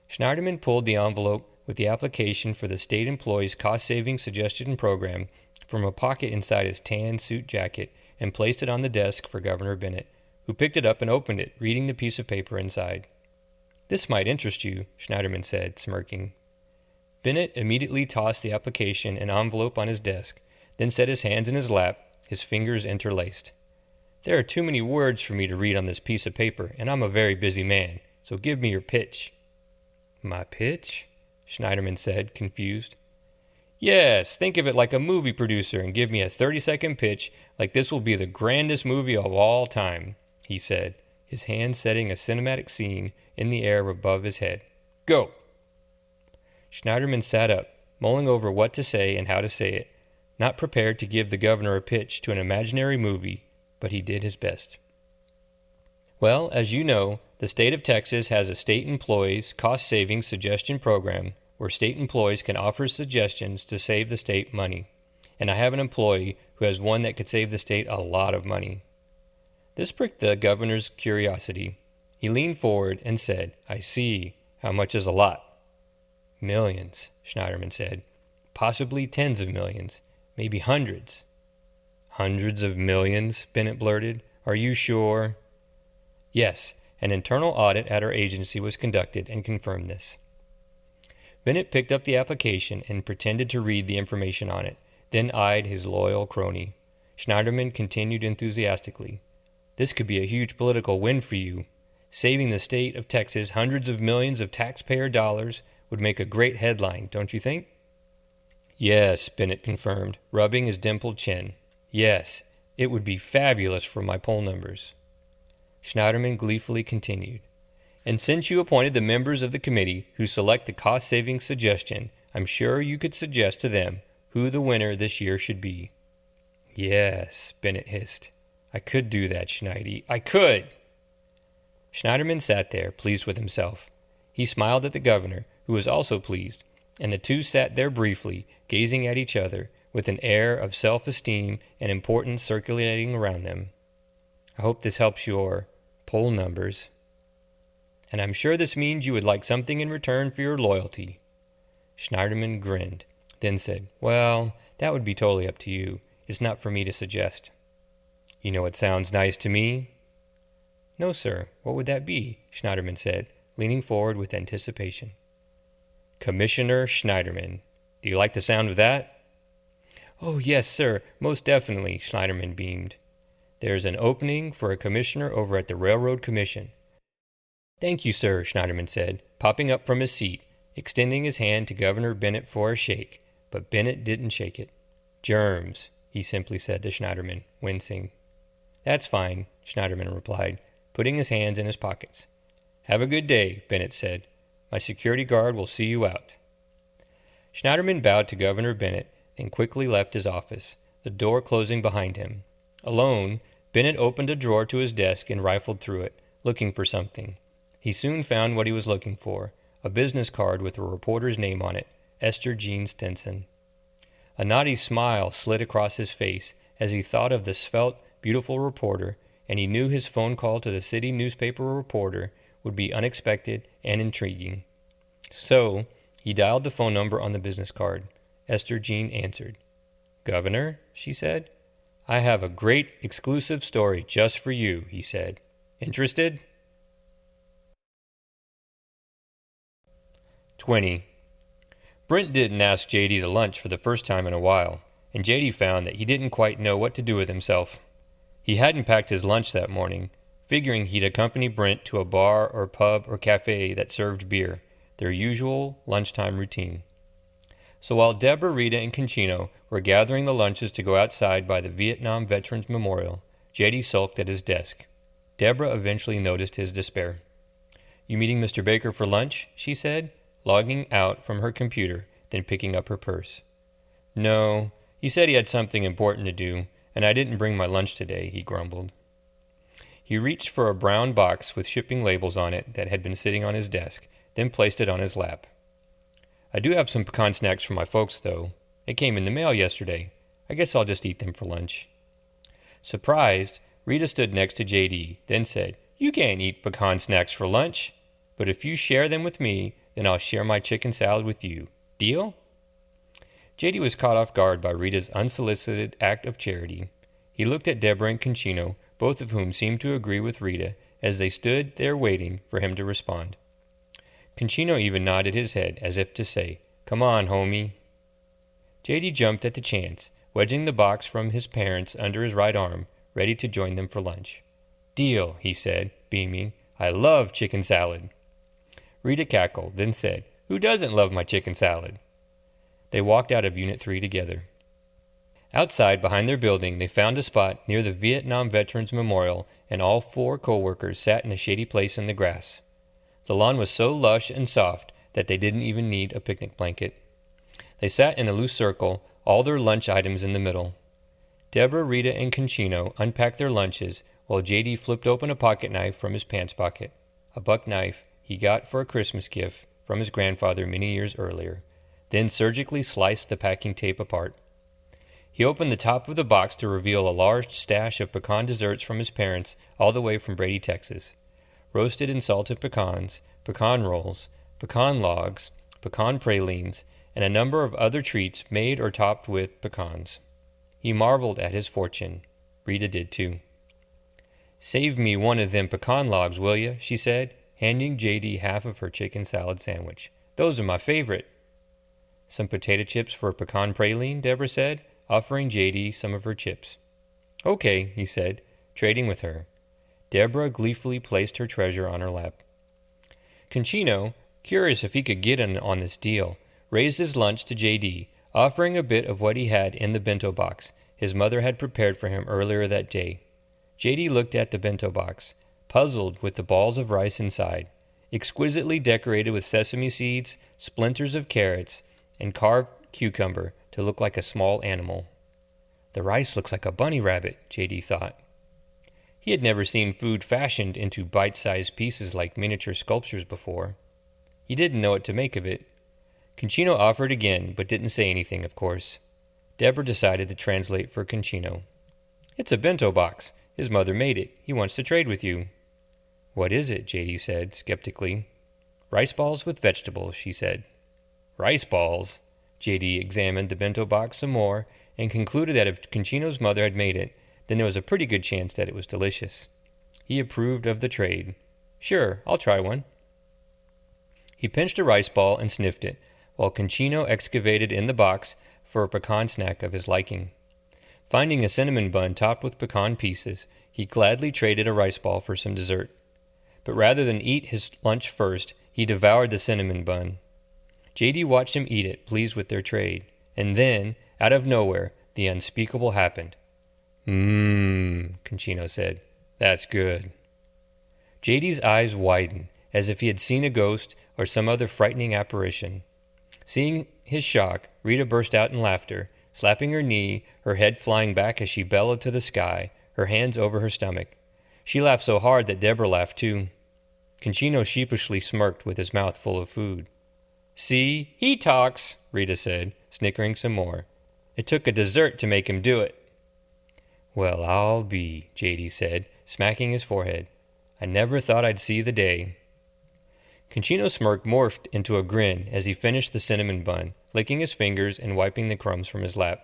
Schneiderman pulled the envelope with the application for the state employees' cost-saving suggestion program from a pocket inside his tan suit jacket and placed it on the desk for Governor Bennett, who picked it up and opened it, reading the piece of paper inside. "This might interest you," Schneiderman said, smirking. Bennett immediately tossed the application and envelope on his desk, then set his hands in his lap, his fingers interlaced. "There are too many words for me to read on this piece of paper, and I'm a very busy man, so give me your pitch." "My pitch?" Schneiderman said, confused. "Yes, think of it like a movie producer and give me a 30-second pitch like this will be the grandest movie of all time," he said, his hand setting a cinematic scene in the air above his head. "Go!" Schneiderman sat up, mulling over what to say and how to say it, not prepared to give the governor a pitch to an imaginary movie, but he did his best. "Well, as you know, the state of Texas has a state employees cost-saving suggestion program where state employees can offer suggestions to save the state money, and I have an employee who has one that could save the state a lot of money." This pricked the governor's curiosity. He leaned forward and said, "I see. How much is a lot?" "Millions," Schneiderman said. "Possibly tens of millions. Maybe hundreds." "Hundreds of millions?" Bennett blurted. "Are you sure?" "Yes, an internal audit at our agency was conducted and confirmed this." Bennett picked up the application and pretended to read the information on it, then eyed his loyal crony. Schneiderman continued enthusiastically. "This could be a huge political win for you. Saving the state of Texas hundreds of millions of taxpayer dollars would make a great headline, don't you think?" "Yes," Bennett confirmed, rubbing his dimpled chin. "Yes, it would be fabulous for my poll numbers." Schneiderman gleefully continued. "And since you appointed the members of the committee who select the cost-saving suggestion, I'm sure you could suggest to them who the winner this year should be." "Yes," Bennett hissed. "I could do that, Schneidi. I could!" Schneiderman sat there, pleased with himself. He smiled at the governor, who was also pleased, and the two sat there briefly, gazing at each other, with an air of self-esteem and importance circulating around them. I hope this helps your poll numbers. And I'm sure this means you would like something in return for your loyalty. Schneiderman grinned, then said, Well, that would be totally up to you. It's not for me to suggest. You know what sounds nice to me? No, sir. What would that be? Schneiderman said, leaning forward with anticipation. Commissioner Schneiderman. Do you like the sound of that? Oh, yes, sir. Most definitely, Schneiderman beamed. There's an opening for a commissioner over at the Railroad Commission. Thank you, sir, Schneiderman said, popping up from his seat, extending his hand to Governor Bennett for a shake, but Bennett didn't shake it. Germs, he simply said to Schneiderman, wincing. That's fine, Schneiderman replied, putting his hands in his pockets. Have a good day, Bennett said. My security guard will see you out. Schneiderman bowed to Governor Bennett and quickly left his office, the door closing behind him. Alone, Bennett opened a drawer to his desk and rifled through it, looking for something. He soon found what he was looking for, a business card with a reporter's name on it, Esther Jean Stinson. A naughty smile slid across his face as he thought of the svelte, beautiful reporter, and he knew his phone call to the city newspaper reporter would be unexpected and intriguing. So, he dialed the phone number on the business card. Esther Jean answered. Governor, she said. I have a great exclusive story just for you, he said. Interested? 20. Brent didn't ask J.D. to lunch for the first time in a while, and J.D. found that he didn't quite know what to do with himself. He hadn't packed his lunch that morning, figuring he'd accompany Brent to a bar or pub or cafe that served beer, their usual lunchtime routine. So while Deborah, Rita, and Conchino were gathering the lunches to go outside by the Vietnam Veterans Memorial, J.D. sulked at his desk. Deborah eventually noticed his despair. You meeting Mr. Baker for lunch? She said, logging out from her computer, then picking up her purse. No, he said he had something important to do, and I didn't bring my lunch today, he grumbled. He reached for a brown box with shipping labels on it that had been sitting on his desk, then placed it on his lap. I do have some pecan snacks for my folks, though. It came in the mail yesterday. I guess I'll just eat them for lunch. Surprised, Rita stood next to J.D., then said, You can't eat pecan snacks for lunch, but if you share them with me, then I'll share my chicken salad with you. Deal? J.D. was caught off guard by Rita's unsolicited act of charity. He looked at Deborah and Conchino, both of whom seemed to agree with Rita, as they stood there waiting for him to respond. Conchino even nodded his head, as if to say, Come on, homie. J.D. jumped at the chance, wedging the box from his parents under his right arm, ready to join them for lunch. Deal, he said, beaming. I love chicken salad. Rita cackled, then said, Who doesn't love my chicken salad? They walked out of Unit 3 together. Outside, behind their building, they found a spot near the Vietnam Veterans Memorial, and all 4 coworkers sat in a shady place in the grass. The lawn was so lush and soft that they didn't even need a picnic blanket. They sat in a loose circle, all their lunch items in the middle. Deborah, Rita, and Conchino unpacked their lunches, while J.D. flipped open a pocket knife from his pants pocket, a buck knife he got for a Christmas gift from his grandfather many years earlier, then surgically sliced the packing tape apart. He opened the top of the box to reveal a large stash of pecan desserts from his parents all the way from Brady, Texas. Roasted and salted pecans, pecan rolls, pecan logs, pecan pralines, and a number of other treats made or topped with pecans. He marveled at his fortune. Rita did too. Save me one of them pecan logs, will you? She said, handing J.D. half of her chicken salad sandwich. Those are my favorite. Some potato chips for a pecan praline, Deborah said, offering J.D. some of her chips. Okay, he said, trading with her. Deborah gleefully placed her treasure on her lap. Conchino, curious if he could get in on this deal, raised his lunch to J.D., offering a bit of what he had in the bento box his mother had prepared for him earlier that day. J.D. looked at the bento box, puzzled with the balls of rice inside, exquisitely decorated with sesame seeds, splinters of carrots, and carved cucumber to look like a small animal. The rice looks like a bunny rabbit, J.D. thought. He had never seen food fashioned into bite-sized pieces like miniature sculptures before. He didn't know what to make of it. Concino offered again, but didn't say anything, of course. Deborah decided to translate for Concino. "It's a bento box. His mother made it. He wants to trade with you." "What is it?" JD said, skeptically. "Rice balls with vegetables," she said. "Rice balls?" JD examined the bento box some more and concluded that if Concino's mother had made it, then there was a pretty good chance that it was delicious. He approved of the trade. "Sure, I'll try one." He pinched a rice ball and sniffed it, while Concino excavated in the box for a pecan snack of his liking. Finding a cinnamon bun topped with pecan pieces, he gladly traded a rice ball for some dessert. But rather than eat his lunch first, he devoured the cinnamon bun. JD watched him eat it, pleased with their trade. And then, out of nowhere, the unspeakable happened. Concino said. "That's good." JD's eyes widened, as if he had seen a ghost or some other frightening apparition. Seeing his shock, Rita burst out in laughter, slapping her knee, her head flying back as she bellowed to the sky, her hands over her stomach. She laughed so hard that Deborah laughed too. Concino sheepishly smirked with his mouth full of food. "See, he talks," Rita said, snickering some more. "It took a dessert to make him do it." "Well, I'll be," JD said, smacking his forehead. "I never thought I'd see the day." Concino's smirk morphed into a grin as he finished the cinnamon bun, licking his fingers and wiping the crumbs from his lap.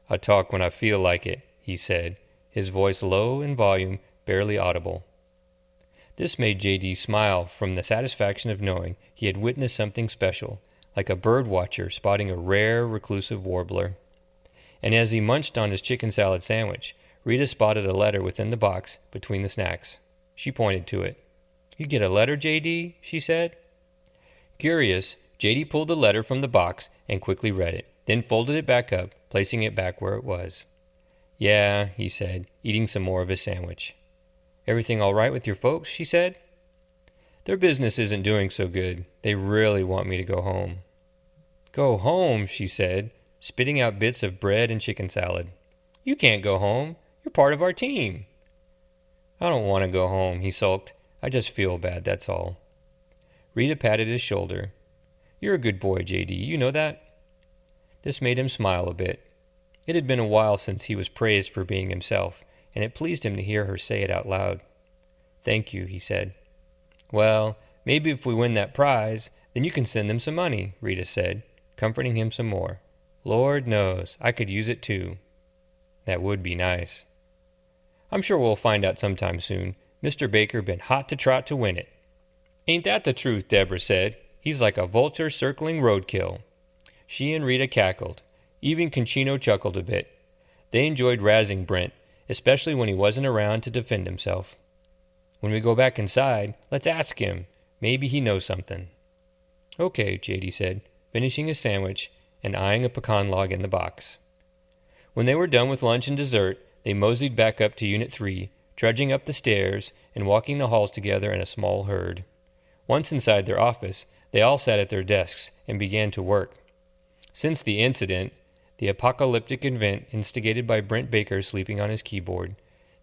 "I talk when I feel like it," he said, his voice low in volume, barely audible. This made JD smile from the satisfaction of knowing he had witnessed something special, like a bird watcher spotting a rare, reclusive warbler. And as he munched on his chicken salad sandwich, Rita spotted a letter within the box between the snacks. She pointed to it. "You get a letter, JD?" she said. Curious, JD pulled the letter from the box and quickly read it, then folded it back up, placing it back where it was. "Yeah," he said, eating some more of his sandwich. "Everything all right with your folks?" she said. "Their business isn't doing so good. They really want me to go home." "Go home," she said, spitting out bits of bread and chicken salad. "You can't go home. You're part of our team." "I don't want to go home," he sulked. "I just feel bad, that's all." Rita patted his shoulder. "You're a good boy, JD. You know that?" This made him smile a bit. It had been a while since he was praised for being himself, and it pleased him to hear her say it out loud. "Thank you," he said. "Well, maybe if we win that prize, then you can send them some money," Rita said, comforting him some more. "Lord knows, I could use it too." "That would be nice." "I'm sure we'll find out sometime soon. Mr. Baker been hot to trot to win it." "Ain't that the truth?" Deborah said. "He's like a vulture circling roadkill." She and Rita cackled. Even Concino chuckled a bit. They enjoyed razzing Brent, especially when he wasn't around to defend himself. "When we go back inside, let's ask him. Maybe he knows something." "Okay," JD said, finishing his sandwich and eyeing a pecan log in the box. When they were done with lunch and dessert, they moseyed back up to Unit 3, trudging up the stairs and walking the halls together in a small herd. Once inside their office, they all sat at their desks and began to work. Since the incident, the apocalyptic event instigated by Brent Baker sleeping on his keyboard,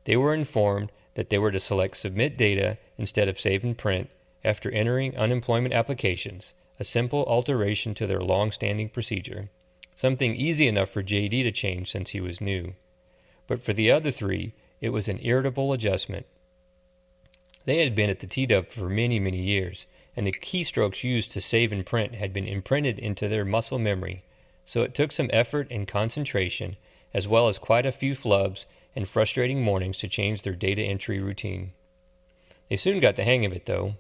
they were informed that they were to select Submit Data instead of Save and Print after entering unemployment applications, a simple alteration to their long-standing procedure, something easy enough for JD to change since he was new. But for the other three, it was an irritable adjustment. They had been at the T-Dub for many, many years, and the keystrokes used to save and print had been imprinted into their muscle memory, so it took some effort and concentration, as well as quite a few flubs and frustrating mornings to change their data entry routine. They soon got the hang of it, though.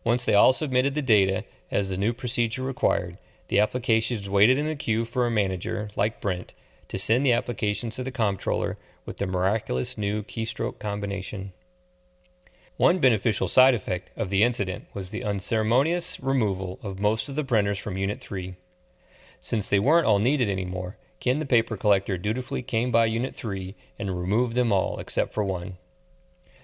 Once they all submitted the data, as the new procedure required, the applications waited in a queue for a manager, like Brent, to send the applications to the comptroller with the miraculous new keystroke combination. One beneficial side effect of the incident was the unceremonious removal of most of the printers from Unit 3. Since they weren't all needed anymore, Ken the paper collector dutifully came by Unit 3 and removed them all except for one.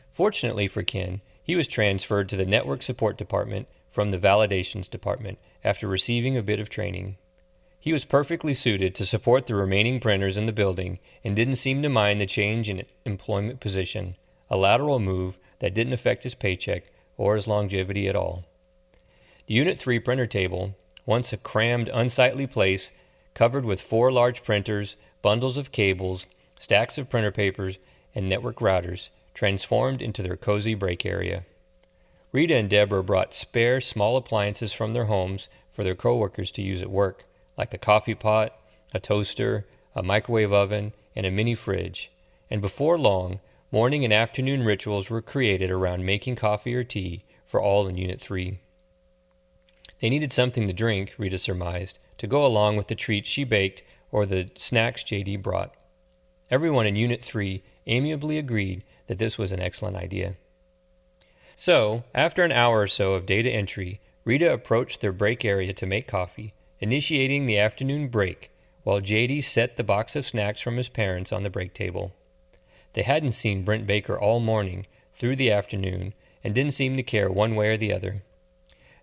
Fortunately for Ken, he was transferred to the Network Support Department from the Validations Department after receiving a bit of training. He was perfectly suited to support the remaining printers in the building and didn't seem to mind the change in employment position, a lateral move that didn't affect his paycheck or his longevity at all. The Unit 3 printer table, once a crammed, unsightly place, covered with 4 large printers, bundles of cables, stacks of printer papers, and network routers, transformed into their cozy break area. Rita and Deborah brought spare small appliances from their homes for their coworkers to use at work, like a coffee pot, a toaster, a microwave oven, and a mini fridge. And before long, morning and afternoon rituals were created around making coffee or tea for all in Unit 3. They needed something to drink, Rita surmised, to go along with the treats she baked or the snacks J.D. brought. Everyone in Unit 3 amiably agreed that this was an excellent idea. So, after an hour or so of data entry, Rita approached their break area to make coffee, initiating the afternoon break, while J.D. set the box of snacks from his parents on the break table. They hadn't seen Brent Baker all morning, through the afternoon, and didn't seem to care one way or the other.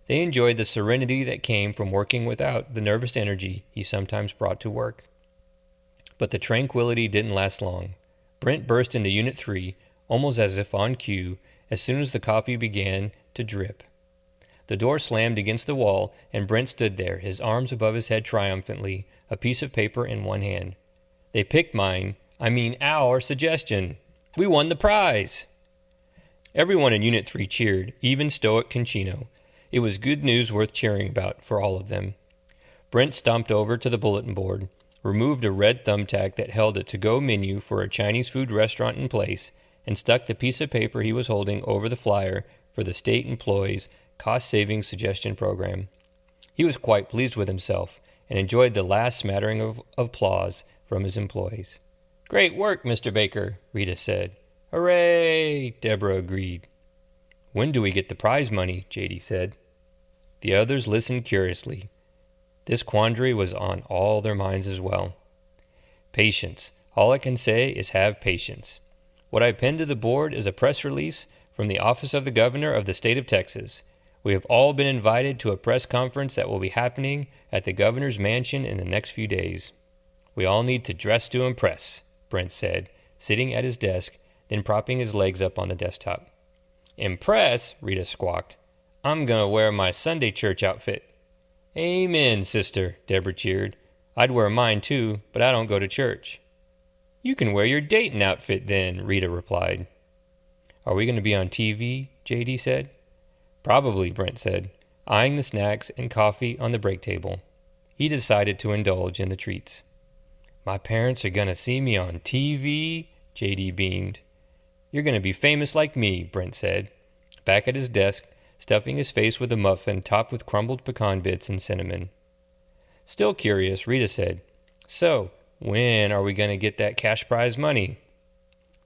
They enjoyed the serenity that came from working without the nervous energy he sometimes brought to work. But the tranquility didn't last long. Brent burst into Unit 3, almost as if on cue, as soon as the coffee began to drip. The door slammed against the wall, and Brent stood there, his arms above his head triumphantly, a piece of paper in one hand. "They picked our suggestion. We won the prize!" Everyone in Unit 3 cheered, even stoic Concino. It was good news worth cheering about for all of them. Brent stomped over to the bulletin board, removed a red thumbtack that held a to-go menu for a Chinese food restaurant in place, and stuck the piece of paper he was holding over the flyer for the state employees' cost-saving suggestion program. He was quite pleased with himself and enjoyed the last smattering of applause from his employees. "Great work, Mr. Baker," Rita said. "Hooray!" Deborah agreed. "When do we get the prize money?" J.D. said. The others listened curiously. This quandary was on all their minds as well. Patience. All I can say is have patience. What I pinned to the board is a press release from the office of the governor of the state of Texas. We have all been invited to a press conference that will be happening at the governor's mansion in the next few days. We all need to dress to impress, Brent said, sitting at his desk, then propping his legs up on the desktop. "Impress?" Rita squawked. "I'm going to wear my Sunday church outfit." "Amen, sister," Deborah cheered. "I'd wear mine too, but I don't go to church." "You can wear your Dayton outfit then," Rita replied. "Are we going to be on TV?" J.D. said. "Probably," Brent said, eyeing the snacks and coffee on the break table. He decided to indulge in the treats. "My parents are going to see me on TV?" J.D. beamed. "You're going to be famous like me," Brent said, back at his desk, stuffing his face with a muffin topped with crumbled pecan bits and cinnamon. Still curious, Rita said, "So, when are we going to get that cash prize money?"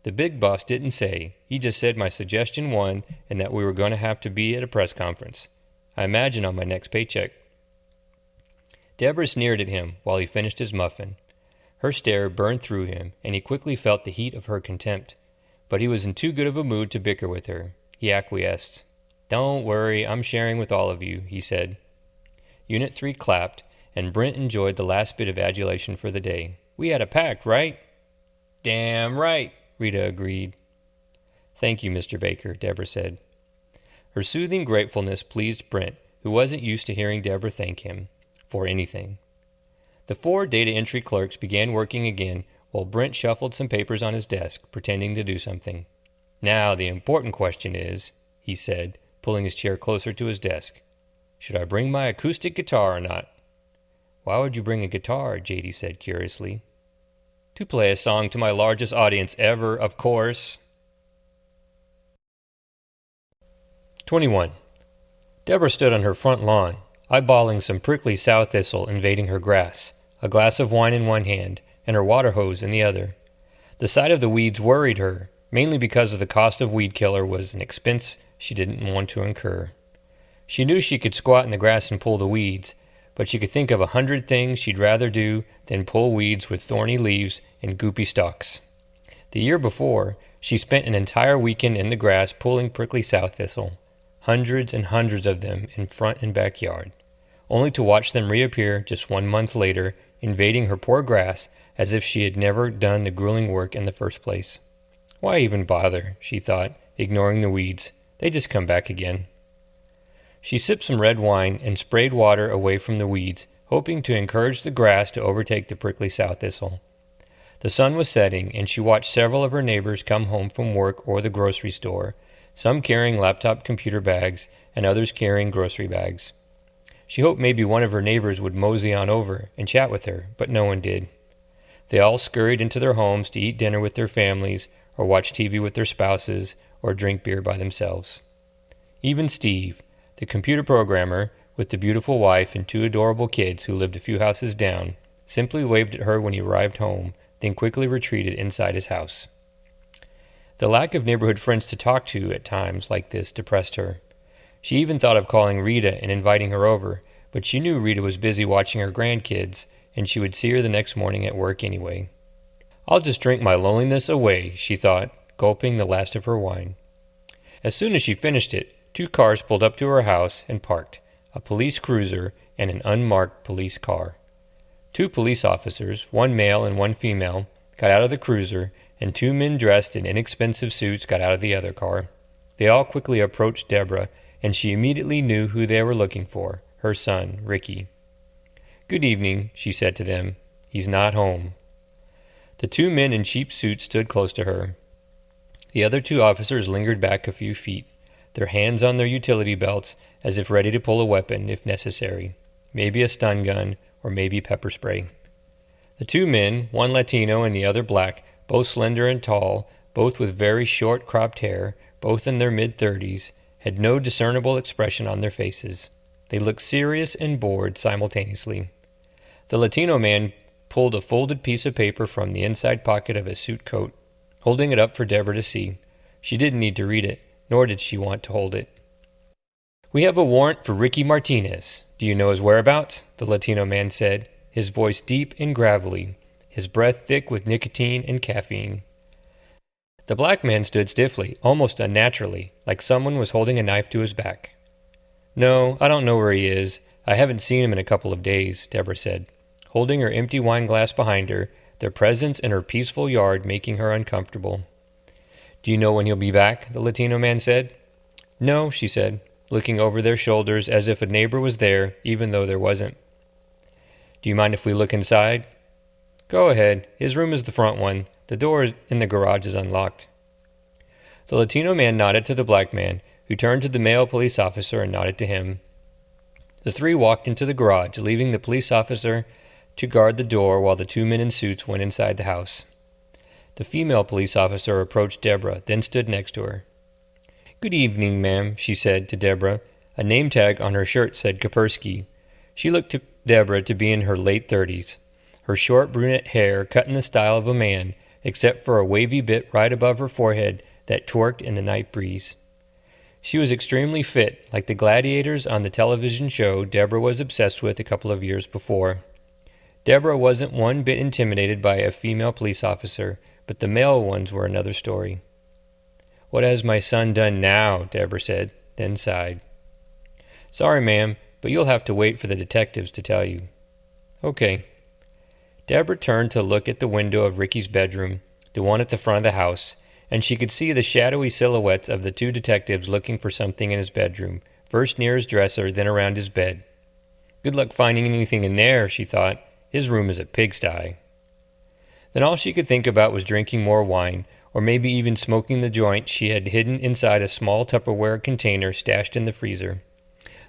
The big boss didn't say. He just said my suggestion won and that we were going to have to be at a press conference. I imagine on my next paycheck. Deborah sneered at him while he finished his muffin. Her stare burned through him, and he quickly felt the heat of her contempt. But he was in too good of a mood to bicker with her. He acquiesced. "Don't worry, I'm sharing with all of you," he said. Unit 3 clapped, and Brent enjoyed the last bit of adulation for the day. "We had a pact, right?" "Damn right," Rita agreed. "Thank you, Mr. Baker," Deborah said. Her soothing gratefulness pleased Brent, who wasn't used to hearing Deborah thank him for anything. The 4 data entry clerks began working again while Brent shuffled some papers on his desk, pretending to do something. "Now the important question is," he said, pulling his chair closer to his desk, "should I bring my acoustic guitar or not?" "Why would you bring a guitar?" J.D. said curiously. "To play a song to my largest audience ever, of course." 21. Deborah stood on her front lawn, eyeballing some prickly sow thistle invading her grass, a glass of wine in one hand and her water hose in the other. The sight of the weeds worried her, mainly because of the cost of weed killer was an expense she didn't want to incur. She knew she could squat in the grass and pull the weeds, but she could think of 100 things she'd rather do than pull weeds with thorny leaves and goopy stalks. The year before, she spent an entire weekend in the grass pulling prickly sow thistle, hundreds and hundreds of them in front and backyard, only to watch them reappear just 1 month later, invading her poor grass as if she had never done the grueling work in the first place. Why even bother, she thought, ignoring the weeds. They just come back again. She sipped some red wine and sprayed water away from the weeds, hoping to encourage the grass to overtake the prickly sow thistle. The sun was setting, and she watched several of her neighbors come home from work or the grocery store, some carrying laptop computer bags and others carrying grocery bags. She hoped maybe one of her neighbors would mosey on over and chat with her, but no one did. They all scurried into their homes to eat dinner with their families, or watch TV with their spouses, or drink beer by themselves. Even Steve, the computer programmer, with the beautiful wife and 2 adorable kids who lived a few houses down, simply waved at her when he arrived home, then quickly retreated inside his house. The lack of neighborhood friends to talk to at times like this depressed her. She even thought of calling Rita and inviting her over, but she knew Rita was busy watching her grandkids, and she would see her the next morning at work anyway. "I'll just drink my loneliness away," she thought, gulping the last of her wine. As soon as she finished it, 2 cars pulled up to her house and parked, a police cruiser and an unmarked police car. 2 police officers, 1 male and 1 female, got out of the cruiser, and 2 men dressed in inexpensive suits got out of the other car. They all quickly approached Deborah, and she immediately knew who they were looking for, her son, Ricky. "Good evening," she said to them. "He's not home." The 2 men in cheap suits stood close to her. The other 2 officers lingered back a few feet, their hands on their utility belts as if ready to pull a weapon if necessary, maybe a stun gun or maybe pepper spray. The 2 men, one Latino and the other black, both slender and tall, both with very short cropped hair, both in their mid-30s, had no discernible expression on their faces. They looked serious and bored simultaneously. The Latino man pulled a folded piece of paper from the inside pocket of his suit coat, holding it up for Deborah to see. She didn't need to read it, nor did she want to hold it. "We have a warrant for Ricky Martinez. Do you know his whereabouts?" the Latino man said, his voice deep and gravelly, his breath thick with nicotine and caffeine. The black man stood stiffly, almost unnaturally, like someone was holding a knife to his back. "No, I don't know where he is. I haven't seen him in a couple of days," Deborah said, holding her empty wine glass behind her, their presence in her peaceful yard making her uncomfortable. "Do you know when he'll be back?" the Latino man said. "No," she said, looking over their shoulders as if a neighbor was there, even though there wasn't. "Do you mind if we look inside?" "Go ahead. His room is the front one. The door in the garage is unlocked." The Latino man nodded to the black man, who turned to the male police officer and nodded to him. The 3 walked into the garage, leaving the police officer to guard the door while the 2 men in suits went inside the house. The female police officer approached Deborah, then stood next to her. "Good evening, ma'am," she said to Deborah. A name tag on her shirt said Kaspersky. She looked to Deborah to be in her late 30s, her short brunette hair cut in the style of a man, except for a wavy bit right above her forehead that twerked in the night breeze. She was extremely fit, like the gladiators on the television show Deborah was obsessed with a couple of years before. Deborah wasn't one bit intimidated by a female police officer, but the male ones were another story. "What has my son done now?" Deborah said, then sighed. "Sorry, ma'am, but you'll have to wait for the detectives to tell you." "Okay." Deborah turned to look at the window of Ricky's bedroom, the one at the front of the house, and she could see the shadowy silhouettes of the 2 detectives looking for something in his bedroom, first near his dresser, then around his bed. Good luck finding anything in there, she thought. His room is a pigsty. Then all she could think about was drinking more wine, or maybe even smoking the joint she had hidden inside a small Tupperware container stashed in the freezer.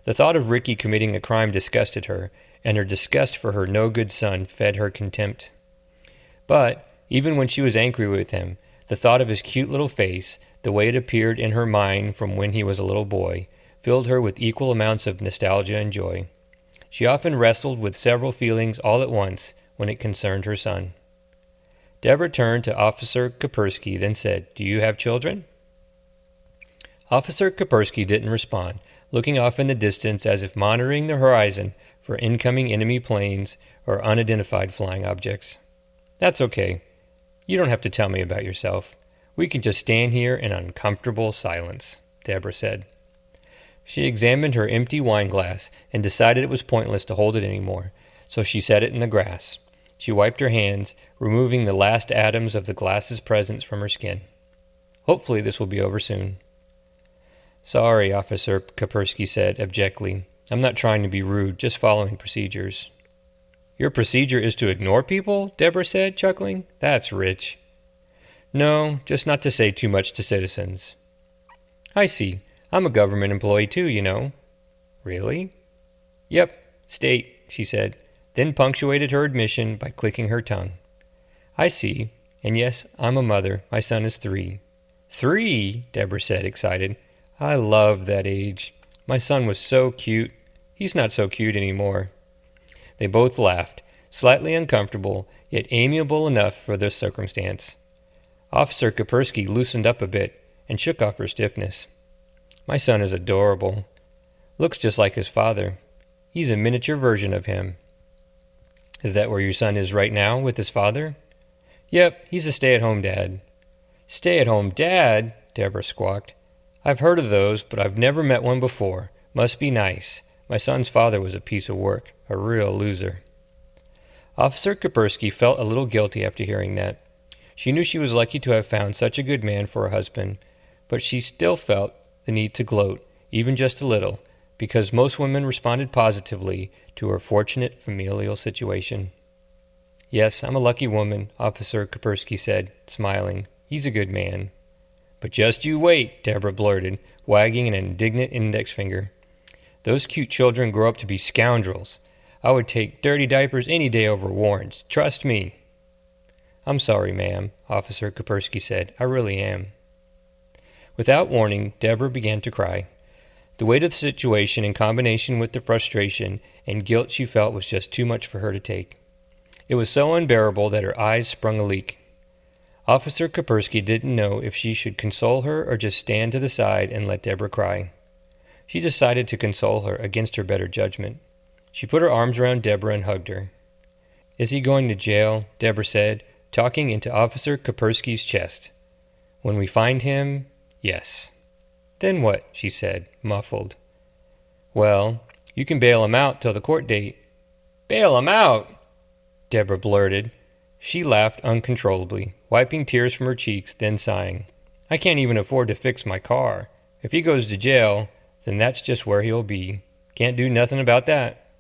The thought of Ricky committing a crime disgusted her, and her disgust for her no-good son fed her contempt. But, even when she was angry with him, the thought of his cute little face, the way it appeared in her mind from when he was a little boy, filled her with equal amounts of nostalgia and joy. She often wrestled with several feelings all at once when it concerned her son. Deborah turned to Officer Kaspersky, then said, "Do you have children?" Officer Kaspersky didn't respond, looking off in the distance as if monitoring the horizon for incoming enemy planes or unidentified flying objects. "That's okay. You don't have to tell me about yourself. We can just stand here in uncomfortable silence," Deborah said. She examined her empty wine glass and decided it was pointless to hold it anymore, so she set it in the grass. She wiped her hands, removing the last atoms of the glass's presence from her skin. Hopefully this will be over soon. Sorry, Officer Kapersky said abjectly. I'm not trying to be rude, just following procedures. Your procedure is to ignore people? Deborah said, chuckling. That's rich. No, just not to say too much to citizens. I see. I'm a government employee too, you know. Really? Yep, state, she said, then punctuated her admission by clicking her tongue. I see. And yes, I'm a mother. My son is 3. 3? Deborah said, excited. I love that age. My son was so cute. He's not so cute anymore. They both laughed, slightly uncomfortable, yet amiable enough for this circumstance. Officer Kapersky loosened up a bit and shook off her stiffness. My son is adorable. Looks just like his father. He's a miniature version of him. Is that where your son is right now, with his father? Yep, he's a stay-at-home dad. Stay-at-home dad? Deborah squawked. I've heard of those, but I've never met one before. Must be nice. My son's father was a piece of work, a real loser. Officer Kapersky felt a little guilty after hearing that. She knew she was lucky to have found such a good man for a husband, but she still felt the need to gloat, even just a little, because most women responded positively to her fortunate familial situation. Yes, I'm a lucky woman, Officer Kapersky said, smiling. He's a good man. But just you wait, Deborah blurted, wagging an indignant index finger. Those cute children grow up to be scoundrels. I would take dirty diapers any day over Warren's. Trust me. I'm sorry, ma'am, Officer Kapersky said. I really am. Without warning, Deborah began to cry. The weight of the situation in combination with the frustration and guilt she felt was just too much for her to take. It was so unbearable that her eyes sprung a leak. Officer Kapersky didn't know if she should console her or just stand to the side and let Deborah cry. She decided to console her against her better judgment. She put her arms around Deborah and hugged her. Is he going to jail? Deborah said, talking into Officer Kapersky's chest. When we find him, yes. Then what? She said, muffled. Well, you can bail him out till the court date. Bail him out? Deborah blurted. She laughed uncontrollably, wiping tears from her cheeks, then sighing. I can't even afford to fix my car. If he goes to jail, then that's just where he'll be. Can't do nothing about that.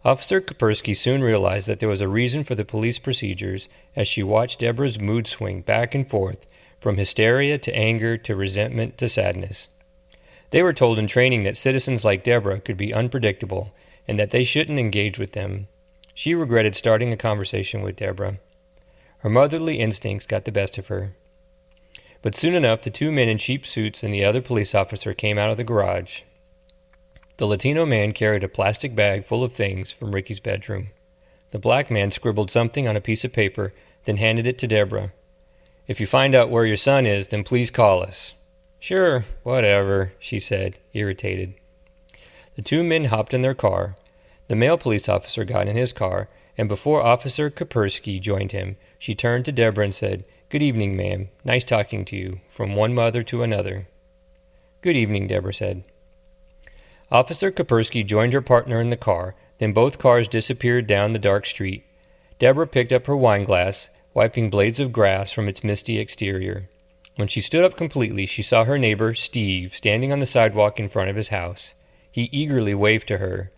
Officer Kapersky soon realized that there was a reason for the police procedures as she watched Deborah's mood swing back and forth from hysteria to anger to resentment to sadness. They were told in training that citizens like Deborah could be unpredictable and that they shouldn't engage with them. She regretted starting a conversation with Deborah. Her motherly instincts got the best of her. But soon enough, the 2 men in cheap suits and the other police officer came out of the garage. The Latino man carried a plastic bag full of things from Ricky's bedroom. The black man scribbled something on a piece of paper, then handed it to Deborah. If you find out where your son is, then please call us. Sure, whatever, she said, irritated. The 2 men hopped in their car. The male police officer got in his car, and before Officer Kapersky joined him, she turned to Deborah and said, Good evening, ma'am. Nice talking to you, from one mother to another. Good evening, Deborah said. Officer Kapersky joined her partner in the car, then both cars disappeared down the dark street. Deborah picked up her wineglass, wiping blades of grass from its misty exterior. When she stood up completely, she saw her neighbor, Steve, standing on the sidewalk in front of his house. He eagerly waved to her,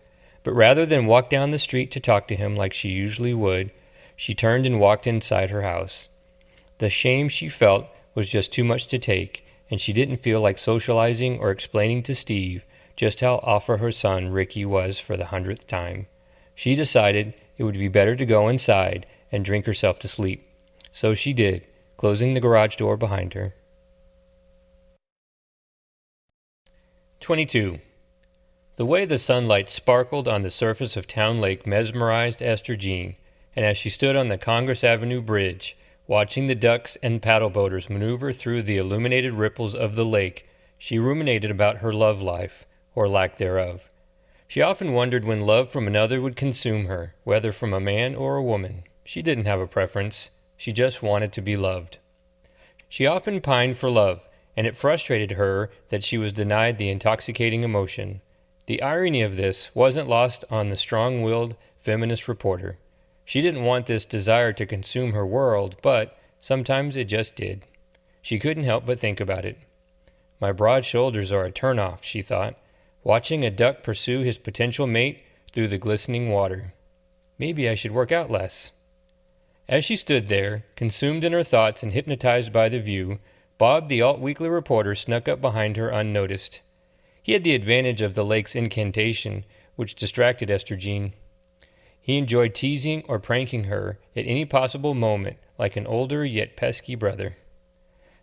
but rather than walk down the street to talk to him like she usually would, she turned and walked inside her house. The shame she felt was just too much to take, and she didn't feel like socializing or explaining to Steve just how awful her son Ricky was for the 100th time. She decided it would be better to go inside and drink herself to sleep. So she did, closing the garage door behind her. 22. The way the sunlight sparkled on the surface of Town Lake mesmerized Esther Jean, and as she stood on the Congress Avenue Bridge, watching the ducks and paddle boaters maneuver through the illuminated ripples of the lake, she ruminated about her love life, or lack thereof. She often wondered when love from another would consume her, whether from a man or a woman. She didn't have a preference. She just wanted to be loved. She often pined for love, and it frustrated her that she was denied the intoxicating emotion. The irony of this wasn't lost on the strong-willed feminist reporter. She didn't want this desire to consume her world, but sometimes it just did. She couldn't help but think about it. My broad shoulders are a turn-off, she thought, watching a duck pursue his potential mate through the glistening water. Maybe I should work out less. As she stood there, consumed in her thoughts and hypnotized by the view, Bob, the alt-weekly reporter, snuck up behind her unnoticed. He had the advantage of the lake's incantation, which distracted Esther Jean. He enjoyed teasing or pranking her at any possible moment, like an older yet pesky brother.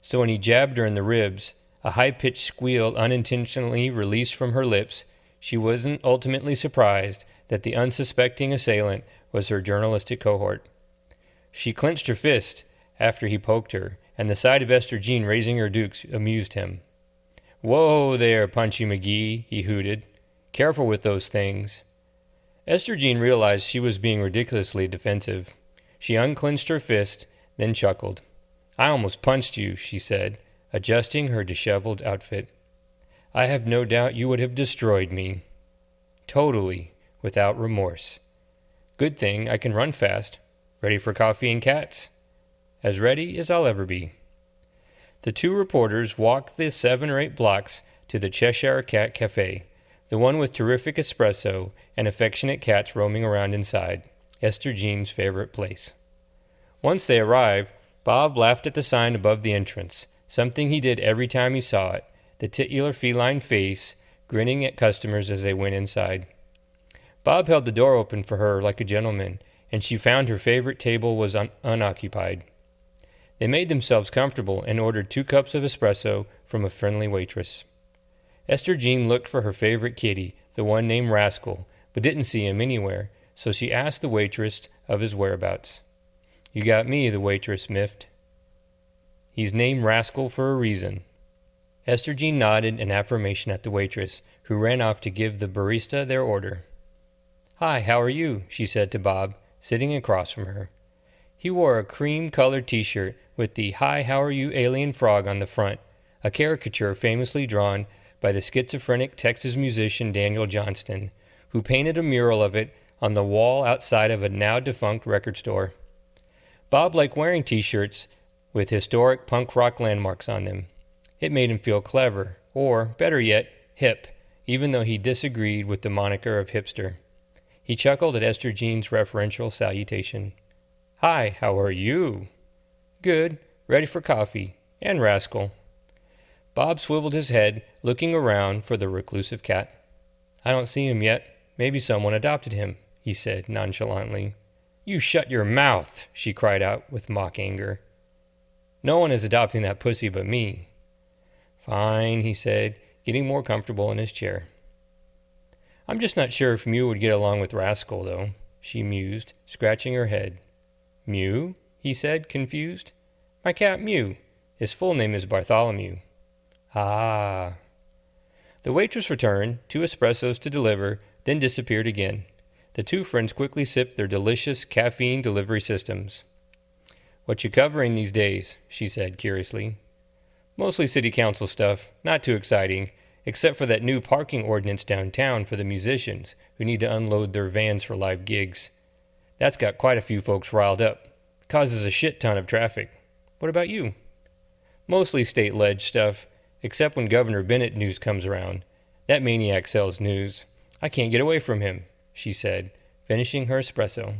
So when he jabbed her in the ribs, a high-pitched squeal unintentionally released from her lips, she wasn't ultimately surprised that the unsuspecting assailant was her journalistic cohort. She clenched her fist after he poked her, and the sight of Esther Jean raising her dukes amused him. "Whoa there, Punchy McGee," he hooted. "Careful with those things." Esther Jean realized she was being ridiculously defensive. She unclenched her fist, then chuckled. "I almost punched you," she said, adjusting her disheveled outfit. "I have no doubt you would have destroyed me." "Totally, without remorse. Good thing I can run fast. Ready for coffee and cats?" "As ready as I'll ever be." The two reporters walked the 7 or 8 blocks to the Cheshire Cat Cafe, the one with terrific espresso and affectionate cats roaming around inside, Esther Jean's favorite place. Once they arrived, Bob laughed at the sign above the entrance, something he did every time he saw it, the titular feline face grinning at customers as they went inside. Bob held the door open for her like a gentleman, and she found her favorite table was unoccupied. They made themselves comfortable and ordered 2 cups of espresso from a friendly waitress. Esther Jean looked for her favorite kitty, the one named Rascal, but didn't see him anywhere, so she asked the waitress of his whereabouts. "You got me," the waitress miffed. "He's named Rascal for a reason." Esther Jean nodded in affirmation at the waitress, who ran off to give the barista their order. "Hi, how are you?" she said to Bob, sitting across from her. He wore a cream-colored T-shirt with the "Hi, how are you, alien frog" on the front, a caricature famously drawn by the schizophrenic Texas musician Daniel Johnston, who painted a mural of it on the wall outside of a now-defunct record store. Bob liked wearing T-shirts with historic punk rock landmarks on them. It made him feel clever, or, better yet, hip, even though he disagreed with the moniker of hipster. He chuckled at Esther Jean's referential salutation. "Hi, how are you?" "Good, ready for coffee, and Rascal." Bob swiveled his head, looking around for the reclusive cat. "I don't see him yet. Maybe someone adopted him," he said nonchalantly. "You shut your mouth," she cried out with mock anger. "No one is adopting that pussy but me." "Fine," he said, getting more comfortable in his chair. "I'm just not sure if Mew would get along with Rascal, though," she mused, scratching her head. "Mew?" he said, confused. "My cat Mew. His full name is Bartholomew." "Ah." The waitress returned, 2 espressos to deliver, then disappeared again. The 2 friends quickly sipped their delicious caffeine delivery systems. "What you covering these days?" she said curiously. "Mostly city council stuff, not too exciting, except for that new parking ordinance downtown for the musicians who need to unload their vans for live gigs. That's got quite a few folks riled up. Causes a shit ton of traffic. What about you?" "Mostly state-led stuff, except when Governor Bennett news comes around. That maniac sells news. I can't get away from him," she said, finishing her espresso.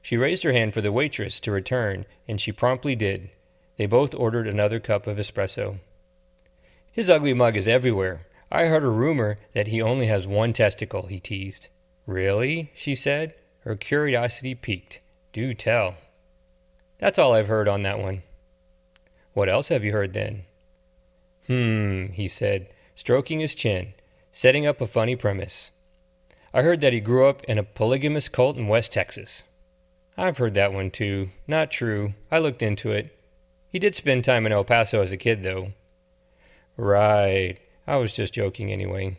She raised her hand for the waitress to return, and she promptly did. They both ordered another cup of espresso. "His ugly mug is everywhere. I heard a rumor that he only has 1 testicle," he teased. "Really?" she said, her curiosity piqued. "Do tell." "That's all I've heard on that one." "What else have you heard then?" He said, stroking his chin, setting up a funny premise. "I heard that he grew up in a polygamous cult in West Texas." "I've heard that one too. Not true. I looked into it. He did spend time in El Paso as a kid, though." "Right. I was just joking anyway."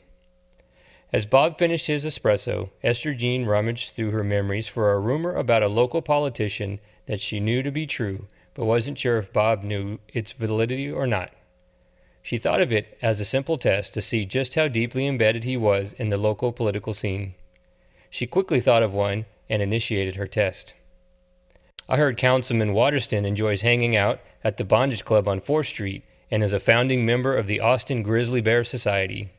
As Bob finished his espresso, Esther Jean rummaged through her memories for a rumor about a local politician that she knew to be true, but wasn't sure if Bob knew its validity or not. She thought of it as a simple test to see just how deeply embedded he was in the local political scene. She quickly thought of one and initiated her test. "I heard Councilman Waterston enjoys hanging out at the Bondage Club on 4th Street and is a founding member of the Austin Grizzly Bear Society.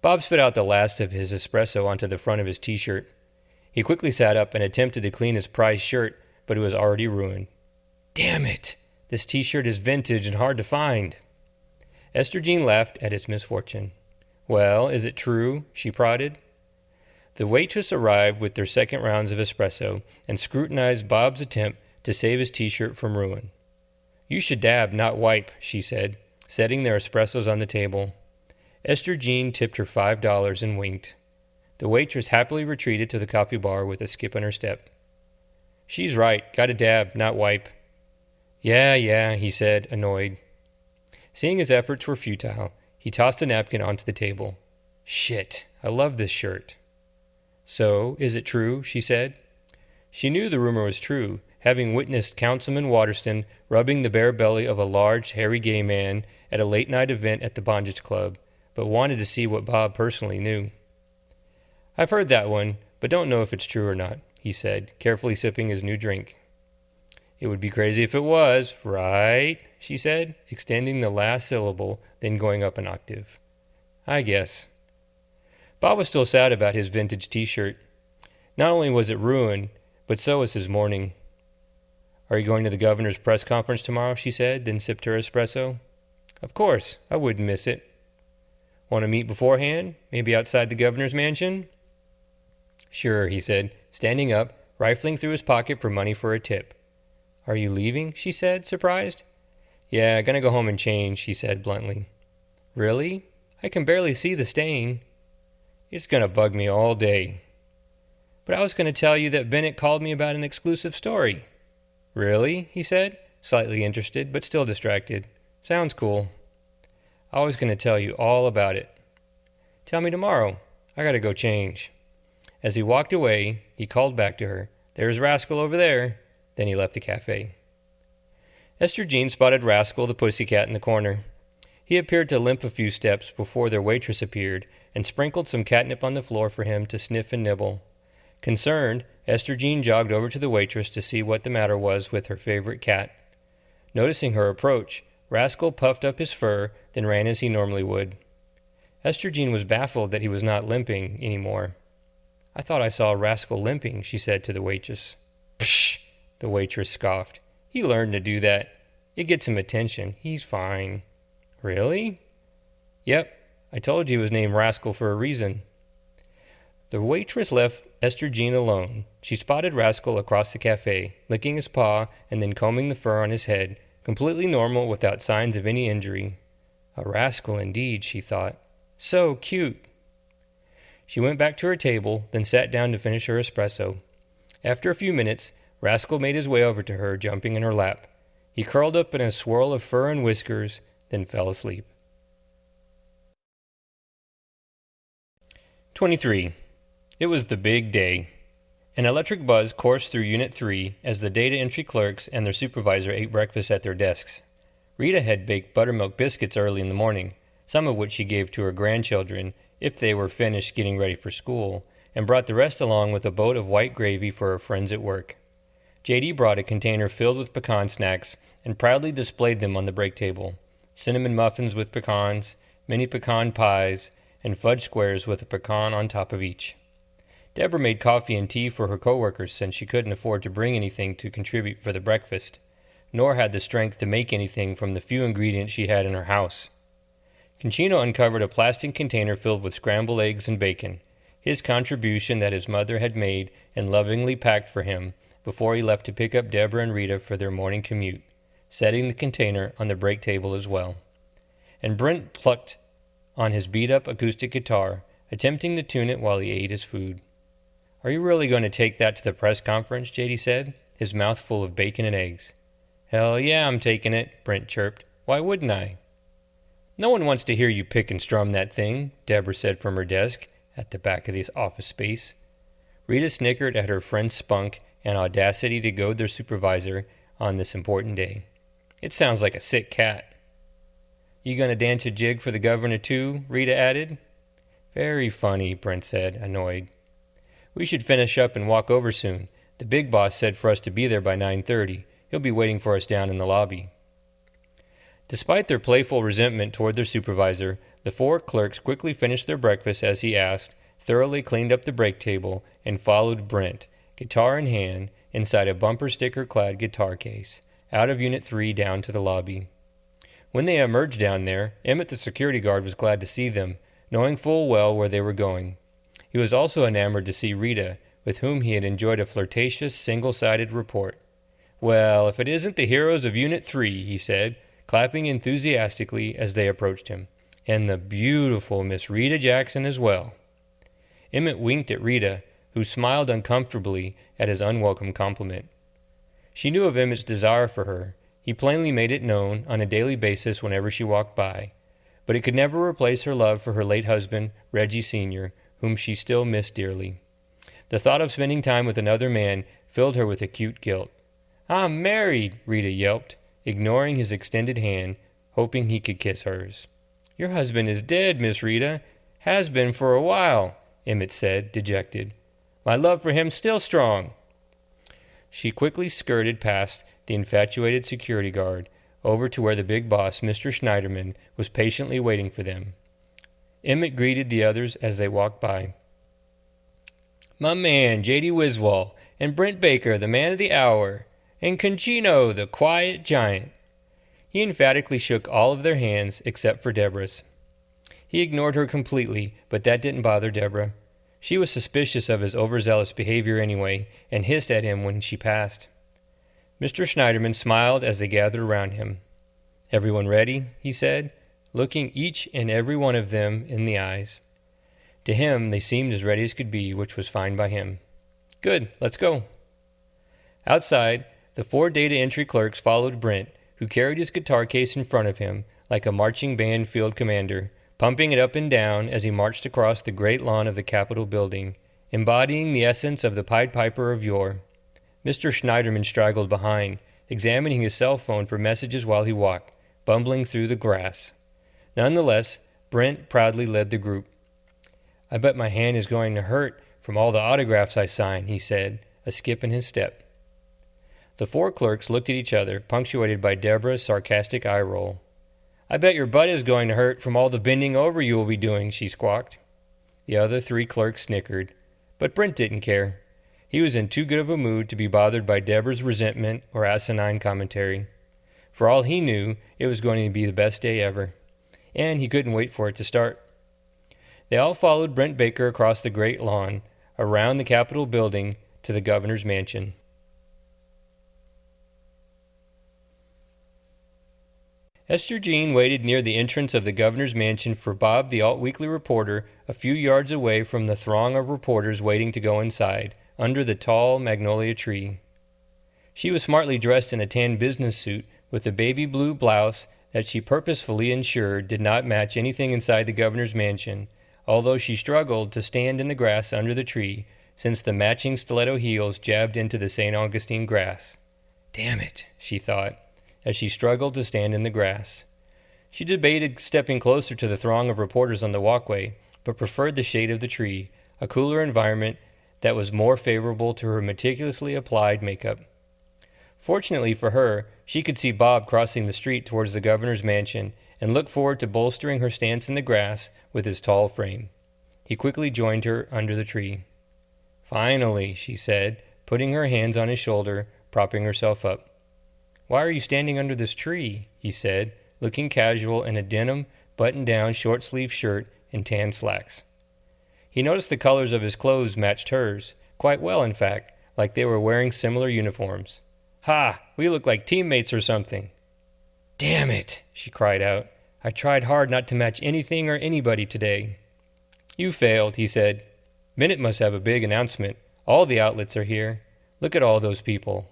Bob spit out the last of his espresso onto the front of his t-shirt. He quickly sat up and attempted to clean his prized shirt, but it was already ruined. Damn it! This t-shirt is vintage and hard to find. Esther Jean laughed at its misfortune. Well, is it true? She prodded. The waitress arrived with their second rounds of espresso and scrutinized Bob's attempt to save his t-shirt from ruin. You should dab, not wipe, she said, setting their espressos on the table. Esther Jean tipped her $5 and winked. The waitress happily retreated to the coffee bar with a skip in her step. She's right. Gotta dab, not wipe. Yeah, he said, annoyed. Seeing his efforts were futile, he tossed a napkin onto the table. Shit, I love this shirt. So, is it true? She said. She knew the rumor was true, having witnessed Councilman Waterston rubbing the bare belly of a large, hairy gay man at a late-night event at the Bondage Club, but wanted to see what Bob personally knew. I've heard that one, but don't know if it's true or not, he said, carefully sipping his new drink. It would be crazy if it was, right? She said, extending the last syllable, then going up an octave. I guess. Bob was still sad about his vintage t-shirt. Not only was it ruined, but so was his morning. Are you going to the governor's press conference tomorrow? She said, then sipped her espresso. Of course, I wouldn't miss it. Want to meet beforehand? Maybe outside the governor's mansion? Sure, he said, standing up, rifling through his pocket for money for a tip. Are you leaving? She said, surprised. Yeah, gonna go home and change, she said bluntly. Really? I can barely see the stain. It's gonna bug me all day. But I was gonna tell you that Bennett called me about an exclusive story. Really? He said, slightly interested, but still distracted. Sounds cool. I was gonna tell you all about it. Tell me tomorrow. I gotta go change. As he walked away, he called back to her. There's Rascal over there. Then he left the cafe. Esther Jean spotted Rascal the pussycat in the corner. He appeared to limp a few steps before their waitress appeared and sprinkled some catnip on the floor for him to sniff and nibble. Concerned, Esther Jean jogged over to the waitress to see what the matter was with her favorite cat. Noticing her approach, Rascal puffed up his fur, then ran as he normally would. Esther Jean was baffled that he was not limping anymore. I thought I saw Rascal limping, she said to the waitress. Psh! The waitress scoffed. He learned to do that. It gets him attention. He's fine. Really? Yep. I told you he was named Rascal for a reason. The waitress left Esther Jean alone. She spotted Rascal across the cafe, licking his paw and then combing the fur on his head, completely normal without signs of any injury. A rascal indeed, she thought. So cute. She went back to her table, then sat down to finish her espresso. After a few minutes, Rascal made his way over to her, jumping in her lap. He curled up in a swirl of fur and whiskers, then fell asleep. 23. It was the big day. An electric buzz coursed through Unit 3 as the data entry clerks and their supervisor ate breakfast at their desks. Rita had baked buttermilk biscuits early in the morning, some of which she gave to her grandchildren if they were finished getting ready for school, and brought the rest along with a boat of white gravy for her friends at work. J.D. brought a container filled with pecan snacks and proudly displayed them on the break table. Cinnamon muffins with pecans, mini pecan pies, and fudge squares with a pecan on top of each. Deborah made coffee and tea for her coworkers since she couldn't afford to bring anything to contribute for the breakfast, nor had the strength to make anything from the few ingredients she had in her house. Conchino uncovered a plastic container filled with scrambled eggs and bacon, his contribution that his mother had made and lovingly packed for him before he left to pick up Deborah and Rita for their morning commute, setting the container on the break table as well. And Brent plucked on his beat-up acoustic guitar, attempting to tune it while he ate his food. Are you really going to take that to the press conference? J.D. said, his mouth full of bacon and eggs. Hell yeah, I'm taking it, Brent chirped. Why wouldn't I? No one wants to hear you pick and strum that thing, Deborah said from her desk at the back of the office space. Rita snickered at her friend's spunk and audacity to goad their supervisor on this important day. It sounds like a sick cat. You gonna dance a jig for the governor too? Rita added. Very funny, Brent said, annoyed. We should finish up and walk over soon. The big boss said for us to be there by 9:30. He'll be waiting for us down in the lobby. Despite their playful resentment toward their supervisor, the 4 clerks quickly finished their breakfast as he asked, thoroughly cleaned up the break table, and followed Brent, guitar in hand, inside a bumper sticker-clad guitar case, out of Unit 3 down to the lobby. When they emerged down there, Emmett the security guard was glad to see them, knowing full well where they were going. He was also enamored to see Rita, with whom he had enjoyed a flirtatious, single-sided rapport. "Well, if it isn't the heroes of Unit 3, he said, clapping enthusiastically as they approached him. "And the beautiful Miss Rita Jackson as well." Emmett winked at Rita, who smiled uncomfortably at his unwelcome compliment. She knew of Emmett's desire for her. He plainly made it known on a daily basis whenever she walked by. But it could never replace her love for her late husband, Reggie Sr., whom she still missed dearly. The thought of spending time with another man filled her with acute guilt. "I'm married," Rita yelped, ignoring his extended hand, hoping he could kiss hers. "Your husband is dead, Miss Rita. Has been for a while," Emmett said, dejected. "My love for him's still strong." She quickly skirted past the infatuated security guard, over to where the big boss, Mr. Schneiderman, was patiently waiting for them. Emmett greeted the others as they walked by. "My man, J.D. Wiswall, and Brent Baker, the man of the hour, and Concino, the quiet giant." He emphatically shook all of their hands except for Deborah's. He ignored her completely, but that didn't bother Deborah. She was suspicious of his overzealous behavior anyway, and hissed at him when she passed. Mr. Schneiderman smiled as they gathered around him. "Everyone ready?" he said, looking each and every one of them in the eyes. To him, they seemed as ready as could be, which was fine by him. "Good, let's go." Outside, the 4 data entry clerks followed Brent, who carried his guitar case in front of him like a marching band field commander, pumping it up and down as he marched across the great lawn of the Capitol building, embodying the essence of the Pied Piper of yore. Mr. Schneiderman straggled behind, examining his cell phone for messages while he walked, bumbling through the grass. Nonetheless, Brent proudly led the group. "I bet my hand is going to hurt from all the autographs I signed," he said, a skip in his step. The 4 clerks looked at each other, punctuated by Deborah's sarcastic eye roll. "I bet your butt is going to hurt from all the bending over you will be doing," she squawked. The other 3 clerks snickered, but Brent didn't care. He was in too good of a mood to be bothered by Deborah's resentment or asinine commentary. For all he knew, it was going to be the best day ever, and he couldn't wait for it to start. They all followed Brent Baker across the great lawn, around the Capitol building, to the governor's mansion. Esther Jean waited near the entrance of the governor's mansion for Bob, the alt-weekly reporter, a few yards away from the throng of reporters waiting to go inside, under the tall magnolia tree. She was smartly dressed in a tan business suit with a baby blue blouse that she purposefully ensured did not match anything inside the governor's mansion, although she struggled to stand in the grass under the tree, since the matching stiletto heels jabbed into the St. Augustine grass. "Damn it," she thought, as she struggled to stand in the grass. She debated stepping closer to the throng of reporters on the walkway, but preferred the shade of the tree, a cooler environment that was more favorable to her meticulously applied makeup. Fortunately for her, she could see Bob crossing the street towards the governor's mansion and looked forward to bolstering her stance in the grass with his tall frame. He quickly joined her under the tree. "Finally," she said, putting her hands on his shoulder, propping herself up. "Why are you standing under this tree?" he said, looking casual in a denim, button-down, short-sleeved shirt and tan slacks. He noticed the colors of his clothes matched hers, quite well in fact, like they were wearing similar uniforms. "Ha! We look like teammates or something." "Damn it!" she cried out. "I tried hard not to match anything or anybody today." "You failed," he said. "Bennett must have a big announcement. All the outlets are here. Look at all those people."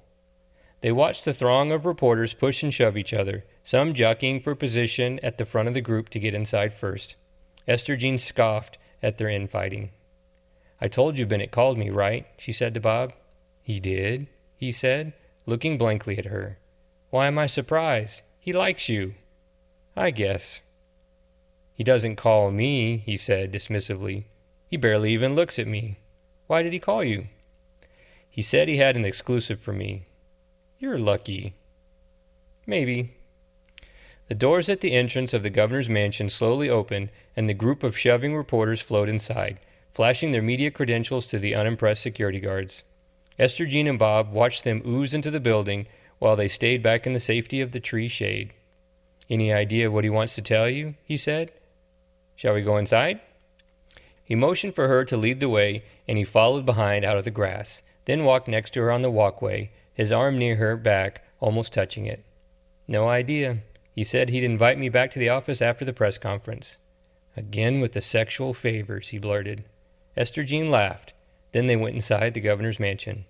They watched the throng of reporters push and shove each other, some jockeying for position at the front of the group to get inside first. Esther Jean scoffed at their infighting. "I told you Bennett called me, right?" she said to Bob. "He did?" he said, looking blankly at her. "Why am I surprised? He likes you." "I guess." "He doesn't call me," he said dismissively. "He barely even looks at me. Why did he call you?" "He said he had an exclusive for me." "You're lucky." "Maybe." The doors at the entrance of the governor's mansion slowly opened, and the group of shoving reporters flowed inside, flashing their media credentials to the unimpressed security guards. Esther Jean and Bob watched them ooze into the building while they stayed back in the safety of the tree shade. "Any idea what he wants to tell you?" he said. "Shall we go inside?" He motioned for her to lead the way, and he followed behind out of the grass, then walked next to her on the walkway, his arm near her back, almost touching it. "No idea. He said he'd invite me back to the office after the press conference." "Again with the sexual favors," he blurted. Esther Jean laughed. Then they went inside the governor's mansion.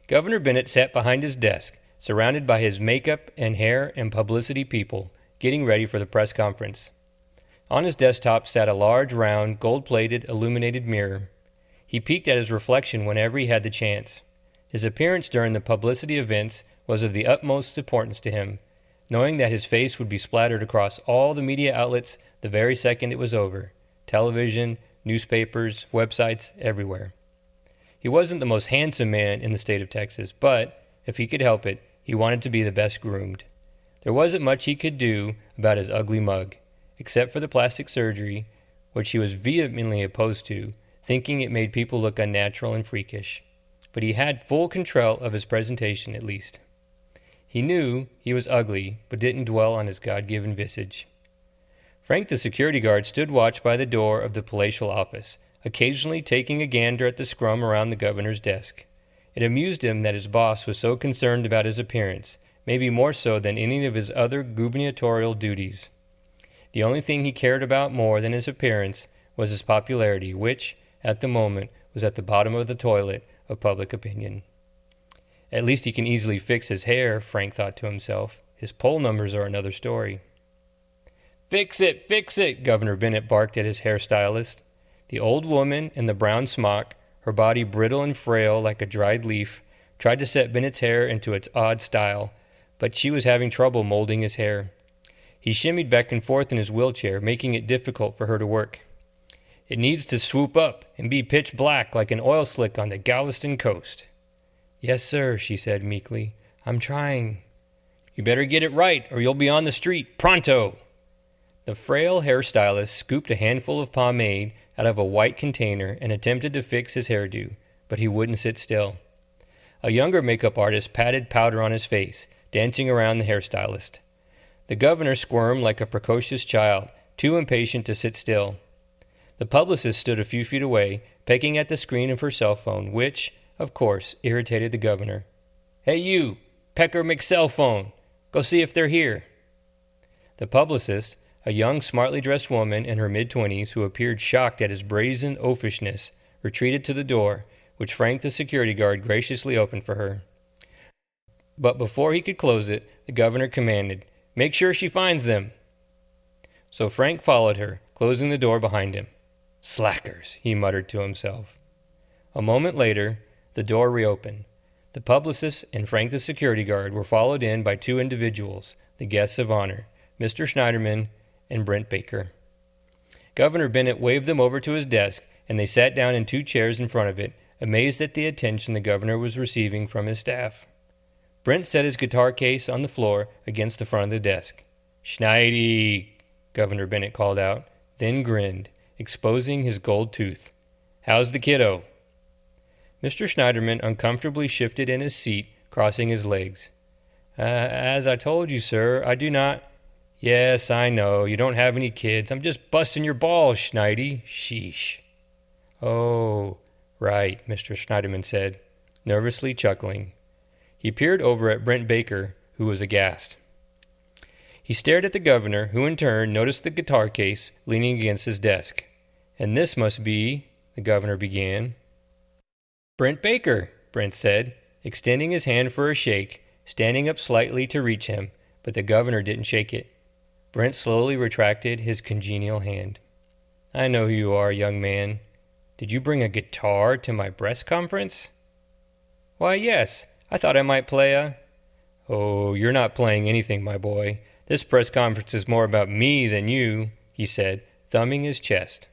Governor Bennett sat behind his desk, surrounded by his makeup and hair and publicity people, getting ready for the press conference. On his desktop sat a large, round, gold-plated, illuminated mirror. He peeked at his reflection whenever he had the chance. His appearance during the publicity events was of the utmost importance to him, knowing that his face would be splattered across all the media outlets the very second it was over. Television, newspapers, websites, everywhere. He wasn't the most handsome man in the state of Texas, but, if he could help it, he wanted to be the best groomed. There wasn't much he could do about his ugly mug, except for the plastic surgery, which he was vehemently opposed to, thinking it made people look unnatural and freakish. But he had full control of his presentation, at least. He knew he was ugly, but didn't dwell on his God-given visage. Frank the security guard stood watch by the door of the palatial office, occasionally taking a gander at the scrum around the governor's desk. It amused him that his boss was so concerned about his appearance, maybe more so than any of his other gubernatorial duties. The only thing he cared about more than his appearance was his popularity, which, at the moment, was at the bottom of the toilet of public opinion. "At least he can easily fix his hair," Frank thought to himself. "His poll numbers are another story." Fix it, Governor Bennett barked at his hairstylist. The old woman in the brown smock, her body brittle and frail like a dried leaf, tried to set Bennett's hair into its odd style, but she was having trouble molding his hair. He shimmied back and forth in his wheelchair, making it difficult for her to work. "It needs to swoop up and be pitch black like an oil slick on the Galveston coast." "Yes, sir," she said meekly. "I'm trying." "You better get it right, or you'll be on the street, pronto!" The frail hairstylist scooped a handful of pomade out of a white container and attempted to fix his hairdo, but he wouldn't sit still. A younger makeup artist patted powder on his face, dancing around the hairstylist. The governor squirmed like a precocious child, too impatient to sit still. The publicist stood a few feet away, pecking at the screen of her cell phone, which, of course, irritated the governor. "Hey you, Pecker McCellphone, go see if they're here." The publicist, a young, smartly dressed woman in her mid-20s who appeared shocked at his brazen oafishness, retreated to the door, which Frank the security guard graciously opened for her. But before he could close it, the governor commanded, "Make sure she finds them." So Frank followed her, closing the door behind him. "Slackers," he muttered to himself. A moment later, the door reopened. The publicist and Frank the security guard were followed in by two individuals, the guests of honor, Mr. Schneiderman and Brent Baker. Governor Bennett waved them over to his desk, and they sat down in two chairs in front of it, amazed at the attention the governor was receiving from his staff. Brent set his guitar case on the floor against the front of the desk. "Schneidi," Governor Bennett called out, then grinned, exposing his gold tooth. "How's the kiddo?" Mr. Schneiderman uncomfortably shifted in his seat, crossing his legs. As I told you, sir, I do not—" "Yes, I know. You don't have any kids. I'm just busting your balls, Schneidi. Sheesh." "Oh, right," Mr. Schneiderman said, nervously chuckling. He peered over at Brent Baker, who was aghast. He stared at the governor, who in turn noticed the guitar case leaning against his desk. "And this must be—" the governor began. "Brent Baker," Brent said, extending his hand for a shake, standing up slightly to reach him, but the governor didn't shake it. Brent slowly retracted his congenial hand. "I know who you are, young man. Did you bring a guitar to my press conference?" "Why, yes. I thought I might play a—" "Oh, you're not playing anything, my boy. This press conference is more about me than you," he said, thumbing his chest.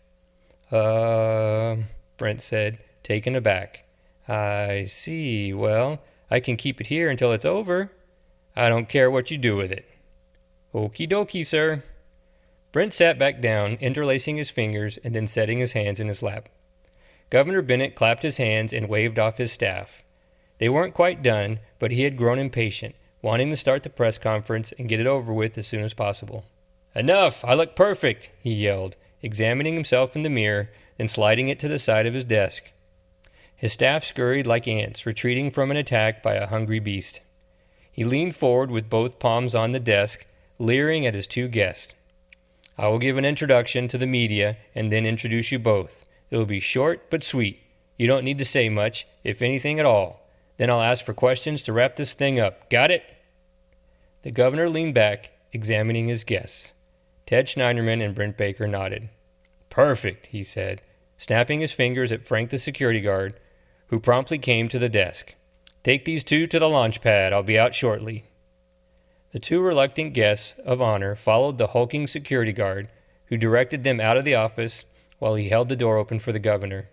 Brent said, taken aback. "I see. Well, I can keep it here until it's over. I don't care what you do with it." "Okie dokie, sir." Brent sat back down, interlacing his fingers and then setting his hands in his lap. Governor Bennett clapped his hands and waved off his staff. They weren't quite done, but he had grown impatient, wanting to start the press conference and get it over with as soon as possible. "Enough! I look perfect!" he yelled, examining himself in the mirror, then sliding it to the side of his desk. His staff scurried like ants, retreating from an attack by a hungry beast. He leaned forward with both palms on the desk, leering at his two guests. "I will give an introduction to the media and then introduce you both. It will be short but sweet. You don't need to say much, if anything at all. Then I'll ask for questions to wrap this thing up. Got it?" The governor leaned back, examining his guests. Ted Schneiderman and Brent Baker nodded. "Perfect," he said, snapping his fingers at Frank the security guard, who promptly came to the desk. "Take these two to the launch pad. I'll be out shortly." The two reluctant guests of honor followed the hulking security guard, who directed them out of the office while he held the door open for the governor.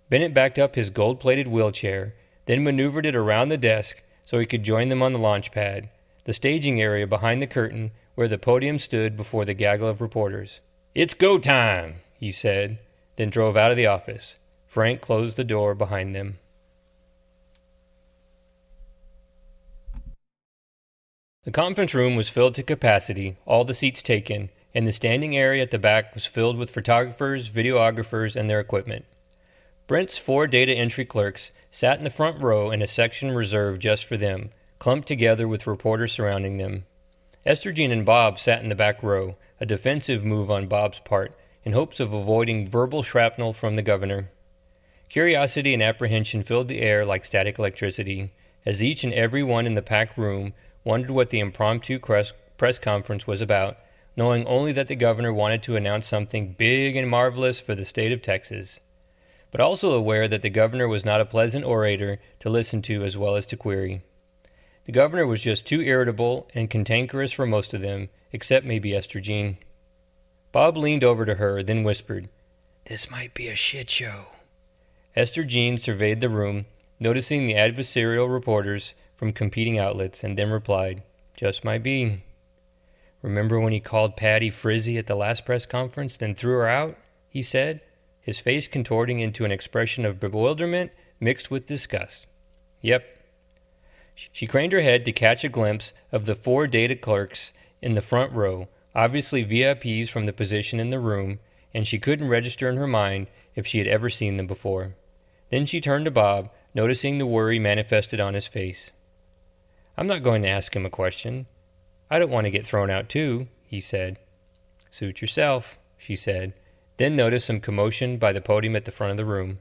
Bennett backed up his gold-plated wheelchair, then maneuvered it around the desk so he could join them on the launch pad, the staging area behind the curtain where the podium stood before the gaggle of reporters. "It's go time," he said, then drove out of the office. Frank closed the door behind them. The conference room was filled to capacity, all the seats taken, and the standing area at the back was filled with photographers, videographers, and their equipment. Brent's 4 data entry clerks sat in the front row in a section reserved just for them, clumped together with reporters surrounding them. Esther Jean and Bob sat in the back row, a defensive move on Bob's part, in hopes of avoiding verbal shrapnel from the governor. Curiosity and apprehension filled the air like static electricity, as each and every one in the packed room wondered what the impromptu press conference was about, knowing only that the governor wanted to announce something big and marvelous for the state of Texas, but also aware that the governor was not a pleasant orator to listen to as well as to query. The governor was just too irritable and cantankerous for most of them, except maybe Esther Jean. Bob leaned over to her, then whispered, "This might be a shit show." Esther Jean surveyed the room, noticing the adversarial reporters from competing outlets, and then replied, "Just might be." "Remember when he called Patty frizzy at the last press conference, then threw her out?" he said, his face contorting into an expression of bewilderment mixed with disgust. "Yep." She craned her head to catch a glimpse of the 4 data clerks in the front row, obviously VIPs from the position in the room, and she couldn't register in her mind if she had ever seen them before. Then she turned to Bob, noticing the worry manifested on his face. "I'm not going to ask him a question. I don't want to get thrown out too," he said. "Suit yourself," she said, then noticed some commotion by the podium at the front of the room.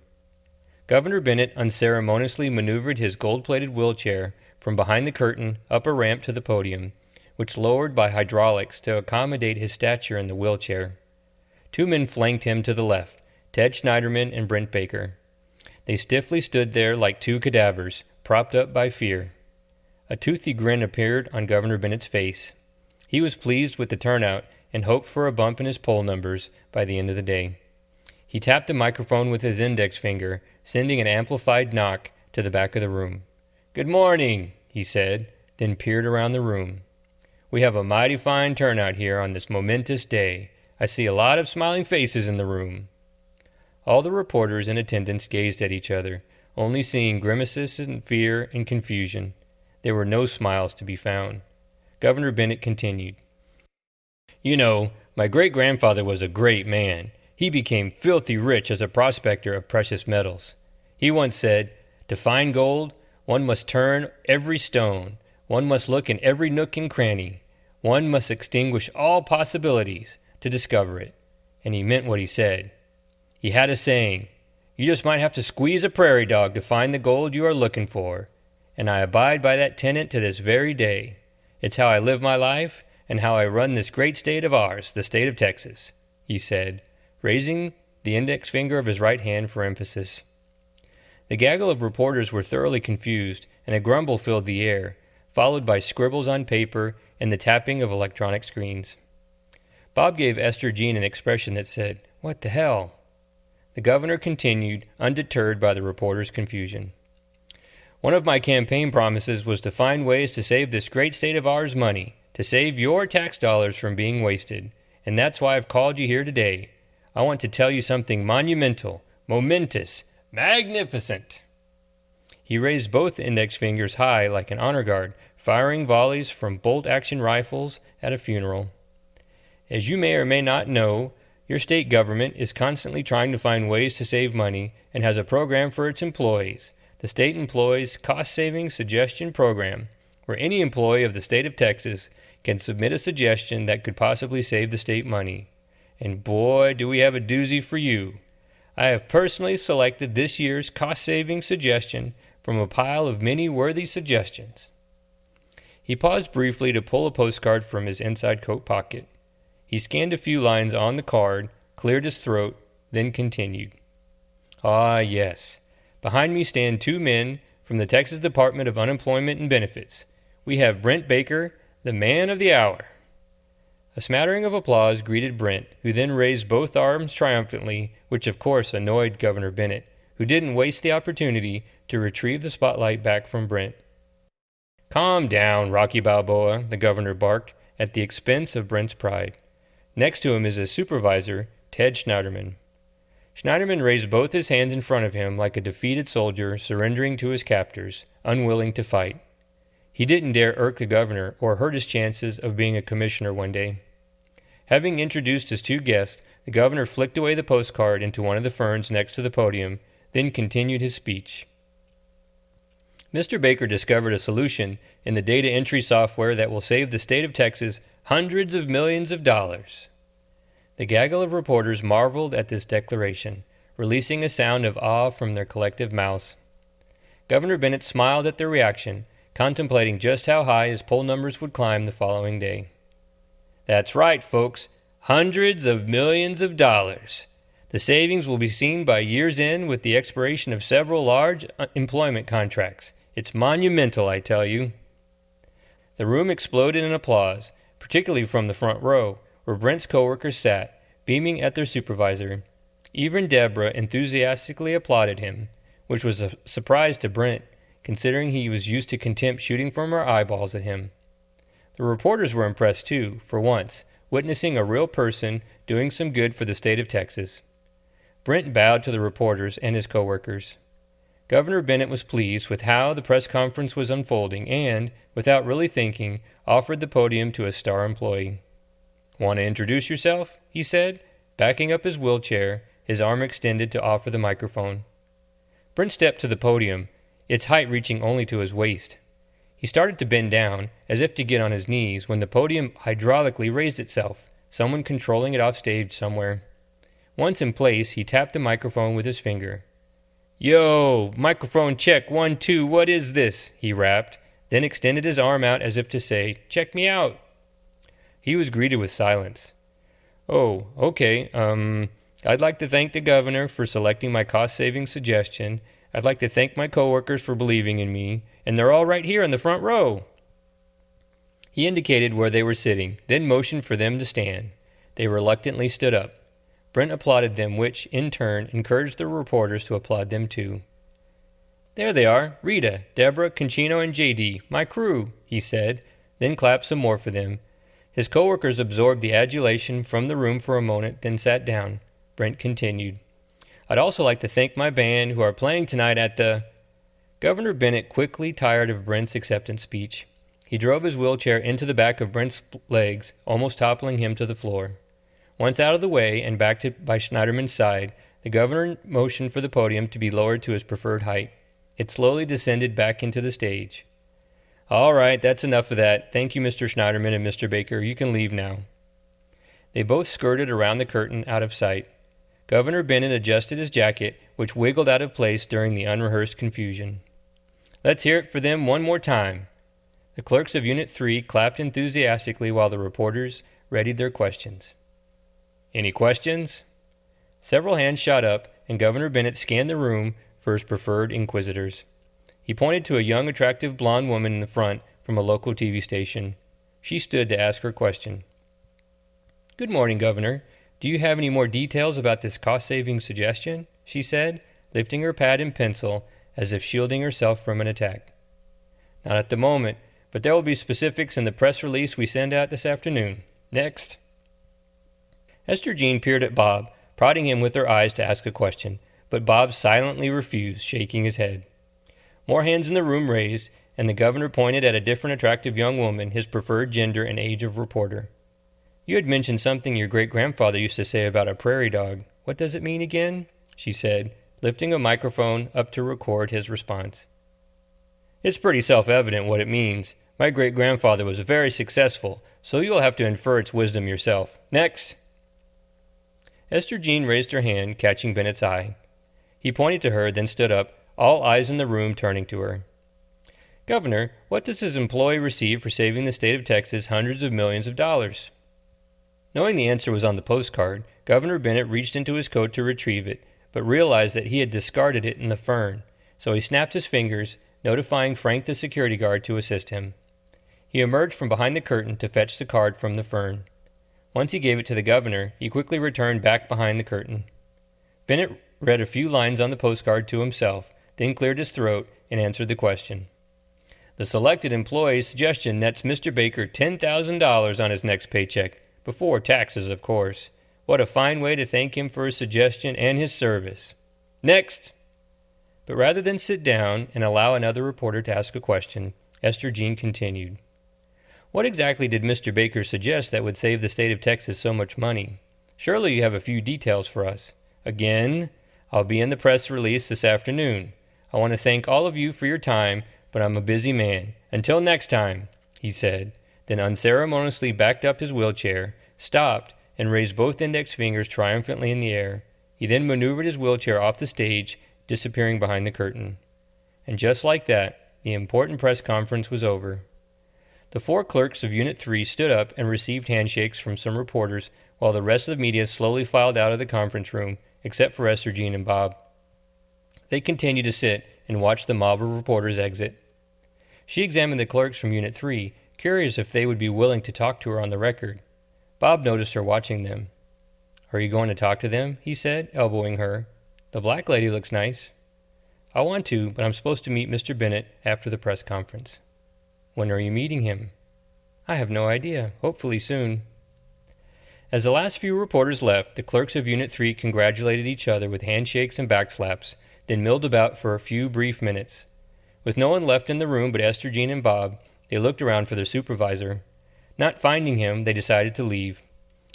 Governor Bennett unceremoniously maneuvered his gold-plated wheelchair from behind the curtain up a ramp to the podium, which lowered by hydraulics to accommodate his stature in the wheelchair. 2 men flanked him to the left, Ted Schneiderman and Brent Baker. They stiffly stood there like 2 cadavers, propped up by fear. A toothy grin appeared on Governor Bennett's face. He was pleased with the turnout and hoped for a bump in his poll numbers by the end of the day. He tapped the microphone with his index finger, sending an amplified knock to the back of the room. "Good morning," he said, then peered around the room. "We have a mighty fine turnout here on this momentous day. I see a lot of smiling faces in the room." All the reporters in attendance gazed at each other, only seeing grimaces and fear and confusion. There were no smiles to be found. Governor Bennett continued. "You know, my great-grandfather was a great man. He became filthy rich as a prospector of precious metals. He once said, 'To find gold, one must turn every stone. One must look in every nook and cranny. One must extinguish all possibilities to discover it.' And he meant what he said. He had a saying, 'You just might have to squeeze a prairie dog to find the gold you are looking for.' And I abide by that tenet to this very day. It's how I live my life and how I run this great state of ours, the state of Texas," he said, raising the index finger of his right hand for emphasis. The gaggle of reporters were thoroughly confused, and a grumble filled the air, followed by scribbles on paper and the tapping of electronic screens. Bob gave Esther Jean an expression that said, "What the hell?" The governor continued, undeterred by the reporters' confusion. One of my campaign promises was to find ways to save this great state of ours money, to save your tax dollars from being wasted. And that's why I've called you here today. I want to tell you something monumental, momentous, magnificent." He raised both index fingers high like an honor guard, firing volleys from bolt-action rifles at a funeral. "As you may or may not know, your state government is constantly trying to find ways to save money and has a program for its employees, the State Employees Cost-Saving Suggestion Program, where any employee of the state of Texas can submit a suggestion that could possibly save the state money. And boy, do we have a doozy for you. I have personally selected this year's cost-saving suggestion from a pile of many worthy suggestions." He paused briefly to pull a postcard from his inside coat pocket. He scanned a few lines on the card, cleared his throat, then continued. "Ah, yes. Behind me stand two men from the Texas Department of Unemployment and Benefits. We have Brent Baker, the man of the hour." A smattering of applause greeted Brent, who then raised both arms triumphantly, which of course annoyed Governor Bennett, who didn't waste the opportunity to retrieve the spotlight back from Brent. "Calm down, Rocky Balboa," the governor barked, at the expense of Brent's pride. Next to him is his supervisor, Ted Schneiderman. Schneiderman raised both his hands in front of him like a defeated soldier surrendering to his captors, unwilling to fight. He didn't dare irk the governor or hurt his chances of being a commissioner one day. Having introduced his two guests, the governor flicked away the postcard into one of the ferns next to the podium, then continued his speech. Mr. Baker discovered a solution in the data entry software that will save the state of Texas hundreds of millions of dollars. The gaggle of reporters marveled at this declaration, releasing a sound of awe from their collective mouths. Governor Bennett smiled at their reaction, contemplating just how high his poll numbers would climb the following day. "That's right, folks. Hundreds of millions of dollars. The savings will be seen by year's end with the expiration of several large employment contracts. It's monumental, I tell you." The room exploded in applause, particularly from the front row, where Brent's coworkers sat, beaming at their supervisor. Even Deborah enthusiastically applauded him, which was a surprise to Brent, considering he was used to contempt shooting from her eyeballs at him. The reporters were impressed too, for once, witnessing a real person doing some good for the state of Texas. Brent bowed to the reporters and his coworkers. Governor Bennett was pleased with how the press conference was unfolding and, without really thinking, offered the podium to a star employee. "Want to introduce yourself?" he said, backing up his wheelchair, his arm extended to offer the microphone. Brent stepped to the podium, its height reaching only to his waist. He started to bend down, as if to get on his knees, when the podium hydraulically raised itself, someone controlling it off stage somewhere. Once in place, he tapped the microphone with his finger. "Yo, microphone check, 1, 2, what is this?" he rapped, then extended his arm out as if to say, "Check me out." He was greeted with silence. "Oh, okay, I'd like to thank the governor for selecting my cost-saving suggestion. I'd like to thank my coworkers for believing in me, and they're all right here in the front row." He indicated where they were sitting, then motioned for them to stand. They reluctantly stood up. Brent applauded them, which, in turn, encouraged the reporters to applaud them too. "There they are, Rita, Deborah, Conchino, and J.D., my crew," he said, then clapped some more for them. His coworkers absorbed the adulation from the room for a moment, then sat down. Brent continued. "I'd also like to thank my band who are playing tonight at the—" Governor Bennett quickly tired of Brent's acceptance speech. He drove his wheelchair into the back of Brent's legs, almost toppling him to the floor. Once out of the way and backed by Schneiderman's side, the governor motioned for the podium to be lowered to his preferred height. It slowly descended back into the stage. "All right, that's enough of that. Thank you, Mr. Schneiderman and Mr. Baker. You can leave now." They both skirted around the curtain out of sight. Governor Bennett adjusted his jacket, which wiggled out of place during the unrehearsed confusion. "Let's hear it for them one more time." The clerks of Unit 3 clapped enthusiastically while the reporters readied their questions. "Any questions?" Several hands shot up, and Governor Bennett scanned the room for his preferred inquisitors. He pointed to a young, attractive blonde woman in the front from a local TV station. She stood to ask her question. "Good morning, Governor. Do you have any more details about this cost-saving suggestion?" she said, lifting her pad and pencil as if shielding herself from an attack. Not at the moment, but there will be specifics in the press release we send out this afternoon. Next. Esther Jean peered at Bob, prodding him with her eyes to ask a question, but Bob silently refused, shaking his head. More hands in the room raised, and the governor pointed at a different attractive young woman, his preferred gender and age of reporter. You had mentioned something your great-grandfather used to say about a prairie dog. What does it mean again? She said, lifting a microphone up to record his response. It's pretty self-evident what it means. My great-grandfather was very successful, so you'll have to infer its wisdom yourself. Next. Esther Jean raised her hand, catching Bennett's eye. He pointed to her, then stood up, all eyes in the room turning to her. Governor, what does his employee receive for saving the state of Texas hundreds of millions of dollars? Knowing the answer was on the postcard, Governor Bennett reached into his coat to retrieve it, but realized that he had discarded it in the fern, so he snapped his fingers, notifying Frank the security guard to assist him. He emerged from behind the curtain to fetch the card from the fern. Once he gave it to the governor, he quickly returned back behind the curtain. Bennett read a few lines on the postcard to himself, then cleared his throat and answered the question. The selected employee's suggestion nets Mr. Baker $10,000 on his next paycheck, before taxes, of course. What a fine way to thank him for his suggestion and his service. Next! But rather than sit down and allow another reporter to ask a question, Esther Jean continued. What exactly did Mr. Baker suggest that would save the state of Texas so much money? Surely you have a few details for us. Again, I'll be in the press release this afternoon. I want to thank all of you for your time, but I'm a busy man. Until next time, he said, then unceremoniously backed up his wheelchair, stopped, and raised both index fingers triumphantly in the air. He then maneuvered his wheelchair off the stage, disappearing behind the curtain. And just like that, the important press conference was over. The 4 clerks of Unit 3 stood up and received handshakes from some reporters, while the rest of the media slowly filed out of the conference room, except for Esther Jean and Bob. They continued to sit and watch the mob of reporters exit. She examined the clerks from Unit 3, curious if they would be willing to talk to her on the record. Bob noticed her watching them. Are you going to talk to them? He said, elbowing her. The black lady looks nice. I want to, but I'm supposed to meet Mr. Bennett after the press conference. When are you meeting him? I have no idea. Hopefully soon. As the last few reporters left, the clerks of Unit 3 congratulated each other with handshakes and backslaps, then milled about for a few brief minutes. With no one left in the room but Esther Jean and Bob, they looked around for their supervisor. Not finding him, they decided to leave.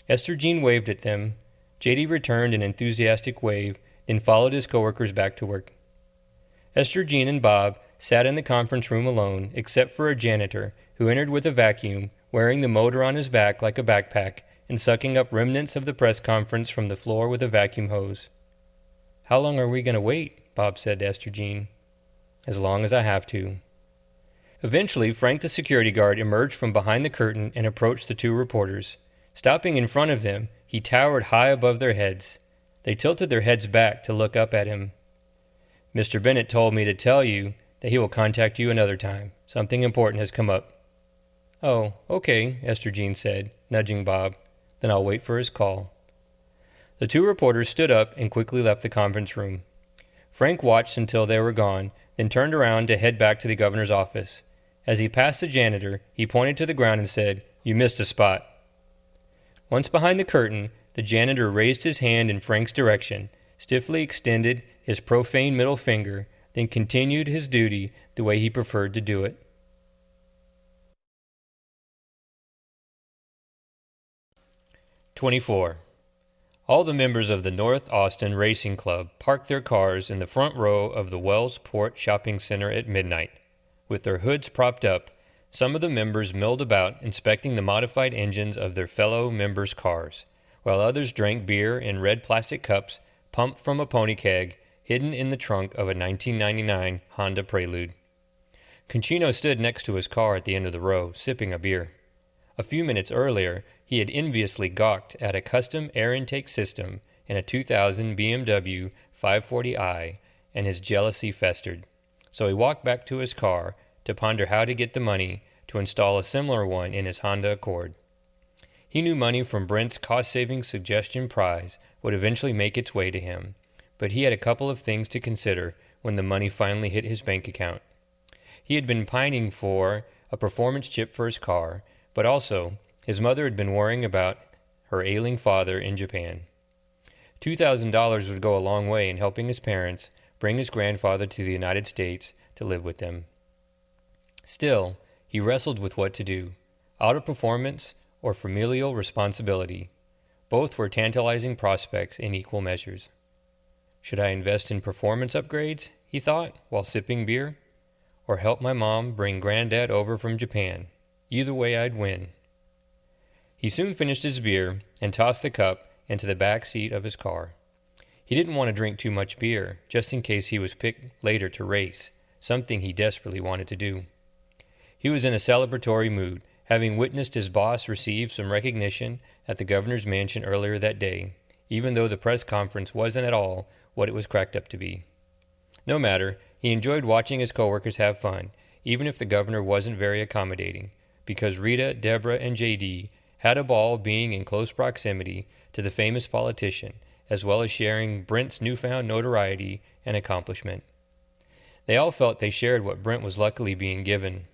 Esther Jean waved at them. J.D. returned an enthusiastic wave, then followed his coworkers back to work. Esther Jean and Bob sat in the conference room alone, except for a janitor, who entered with a vacuum, wearing the motor on his back like a backpack, and sucking up remnants of the press conference from the floor with a vacuum hose. How long are we going to wait? Bob said to Esther Jean. As long as I have to. Eventually, Frank the security guard emerged from behind the curtain and approached the 2 reporters. Stopping in front of them, he towered high above their heads. They tilted their heads back to look up at him. Mr. Bennett told me to tell you that he will contact you another time. Something important has come up. Oh, okay, Esther Jean said, nudging Bob. Then I'll wait for his call. The 2 reporters stood up and quickly left the conference room. Frank watched until they were gone, then turned around to head back to the governor's office. As he passed the janitor, he pointed to the ground and said, You missed a spot. Once behind the curtain, the janitor raised his hand in Frank's direction, stiffly extended his profane middle finger, then continued his duty the way he preferred to do it. "24. All the members of the North Austin Racing Club parked their cars in the front row of the Wells Port Shopping Center at midnight. With their hoods propped up, some of the members milled about inspecting the modified engines of their fellow members' cars, while others drank beer in red plastic cups pumped from a pony keg hidden in the trunk of a 1999 Honda Prelude. Concino stood next to his car at the end of the row, sipping a beer. A few minutes earlier, he had enviously gawked at a custom air intake system in a 2000 BMW 540i, and his jealousy festered. So he walked back to his car to ponder how to get the money to install a similar one in his Honda Accord. He knew money from Brent's cost-saving suggestion prize would eventually make its way to him, but he had a couple of things to consider when the money finally hit his bank account. He had been pining for a performance chip for his car, but also his mother had been worrying about her ailing father in Japan. $2,000 would go a long way in helping his parents bring his grandfather to the United States to live with them. Still, he wrestled with what to do, auto performance or familial responsibility. Both were tantalizing prospects in equal measures. Should I invest in performance upgrades, he thought, while sipping beer, or help my mom bring Granddad over from Japan? Either way, I'd win. He soon finished his beer and tossed the cup into the back seat of his car. He didn't want to drink too much beer, just in case he was picked later to race, something he desperately wanted to do. He was in a celebratory mood, having witnessed his boss receive some recognition at the governor's mansion earlier that day, even though the press conference wasn't at all what it was cracked up to be. No matter, he enjoyed watching his coworkers have fun, even if the governor wasn't very accommodating, because Rita, Deborah, and J.D. had a ball being in close proximity to the famous politician, as well as sharing Brent's newfound notoriety and accomplishment. They all felt they shared what Brent was luckily being given.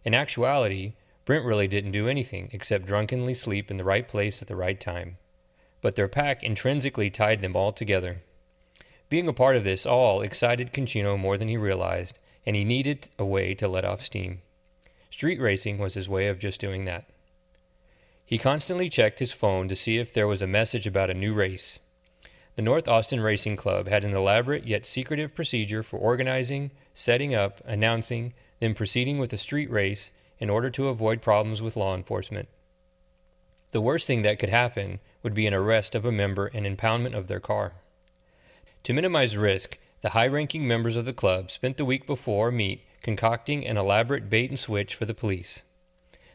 In actuality, Brent really didn't do anything except drunkenly sleep in the right place at the right time. But their pack intrinsically tied them all together. Being a part of this all excited Concino more than he realized, and he needed a way to let off steam. Street racing was his way of just doing that. He constantly checked his phone to see if there was a message about a new race. The North Austin Racing Club had an elaborate yet secretive procedure for organizing, setting up, announcing, then proceeding with a street race in order to avoid problems with law enforcement. The worst thing that could happen would be an arrest of a member and impoundment of their car. To minimize risk, the high-ranking members of the club spent the week before meet concocting an elaborate bait-and-switch for the police.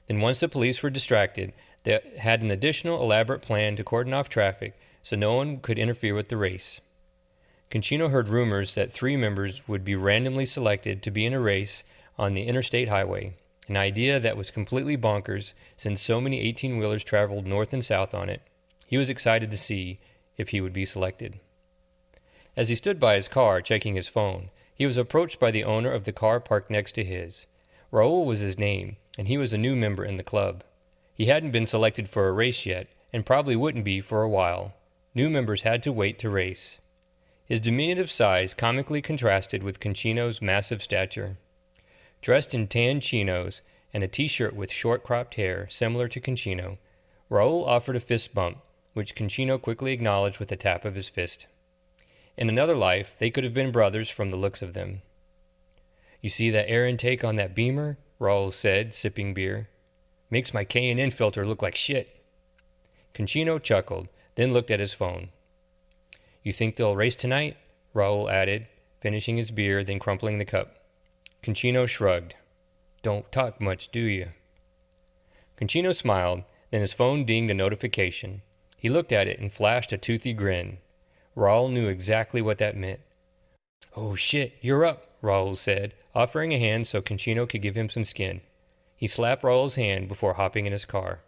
Then once the police were distracted, they had an additional elaborate plan to cordon off traffic so no one could interfere with the race. Concino heard rumors that 3 members would be randomly selected to be in a race on the interstate highway, an idea that was completely bonkers since so many 18-wheelers traveled north and south on it. He was excited to see if he would be selected. As he stood by his car checking his phone, he was approached by the owner of the car parked next to his. Raul was his name, and he was a new member in the club. He hadn't been selected for a race yet, and probably wouldn't be for a while. New members had to wait to race. His diminutive size comically contrasted with Concino's massive stature. Dressed in tan chinos and a t-shirt with short-cropped hair similar to Concino, Raul offered a fist bump, which Concino quickly acknowledged with a tap of his fist. In another life, they could have been brothers from the looks of them. "You see that air intake on that Beamer?" Raul said, sipping beer. "Makes my K&N filter look like shit." Concino chuckled, then looked at his phone. "You think they'll race tonight?" Raul added, finishing his beer, then crumpling the cup. Concino shrugged. "Don't talk much, do you?" Concino smiled, then his phone dinged a notification. He looked at it and flashed a toothy grin. Raul knew exactly what that meant. "Oh shit, you're up," Raul said, offering a hand so Concino could give him some skin. He slapped Raul's hand before hopping in his car.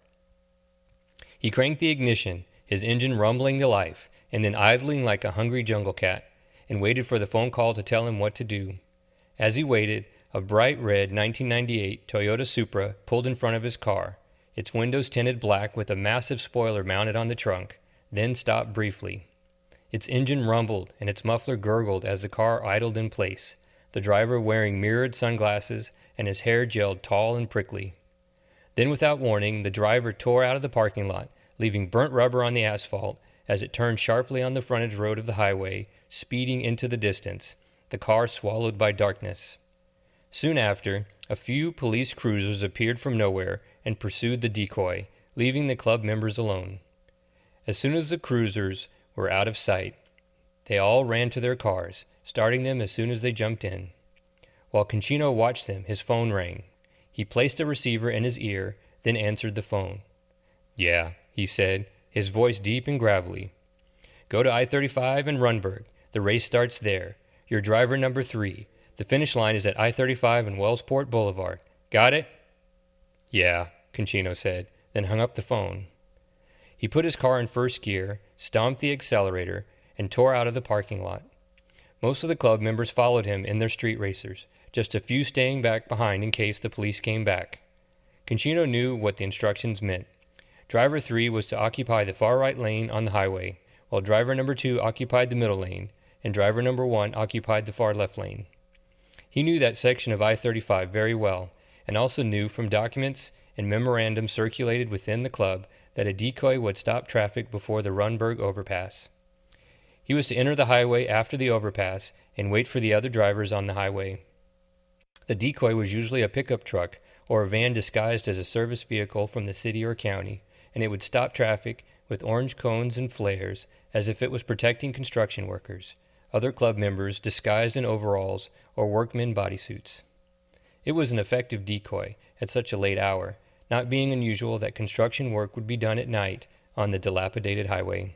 He cranked the ignition, his engine rumbling to life, and then idling like a hungry jungle cat, and waited for the phone call to tell him what to do. As he waited, a bright red 1998 Toyota Supra pulled in front of his car, its windows tinted black with a massive spoiler mounted on the trunk, then stopped briefly. Its engine rumbled and its muffler gurgled as the car idled in place, the driver wearing mirrored sunglasses and his hair gelled tall and prickly. Then without warning, the driver tore out of the parking lot, leaving burnt rubber on the asphalt as it turned sharply on the frontage road of the highway, speeding into the distance, the car swallowed by darkness. Soon after, a few police cruisers appeared from nowhere and pursued the decoy, leaving the club members alone. As soon as the cruisers were out of sight, they all ran to their cars, starting them as soon as they jumped in. While Concino watched them, his phone rang. He placed a receiver in his ear, then answered the phone. "Yeah," he said, his voice deep and gravelly. "Go to I-35 and Runberg. The race starts there. You're driver number 3. The finish line is at I-35 and Wellsport Boulevard. Got it?" "Yeah," Concino said, then hung up the phone. He put his car in first gear, stomped the accelerator, and tore out of the parking lot. Most of the club members followed him in their street racers, just a few staying back behind in case the police came back. Concino knew what the instructions meant. Driver 3 was to occupy the far right lane on the highway, while driver number 2 occupied the middle lane, and driver number 1 occupied the far left lane. He knew that section of I-35 very well, and also knew from documents and memorandums circulated within the club that a decoy would stop traffic before the Runberg overpass. He was to enter the highway after the overpass and wait for the other drivers on the highway. The decoy was usually a pickup truck or a van disguised as a service vehicle from the city or county, and it would stop traffic with orange cones and flares as if it was protecting construction workers, other club members disguised in overalls or workmen bodysuits. It was an effective decoy at such a late hour, not being unusual that construction work would be done at night on the dilapidated highway.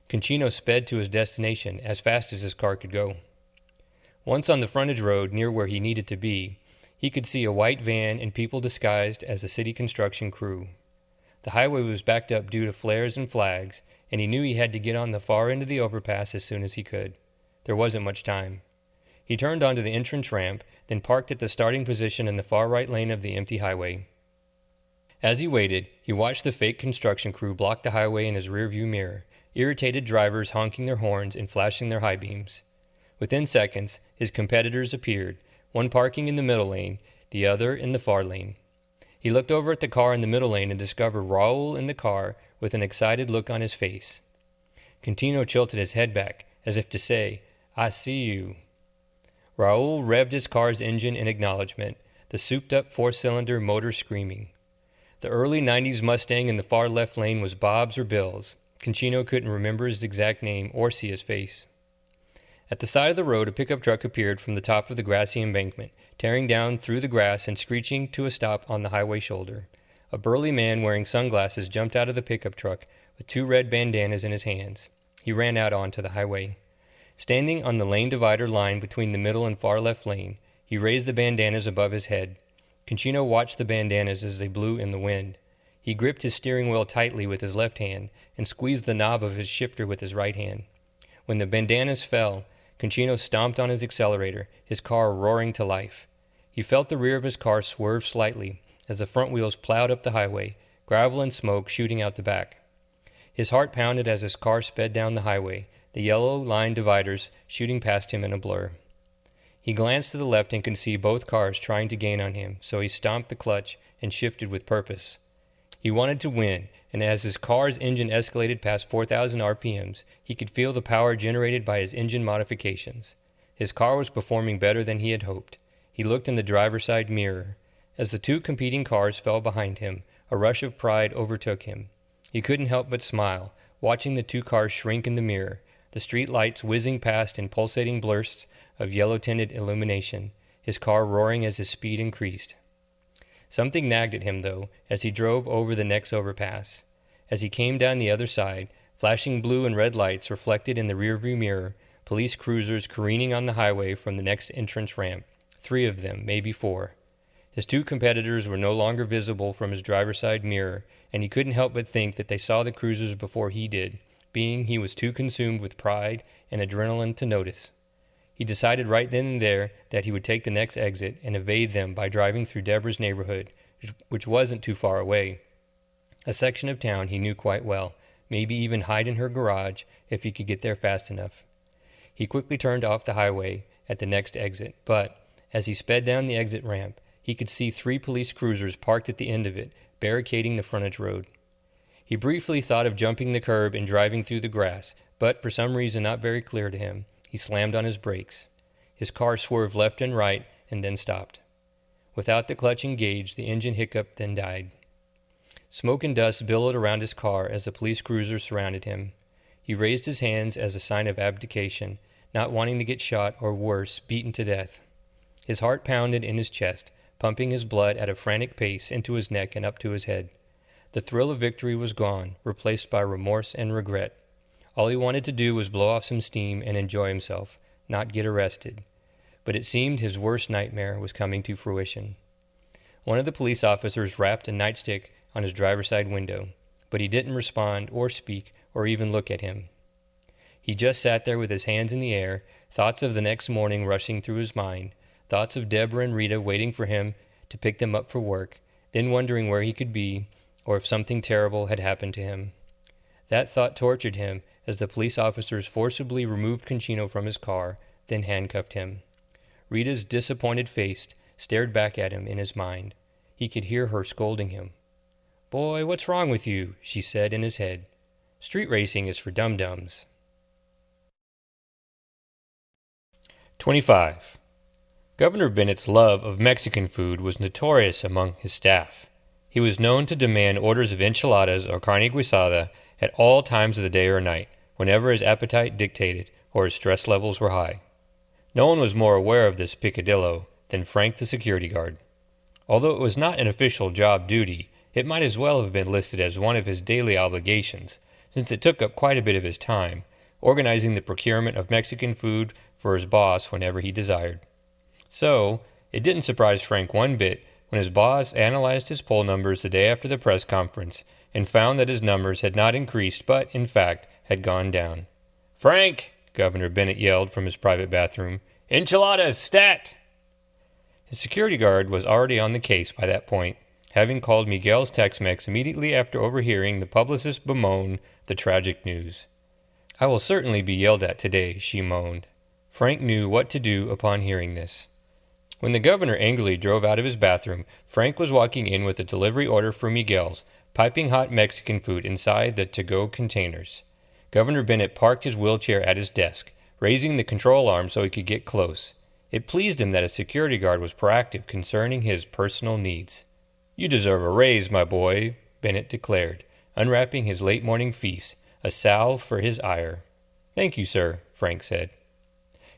Concino sped to his destination as fast as his car could go. Once on the frontage road near where he needed to be, he could see a white van and people disguised as a city construction crew. The highway was backed up due to flares and flags, and he knew he had to get on the far end of the overpass as soon as he could. There wasn't much time. He turned onto the entrance ramp, then parked at the starting position in the far right lane of the empty highway. As he waited, he watched the fake construction crew block the highway in his rearview mirror, irritated drivers honking their horns and flashing their high beams. Within seconds, his competitors appeared, one parking in the middle lane, the other in the far lane. He looked over at the car in the middle lane and discovered Raoul in the car with an excited look on his face. Concino tilted his head back, as if to say, "I see you." Raoul revved his car's engine in acknowledgement, the souped-up four-cylinder motor screaming. The early 90s Mustang in the far left lane was Bob's or Bill's. Concino couldn't remember his exact name or see his face. At the side of the road, a pickup truck appeared from the top of the grassy embankment, tearing down through the grass and screeching to a stop on the highway shoulder. A burly man wearing sunglasses jumped out of the pickup truck with two red bandanas in his hands. He ran out onto the highway. Standing on the lane divider line between the middle and far left lane, he raised the bandanas above his head. Concino watched the bandanas as they blew in the wind. He gripped his steering wheel tightly with his left hand and squeezed the knob of his shifter with his right hand. When the bandanas fell, Concino stomped on his accelerator, his car roaring to life. He felt the rear of his car swerve slightly as the front wheels plowed up the highway, gravel and smoke shooting out the back. His heart pounded as his car sped down the highway, the yellow line dividers shooting past him in a blur. He glanced to the left and could see both cars trying to gain on him, so he stomped the clutch and shifted with purpose. He wanted to win, and as his car's engine escalated past 4,000 RPMs, he could feel the power generated by his engine modifications. His car was performing better than he had hoped. He looked in the driver's side mirror. As the two competing cars fell behind him, a rush of pride overtook him. He couldn't help but smile, watching the two cars shrink in the mirror, the street lights whizzing past in pulsating bursts of yellow-tinted illumination, his car roaring as his speed increased. Something nagged at him, though, as he drove over the next overpass. As he came down the other side, flashing blue and red lights reflected in the rearview mirror, police cruisers careening on the highway from the next entrance ramp, 3 of them, maybe 4. His 2 competitors were no longer visible from his driver's side mirror, and he couldn't help but think that they saw the cruisers before he did, being he was too consumed with pride and adrenaline to notice. He decided right then and there that he would take the next exit and evade them by driving through Deborah's neighborhood, which wasn't too far away. A section of town he knew quite well, maybe even hide in her garage if he could get there fast enough. He quickly turned off the highway at the next exit, but as he sped down the exit ramp, he could see 3 police cruisers parked at the end of it, barricading the frontage road. He briefly thought of jumping the curb and driving through the grass, but for some reason not very clear to him, he slammed on his brakes. His car swerved left and right and then stopped. Without the clutch engaged, the engine hiccuped, then died. Smoke and dust billowed around his car as the police cruisers surrounded him. He raised his hands as a sign of abdication, not wanting to get shot or worse, beaten to death. His heart pounded in his chest, pumping his blood at a frantic pace into his neck and up to his head. The thrill of victory was gone, replaced by remorse and regret. All he wanted to do was blow off some steam and enjoy himself, not get arrested. But it seemed his worst nightmare was coming to fruition. One of the police officers rapped a nightstick on his driver's side window, but he didn't respond or speak or even look at him. He just sat there with his hands in the air, thoughts of the next morning rushing through his mind, thoughts of Deborah and Rita waiting for him to pick them up for work, then wondering where he could be, or if something terrible had happened to him. That thought tortured him as the police officers forcibly removed Concino from his car, then handcuffed him. Rita's disappointed face stared back at him in his mind. He could hear her scolding him. "Boy, what's wrong with you?" she said in his head. "Street racing is for dum-dums." 25. Governor Bennett's love of Mexican food was notorious among his staff. He was known to demand orders of enchiladas or carne guisada at all times of the day or night, whenever his appetite dictated or his stress levels were high. No one was more aware of this picadillo than Frank the security guard. Although it was not an official job duty, it might as well have been listed as one of his daily obligations, since it took up quite a bit of his time, organizing the procurement of Mexican food for his boss whenever he desired. So, it didn't surprise Frank one bit when his boss analyzed his poll numbers the day after the press conference and found that his numbers had not increased but, in fact, had gone down. "Frank!" Governor Bennett yelled from his private bathroom. "Enchiladas, stat!" His security guard was already on the case by that point, having called Miguel's Tex-Mex immediately after overhearing the publicist bemoan the tragic news. "I will certainly be yelled at today," she moaned. Frank knew what to do upon hearing this. When the governor angrily drove out of his bathroom, Frank was walking in with a delivery order for Miguel's, piping hot Mexican food inside the to-go containers. Governor Bennett parked his wheelchair at his desk, raising the control arm so he could get close. It pleased him that a security guard was proactive concerning his personal needs. "You deserve a raise, my boy," Bennett declared, unwrapping his late-morning feast, a salve for his ire. "Thank you, sir," Frank said.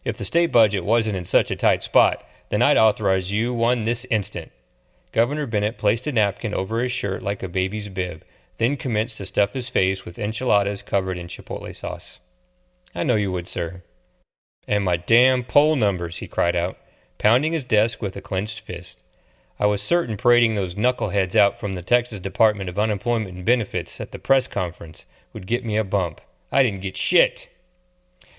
"If the state budget wasn't in such a tight spot, then I'd authorize you one this instant." Governor Bennett placed a napkin over his shirt like a baby's bib, then commenced to stuff his face with enchiladas covered in chipotle sauce. "I know you would, sir." "And my damn poll numbers," he cried out, pounding his desk with a clenched fist. "I was certain parading those knuckleheads out from the Texas Department of Unemployment and Benefits at the press conference would get me a bump. I didn't get shit."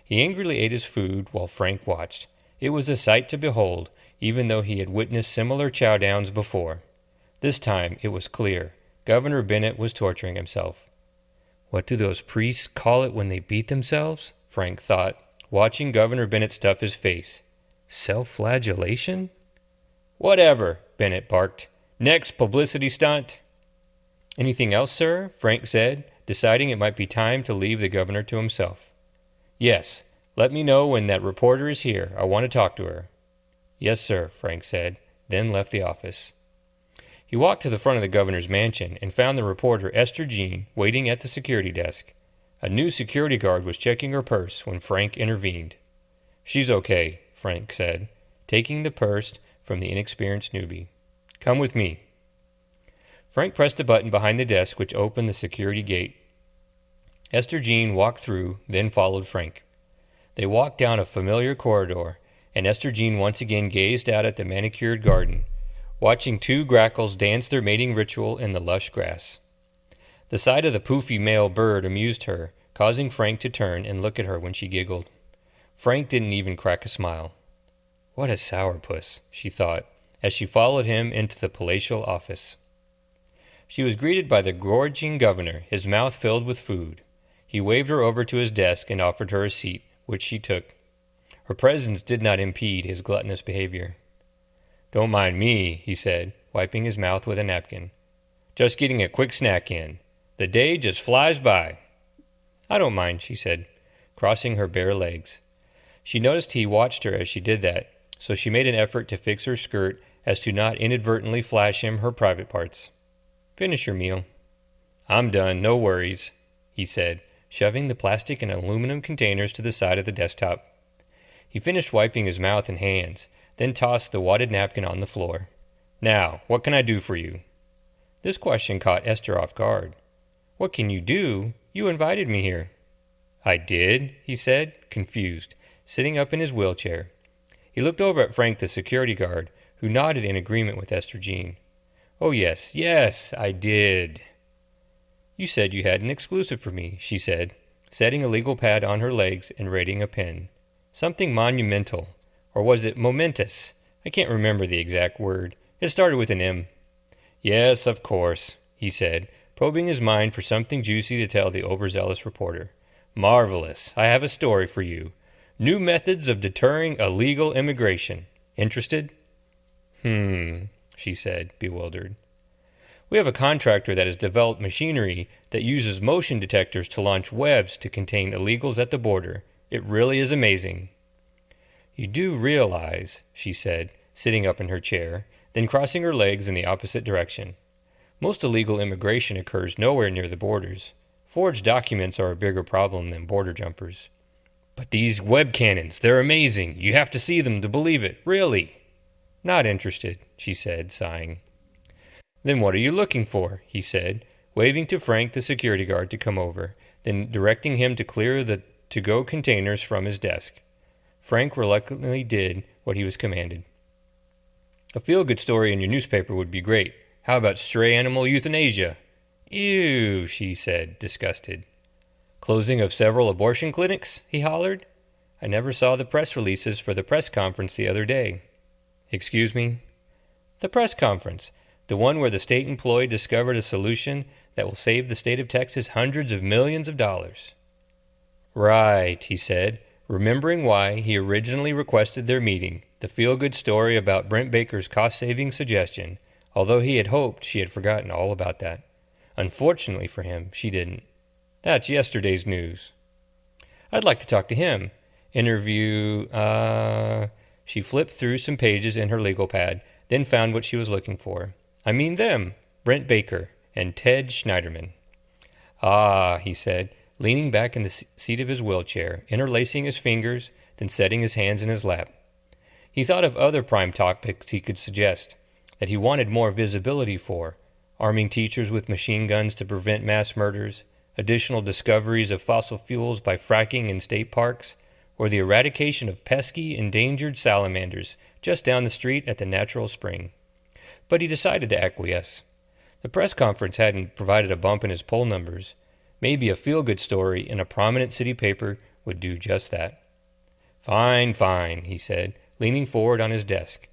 He angrily ate his food while Frank watched. It was a sight to behold, even though he had witnessed similar chow-downs before. This time it was clear. Governor Bennett was torturing himself. "What do those priests call it when they beat themselves?" Frank thought, watching Governor Bennett stuff his face. "Self-flagellation?" "Whatever," Bennett barked. "Next publicity stunt." "Anything else, sir?" Frank said, deciding it might be time to leave the governor to himself. "Yes. Let me know when that reporter is here. I want to talk to her." "Yes, sir," Frank said, then left the office. He walked to the front of the governor's mansion and found the reporter Esther Jean waiting at the security desk. A new security guard was checking her purse when Frank intervened. "She's okay," Frank said, taking the purse from the inexperienced newbie. "Come with me." Frank pressed a button behind the desk which opened the security gate. Esther Jean walked through, then followed Frank. They walked down a familiar corridor, and Esther Jean once again gazed out at the manicured garden, watching two grackles dance their mating ritual in the lush grass. The sight of the poofy male bird amused her, causing Frank to turn and look at her when she giggled. Frank didn't even crack a smile. "What a sourpuss," she thought, as she followed him into the palatial office. She was greeted by the gorging governor, his mouth filled with food. He waved her over to his desk and offered her a seat, which she took. Her presence did not impede his gluttonous behavior. "Don't mind me," he said, wiping his mouth with a napkin. "Just getting a quick snack in. The day just flies by." "I don't mind," she said, crossing her bare legs. She noticed he watched her as she did that, so she made an effort to fix her skirt as to not inadvertently flash him her private parts. "Finish your meal." "I'm done, no worries," he said, shoving the plastic and aluminum containers to the side of the desktop. He finished wiping his mouth and hands, then tossed the wadded napkin on the floor. "Now, what can I do for you?" This question caught Esther off guard. "What can you do? You invited me here." "I did?" he said, confused, sitting up in his wheelchair. He looked over at Frank the security guard, who nodded in agreement with Esther Jean. "Oh, yes, I did." "You said you had an exclusive for me," she said, setting a legal pad on her legs and rating a pen. Something monumental. Or was it momentous? I can't remember the exact word. It started with an M. Yes, of course, he said, probing his mind for something juicy to tell the overzealous reporter. Marvelous. I have a story for you. New methods of deterring illegal immigration. Interested? She said, bewildered. We have a contractor that has developed machinery that uses motion detectors to launch webs to contain illegals at the border. It really is amazing. You do realize, she said, sitting up in her chair, then crossing her legs in the opposite direction. Most illegal immigration occurs nowhere near the borders. Forged documents are a bigger problem than border jumpers. But these web cannons, they're amazing. You have to see them to believe it. Really? Not interested, she said, sighing. Then what are you looking for? He said, waving to Frank the security guard to come over, then directing him to clear the to-go containers from his desk. Frank reluctantly did what he was commanded. A feel-good story in your newspaper would be great. How about stray animal euthanasia? Ew, she said, disgusted. Closing of several abortion clinics? He hollered. I never saw the press releases for the press conference the other day. Excuse me? The press conference. The one where the state employee discovered a solution that will save the state of Texas hundreds of millions of dollars. Right, he said, remembering why he originally requested their meeting, the feel-good story about Brent Baker's cost-saving suggestion, although he had hoped she had forgotten all about that. Unfortunately for him, she didn't. That's yesterday's news. I'd like to talk to him. Interview, She flipped through some pages in her legal pad, then found what she was looking for. I mean them, Brent Baker and Ted Schneiderman. Ah, he said, leaning back in the seat of his wheelchair, interlacing his fingers, then setting his hands in his lap. He thought of other prime topics he could suggest, that he wanted more visibility for, arming teachers with machine guns to prevent mass murders, additional discoveries of fossil fuels by fracking in state parks, or the eradication of pesky, endangered salamanders just down the street at the natural spring. But he decided to acquiesce. The press conference hadn't provided a bump in his poll numbers. Maybe a feel-good story in a prominent city paper would do just that. Fine, he said, leaning forward on his desk.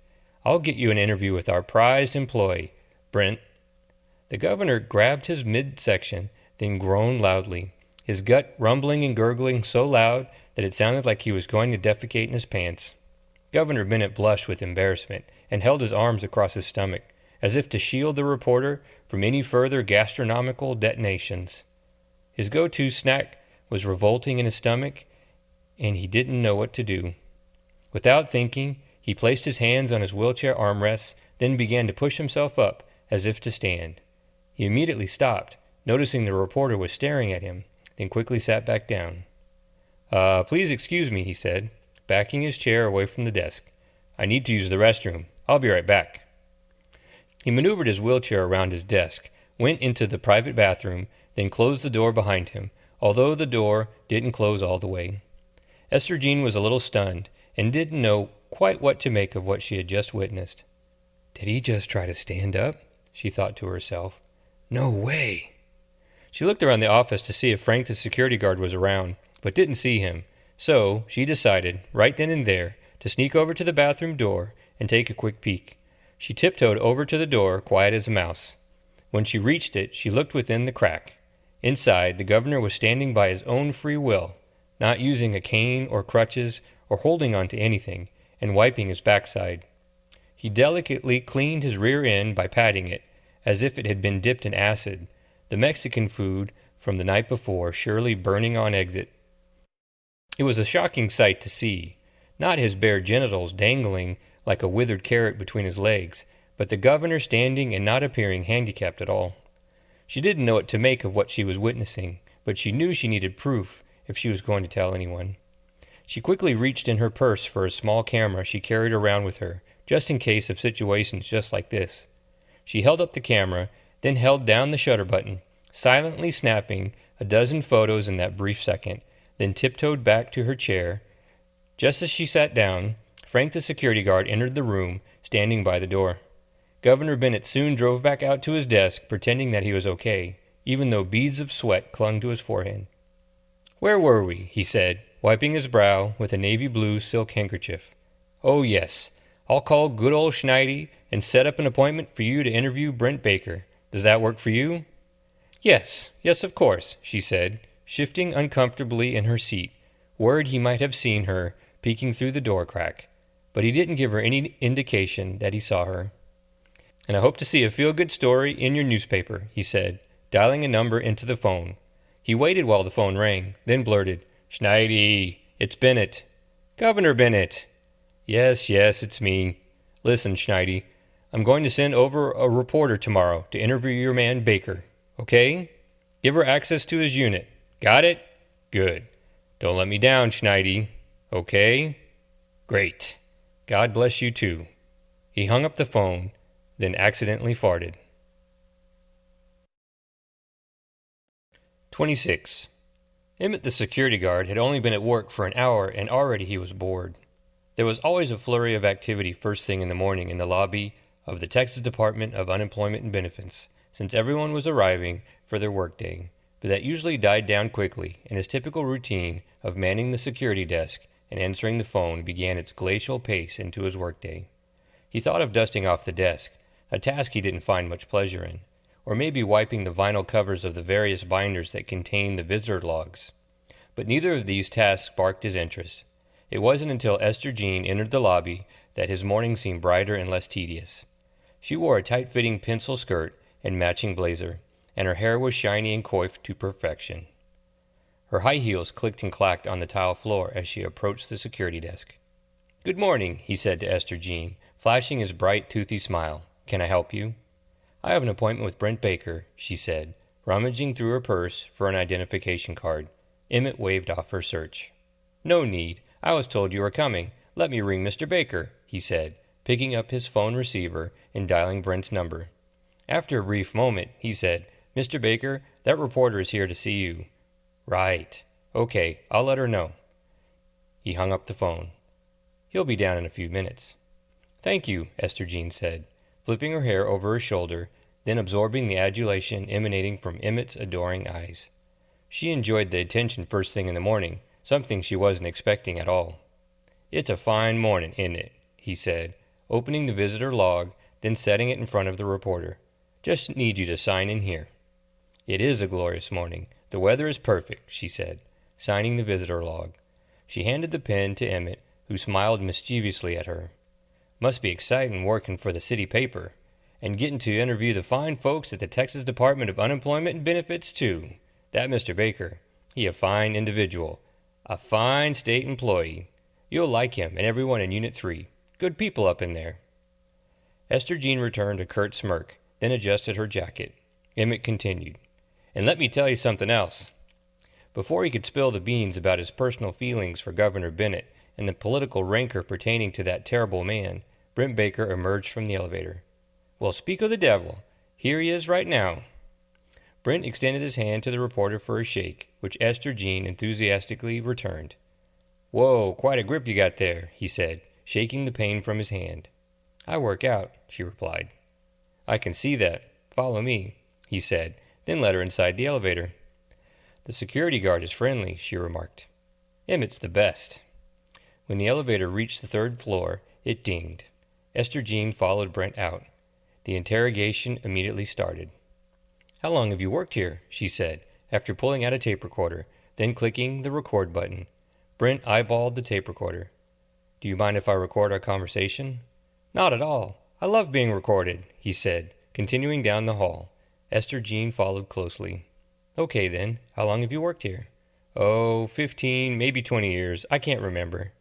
I'll get you an interview with our prized employee, Brent. The governor grabbed his midsection, then groaned loudly, his gut rumbling and gurgling so loud that it sounded like he was going to defecate in his pants. Governor Bennett blushed with embarrassment and held his arms across his stomach, as if to shield the reporter from any further gastronomical detonations. His go-to snack was revolting in his stomach, and he didn't know what to do. Without thinking, he placed his hands on his wheelchair armrests, then began to push himself up, as if to stand. He immediately stopped, noticing the reporter was staring at him, then quickly sat back down. Please excuse me, he said, backing his chair away from the desk. I need to use the restroom. I'll be right back. He maneuvered his wheelchair around his desk, went into the private bathroom, then closed the door behind him, although the door didn't close all the way. Esther Jean was a little stunned and didn't know quite what to make of what she had just witnessed. Did he just try to stand up? She thought to herself. No way. She looked around the office to see if Frank the security guard was around, but didn't see him, so she decided, right then and there, to sneak over to the bathroom door and take a quick peek. She tiptoed over to the door, quiet as a mouse. When she reached it, she looked within the crack. Inside, the governor was standing by his own free will, not using a cane or crutches or holding on to anything, and wiping his backside. He delicately cleaned his rear end by patting it, as if it had been dipped in acid, the Mexican food from the night before surely burning on exit. It was a shocking sight to see, not his bare genitals dangling like a withered carrot between his legs, but the governor standing and not appearing handicapped at all. She didn't know what to make of what she was witnessing, but she knew she needed proof if she was going to tell anyone. She quickly reached in her purse for a small camera she carried around with her, just in case of situations just like this. She held up the camera, then held down the shutter button, silently snapping a dozen photos in that brief second, then tiptoed back to her chair. Just as she sat down, Frank the security guard entered the room, standing by the door. Governor Bennett soon drove back out to his desk, pretending that he was okay, even though beads of sweat clung to his forehead. Where were we? He said, wiping his brow with a navy blue silk handkerchief. "Oh, yes. I'll call good old Schneidi and set up an appointment for you to interview Brent Baker. Does that work for you?" Yes, of course," she said, shifting uncomfortably in her seat, worried he might have seen her peeking through the door crack. But he didn't give her any indication that he saw her. "And I hope to see a feel-good story in your newspaper," he said, dialing a number into the phone. He waited while the phone rang, then blurted, "Schneidi, it's Bennett." "Governor Bennett." Yes, it's me. Listen, Schneidi, I'm going to send over a reporter tomorrow to interview your man Baker. Okay? Give her access to his unit. Got it? Good. Don't let me down, Schneidi. Okay? Great. God bless you too." He hung up the phone, then accidentally farted. 26. Emmett the security guard had only been at work for an hour and already he was bored. There was always a flurry of activity first thing in the morning in the lobby of the Texas Department of Unemployment and Benefits, since everyone was arriving for their workday, but that usually died down quickly, and his typical routine of manning the security desk and answering the phone began its glacial pace into his workday. He thought of dusting off the desk, a task he didn't find much pleasure in, or maybe wiping the vinyl covers of the various binders that contained the visitor logs. But neither of these tasks sparked his interest. It wasn't until Esther Jean entered the lobby that his morning seemed brighter and less tedious. She wore a tight-fitting pencil skirt and matching blazer, and her hair was shiny and coiffed to perfection. Her high heels clicked and clacked on the tile floor as she approached the security desk. "Good morning," he said to Esther Jean, flashing his bright, toothy smile. "Can I help you?" "I have an appointment with Brent Baker," she said, rummaging through her purse for an identification card. Emmett waved off her search. "No need. I was told you were coming. Let me ring Mr. Baker," he said, picking up his phone receiver and dialing Brent's number. After a brief moment, he said, "Mr. Baker, that reporter is here to see you." "Right. Okay, I'll let her know." He hung up the phone. "He'll be down in a few minutes." "Thank you," Esther Jean said, flipping her hair over her shoulder, then absorbing the adulation emanating from Emmett's adoring eyes. She enjoyed the attention first thing in the morning, something she wasn't expecting at all. "It's a fine morning, isn't it?" he said, opening the visitor log, then setting it in front of the reporter. "Just need you to sign in here." "It is a glorious morning. The weather is perfect," she said, signing the visitor log. She handed the pen to Emmett, who smiled mischievously at her. "Must be exciting working for the city paper, and getting to interview the fine folks at the Texas Department of Unemployment and Benefits, too. That Mr. Baker, he a fine individual, a fine state employee. You'll like him and everyone in Unit 3. Good people up in there." Esther Jean returned a curt smirk, then adjusted her jacket. Emmett continued, "And let me tell you something else." Before he could spill the beans about his personal feelings for Governor Bennett and the political rancor pertaining to that terrible man, Brent Baker emerged from the elevator. "Well, speak of the devil. Here he is right now." Brent extended his hand to the reporter for a shake, which Esther Jean enthusiastically returned. "Whoa, quite a grip you got there," he said, shaking the pain from his hand. "I work out," she replied. "I can see that. Follow me," he said, then led her inside the elevator. "The security guard is friendly," she remarked. "Emmett's the best." When the elevator reached the third floor, it dinged. Esther Jean followed Brent out. The interrogation immediately started. "How long have you worked here?" she said, after pulling out a tape recorder, then clicking the record button. Brent eyeballed the tape recorder. "Do you mind if I record our conversation?" "Not at all. I love being recorded," he said, continuing down the hall. Esther Jean followed closely. "Okay, then. How long have you worked here?" "Oh, 15, maybe 20 years. I can't remember."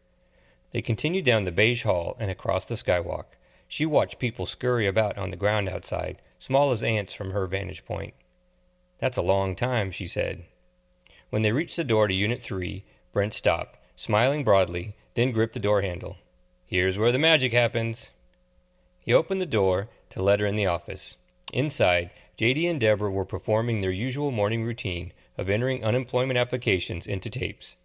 They continued down the beige hall and across the skywalk. She watched people scurry about on the ground outside, small as ants from her vantage point. "That's a long time," she said. When they reached the door to Unit 3, Brent stopped, smiling broadly, then gripped the door handle. "Here's where the magic happens." He opened the door to let her in the office. Inside, JD and Deborah were performing their usual morning routine of entering unemployment applications into tapes.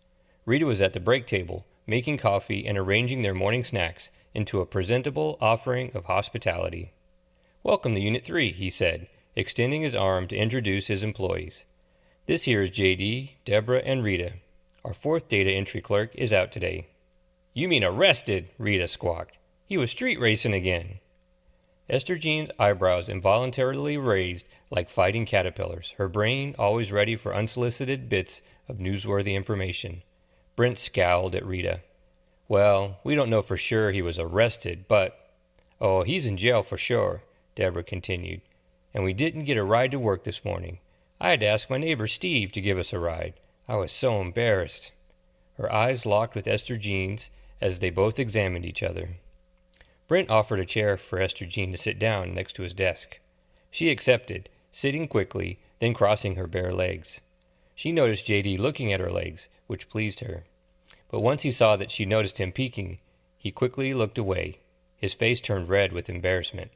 Rita was at the break table, making coffee and arranging their morning snacks into a presentable offering of hospitality. "Welcome to Unit 3, he said, extending his arm to introduce his employees. "This here is JD, Deborah, and Rita. Our fourth data entry clerk is out today." "You mean arrested," Rita squawked. "He was street racing again." Esther Jean's eyebrows involuntarily raised like fighting caterpillars, her brain always ready for unsolicited bits of newsworthy information. Brent scowled at Rita. "Well, we don't know for sure he was arrested, but—" "Oh, he's in jail for sure," Deborah continued. "And we didn't get a ride to work this morning. I had to ask my neighbor Steve to give us a ride. I was so embarrassed." Her eyes locked with Esther Jean's as they both examined each other. Brent offered a chair for Esther Jean to sit down next to his desk. She accepted, sitting quickly, then crossing her bare legs. She noticed J.D. looking at her legs, which pleased her. But once he saw that she noticed him peeking, he quickly looked away. His face turned red with embarrassment.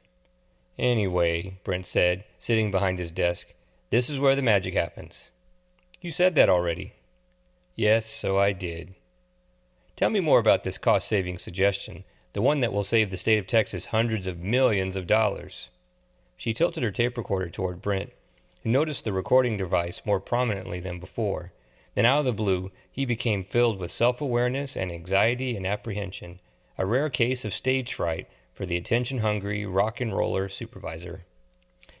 "Anyway," Brent said, sitting behind his desk, "this is where the magic happens." "You said that already." "Yes, so I did." "Tell me more about this cost-saving suggestion, the one that will save the state of Texas hundreds of millions of dollars." She tilted her tape recorder toward Brent, who noticed the recording device more prominently than before. Then out of the blue, he became filled with self-awareness and anxiety and apprehension, a rare case of stage fright for the attention-hungry rock-and-roller supervisor.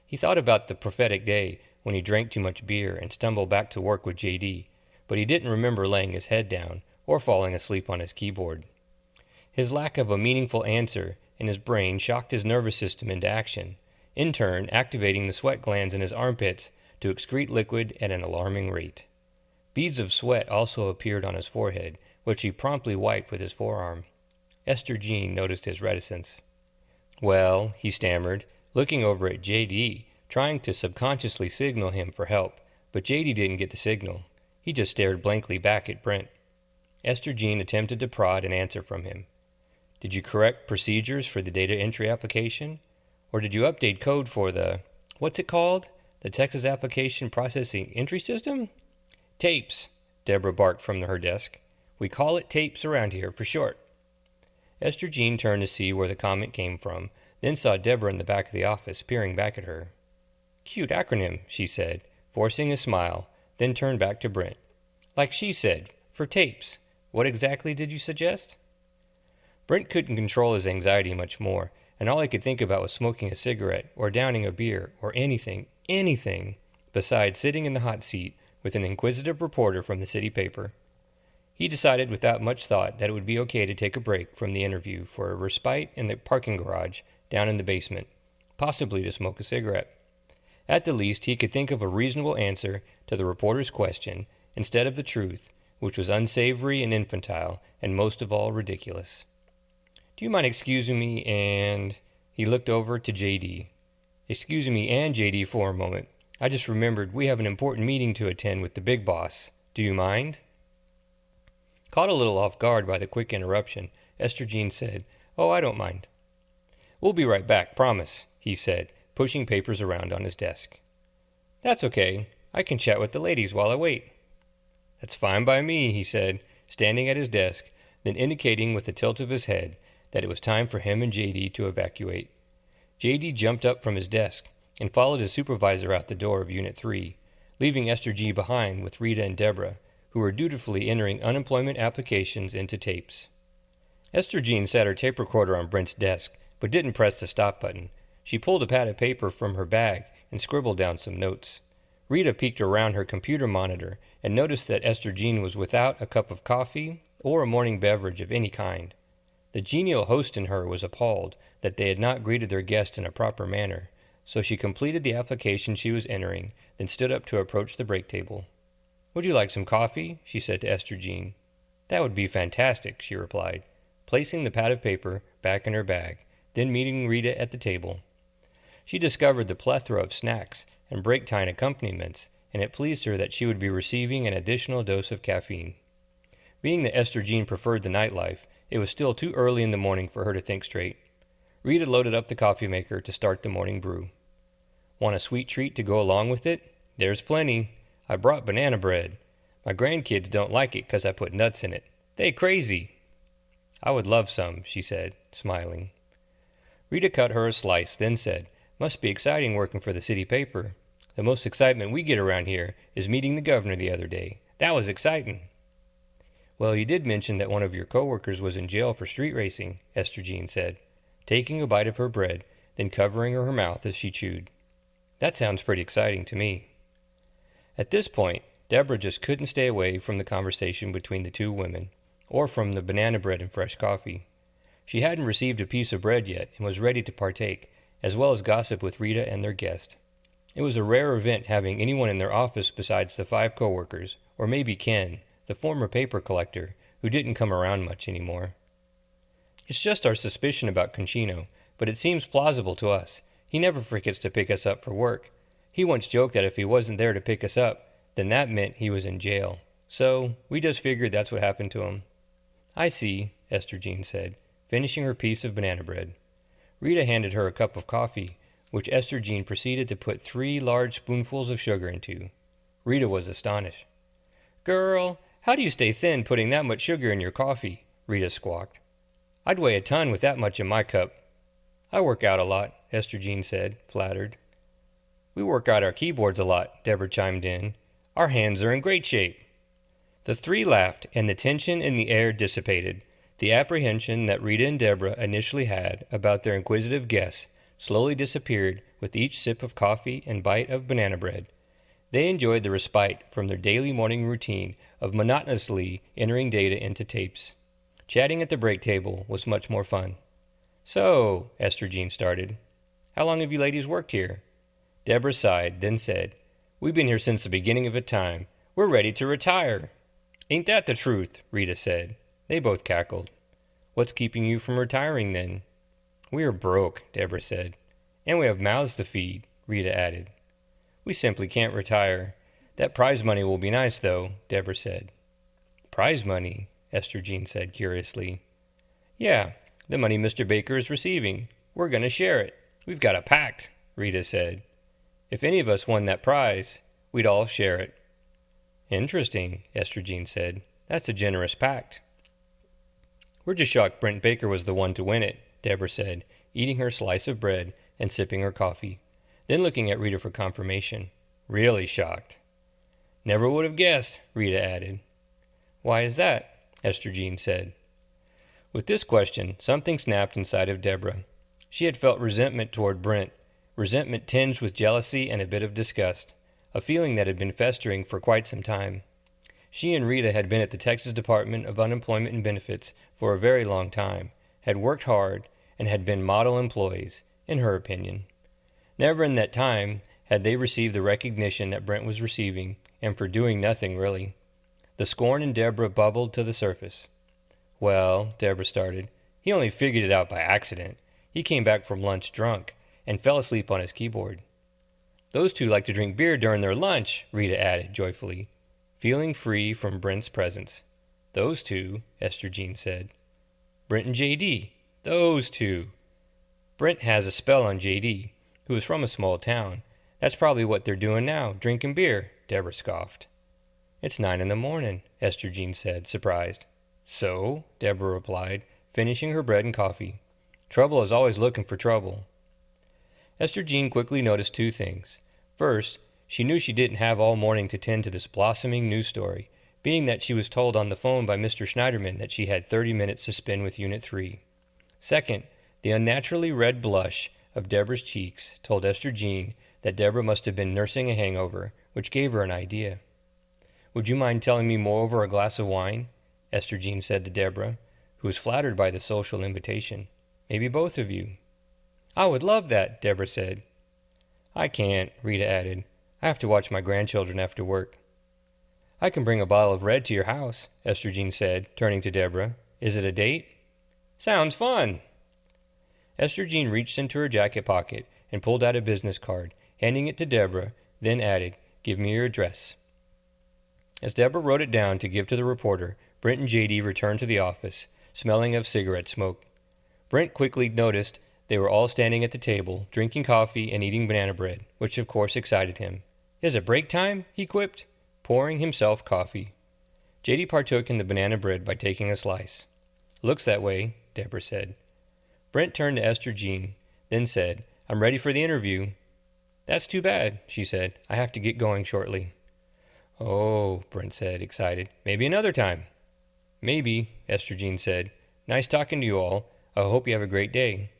He thought about the prophetic day when he drank too much beer and stumbled back to work with J.D., but he didn't remember laying his head down or falling asleep on his keyboard. His lack of a meaningful answer in his brain shocked his nervous system into action, in turn activating the sweat glands in his armpits to excrete liquid at an alarming rate. Beads of sweat also appeared on his forehead, which he promptly wiped with his forearm. Esther Jean noticed his reticence. "Well," he stammered, looking over at J.D., trying to subconsciously signal him for help, but J.D. didn't get the signal. He just stared blankly back at Brent. Esther Jean attempted to prod an answer from him. "Did you correct procedures for the data entry application? Or did you update code for what's it called? The Texas Application Processing Entry System?" "Tapes," Deborah barked from her desk. "We call it tapes around here for short." Esther Jean turned to see where the comment came from, then saw Deborah in the back of the office, peering back at her. "Cute acronym," she said, forcing a smile, then turned back to Brent. "Like she said, for tapes. What exactly did you suggest?" Brent couldn't control his anxiety much more, and all he could think about was smoking a cigarette or downing a beer or anything besides sitting in the hot seat with an inquisitive reporter from the city paper. He decided without much thought that it would be okay to take a break from the interview for a respite in the parking garage down in the basement, possibly to smoke a cigarette. At the least, he could think of a reasonable answer to the reporter's question instead of the truth, which was unsavory and infantile, and most of all ridiculous. "Do you mind excusing me and—" He looked over to J.D. "Excusing me and J.D. for a moment. I just remembered we have an important meeting to attend with the big boss. Do you mind?" Caught a little off guard by the quick interruption, Esther Jean said, "Oh, I don't mind." "We'll be right back, promise," he said, pushing papers around on his desk. "That's okay. I can chat with the ladies while I wait." "That's fine by me," he said, standing at his desk, then indicating with a tilt of his head that it was time for him and J.D. to evacuate. J.D. jumped up from his desk and followed his supervisor out the door of Unit 3, leaving Esther G. behind with Rita and Deborah, who were dutifully entering unemployment applications into tapes. Esther Jean set her tape recorder on Brent's desk, but didn't press the stop button. She pulled a pad of paper from her bag and scribbled down some notes. Rita peeked around her computer monitor and noticed that Esther Jean was without a cup of coffee or a morning beverage of any kind. The genial host in her was appalled that they had not greeted their guest in a proper manner, so she completed the application she was entering, then stood up to approach the break table. "Would you like some coffee?" she said to Esther Jean. "That would be fantastic," she replied, placing the pad of paper back in her bag, then meeting Rita at the table. She discovered the plethora of snacks and break time accompaniments, and it pleased her that she would be receiving an additional dose of caffeine. Being that Esther Jean preferred the nightlife, it was still too early in the morning for her to think straight. Rita loaded up the coffee maker to start the morning brew. "Want a sweet treat to go along with it? There's plenty. I brought banana bread. My grandkids don't like it 'cause I put nuts in it. They crazy." "I would love some," she said, smiling. Rita cut her a slice, then said, "Must be exciting working for the city paper. The most excitement we get around here is meeting the governor the other day. That was exciting." Well, you did mention that one of your coworkers was in jail for street racing, Esther Jean said, taking a bite of her bread, then covering her mouth as she chewed. That sounds pretty exciting to me. At this point, Deborah just couldn't stay away from the conversation between the two women, or from the banana bread and fresh coffee. She hadn't received a piece of bread yet and was ready to partake, as well as gossip with Rita and their guest. It was a rare event having anyone in their office besides the 5 coworkers, or maybe Ken, the former paper collector, who didn't come around much anymore. It's just our suspicion about Conchino, but it seems plausible to us. He never forgets to pick us up for work. He once joked that if he wasn't there to pick us up, then that meant he was in jail. So we just figured that's what happened to him. I see, Esther Jean said, finishing her piece of banana bread. Rita handed her a cup of coffee, which Esther Jean proceeded to put 3 large spoonfuls of sugar into. Rita was astonished. Girl, how do you stay thin putting that much sugar in your coffee? Rita squawked. I'd weigh a ton with that much in my cup. I work out a lot, Esther Jean said, flattered. We work out our keyboards a lot, Deborah chimed in. Our hands are in great shape. The 3 laughed, and the tension in the air dissipated. The apprehension that Rita and Deborah initially had about their inquisitive guests slowly disappeared with each sip of coffee and bite of banana bread. They enjoyed the respite from their daily morning routine of monotonously entering data into tapes. Chatting at the break table was much more fun. So, Esther Jean started, how long have you ladies worked here? Deborah sighed, then said, We've been here since the beginning of time. We're ready to retire. Ain't that the truth? Rita said. They both cackled. What's keeping you from retiring then? We are broke, Deborah said. And we have mouths to feed, Rita added. We simply can't retire. That prize money will be nice, though, Deborah said. Prize money? Esther Jean said curiously. Yeah, the money Mr. Baker is receiving. We're going to share it. We've got a pact, Rita said. If any of us won that prize, we'd all share it. Interesting, Esther Jean said. That's a generous pact. We're just shocked Brent Baker was the one to win it, Deborah said, eating her slice of bread and sipping her coffee, then looking at Rita for confirmation. Really shocked. Never would have guessed, Rita added. Why is that? Esther Jean said. With this question, something snapped inside of Deborah. She had felt resentment toward Brent, resentment tinged with jealousy and a bit of disgust, a feeling that had been festering for quite some time. She and Rita had been at the Texas Department of Unemployment and Benefits for a very long time, had worked hard, and had been model employees, in her opinion. Never in that time had they received the recognition that Brent was receiving, and for doing nothing, really. The scorn in Deborah bubbled to the surface. Well, Deborah started, he only figured it out by accident. He came back from lunch drunk, and fell asleep on his keyboard. Those 2 like to drink beer during their lunch, Rita added joyfully, feeling free from Brent's presence. Those 2, Esther Jean said. Brent and J.D., those 2. Brent has a spell on J.D., who is from a small town. That's probably what they're doing now, drinking beer, Deborah scoffed. It's 9 a.m, Esther Jean said, surprised. So, Deborah replied, finishing her bread and coffee. Trouble is always looking for trouble. Esther Jean quickly noticed 2 things. First, she knew she didn't have all morning to tend to this blossoming news story, being that she was told on the phone by Mr. Schneiderman that she had 30 minutes to spend with Unit 3. Second, the unnaturally red blush of Deborah's cheeks told Esther Jean that Deborah must have been nursing a hangover, which gave her an idea. Would you mind telling me more over a glass of wine? Esther Jean said to Deborah, who was flattered by the social invitation. Maybe both of you. I would love that, Deborah said. I can't, Rita added. I have to watch my grandchildren after work. I can bring a bottle of red to your house, Esther Jean said, turning to Deborah. Is it a date? Sounds fun. Esther Jean reached into her jacket pocket and pulled out a business card, handing it to Deborah, then added, Give me your address. As Deborah wrote it down to give to the reporter, Brent and J.D. returned to the office, smelling of cigarette smoke. Brent quickly noticed they were all standing at the table, drinking coffee and eating banana bread, which of course excited him. Is it break time? He quipped, pouring himself coffee. J.D. partook in the banana bread by taking a slice. Looks that way, Deborah said. Brent turned to Esther Jean, then said, I'm ready for the interview. That's too bad, she said. I have to get going shortly. Oh, Brent said, excited. Maybe another time. Maybe, Esther Jean said. Nice talking to you all. I hope you have a great day.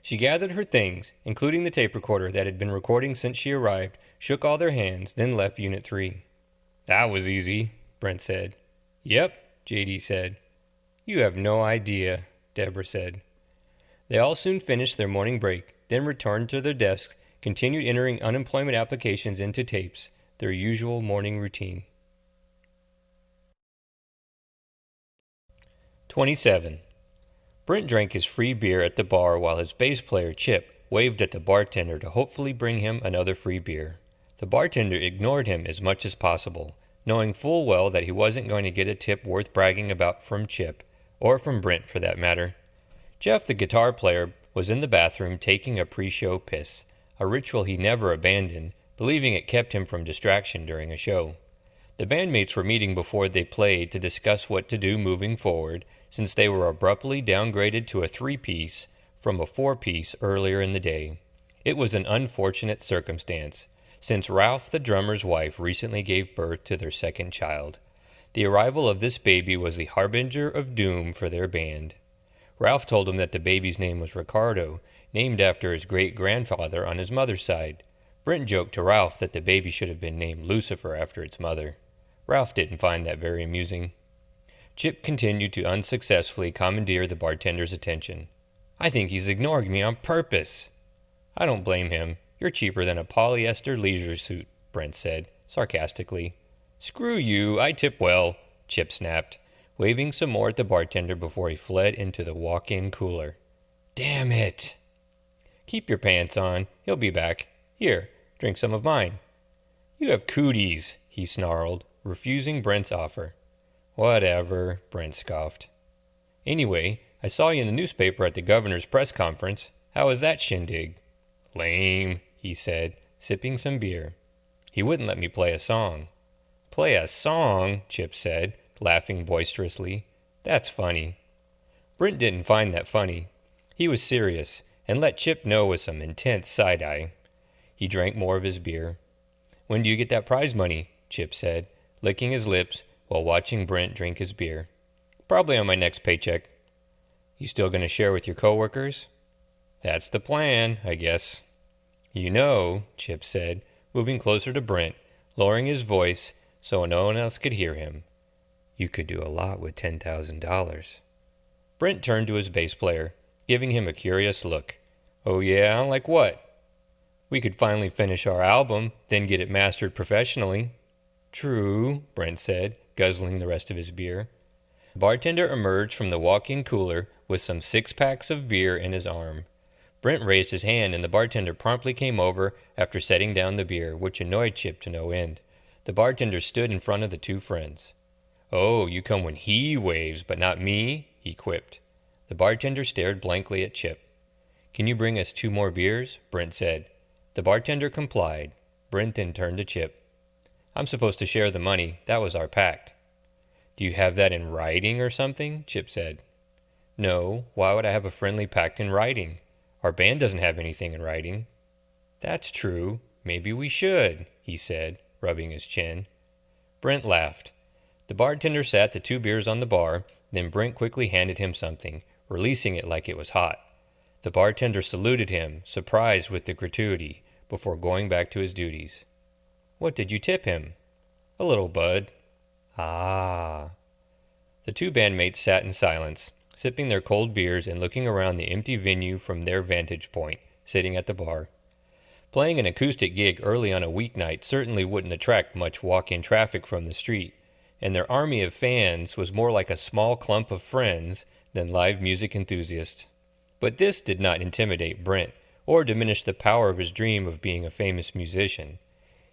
She gathered her things, including the tape recorder that had been recording since she arrived, shook all their hands, then left Unit 3. That was easy, Brent said. Yep, JD said. You have no idea, Deborah said. They all soon finished their morning break, then returned to their desks, continued entering unemployment applications into tapes, their usual morning routine. 27. Brent drank his free beer at the bar while his bass player, Chip, waved at the bartender to hopefully bring him another free beer. The bartender ignored him as much as possible, knowing full well that he wasn't going to get a tip worth bragging about from Chip, or from Brent for that matter. Jeff, the guitar player, was in the bathroom taking a pre-show piss, a ritual he never abandoned, believing it kept him from distraction during a show. The bandmates were meeting before they played to discuss what to do moving forward, since they were abruptly downgraded to a 3-piece from a 4-piece earlier in the day. It was an unfortunate circumstance, since Ralph, the drummer's wife, recently gave birth to their second child. The arrival of this baby was the harbinger of doom for their band. Ralph told him that the baby's name was Ricardo, named after his great-grandfather on his mother's side. Brent joked to Ralph that the baby should have been named Lucifer after its mother. Ralph didn't find that very amusing. Chip continued to unsuccessfully commandeer the bartender's attention. I think he's ignoring me on purpose. I don't blame him. You're cheaper than a polyester leisure suit, Brent said, sarcastically. Screw you, I tip well, Chip snapped, waving some more at the bartender before he fled into the walk-in cooler. Damn it! Keep your pants on. He'll be back. Here, drink some of mine. You have cooties, he snarled, refusing Brent's offer. Whatever, Brent scoffed. Anyway, I saw you in the newspaper at the governor's press conference. How was that shindig? Lame, he said, sipping some beer. He wouldn't let me play a song. Play a song, Chip said, laughing boisterously. That's funny. Brent didn't find that funny. He was serious, and let Chip know with some intense side-eye. He drank more of his beer. When do you get that prize money? Chip said, licking his lips while watching Brent drink his beer. Probably on my next paycheck. You still going to share with your coworkers? That's the plan, I guess. You know, Chip said, moving closer to Brent, lowering his voice so no one else could hear him. You could do a lot with $10,000. Brent turned to his bass player, giving him a curious look. Oh yeah, like what? We could finally finish our album, then get it mastered professionally. True, Brent said, guzzling the rest of his beer. The bartender emerged from the walk-in cooler with some 6-packs of beer in his arm. Brent raised his hand and the bartender promptly came over after setting down the beer, which annoyed Chip to no end. The bartender stood in front of the two friends. Oh, you come when he waves, but not me, he quipped. The bartender stared blankly at Chip. Can you bring us 2 more beers? Brent said. The bartender complied. Brent then turned to Chip. I'm supposed to share the money. That was our pact. Do you have that in writing or something? Chip said. No, why would I have a friendly pact in writing? Our band doesn't have anything in writing. That's true. Maybe we should, he said, rubbing his chin. Brent laughed. The bartender sat the 2 beers on the bar, then Brent quickly handed him something, releasing it like it was hot. The bartender saluted him, surprised with the gratuity, before going back to his duties. What did you tip him? A little bud. Ah. The 2 bandmates sat in silence, sipping their cold beers and looking around the empty venue from their vantage point, sitting at the bar. Playing an acoustic gig early on a weeknight certainly wouldn't attract much walk-in traffic from the street, and their army of fans was more like a small clump of friends than live music enthusiasts. But this did not intimidate Brent, or diminish the power of his dream of being a famous musician.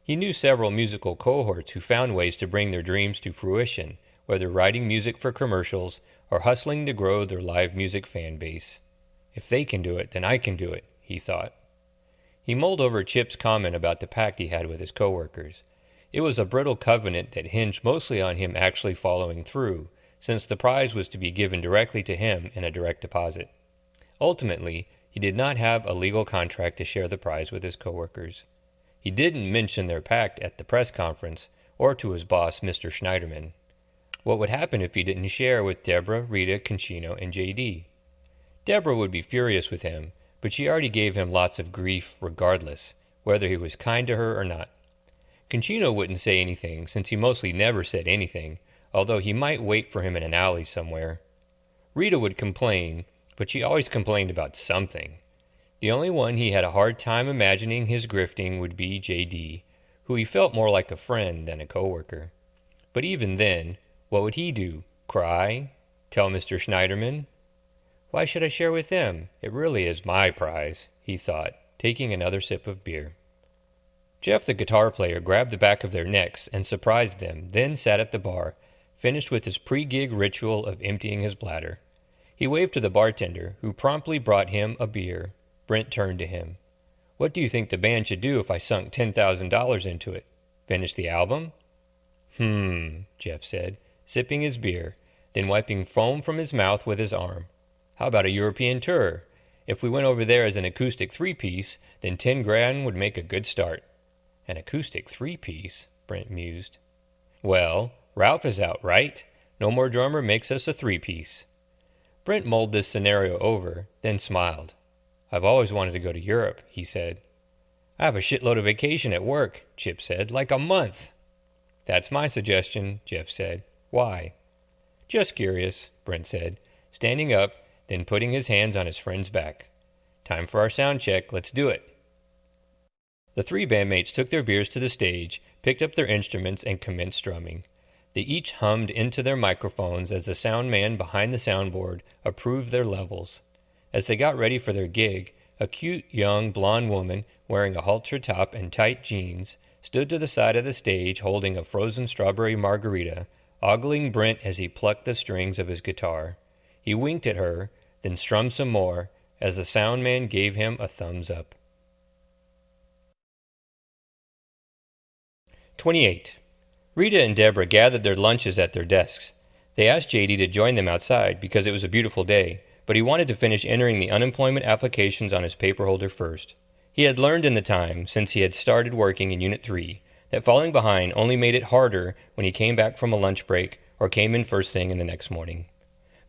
He knew several musical cohorts who found ways to bring their dreams to fruition, whether writing music for commercials or hustling to grow their live music fan base. If they can do it, then I can do it, he thought. He mulled over Chip's comment about the pact he had with his coworkers. It was a brittle covenant that hinged mostly on him actually following through, since the prize was to be given directly to him in a direct deposit. Ultimately, he did not have a legal contract to share the prize with his coworkers. He didn't mention their pact at the press conference or to his boss, Mr. Schneiderman. What would happen if he didn't share with Deborah, Rita, Concino, and J.D.? Deborah would be furious with him, but she already gave him lots of grief regardless, whether he was kind to her or not. Concino wouldn't say anything, since he mostly never said anything, although he might wait for him in an alley somewhere. Rita would complain, but she always complained about something. The only one he had a hard time imagining his grifting would be J.D., who he felt more like a friend than a coworker. But even then, what would he do? Cry? Tell Mr. Schneiderman? Why should I share with them? It really is my prize, he thought, taking another sip of beer. Jeff, the guitar player, grabbed the back of their necks and surprised them, then sat at the bar, finished with his pre-gig ritual of emptying his bladder. He waved to the bartender, who promptly brought him a beer. Brent turned to him. What do you think the band should do if I sunk $10,000 into it? Finish the album? Jeff said, sipping his beer, then wiping foam from his mouth with his arm. How about a European tour? If we went over there as an acoustic three-piece, then $10,000 would make a good start. An acoustic three-piece? Brent mused. Well, Ralph is out, right? No More Drummer makes us a three-piece. Brent mulled this scenario over, then smiled. I've always wanted to go to Europe, he said. I have a shitload of vacation at work, Chip said, like a month. That's my suggestion, Jeff said. Why? Just curious, Brent said, standing up, then putting his hands on his friend's back. Time for our sound check, let's do it. The three bandmates took their beers to the stage, picked up their instruments, and commenced strumming. They each hummed into their microphones as the sound man behind the soundboard approved their levels. As they got ready for their gig, a cute young blonde woman wearing a halter top and tight jeans stood to the side of the stage holding a frozen strawberry margarita, ogling Brent as he plucked the strings of his guitar. He winked at her, then strummed some more, as the sound man gave him a thumbs up. 28. Rita and Deborah gathered their lunches at their desks. They asked J.D. to join them outside because it was a beautiful day, but he wanted to finish entering the unemployment applications on his paper holder first. He had learned in the time, since he had started working in Unit 3, that falling behind only made it harder when he came back from a lunch break or came in first thing in the next morning.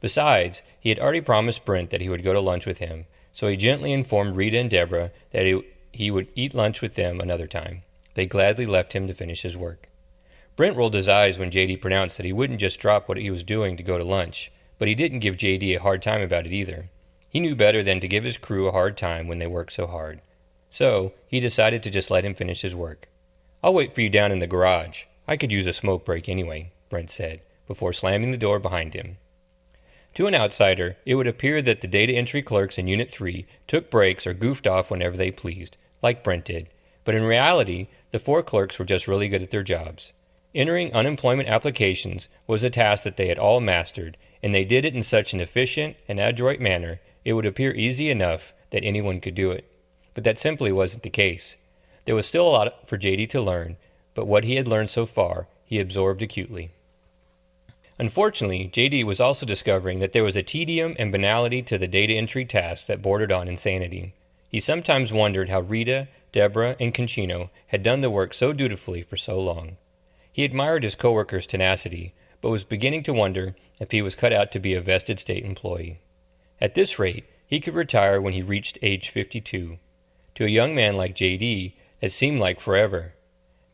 Besides, he had already promised Brent that he would go to lunch with him, so he gently informed Rita and Deborah that he would eat lunch with them another time. They gladly left him to finish his work. Brent rolled his eyes when J.D. pronounced that he wouldn't just drop what he was doing to go to lunch, but he didn't give J.D. a hard time about it either. He knew better than to give his crew a hard time when they worked so hard. So, he decided to just let him finish his work. I'll wait for you down in the garage. I could use a smoke break anyway, Brent said, before slamming the door behind him. To an outsider, it would appear that the data entry clerks in Unit 3 took breaks or goofed off whenever they pleased, like Brent did. But in reality, the four clerks were just really good at their jobs. Entering unemployment applications was a task that they had all mastered, and they did it in such an efficient and adroit manner it would appear easy enough that anyone could do it. But that simply wasn't the case. There was still a lot for J.D. to learn, but what he had learned so far, he absorbed acutely. Unfortunately, J.D. was also discovering that there was a tedium and banality to the data entry tasks that bordered on insanity. He sometimes wondered how Rita, Deborah, and Concino had done the work so dutifully for so long. He admired his coworkers' tenacity, but was beginning to wonder if he was cut out to be a vested state employee. At this rate, he could retire when he reached age 52. To a young man like J.D., it seemed like forever.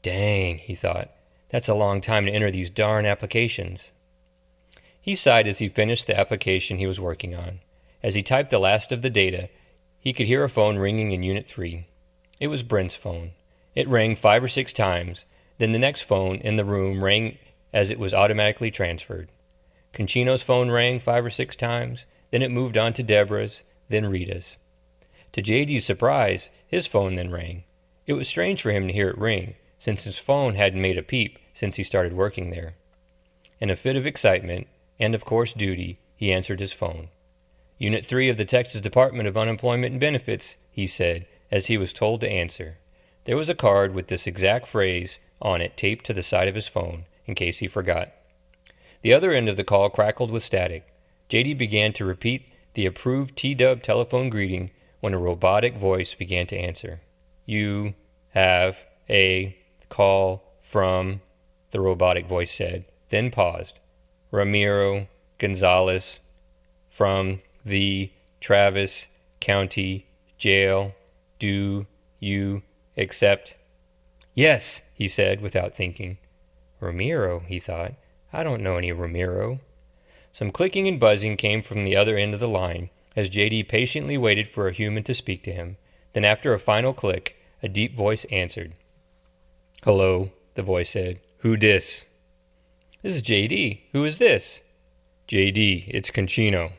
Dang, he thought, that's a long time to enter these darn applications. He sighed as he finished the application he was working on. As he typed the last of the data, he could hear a phone ringing in Unit 3. It was Brent's phone. It rang 5 or 6 times. Then the next phone in the room rang as it was automatically transferred. Concino's phone rang 5 or 6 times, then it moved on to Deborah's, then Rita's. To J.D.'s surprise, his phone then rang. It was strange for him to hear it ring, since his phone hadn't made a peep since he started working there. In a fit of excitement, and of course duty, he answered his phone. Unit 3 of the Texas Department of Unemployment and Benefits, he said, as he was told to answer. There was a card with this exact phrase on it taped to the side of his phone, in case he forgot. The other end of the call crackled with static. J.D. began to repeat the approved T-dub telephone greeting when a robotic voice began to answer. You have a call from, the robotic voice said, then paused. Ramiro Gonzalez from the Travis County Jail. Do you accept? Yes, he said without thinking. Ramiro, he thought. I don't know any Ramiro. Some clicking and buzzing came from the other end of the line as J.D. patiently waited for a human to speak to him. Then after a final click, a deep voice answered. Hello, the voice said. Who dis? This is J.D. Who is this? J.D., it's Conchino.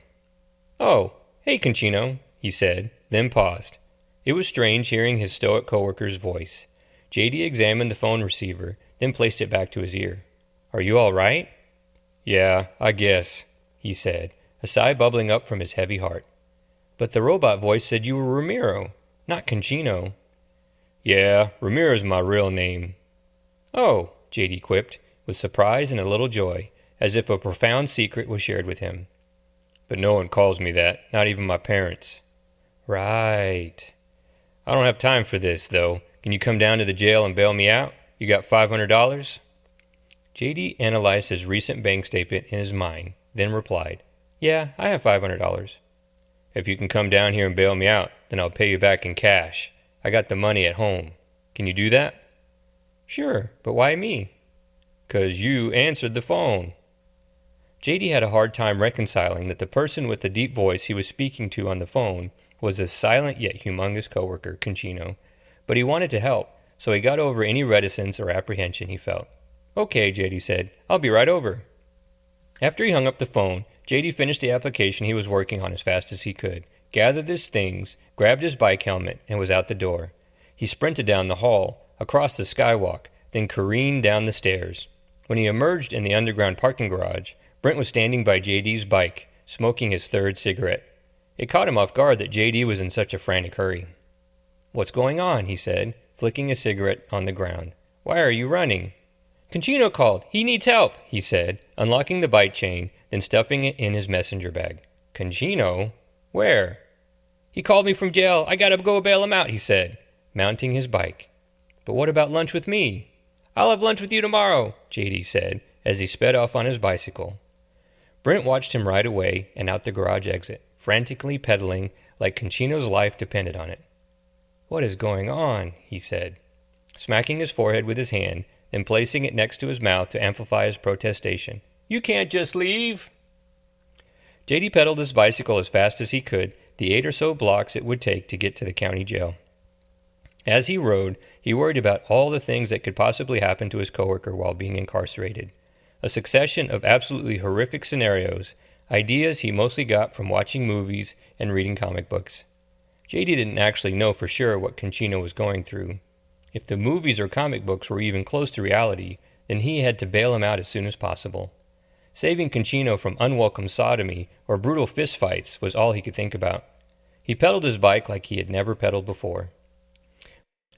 Oh, hey, Conchino, he said, then paused. It was strange hearing his stoic coworker's voice. J.D. examined the phone receiver, then placed it back to his ear. Are you all right? Yeah, I guess, he said, a sigh bubbling up from his heavy heart. But the robot voice said you were Ramiro, not Conchino. Yeah, Ramiro's my real name. Oh, J.D. quipped, with surprise and a little joy, as if a profound secret was shared with him. But no one calls me that, not even my parents. Right. I don't have time for this, though. Can you come down to the jail and bail me out? You got $500? J.D. analyzed his recent bank statement in his mind, then replied, Yeah, I have $500. If you can come down here and bail me out, then I'll pay you back in cash. I got the money at home. Can you do that? Sure, but why me? 'Cause you answered the phone. J.D. had a hard time reconciling that the person with the deep voice he was speaking to on the phone was his silent yet humongous coworker, Conchino, but he wanted to help, so he got over any reticence or apprehension he felt. Okay, J.D. said, I'll be right over. After he hung up the phone, J.D. finished the application he was working on as fast as he could, gathered his things, grabbed his bike helmet, and was out the door. He sprinted down the hall, across the skywalk, then careened down the stairs. When he emerged in the underground parking garage, Brent was standing by J.D.'s bike, smoking his third cigarette. It caught him off guard that J.D. was in such a frantic hurry. What's going on? He said, flicking a cigarette on the ground. Why are you running? Conchino called. He needs help, he said, unlocking the bike chain, then stuffing it in his messenger bag. Conchino? Where? He called me from jail. I gotta go bail him out, he said, mounting his bike. But what about lunch with me? I'll have lunch with you tomorrow, J.D. said, as he sped off on his bicycle. Brent watched him ride away and out the garage exit, frantically pedaling like Conchino's life depended on it. What is going on? He said, smacking his forehead with his hand, then placing it next to his mouth to amplify his protestation. You can't just leave. J.D. pedaled his bicycle as fast as he could, the 8 or so blocks it would take to get to the county jail. As he rode, he worried about all the things that could possibly happen to his coworker while being incarcerated. A succession of absolutely horrific scenarios, ideas he mostly got from watching movies and reading comic books. J.D. didn't actually know for sure what Conchino was going through. If the movies or comic books were even close to reality, then he had to bail him out as soon as possible. Saving Conchino from unwelcome sodomy or brutal fistfights was all he could think about. He pedaled his bike like he had never pedaled before.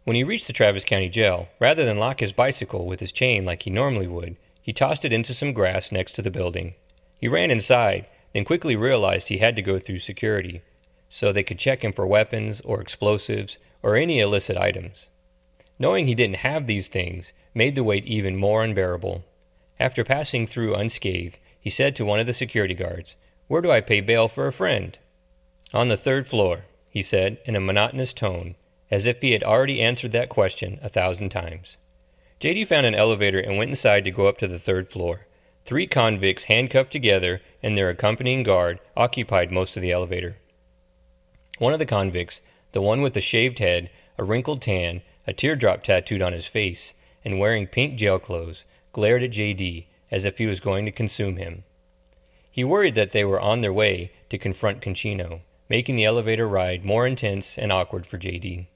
When he reached the Travis County Jail, rather than lock his bicycle with his chain like he normally would, he tossed it into some grass next to the building. He ran inside, then quickly realized he had to go through security, so they could check him for weapons or explosives or any illicit items. Knowing he didn't have these things made the wait even more unbearable. After passing through unscathed, he said to one of the security guards, Where do I pay bail for a friend? On the 3rd floor, he said in a monotonous tone, as if he had already answered that question 1,000 times. J.D. found an elevator and went inside to go up to the 3rd floor. 3 convicts handcuffed together and their accompanying guard occupied most of the elevator. One of the convicts, the one with the shaved head, a wrinkled tan, a teardrop tattooed on his face, and wearing pink jail clothes, glared at J.D. as if he was going to consume him. He worried that they were on their way to confront Conchino, making the elevator ride more intense and awkward for J.D.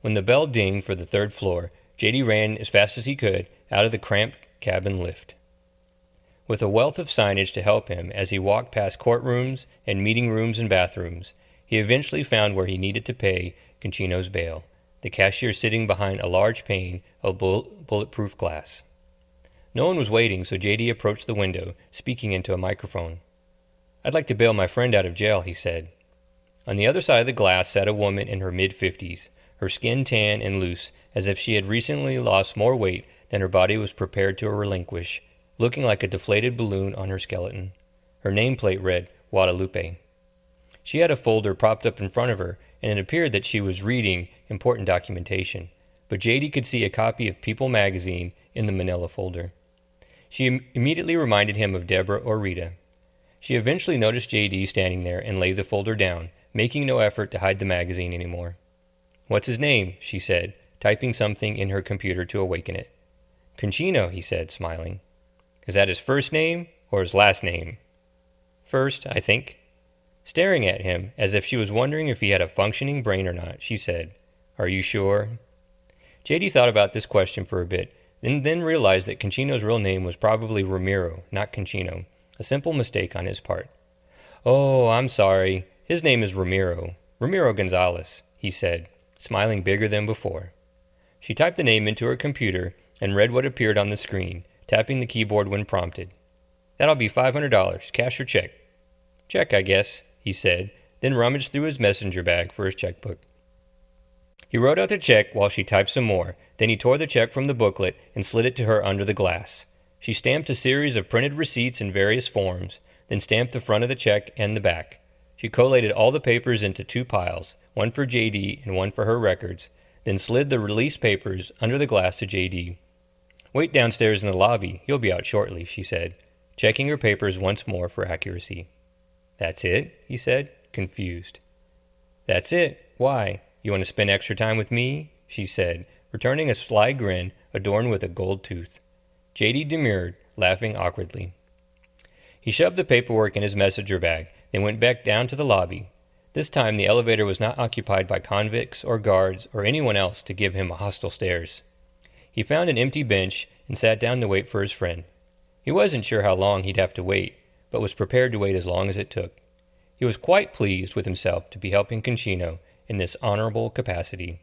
When the bell dinged for the 3rd floor, J.D. ran as fast as he could out of the cramped cabin lift. With a wealth of signage to help him as he walked past courtrooms and meeting rooms and bathrooms, he eventually found where he needed to pay Conchino's bail, the cashier sitting behind a large pane of bulletproof glass. No one was waiting, so J.D. approached the window, speaking into a microphone. I'd like to bail my friend out of jail, he said. On the other side of the glass sat a woman in her mid-50s, her skin tan and loose, as if she had recently lost more weight than her body was prepared to relinquish, looking like a deflated balloon on her skeleton. Her nameplate read Guadalupe. She had a folder propped up in front of her, and it appeared that she was reading important documentation, but J.D. could see a copy of People magazine in the manila folder. She immediately reminded him of Deborah or Rita. She eventually noticed J.D. standing there and laid the folder down, making no effort to hide the magazine anymore. "What's his name?" she said, typing something in her computer to awaken it. "Conchino," he said, smiling. "Is that his first name or his last name?" "First, I think." Staring at him, as if she was wondering if he had a functioning brain or not, she said, "Are you sure?" J.D. thought about this question for a bit, and then realized that Conchino's real name was probably Ramiro, not Conchino, a simple mistake on his part. "Oh, I'm sorry. His name is Ramiro. Ramiro Gonzalez," he said, smiling bigger than before. She typed the name into her computer and read what appeared on the screen, tapping the keyboard when prompted. "That'll be $500, cash or check?" "Check, I guess," he said, then rummaged through his messenger bag for his checkbook. He wrote out the check while she typed some more. Then he tore the check from the booklet and slid it to her under the glass. She stamped a series of printed receipts in various forms, then stamped the front of the check and the back. She collated all the papers into 2 piles, one for J.D. and one for her records, then slid the release papers under the glass to J.D. "Wait downstairs in the lobby. He'll be out shortly," she said, checking her papers once more for accuracy. "That's it?" he said, confused. "That's it. Why? You want to spend extra time with me?" she said, returning a sly grin adorned with a gold tooth. J.D. demurred, laughing awkwardly. He shoved the paperwork in his messenger bag, then went back down to the lobby. This time the elevator was not occupied by convicts or guards or anyone else to give him hostile stares. He found an empty bench and sat down to wait for his friend. He wasn't sure how long he'd have to wait, but was prepared to wait as long as it took. He was quite pleased with himself to be helping Conchino in this honorable capacity.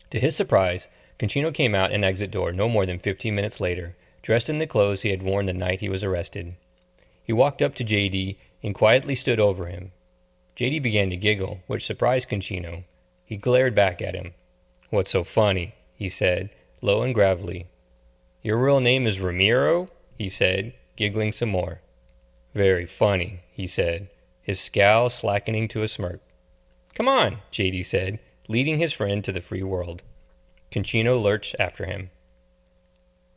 To his surprise, Conchino came out an exit door no more than 15 minutes later, dressed in the clothes he had worn the night he was arrested. He walked up to J.D. and quietly stood over him. J.D. began to giggle, which surprised Conchino. He glared back at him. "What's so funny?" he said, low and gravelly. "Your real name is Ramiro?" he said, giggling some more. "Very funny," he said, his scowl slackening to a smirk. "Come on," J.D. said, leading his friend to the free world. Conchino lurched after him.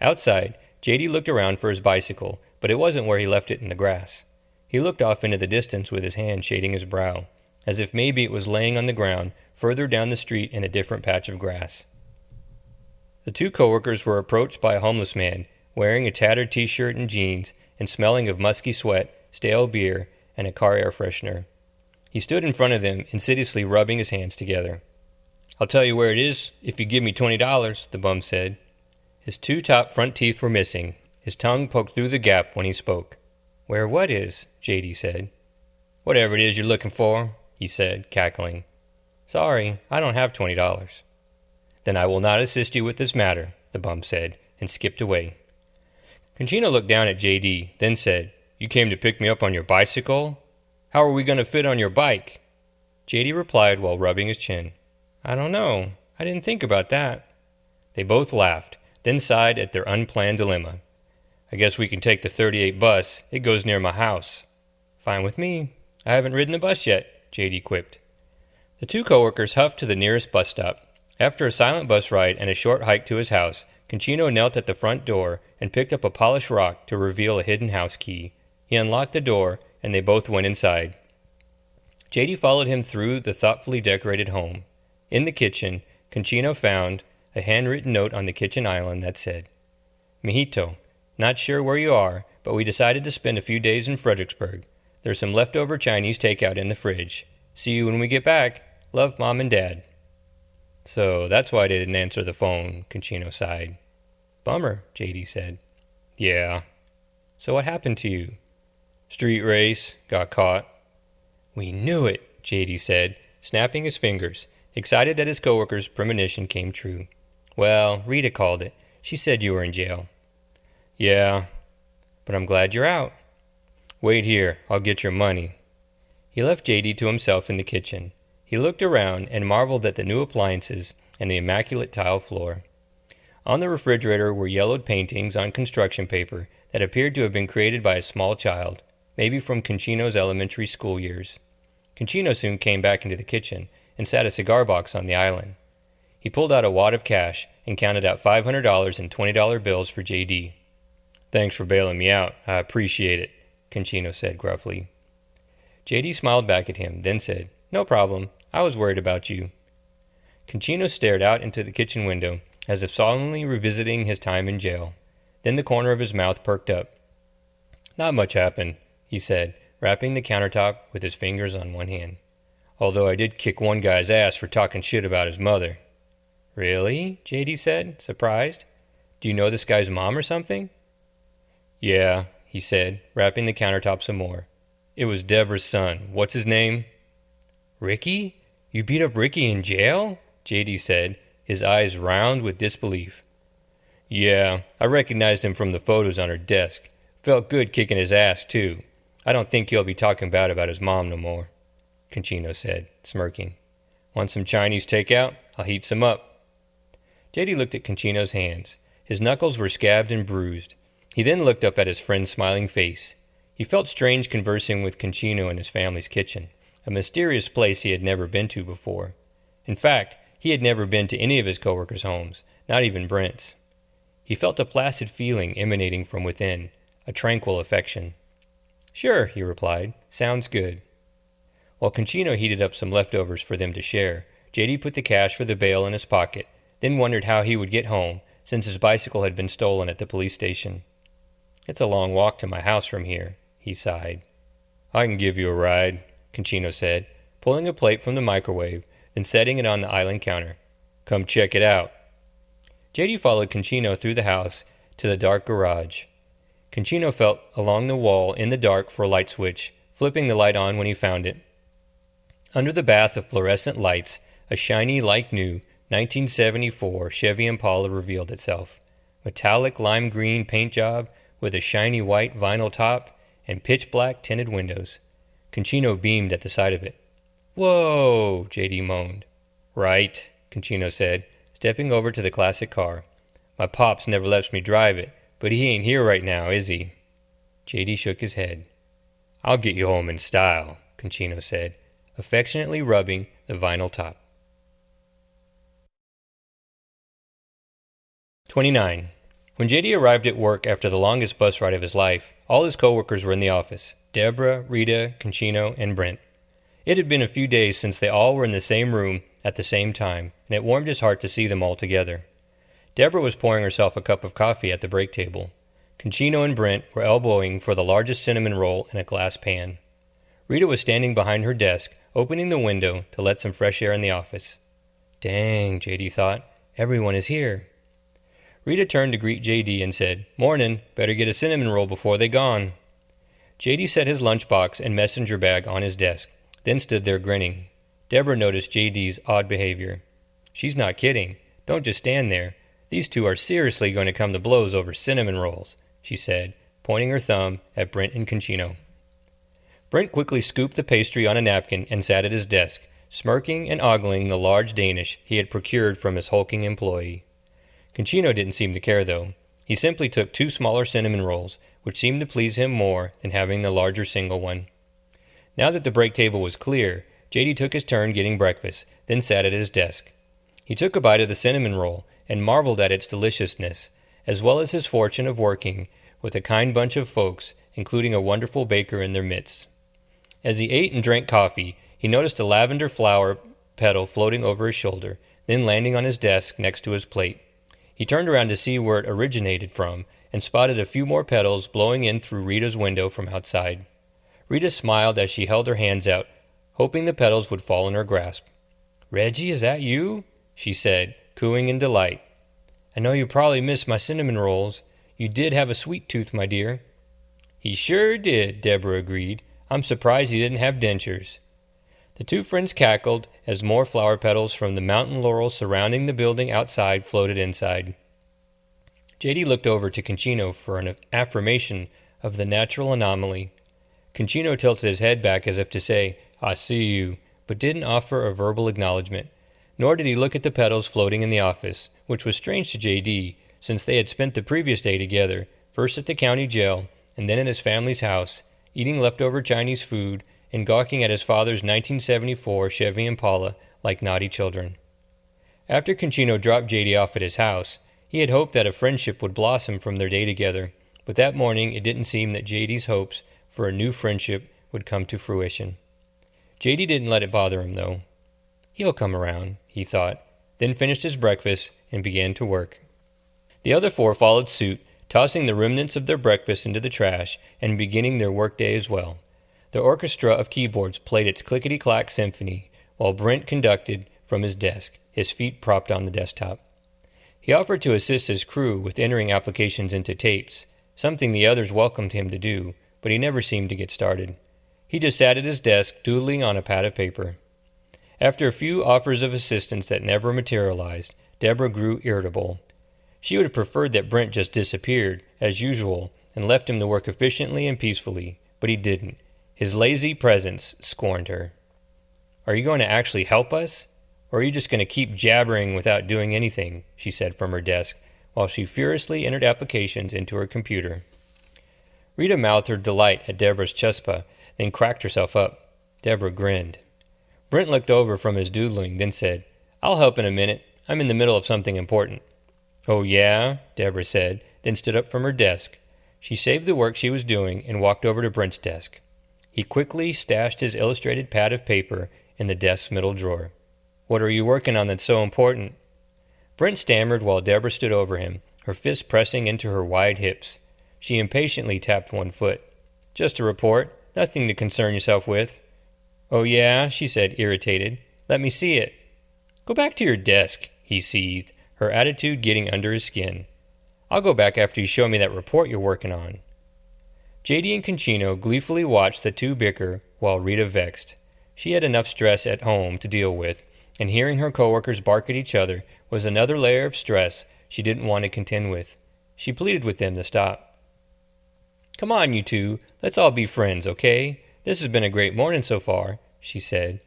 Outside, J.D. looked around for his bicycle, but it wasn't where he left it in the grass. He looked off into the distance with his hand shading his brow, as if maybe it was laying on the ground further down the street in a different patch of grass. The 2 coworkers were approached by a homeless man, wearing a tattered t-shirt and jeans and smelling of musky sweat, stale beer, and a car air freshener. He stood in front of them, insidiously rubbing his hands together. "I'll tell you where it is if you give me $20, the bum said. His 2 top front teeth were missing. His tongue poked through the gap when he spoke. "Where what is?" J.D. said. "Whatever it is you're looking for," he said, cackling. "Sorry, I don't have $20. "Then I will not assist you with this matter," the bum said, and skipped away. Conchino looked down at J.D., then said, "You came to pick me up on your bicycle? How are we going to fit on your bike?" J.D. replied while rubbing his chin, "I don't know. I didn't think about that." They both laughed, then sighed at their unplanned dilemma. "I guess we can take the 38 bus. It goes near my house." "Fine with me. I haven't ridden the bus yet," J.D. quipped. The 2 coworkers huffed to the nearest bus stop. After a silent bus ride and a short hike to his house, Conchino knelt at the front door and picked up a polished rock to reveal a hidden house key. He unlocked the door, and they both went inside. J.D. followed him through the thoughtfully decorated home. In the kitchen, Conchino found a handwritten note on the kitchen island that said, "Mijito, not sure where you are, but we decided to spend a few days in Fredericksburg. There's some leftover Chinese takeout in the fridge. See you when we get back. Love, Mom and Dad." "So that's why they didn't answer the phone," Conchino sighed. "Bummer," J.D. said. "Yeah. So what happened to you?" "Street race. Got caught." "We knew it," J.D. said, snapping his fingers, excited that his coworker's premonition came true. "Well, Rita called it. She said you were in jail." "Yeah. But I'm glad you're out." "Wait here. I'll get your money." He left J.D. to himself in the kitchen. He looked around and marveled at the new appliances and the immaculate tile floor. On the refrigerator were yellowed paintings on construction paper that appeared to have been created by a small child, maybe from Conchino's elementary school years. Conchino soon came back into the kitchen and sat a cigar box on the island. He pulled out a wad of cash and counted out $500 in $20 bills for J.D. "Thanks for bailing me out. I appreciate it," Conchino said gruffly. J.D. smiled back at him, then said, "No problem. I was worried about you." Conchino stared out into the kitchen window, as if solemnly revisiting his time in jail. Then the corner of his mouth perked up. "Not much happened," he said, rapping the countertop with his fingers on one hand. "Although I did kick one guy's ass for talking shit about his mother." "Really?" J.D. said, surprised. "Do you know this guy's mom or something?" "Yeah," he said, rapping the countertop some more. "It was Deborah's son. What's his name?" "Ricky? You beat up Ricky in jail?" J.D. said, his eyes round with disbelief. "Yeah, I recognized him from the photos on her desk. Felt good kicking his ass, too. I don't think he'll be talking bad about his mom no more," Conchino said, smirking. "Want some Chinese takeout? I'll heat some up." J.D. looked at Conchino's hands. His knuckles were scabbed and bruised. He then looked up at his friend's smiling face. He felt strange conversing with Conchino in his family's kitchen, a mysterious place he had never been to before. In fact, he had never been to any of his coworkers' homes, not even Brent's. He felt a placid feeling emanating from within, a tranquil affection. "Sure," he replied. "Sounds good." While Conchino heated up some leftovers for them to share, J.D. put the cash for the bail in his pocket, then wondered how he would get home, since his bicycle had been stolen at the police station. "It's a long walk to my house from here," he sighed. "I can give you a ride," Conchino said, pulling a plate from the microwave, then setting it on the island counter. "Come check it out." J.D. followed Conchino through the house to the dark garage. Conchino felt along the wall in the dark for a light switch, flipping the light on when he found it. Under the bath of fluorescent lights, a shiny, like-new 1974 Chevy Impala revealed itself. Metallic lime green paint job with a shiny white vinyl top and pitch-black tinted windows. Conchino beamed at the sight of it. "Whoa!" J.D. moaned. "Right," Conchino said, stepping over to the classic car. "My pops never lets me drive it, but he ain't here right now, is he?" J.D. shook his head. "I'll get you home in style," Conchino said, affectionately rubbing the vinyl top. 29. When J.D. arrived at work after the longest bus ride of his life, all his coworkers were in the office: Deborah, Rita, Conchino, and Brent. It had been a few days since they all were in the same room at the same time, and it warmed his heart to see them all together. Deborah was pouring herself a cup of coffee at the break table. Conchino and Brent were elbowing for the largest cinnamon roll in a glass pan. Rita was standing behind her desk, opening the window to let some fresh air in the office. "Dang," J.D. thought, "everyone is here." Rita turned to greet J.D. and said, "Mornin', better get a cinnamon roll before they gone." J.D. set his lunchbox and messenger bag on his desk, then stood there grinning. Deborah noticed J.D.'s odd behavior. "She's not kidding. Don't just stand there. These two are seriously going to come to blows over cinnamon rolls," she said, pointing her thumb at Brent and Conchino. Brent quickly scooped the pastry on a napkin and sat at his desk, smirking and ogling the large Danish he had procured from his hulking employee. Conchino didn't seem to care, though. He simply took 2 smaller cinnamon rolls, which seemed to please him more than having the larger single one. Now that the break table was clear, J.D. took his turn getting breakfast, then sat at his desk. He took a bite of the cinnamon roll and marveled at its deliciousness, as well as his fortune of working with a kind bunch of folks, including a wonderful baker in their midst. As he ate and drank coffee, he noticed a lavender flower petal floating over his shoulder, then landing on his desk next to his plate. He turned around to see where it originated from and spotted a few more petals blowing in through Rita's window from outside. Rita smiled as she held her hands out, hoping the petals would fall in her grasp. "Reggie, is that you?" she said, cooing in delight. "I know you probably missed my cinnamon rolls. You did have a sweet tooth, my dear." "He sure did," Deborah agreed. "I'm surprised he didn't have dentures." The two friends cackled as more flower petals from the mountain laurels surrounding the building outside floated inside. J.D. looked over to Conchino for an affirmation of the natural anomaly. Conchino tilted his head back as if to say, "I see you," but didn't offer a verbal acknowledgement. nor did he look at the petals floating in the office, which was strange to J.D., since they had spent the previous day together, first at the county jail and then at his family's house, eating leftover Chinese food and gawking at his father's 1974 Chevy Impala like naughty children. After Concino dropped J.D. off at his house, he had hoped that a friendship would blossom from their day together, but that morning it didn't seem that J.D.'s hopes for a new friendship would come to fruition. J.D. didn't let it bother him, though. He'll come around, he thought, then finished his breakfast and began to work. The other four followed suit, tossing the remnants of their breakfast into the trash and beginning their workday as well. The orchestra of keyboards played its clickety-clack symphony, while Brent conducted from his desk, his feet propped on the desktop. He offered to assist his crew with entering applications into tapes, something the others welcomed him to do, but he never seemed to get started. He just sat at his desk, doodling on a pad of paper. After a few offers of assistance that never materialized, Deborah grew irritable. She would have preferred that Brent just disappeared, as usual, and left him to work efficiently and peacefully, but he didn't. His lazy presence scorned her. "Are you going to actually help us? Or are you just going to keep jabbering without doing anything?" she said from her desk, while she furiously entered applications into her computer. Rita mouthed her delight at Deborah's chutzpah, then cracked herself up. Deborah grinned. Brent looked over from his doodling, then said, "I'll help in a minute. I'm in the middle of something important." "Oh, yeah?" Deborah said, then stood up from her desk. She saved the work she was doing and walked over to Brent's desk. He quickly stashed his illustrated pad of paper in the desk's middle drawer. "What are you working on that's so important?" Brent stammered while Deborah stood over him, her fists pressing into her wide hips. She impatiently tapped one foot. "Just a report. Nothing to concern yourself with." "Oh, yeah?" she said, irritated. "Let me see it." "Go back to your desk," he seethed, her attitude getting under his skin. "I'll go back after you show me that report you're working on." J.D. and Concino gleefully watched the two bicker while Rita vexed. She had enough stress at home to deal with, and hearing her coworkers bark at each other was another layer of stress she didn't want to contend with. She pleaded with them to stop. "Come on, you two. Let's all be friends, okay? This has been a great morning so far," she said.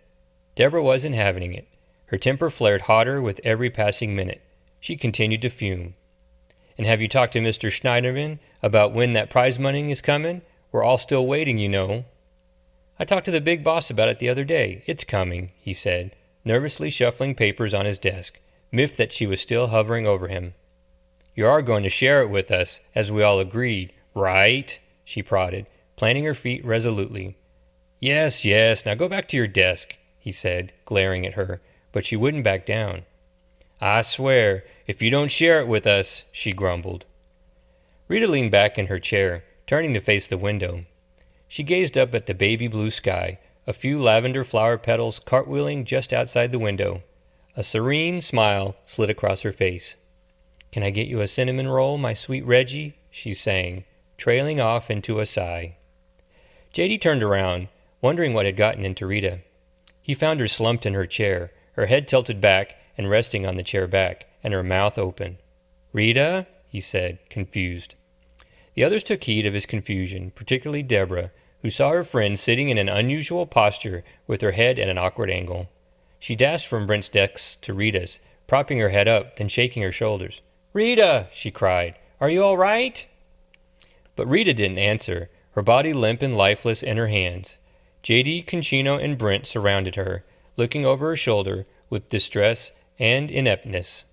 Deborah wasn't having it. Her temper flared hotter with every passing minute. She continued to fume. "And have you talked to Mr. Schneiderman about when that prize money is coming? We're all still waiting, you know." "I talked to the big boss about it the other day. It's coming," he said, nervously shuffling papers on his desk, miffed that she was still hovering over him. "You are going to share it with us, as we all agreed, right?" she prodded, planting her feet resolutely. Yes, now go back to your desk," he said, glaring at her, but she wouldn't back down. "I swear, if you don't share it with us," she grumbled. Rita leaned back in her chair, turning to face the window. She gazed up at the baby blue sky, a few lavender flower petals cartwheeling just outside the window. A serene smile slid across her face. "Can I get you a cinnamon roll, my sweet Reggie?" she sang, trailing off into a sigh. J.D. turned around, wondering what had gotten into Rita. He found her slumped in her chair, her head tilted back and resting on the chair back, and her mouth open. "Rita?" he said, confused. The others took heed of his confusion, particularly Deborah, who saw her friend sitting in an unusual posture with her head at an awkward angle. She dashed from Brent's desk to Rita's, propping her head up, then shaking her shoulders. "Rita!" she cried. "Are you all right?" But Rita didn't answer, her body limp and lifeless in her hands. J.D., Concino, and Brent surrounded her, looking over her shoulder with distress and ineptness.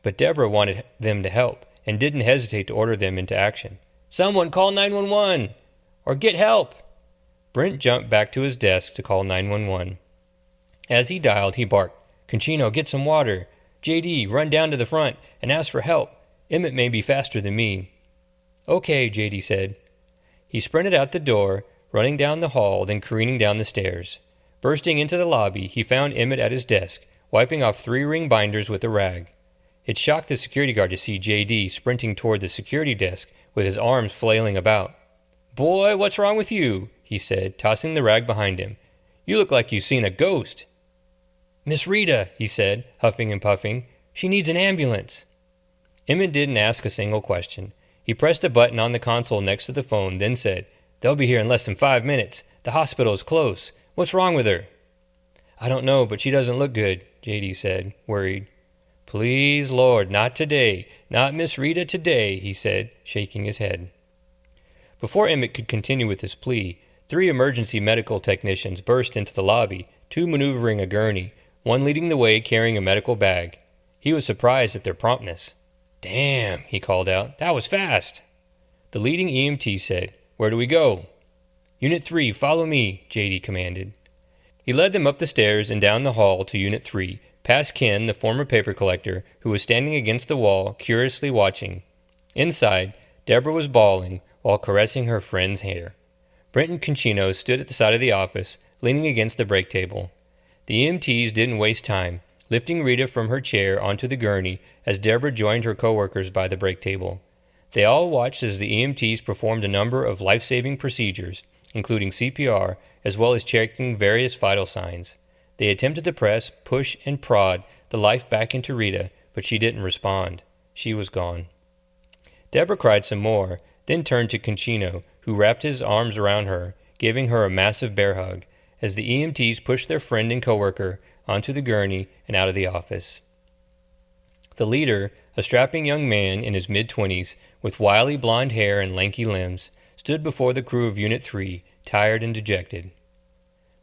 But Deborah wanted them to help, and didn't hesitate to order them into action. "Someone call 911! Or get help!" Brent jumped back to his desk to call 911. As he dialed, he barked, "Concino, get some water. J.D., run down to the front and ask for help. Emmett may be faster than me." "Okay," J.D. said. He sprinted out the door, running down the hall, then careening down the stairs. Bursting into the lobby, he found Emmett at his desk, wiping off 3-ring binders with a rag. It shocked the security guard to see J.D. sprinting toward the security desk with his arms flailing about. "Boy, what's wrong with you?" he said, tossing the rag behind him. "You look like you've seen a ghost." "Miss Rita," he said, huffing and puffing. "She needs an ambulance." Emmett didn't ask a single question. He pressed a button on the console next to the phone, then said, "They'll be here in less than 5 minutes. The hospital is close. What's wrong with her?" I don't know, but she doesn't look good, J.D. said, worried. Please, Lord, not today. Not Miss Rita today, he said, shaking his head. Before Emmett could continue with his plea, 3 emergency medical technicians burst into the lobby, 2 maneuvering a gurney, 1 leading the way carrying a medical bag. He was surprised at their promptness. Damn, he called out. That was fast. The leading EMT said, Where do we go? Unit 3, follow me, J.D. commanded. He led them up the stairs and down the hall to Unit 3, past Ken, the former paper collector, who was standing against the wall, curiously watching. Inside, Deborah was bawling while caressing her friend's hair. Brent and Concino stood at the side of the office, leaning against the break table. The EMTs didn't waste time, lifting Rita from her chair onto the gurney as Deborah joined her coworkers by the break table. They all watched as the EMTs performed a number of life-saving procedures, including CPR, as well as checking various vital signs. They attempted to press, push, and prod the life back into Rita, but she didn't respond. She was gone. Deborah cried some more, then turned to Concino, who wrapped his arms around her, giving her a massive bear hug, as the EMTs pushed their friend and coworker onto the gurney and out of the office. The leader, a strapping young man in his mid-20s, with wily blonde hair and lanky limbs, stood before the crew of Unit 3, tired and dejected.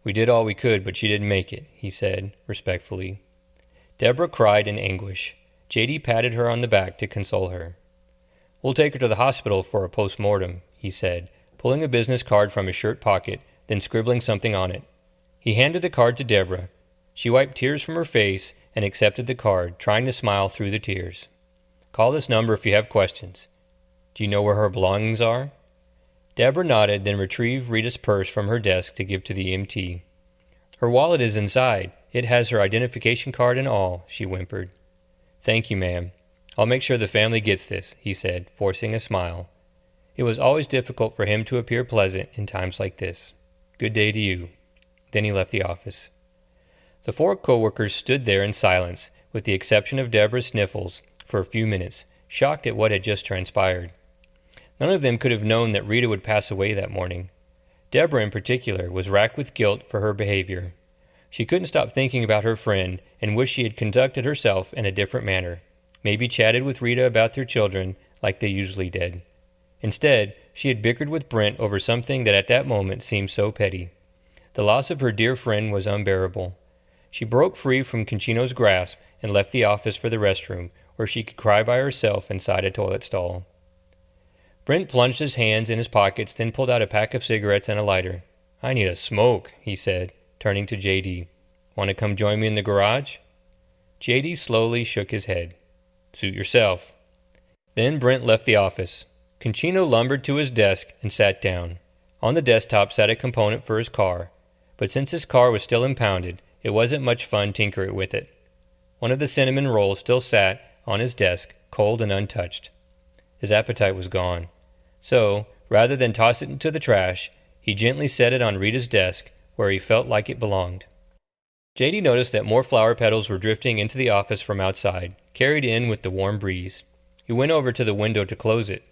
We did all we could, but she didn't make it, he said, respectfully. Deborah cried in anguish. J.D. patted her on the back to console her. We'll take her to the hospital for a post-mortem, he said, pulling a business card from his shirt pocket, then scribbling something on it. He handed the card to Deborah. She wiped tears from her face and accepted the card, trying to smile through the tears. Call this number if you have questions. Do you know where her belongings are? Deborah nodded, then retrieved Rita's purse from her desk to give to the EMT. Her wallet is inside. It has her identification card and all, she whimpered. Thank you, ma'am. I'll make sure the family gets this, he said, forcing a smile. It was always difficult for him to appear pleasant in times like this. Good day to you. Then he left the office. The 4 coworkers stood there in silence, with the exception of Deborah's sniffles, for a few minutes, shocked at what had just transpired. None of them could have known that Rita would pass away that morning. Deborah, in particular, was racked with guilt for her behavior. She couldn't stop thinking about her friend and wished she had conducted herself in a different manner, maybe chatted with Rita about their children like they usually did. Instead, she had bickered with Brent over something that at that moment seemed so petty. The loss of her dear friend was unbearable. She broke free from Concino's grasp and left the office for the restroom, where she could cry by herself inside a toilet stall. Brent plunged his hands in his pockets, then pulled out a pack of cigarettes and a lighter. I need a smoke, he said, turning to J.D. Want to come join me in the garage? J.D. slowly shook his head. Suit yourself. Then Brent left the office. Concino lumbered to his desk and sat down. On the desktop sat a component for his car, but since his car was still impounded, it wasn't much fun tinkering with it. One of the cinnamon rolls still sat on his desk, cold and untouched. His appetite was gone. So, rather than toss it into the trash, he gently set it on Rita's desk, where he felt like it belonged. J.D. noticed that more flower petals were drifting into the office from outside, carried in with the warm breeze. He went over to the window to close it.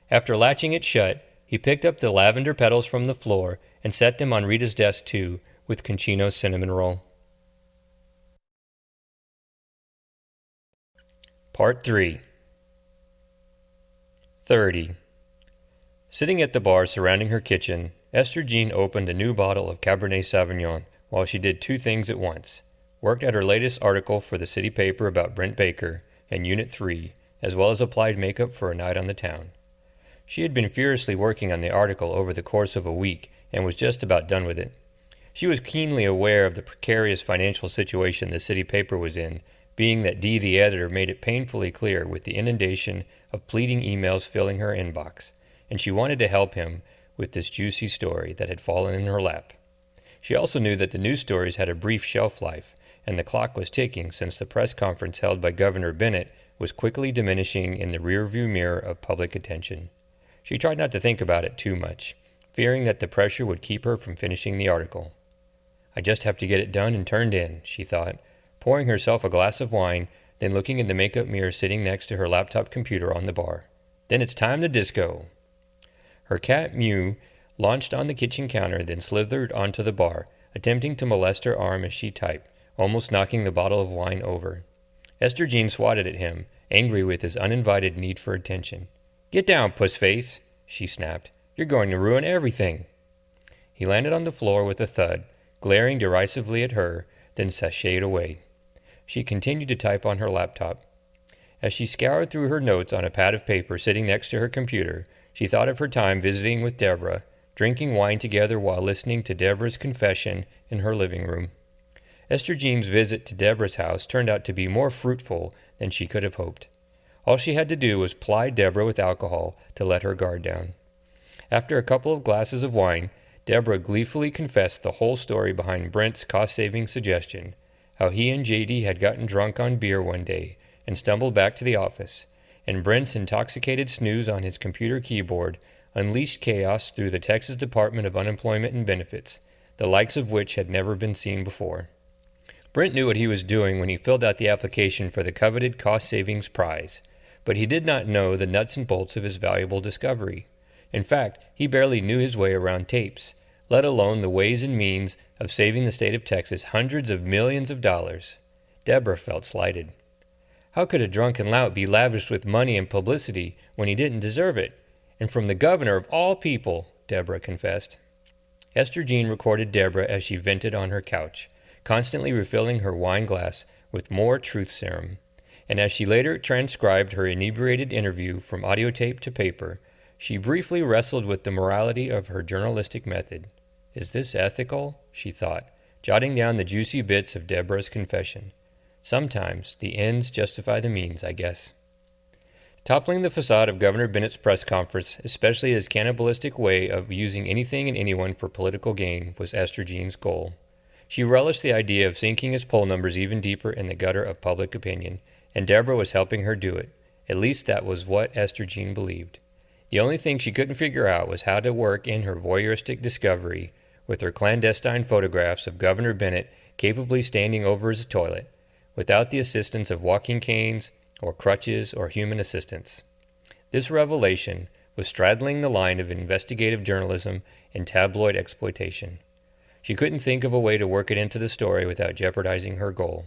After latching it shut, he picked up the lavender petals from the floor and set them on Rita's desk too, with Concino's cinnamon roll. Part 3. 30. Sitting at the bar surrounding her kitchen, Esther Jean opened a new bottle of Cabernet Sauvignon while she did 2 things at once. Worked at her latest article for the city paper about Brent Baker and Unit 3, as well as applied makeup for a night on the town. She had been furiously working on the article over the course of a week and was just about done with it. She was keenly aware of the precarious financial situation the city paper was in, being that Dee the editor made it painfully clear with the inundation of pleading emails filling her inbox, and she wanted to help him with this juicy story that had fallen in her lap. She also knew that the news stories had a brief shelf life, and the clock was ticking since the press conference held by Governor Bennett was quickly diminishing in the rearview mirror of public attention. She tried not to think about it too much, fearing that the pressure would keep her from finishing the article. I just have to get it done and turned in, she thought, pouring herself a glass of wine, then looking in the makeup mirror sitting next to her laptop computer on the bar. Then it's time to disco. Her cat, Mew, launched on the kitchen counter, then slithered onto the bar, attempting to molest her arm as she typed, almost knocking the bottle of wine over. Esther Jean swatted at him, angry with his uninvited need for attention. "Get down, puss-face," she snapped. "You're going to ruin everything." He landed on the floor with a thud, glaring derisively at her, then sashayed away. She continued to type on her laptop. As she scoured through her notes on a pad of paper sitting next to her computer, she thought of her time visiting with Deborah, drinking wine together while listening to Deborah's confession in her living room. Esther Jean's visit to Deborah's house turned out to be more fruitful than she could have hoped. All she had to do was ply Deborah with alcohol to let her guard down. After a couple of glasses of wine, Deborah gleefully confessed the whole story behind Brent's cost-saving suggestion, how he and J.D. had gotten drunk on beer one day and stumbled back to the office, and Brent's intoxicated snooze on his computer keyboard unleashed chaos through the Texas Department of Unemployment and Benefits, the likes of which had never been seen before. Brent knew what he was doing when he filled out the application for the coveted cost-savings prize, but he did not know the nuts and bolts of his valuable discovery. In fact, he barely knew his way around tapes, let alone the ways and means of saving the state of Texas hundreds of millions of dollars. Deborah felt slighted. How could a drunken lout be lavished with money and publicity when he didn't deserve it? And from the governor of all people, Deborah confessed. Esther Jean recorded Deborah as she vented on her couch, constantly refilling her wine glass with more truth serum. And as she later transcribed her inebriated interview from audio tape to paper, she briefly wrestled with the morality of her journalistic method. Is this ethical? She thought, jotting down the juicy bits of Deborah's confession. Sometimes the ends justify the means, I guess. Toppling the facade of Governor Bennett's press conference, especially his cannibalistic way of using anything and anyone for political gain, was Esther Jean's goal. She relished the idea of sinking his poll numbers even deeper in the gutter of public opinion, and Deborah was helping her do it. At least that was what Esther Jean believed. The only thing she couldn't figure out was how to work in her voyeuristic discovery with her clandestine photographs of Governor Bennett capably standing over his toilet, without the assistance of walking canes or crutches or human assistance. This revelation was straddling the line of investigative journalism and tabloid exploitation. She couldn't think of a way to work it into the story without jeopardizing her goal.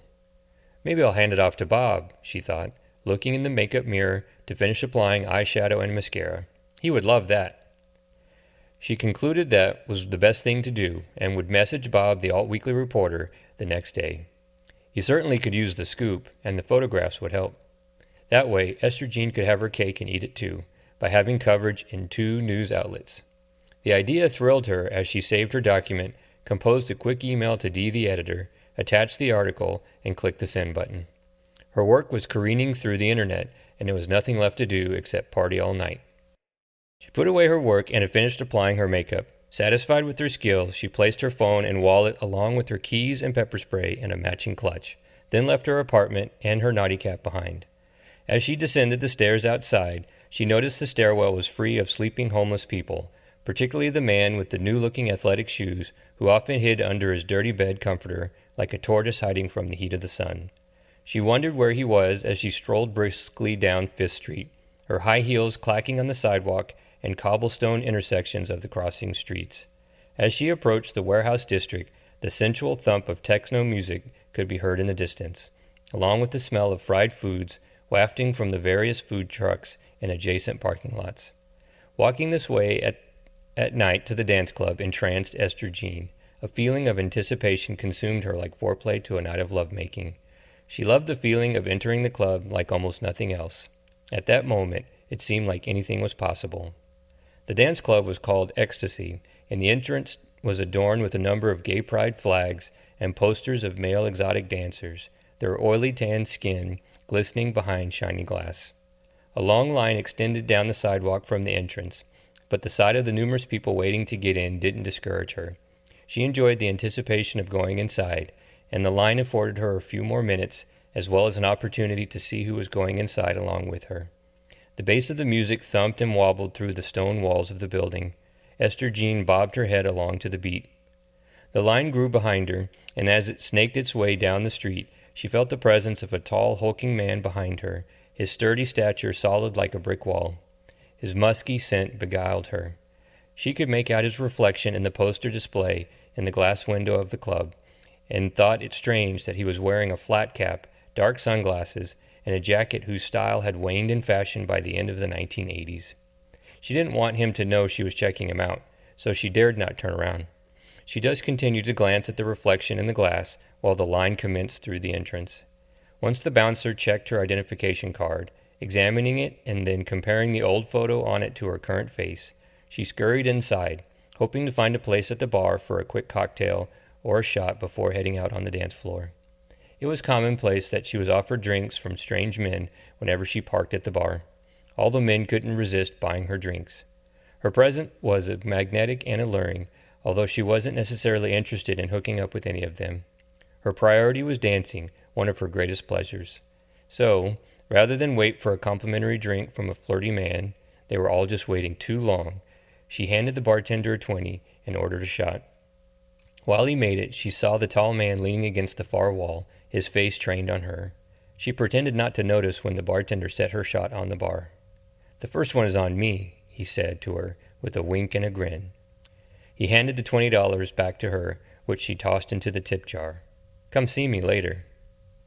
Maybe I'll hand it off to Bob, she thought, looking in the makeup mirror to finish applying eyeshadow and mascara. He would love that. She concluded that was the best thing to do and would message Bob, the alt-weekly reporter, the next day. He certainly could use the scoop, and the photographs would help. That way, Esther Jean could have her cake and eat it too, by having coverage in 2 news outlets. The idea thrilled her as she saved her document, composed a quick email to Dee the editor, attached the article, and clicked the send button. Her work was careening through the internet, and there was nothing left to do except party all night. She put away her work and had finished applying her makeup. Satisfied with her skills, she placed her phone and wallet along with her keys and pepper spray in a matching clutch, then left her apartment and her naughty cap behind. As she descended the stairs outside, she noticed the stairwell was free of sleeping homeless people, particularly the man with the new-looking athletic shoes who often hid under his dirty bed comforter like a tortoise hiding from the heat of the sun. She wondered where he was as she strolled briskly down 5th Street, her high heels clacking on the sidewalk and cobblestone intersections of the crossing streets. As she approached the warehouse district, the sensual thump of techno music could be heard in the distance, along with the smell of fried foods wafting from the various food trucks in adjacent parking lots. Walking this way at night to the dance club entranced Esther Jean. A feeling of anticipation consumed her like foreplay to a night of lovemaking. She loved the feeling of entering the club like almost nothing else. At that moment, it seemed like anything was possible. The dance club was called Ecstasy, and the entrance was adorned with a number of gay pride flags and posters of male exotic dancers, their oily tan skin glistening behind shiny glass. A long line extended down the sidewalk from the entrance, but the sight of the numerous people waiting to get in didn't discourage her. She enjoyed the anticipation of going inside, and the line afforded her a few more minutes, as well as an opportunity to see who was going inside along with her. The bass of the music thumped and wobbled through the stone walls of the building. Esther Jean bobbed her head along to the beat. The line grew behind her, and as it snaked its way down the street, she felt the presence of a tall, hulking man behind her, his sturdy stature solid like a brick wall. His musky scent beguiled her. She could make out his reflection in the poster display in the glass window of the club and thought it strange that he was wearing a flat cap, dark sunglasses, and a jacket whose style had waned in fashion by the end of the 1980s. She didn't want him to know she was checking him out, so she dared not turn around. She just continued to glance at the reflection in the glass while the line commenced through the entrance. Once the bouncer checked her identification card, examining it and then comparing the old photo on it to her current face, she scurried inside, hoping to find a place at the bar for a quick cocktail or a shot before heading out on the dance floor. It was commonplace that she was offered drinks from strange men whenever she parked at the bar. All the men couldn't resist buying her drinks. Her presence was magnetic and alluring, although she wasn't necessarily interested in hooking up with any of them. Her priority was dancing, one of her greatest pleasures. So, rather than wait for a complimentary drink from a flirty man, they were all just waiting too long, she handed the bartender a 20 and ordered a shot. While he made it, she saw the tall man leaning against the far wall, his face trained on her. She pretended not to notice when the bartender set her shot on the bar. "The first one is on me," he said to her, with a wink and a grin. He handed the $20 back to her, which she tossed into the tip jar. "Come see me later."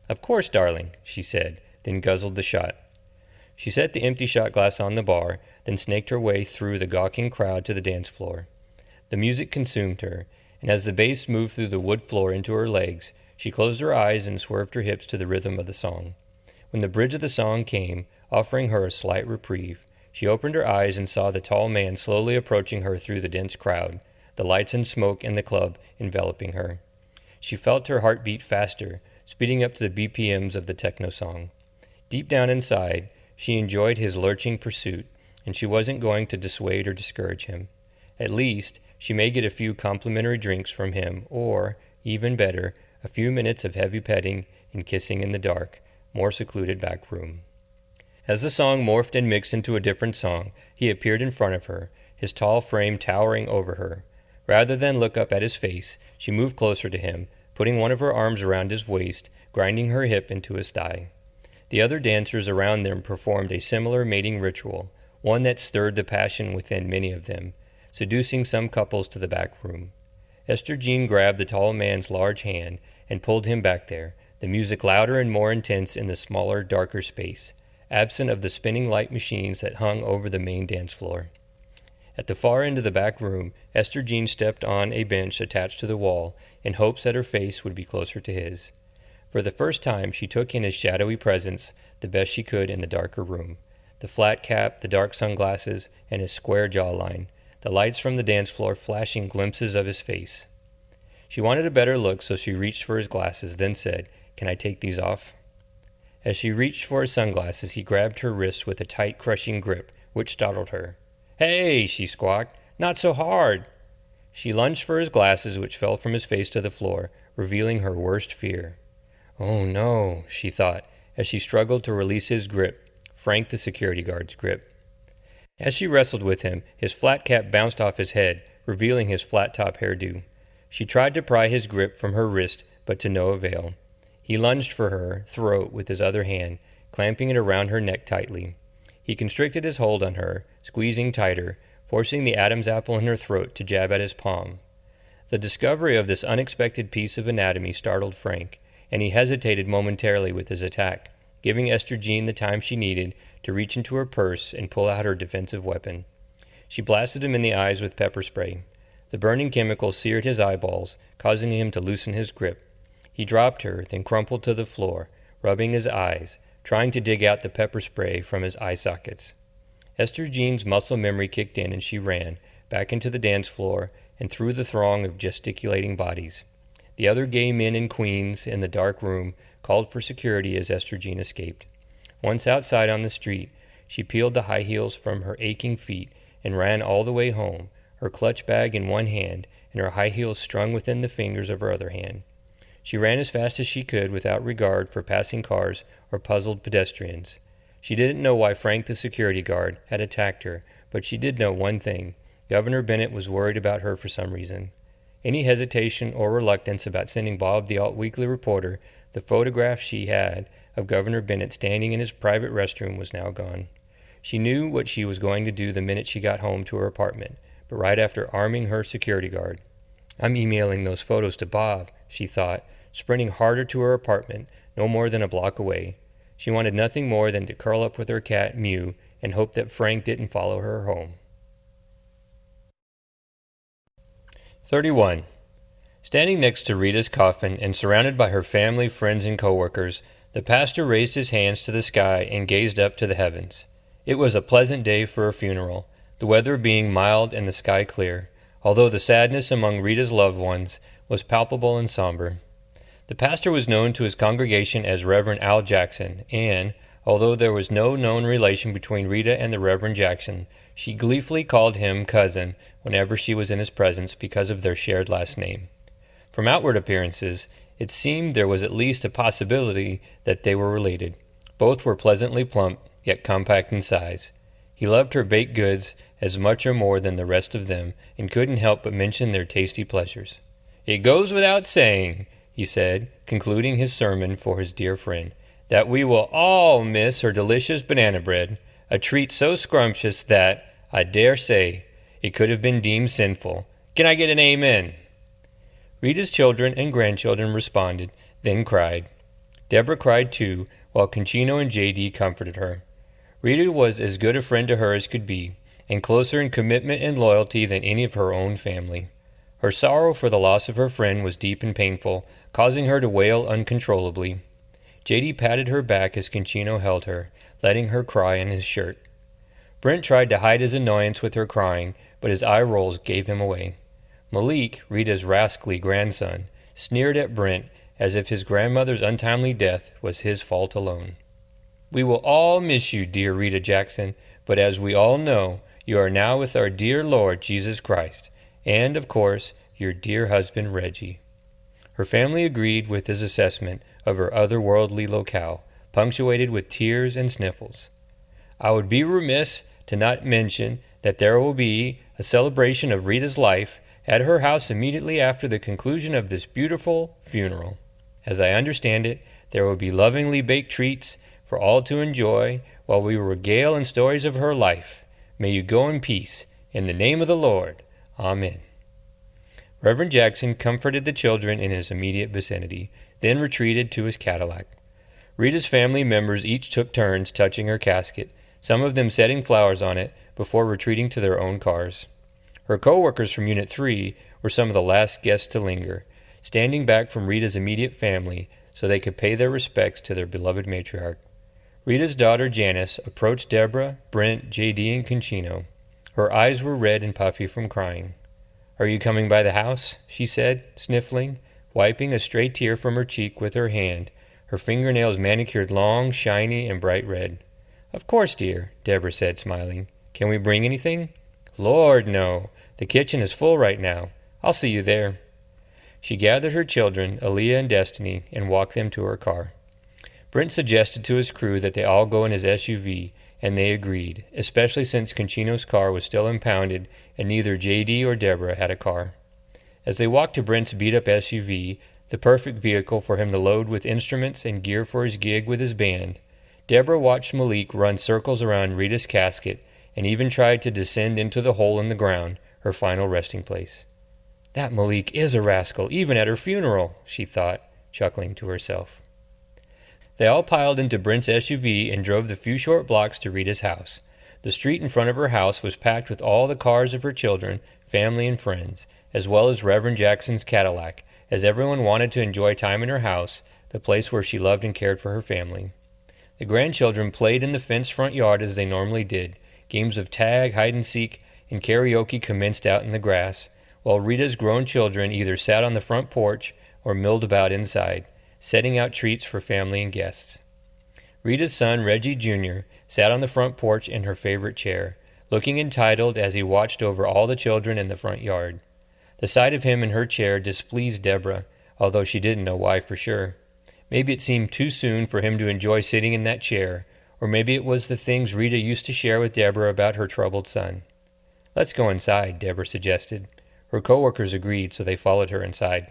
"Of course, darling," she said, then guzzled the shot. She set the empty shot glass on the bar, then snaked her way through the gawking crowd to the dance floor. The music consumed her, and as the bass moved through the wood floor into her legs, she closed her eyes and swerved her hips to the rhythm of the song. When the bridge of the song came, offering her a slight reprieve, she opened her eyes and saw the tall man slowly approaching her through the dense crowd, the lights and smoke in the club enveloping her. She felt her heart beat faster, speeding up to the BPMs of the techno song. Deep down inside, she enjoyed his lurching pursuit, and she wasn't going to dissuade or discourage him. At least, she may get a few complimentary drinks from him, or, even better, a few minutes of heavy petting and kissing in the dark, more secluded back room. As the song morphed and mixed into a different song, he appeared in front of her, his tall frame towering over her. Rather than look up at his face, she moved closer to him, putting one of her arms around his waist, grinding her hip into his thigh. The other dancers around them performed a similar mating ritual, one that stirred the passion within many of them, seducing some couples to the back room. Esther Jean grabbed the tall man's large hand and pulled him back there, the music louder and more intense in the smaller, darker space, absent of the spinning light machines that hung over the main dance floor. At the far end of the back room, Esther Jean stepped on a bench attached to the wall in hopes that her face would be closer to his. For the first time, she took in his shadowy presence the best she could in the darker room. The flat cap, the dark sunglasses, and his square jawline, the lights from the dance floor flashing glimpses of his face. She wanted a better look, so she reached for his glasses, then said, "Can I take these off?" As she reached for his sunglasses, he grabbed her wrists with a tight, crushing grip, which startled her. "Hey," she squawked, "not so hard." She lunged for his glasses, which fell from his face to the floor, revealing her worst fear. "Oh no," she thought, as she struggled to release his grip, Frank the security guard's grip. As she wrestled with him, his flat cap bounced off his head, revealing his flat-top hairdo. She tried to pry his grip from her wrist, but to no avail. He lunged for her throat with his other hand, clamping it around her neck tightly. He constricted his hold on her, squeezing tighter, forcing the Adam's apple in her throat to jab at his palm. The discovery of this unexpected piece of anatomy startled Frank, and he hesitated momentarily with his attack, giving Esther Jean the time she needed to reach into her purse and pull out her defensive weapon. She blasted him in the eyes with pepper spray. The burning chemical seared his eyeballs, causing him to loosen his grip. He dropped her, then crumpled to the floor, rubbing his eyes, trying to dig out the pepper spray from his eye sockets. Esther Jean's muscle memory kicked in and she ran, back into the dance floor and through the throng of gesticulating bodies. The other gay men and queens in the dark room called for security as Esther Jean escaped. Once outside on the street, she peeled the high heels from her aching feet and ran all the way home, her clutch bag in one hand and her high heels strung within the fingers of her other hand. She ran as fast as she could without regard for passing cars or puzzled pedestrians. She didn't know why Frank the security guard had attacked her, but she did know one thing. Governor Bennett was worried about her for some reason. Any hesitation or reluctance about sending Bob the alt-weekly reporter the photograph she had of Governor Bennett standing in his private restroom was now gone. She knew what she was going to do the minute she got home to her apartment, but right after arming her security guard. I'm emailing those photos to Bob, she thought, sprinting harder to her apartment, no more than a block away. She wanted nothing more than to curl up with her cat, Mew, and hope that Frank didn't follow her home. 31. Standing next to Rita's coffin and surrounded by her family, friends, and coworkers, the pastor raised his hands to the sky and gazed up to the heavens. It was a pleasant day for a funeral, the weather being mild and the sky clear, although the sadness among Rita's loved ones was palpable and somber. The pastor was known to his congregation as Reverend Al Jackson, and, although there was no known relation between Rita and the Reverend Jackson, she gleefully called him cousin whenever she was in his presence because of their shared last name. From outward appearances, it seemed there was at least a possibility that they were related. Both were pleasantly plump, yet compact in size. He loved her baked goods as much or more than the rest of them, and couldn't help but mention their tasty pleasures. "It goes without saying," he said, concluding his sermon for his dear friend, "that we will all miss her delicious banana bread, a treat so scrumptious that, I dare say, it could have been deemed sinful. Can I get an amen?" Rita's children and grandchildren responded, then cried. Deborah cried too, while Conchino and J.D. comforted her. Rita was as good a friend to her as could be, and closer in commitment and loyalty than any of her own family. Her sorrow for the loss of her friend was deep and painful, causing her to wail uncontrollably. J.D. patted her back as Conchino held her, letting her cry in his shirt. Brent tried to hide his annoyance with her crying, but his eye rolls gave him away. Malik, Rita's rascally grandson, sneered at Brent as if his grandmother's untimely death was his fault alone. "We will all miss you, dear Rita Jackson, but as we all know, you are now with our dear Lord Jesus Christ, and, of course, your dear husband Reggie." Her family agreed with his assessment of her otherworldly locale, punctuated with tears and sniffles. "I would be remiss to not mention that there will be a celebration of Rita's life at her house immediately after the conclusion of this beautiful funeral. As I understand it, there will be lovingly baked treats for all to enjoy while we regale in stories of her life. May you go in peace, in the name of the Lord. Amen." Reverend Jackson comforted the children in his immediate vicinity, then retreated to his Cadillac. Rita's family members each took turns touching her casket, some of them setting flowers on it before retreating to their own cars. Her co-workers from Unit 3 were some of the last guests to linger, standing back from Rita's immediate family so they could pay their respects to their beloved matriarch. Rita's daughter Janice approached Deborah, Brent, J.D., and Conchino. Her eyes were red and puffy from crying. "Are you coming by the house?" she said, sniffling, wiping a stray tear from her cheek with her hand, her fingernails manicured long, shiny, and bright red. "Of course, dear," Deborah said, smiling. "Can we bring anything?" "Lord, no. The kitchen is full right now. I'll see you there." She gathered her children, Aaliyah and Destiny, and walked them to her car. Brent suggested to his crew that they all go in his SUV, and they agreed, especially since Conchino's car was still impounded and neither J.D. or Deborah had a car. As they walked to Brent's beat-up SUV, the perfect vehicle for him to load with instruments and gear for his gig with his band, Deborah watched Malik run circles around Rita's casket and even tried to descend into the hole in the ground, her final resting place. "That Malik is a rascal, even at her funeral," she thought, chuckling to herself. They all piled into Brent's SUV and drove the few short blocks to Rita's house. The street in front of her house was packed with all the cars of her children, family, and friends, as well as Reverend Jackson's Cadillac, as everyone wanted to enjoy time in her house, the place where she loved and cared for her family. The grandchildren played in the fenced front yard as they normally did. Games of tag, hide-and-seek, and karaoke commenced out in the grass, while Rita's grown children either sat on the front porch or milled about inside, setting out treats for family and guests. Rita's son, Reggie Jr., sat on the front porch in her favorite chair, looking entitled as he watched over all the children in the front yard. The sight of him in her chair displeased Deborah, although she didn't know why for sure. Maybe it seemed too soon for him to enjoy sitting in that chair, or maybe it was the things Rita used to share with Deborah about her troubled son. "Let's go inside," Deborah suggested. Her co-workers agreed, so they followed her inside.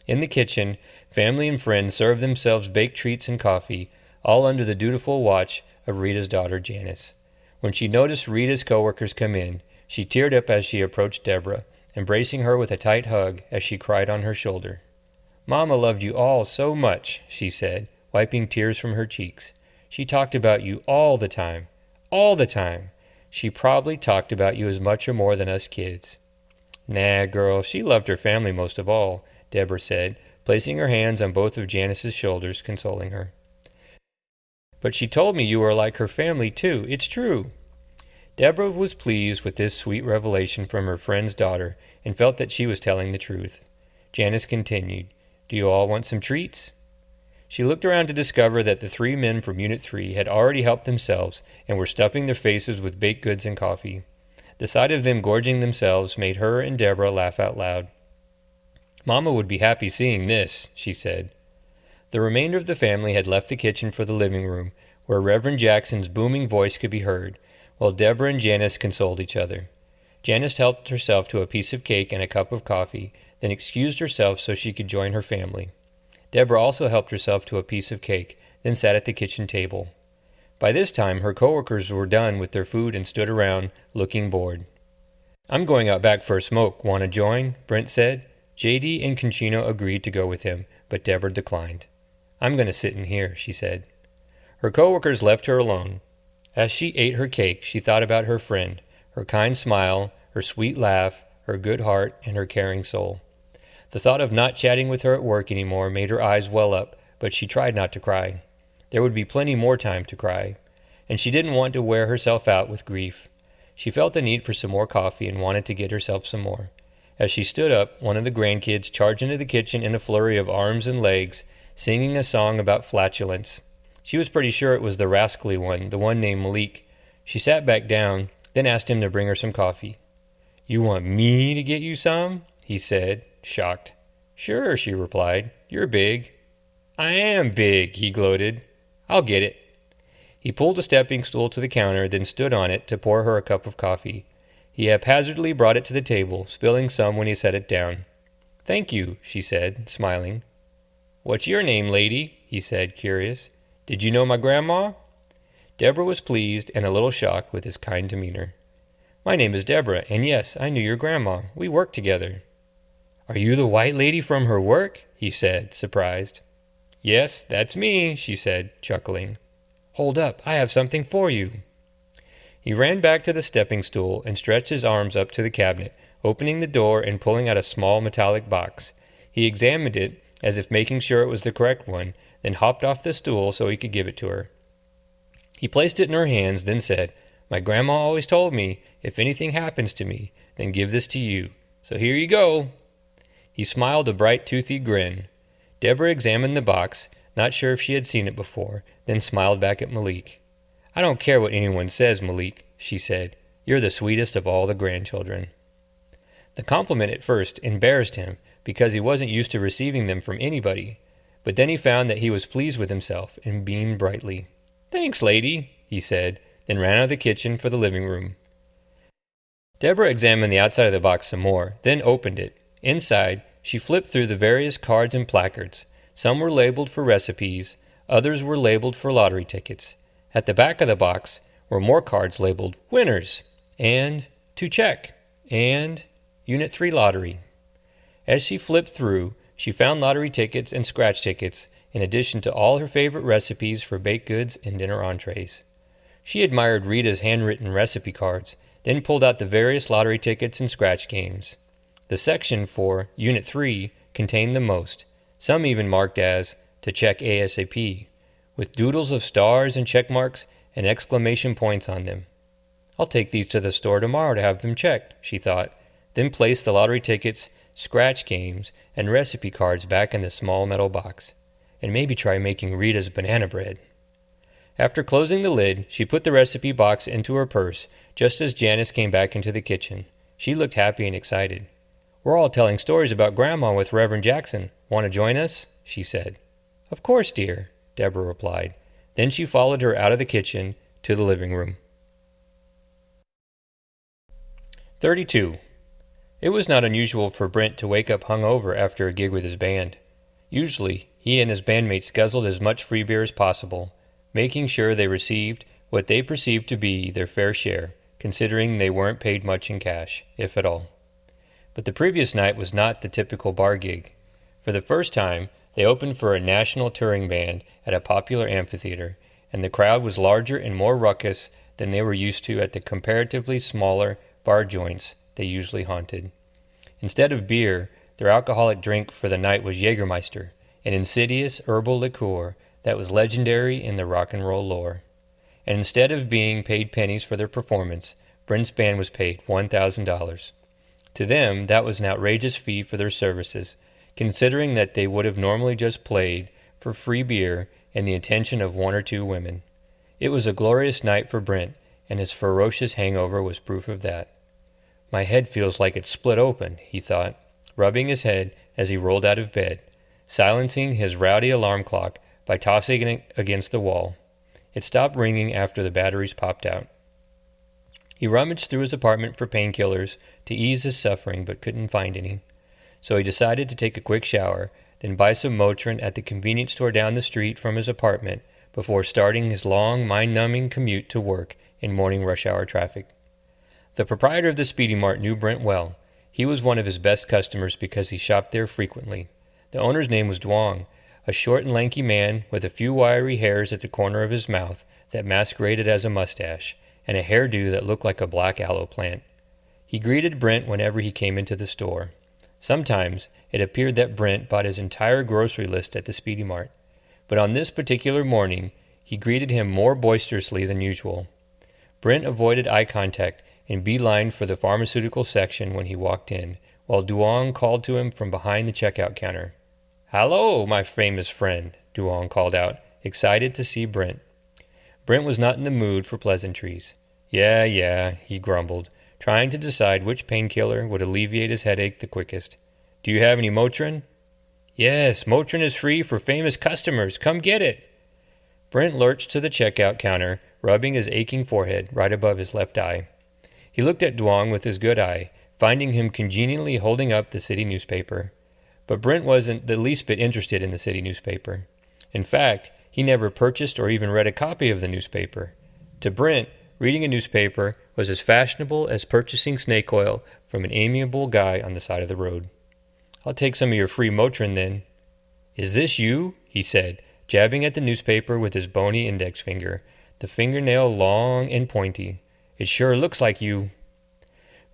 In the kitchen, family and friends served themselves baked treats and coffee, all under the dutiful watch of Rita's daughter Janice. When she noticed Rita's co-workers come in, she teared up as she approached Deborah, embracing her with a tight hug as she cried on her shoulder. "Mama loved you all so much," she said, wiping tears from her cheeks. "She talked about you all the time. All the time. She probably talked about you as much or more than us kids." "Nah, girl, she loved her family most of all," Deborah said, placing her hands on both of Janice's shoulders, consoling her. "But she told me you were like her family, too. It's true." Deborah was pleased with this sweet revelation from her friend's daughter and felt that she was telling the truth. Janice continued, "Do you all want some treats?" She looked around to discover that the 3 men from Unit 3 had already helped themselves and were stuffing their faces with baked goods and coffee. The sight of them gorging themselves made her and Deborah laugh out loud. "Mama would be happy seeing this," she said. The remainder of the family had left the kitchen for the living room, where Reverend Jackson's booming voice could be heard, while Deborah and Janice consoled each other. Janice helped herself to a piece of cake and a cup of coffee, then excused herself so she could join her family. Deborah also helped herself to a piece of cake, then sat at the kitchen table. By this time, her coworkers were done with their food and stood around, looking bored. "I'm going out back for a smoke. Want to join?" Brent said. JD and Conchino agreed to go with him, but Deborah declined. "I'm going to sit in here," she said. Her coworkers left her alone. As she ate her cake, she thought about her friend, her kind smile, her sweet laugh, her good heart, and her caring soul. The thought of not chatting with her at work anymore made her eyes well up, but she tried not to cry. There would be plenty more time to cry, and she didn't want to wear herself out with grief. She felt the need for some more coffee and wanted to get herself some more. As she stood up, one of the grandkids charged into the kitchen in a flurry of arms and legs, singing a song about flatulence. She was pretty sure it was the rascally one, the one named Malik. She sat back down, then asked him to bring her some coffee. "You want me to get you some?" he said, shocked. "Sure," she replied. "You're big." "I am big," he gloated. "I'll get it." He pulled a stepping stool to the counter, then stood on it to pour her a cup of coffee. He haphazardly brought it to the table, spilling some when he set it down. "Thank you," she said, smiling. "What's your name, lady?" he said, curious. "Did you know my grandma?" Deborah was pleased and a little shocked with his kind demeanor. "My name is Deborah, and yes, I knew your grandma. We worked together." "Are you the white lady from her work?" he said, surprised. "Yes, that's me," she said, chuckling. "Hold up, I have something for you." He ran back to the stepping stool and stretched his arms up to the cabinet, opening the door and pulling out a small metallic box. He examined it, as if making sure it was the correct one, then hopped off the stool so he could give it to her. He placed it in her hands, then said, "My grandma always told me, if anything happens to me, then give this to you. So here you go." He smiled a bright, toothy grin. Deborah examined the box, not sure if she had seen it before, then smiled back at Malik. "I don't care what anyone says, Malik," she said. "You're the sweetest of all the grandchildren." The compliment at first embarrassed him because he wasn't used to receiving them from anybody, but then he found that he was pleased with himself and beamed brightly. "Thanks, lady," he said, then ran out of the kitchen for the living room. Deborah examined the outside of the box some more, then opened it. Inside, she flipped through the various cards and placards. Some were labeled for recipes, others were labeled for lottery tickets. At the back of the box were more cards labeled Winners, and To Check, and Unit 3 Lottery. As she flipped through, she found lottery tickets and scratch tickets, in addition to all her favorite recipes for baked goods and dinner entrees. She admired Rita's handwritten recipe cards, then pulled out the various lottery tickets and scratch games. The section for Unit 3 contained the most, some even marked as To Check ASAP, with doodles of stars and check marks and exclamation points on them. "I'll take these to the store tomorrow to have them checked," she thought, then placed the lottery tickets, scratch games, and recipe cards back in the small metal box, and maybe try making Rita's banana bread. After closing the lid, she put the recipe box into her purse just as Janice came back into the kitchen. She looked happy and excited. "We're all telling stories about Grandma with Reverend Jackson. Want to join us?" she said. "Of course, dear," Deborah replied. Then she followed her out of the kitchen to the living room. 32. It was not unusual for Brent to wake up hungover after a gig with his band. Usually, he and his bandmates guzzled as much free beer as possible, making sure they received what they perceived to be their fair share, considering they weren't paid much in cash, if at all. But the previous night was not the typical bar gig. For the first time, they opened for a national touring band at a popular amphitheater, and the crowd was larger and more ruckus than they were used to at the comparatively smaller bar joints they usually haunted. Instead of beer, their alcoholic drink for the night was Jägermeister, an insidious herbal liqueur that was legendary in the rock and roll lore. And instead of being paid pennies for their performance, Brent's band was paid $1,000. To them, that was an outrageous fee for their services, considering that they would have normally just played for free beer and the attention of one or two women. It was a glorious night for Brent, and his ferocious hangover was proof of that. My head feels like it's split open, he thought, rubbing his head as he rolled out of bed, silencing his rowdy alarm clock by tossing it against the wall. It stopped ringing after the batteries popped out. He rummaged through his apartment for painkillers to ease his suffering, but couldn't find any. So he decided to take a quick shower, then buy some Motrin at the convenience store down the street from his apartment before starting his long, mind-numbing commute to work in morning rush hour traffic. The proprietor of the Speedy Mart knew Brent well. He was one of his best customers because he shopped there frequently. The owner's name was Duong, a short and lanky man with a few wiry hairs at the corner of his mouth that masqueraded as a mustache, and a hairdo that looked like a black aloe plant. He greeted Brent whenever he came into the store. Sometimes it appeared that Brent bought his entire grocery list at the Speedy Mart, but on this particular morning he greeted him more boisterously than usual. Brent avoided eye contact and beelined for the pharmaceutical section when he walked in, while Duong called to him from behind the checkout counter. "Hello, my famous friend," Duong called out, excited to see Brent. Brent was not in the mood for pleasantries. Yeah, he grumbled, trying to decide which painkiller would alleviate his headache the quickest. "Do you have any Motrin?" "Yes, Motrin is free for famous customers. Come get it." Brent lurched to the checkout counter, rubbing his aching forehead right above his left eye. He looked at Duong with his good eye, finding him congenially holding up the city newspaper. But Brent wasn't the least bit interested in the city newspaper. In fact, he never purchased or even read a copy of the newspaper. To Brent, reading a newspaper was as fashionable as purchasing snake oil from an amiable guy on the side of the road. "I'll take some of your free Motrin then." "Is this you?" he said, jabbing at the newspaper with his bony index finger, the fingernail long and pointy. "It sure looks like you."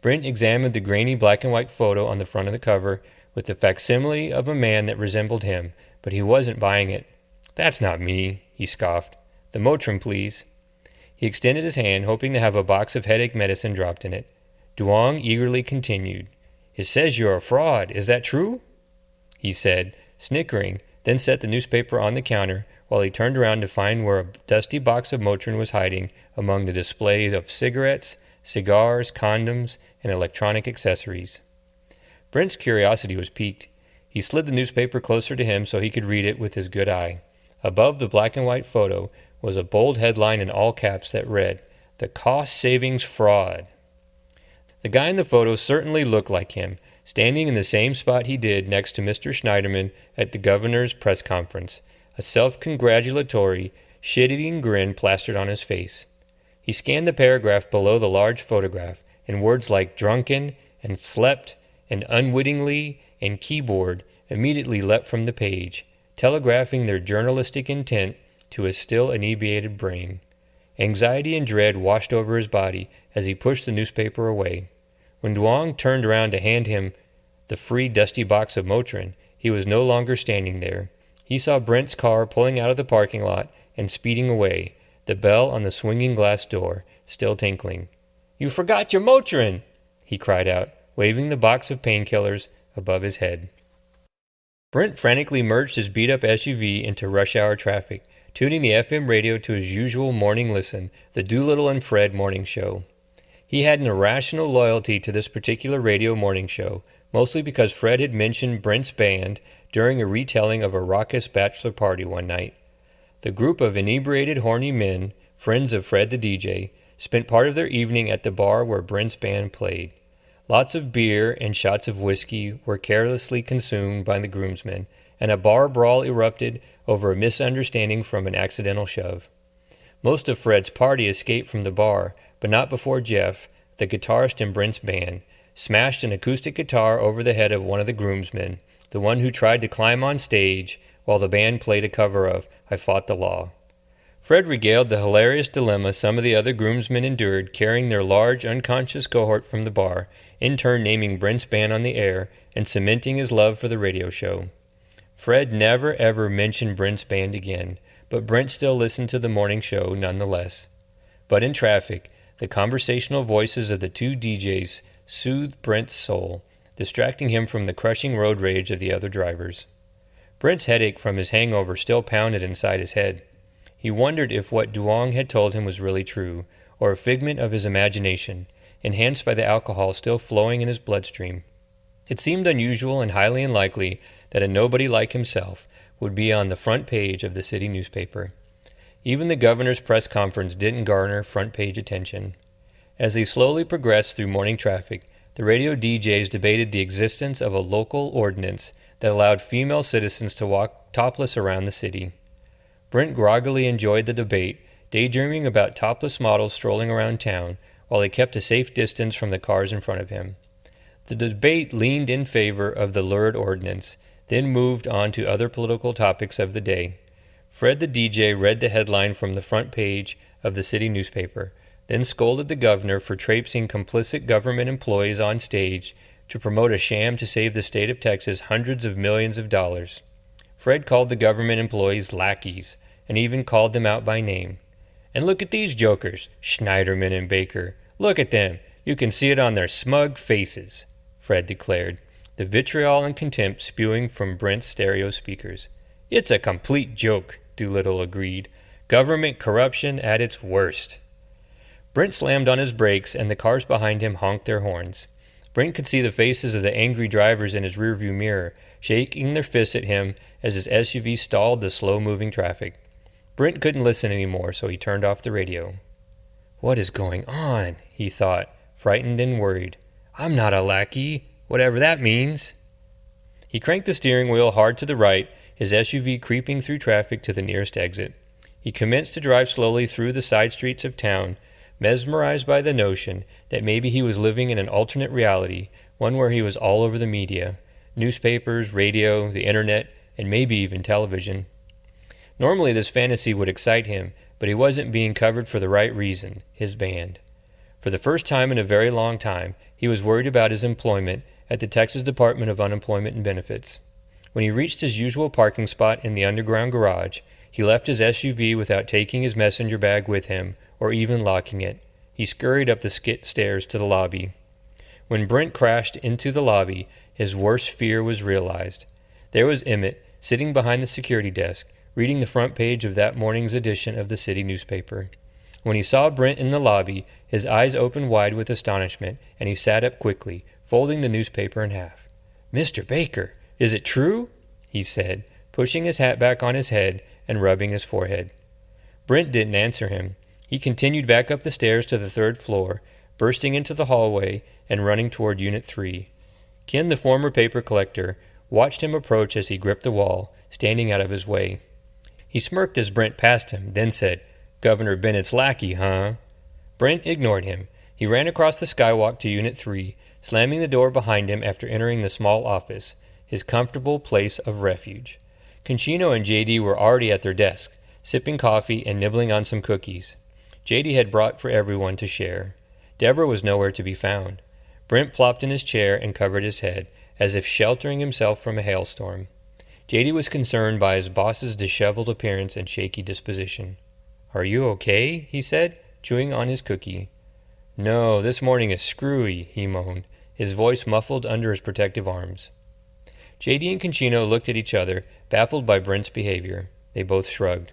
Brent examined the grainy black and white photo on the front of the cover with the facsimile of a man that resembled him, but he wasn't buying it. "That's not me," he scoffed. "The Motrin, please." He extended his hand, hoping to have a box of headache medicine dropped in it. Duong eagerly continued. "It says you're a fraud. Is that true?" he said, snickering, then set the newspaper on the counter while he turned around to find where a dusty box of Motrin was hiding among the displays of cigarettes, cigars, condoms, and electronic accessories. Brent's curiosity was piqued. He slid the newspaper closer to him so he could read it with his good eye. Above the black and white photo was a bold headline in all caps that read, "The Cost Savings Fraud." The guy in the photo certainly looked like him, standing in the same spot he did next to Mr. Schneiderman at the governor's press conference, a self-congratulatory, shit-eating grin plastered on his face. He scanned the paragraph below the large photograph, and words like drunken and slept and unwittingly and keyboard immediately leapt from the page, telegraphing their journalistic intent to his still inebriated brain. Anxiety and dread washed over his body as he pushed the newspaper away. When Duong turned around to hand him the free dusty box of Motrin, he was no longer standing there. He saw Brent's car pulling out of the parking lot and speeding away, the bell on the swinging glass door still tinkling. "You forgot your Motrin!" he cried out, waving the box of painkillers above his head. Brent frantically merged his beat-up SUV into rush hour traffic, tuning the FM radio to his usual morning listen, the Doolittle and Fred morning show. He had an irrational loyalty to this particular radio morning show, mostly because Fred had mentioned Brent's band during a retelling of a raucous bachelor party one night. The group of inebriated, horny men, friends of Fred the DJ, spent part of their evening at the bar where Brent's band played. Lots of beer and shots of whiskey were carelessly consumed by the groomsmen, and a bar brawl erupted over a misunderstanding from an accidental shove. Most of Fred's party escaped from the bar, but not before Jeff, the guitarist in Brent's band, smashed an acoustic guitar over the head of one of the groomsmen, the one who tried to climb on stage while the band played a cover of I Fought the Law. Fred regaled the hilarious dilemma some of the other groomsmen endured carrying their large, unconscious cohort from the bar, in turn naming Brent's band on the air and cementing his love for the radio show. Fred never ever mentioned Brent's band again, but Brent still listened to the morning show nonetheless. But in traffic, the conversational voices of the two DJs soothed Brent's soul, distracting him from the crushing road rage of the other drivers. Brent's headache from his hangover still pounded inside his head. He wondered if what Duong had told him was really true, or a figment of his imagination, enhanced by the alcohol still flowing in his bloodstream. It seemed unusual and highly unlikely that a nobody like himself would be on the front page of the city newspaper. Even the governor's press conference didn't garner front-page attention. As they slowly progressed through morning traffic, the radio DJs debated the existence of a local ordinance that allowed female citizens to walk topless around the city. Brent groggily enjoyed the debate, daydreaming about topless models strolling around town while he kept a safe distance from the cars in front of him. The debate leaned in favor of the lurid ordinance, then moved on to other political topics of the day. Fred the DJ read the headline from the front page of the city newspaper, then scolded the governor for traipsing complicit government employees on stage to promote a sham to save the state of Texas hundreds of millions of dollars. Fred called the government employees lackeys, and even called them out by name. "And look at these jokers, Schneiderman and Baker. Look at them. You can see it on their smug faces," Fred declared, the vitriol and contempt spewing from Brent's stereo speakers. "It's a complete joke," Doolittle agreed. "Government corruption at its worst." Brent slammed on his brakes, and the cars behind him honked their horns. Brent could see the faces of the angry drivers in his rearview mirror, shaking their fists at him as his SUV stalled the slow-moving traffic. Brent couldn't listen anymore, so he turned off the radio. "What is going on?" he thought, frightened and worried. "I'm not a lackey, whatever that means." He cranked the steering wheel hard to the right, his SUV creeping through traffic to the nearest exit. He commenced to drive slowly through the side streets of town, mesmerized by the notion that maybe he was living in an alternate reality, one where he was all over the media, newspapers, radio, the internet, and maybe even television. Normally this fantasy would excite him, but he wasn't being covered for the right reason, his band. For the first time in a very long time, he was worried about his employment at the Texas Department of Unemployment and Benefits. When he reached his usual parking spot in the underground garage, he left his SUV without taking his messenger bag with him or even locking it. He scurried up the stairs to the lobby. When Brent crashed into the lobby, his worst fear was realized. There was Emmett, sitting behind the security desk, reading the front page of that morning's edition of the city newspaper. When he saw Brent in the lobby, his eyes opened wide with astonishment, and he sat up quickly, folding the newspaper in half. "Mr. Baker, is it true?" he said, pushing his hat back on his head and rubbing his forehead. Brent didn't answer him. He continued back up the stairs to the third floor, bursting into the hallway and running toward Unit 3. Ken, the former paper collector, watched him approach as he gripped the wall, standing out of his way. He smirked as Brent passed him, then said, "Governor Bennett's lackey, huh?" Brent ignored him. He ran across the skywalk to Unit 3, slamming the door behind him after entering the small office, his comfortable place of refuge. Conchino and JD were already at their desk, sipping coffee and nibbling on some cookies. JD had brought for everyone to share. Deborah was nowhere to be found. Brent plopped in his chair and covered his head, as if sheltering himself from a hailstorm. JD was concerned by his boss's disheveled appearance and shaky disposition. "Are you okay?" he said, chewing on his cookie. "No, this morning is screwy," he moaned, his voice muffled under his protective arms. JD and Conchino looked at each other, baffled by Brent's behavior. They both shrugged.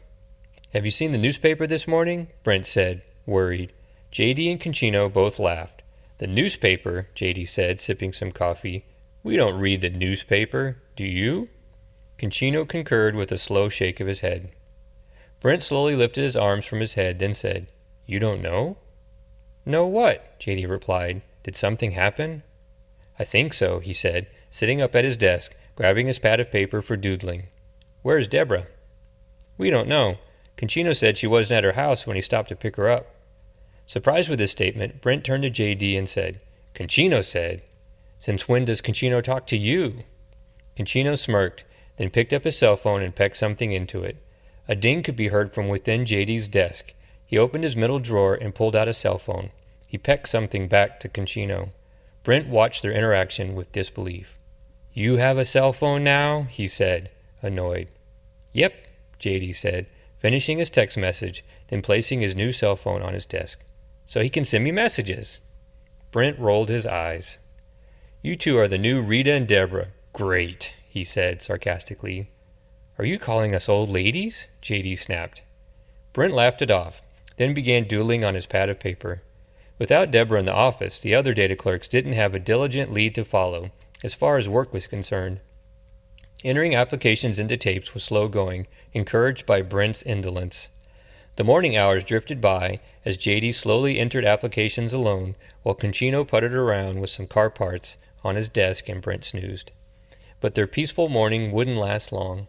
"Have you seen the newspaper this morning?" Brent said, worried. JD and Conchino both laughed. "The newspaper?" JD said, sipping some coffee. "We don't read the newspaper. Do you?" Conchino concurred with a slow shake of his head. Brent slowly lifted his arms from his head, then said, "You don't know?" "Know what?" JD replied. "Did something happen?" "I think so," he said, sitting up at his desk, grabbing his pad of paper for doodling. "Where's Deborah?" "We don't know. Conchino said she wasn't at her house when he stopped to pick her up." Surprised with this statement, Brent turned to JD and said, "Conchino said, Since when does Concino talk to you? Concino smirked, then picked up his cell phone and pecked something into it. A ding could be heard from within JD's desk. He opened his middle drawer and pulled out a cell phone. He pecked something back to Concino. Brent watched their interaction with disbelief. "You have a cell phone now?" he said, annoyed. "Yep," JD said, finishing his text message, then placing his new cell phone on his desk. "So he can send me messages." Brent rolled his eyes. "You two are the new Rita and Deborah. Great," he said sarcastically. "Are you calling us old ladies?" JD snapped. Brent laughed it off, then began doodling on his pad of paper. Without Deborah in the office, the other data clerks didn't have a diligent lead to follow, as far as work was concerned. Entering applications into tapes was slow going, encouraged by Brent's indolence. The morning hours drifted by as JD slowly entered applications alone, while Concino puttered around with some car parts on his desk and Brent snoozed. But their peaceful morning wouldn't last long.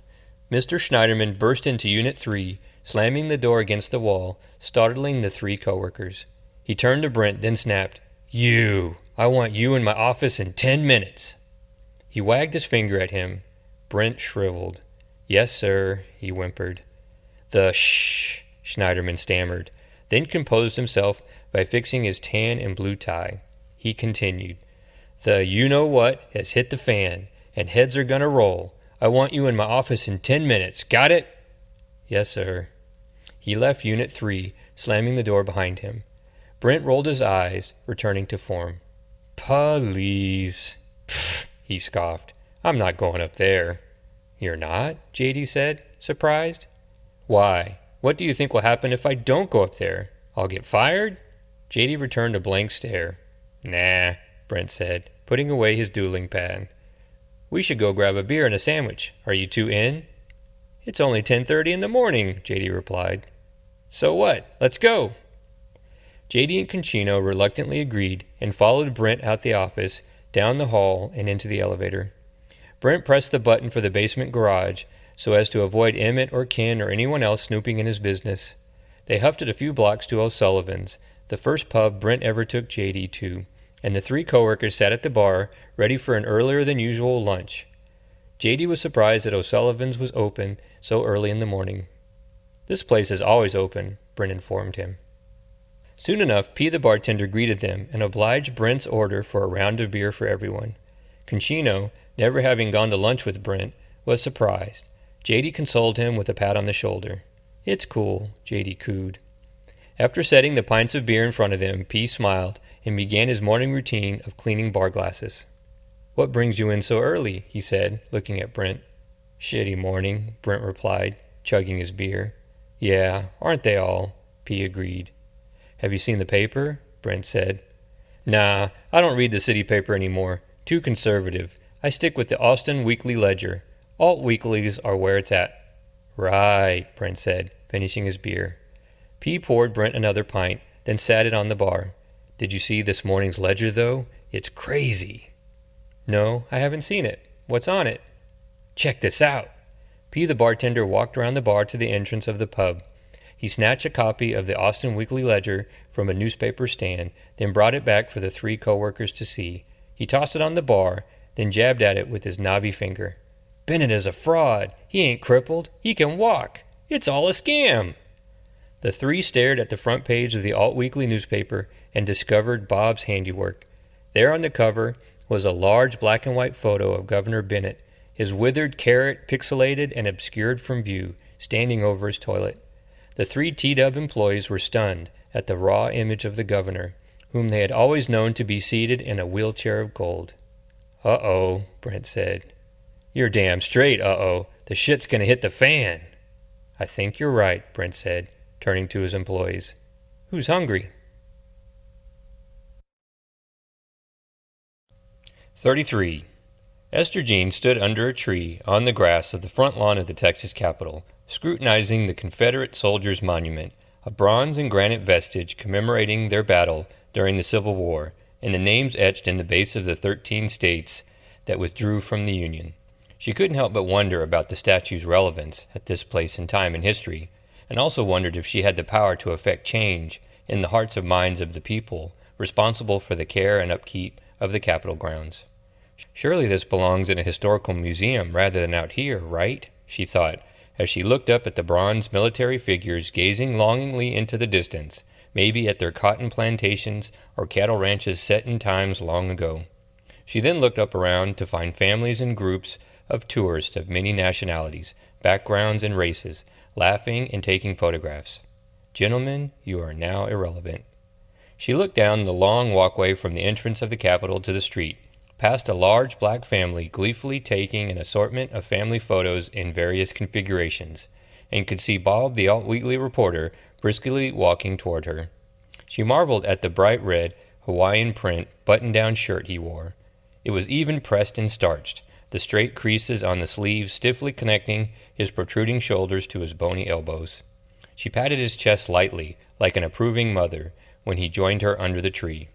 Mr. Schneiderman burst into Unit 3, slamming the door against the wall, startling the three coworkers. He turned to Brent, then snapped, "You! I want you in my office in 10 minutes!" He wagged his finger at him. Brent shriveled. "Yes, sir," he whimpered. "The shh," Schneiderman stammered, then composed himself by fixing his tan and blue tie. He continued, "The you-know-what has hit the fan, and heads are gonna roll. I want you in my office in 10 minutes. Got it?" "Yes, sir." He left Unit 3, slamming the door behind him. Brent rolled his eyes, returning to form. "Please," he scoffed. "I'm not going up there." "You're not?" JD said, surprised. "Why? What do you think will happen if I don't go up there? I'll get fired?" JD returned a blank stare. "Nah," Brent said, putting away his doodling pad. "We should go grab a beer and a sandwich. Are you two in?" "It's only 10:30 in the morning," JD replied. "So what? Let's go." JD and Concino reluctantly agreed and followed Brent out the office, down the hall, and into the elevator. Brent pressed the button for the basement garage so as to avoid Emmett or Ken or anyone else snooping in his business. They huffed it a few blocks to O'Sullivan's, the first pub Brent ever took JD to, and the three coworkers sat at the bar, ready for an earlier-than-usual lunch. JD was surprised that O'Sullivan's was open so early in the morning. "This place is always open," Brent informed him. Soon enough, P. the bartender greeted them and obliged Brent's order for a round of beer for everyone. Concino, never having gone to lunch with Brent, was surprised. JD consoled him with a pat on the shoulder. "It's cool," JD cooed. After setting the pints of beer in front of them, P. smiled and began his morning routine of cleaning bar glasses. "What brings you in so early?" he said, looking at Brent. "Shitty morning," Brent replied, chugging his beer. "Yeah, aren't they all?" P. agreed. "Have you seen the paper?" Brent said. "Nah, I don't read the city paper anymore. Too conservative. I stick with the Austin Weekly Ledger. Alt weeklies are where it's at." "Right," Brent said, finishing his beer. P. poured Brent another pint, then sat it on the bar. "Did you see this morning's Ledger, though? It's crazy." "No, I haven't seen it. What's on it?" "Check this out." P. the bartender walked around the bar to the entrance of the pub. He snatched a copy of the Austin Weekly Ledger from a newspaper stand, then brought it back for the three coworkers to see. He tossed it on the bar, then jabbed at it with his knobby finger. "Bennett is a fraud. He ain't crippled. He can walk. It's all a scam." The three stared at the front page of the Alt Weekly newspaper and discovered Bob's handiwork. There on the cover was a large black and white photo of Governor Bennett, his withered carrot pixelated and obscured from view, standing over his toilet. The three T-Dub employees were stunned at the raw image of the governor, whom they had always known to be seated in a wheelchair of gold. "Uh-oh," Brent said. "You're damn straight, uh-oh. The shit's gonna hit the fan." "I think you're right," Brent said, turning to his employees. "Who's hungry?" 33. Esther Jean stood under a tree on the grass of the front lawn of the Texas Capitol, scrutinizing the Confederate Soldiers' Monument, a bronze and granite vestige commemorating their battle during the Civil War, and the names etched in the base of the 13 states that withdrew from the Union. She couldn't help but wonder about the statue's relevance at this place and time in history, and also wondered if she had the power to effect change in the hearts and minds of the people responsible for the care and upkeep of the Capitol grounds. Surely this belongs in a historical museum rather than out here, right? She thought, as she looked up at the bronze military figures gazing longingly into the distance, maybe at their cotton plantations or cattle ranches set in times long ago. She then looked up around to find families and groups of tourists of many nationalities, backgrounds, and races, laughing and taking photographs. Gentlemen, you are now irrelevant. She looked down the long walkway from the entrance of the Capitol to the street, past a large black family gleefully taking an assortment of family photos in various configurations, and could see Bob, the alt-weekly reporter, briskly walking toward her. She marveled at the bright red, Hawaiian print button-down shirt he wore. It was even pressed and starched, the straight creases on the sleeves stiffly connecting his protruding shoulders to his bony elbows. She patted his chest lightly, like an approving mother, when he joined her under the tree.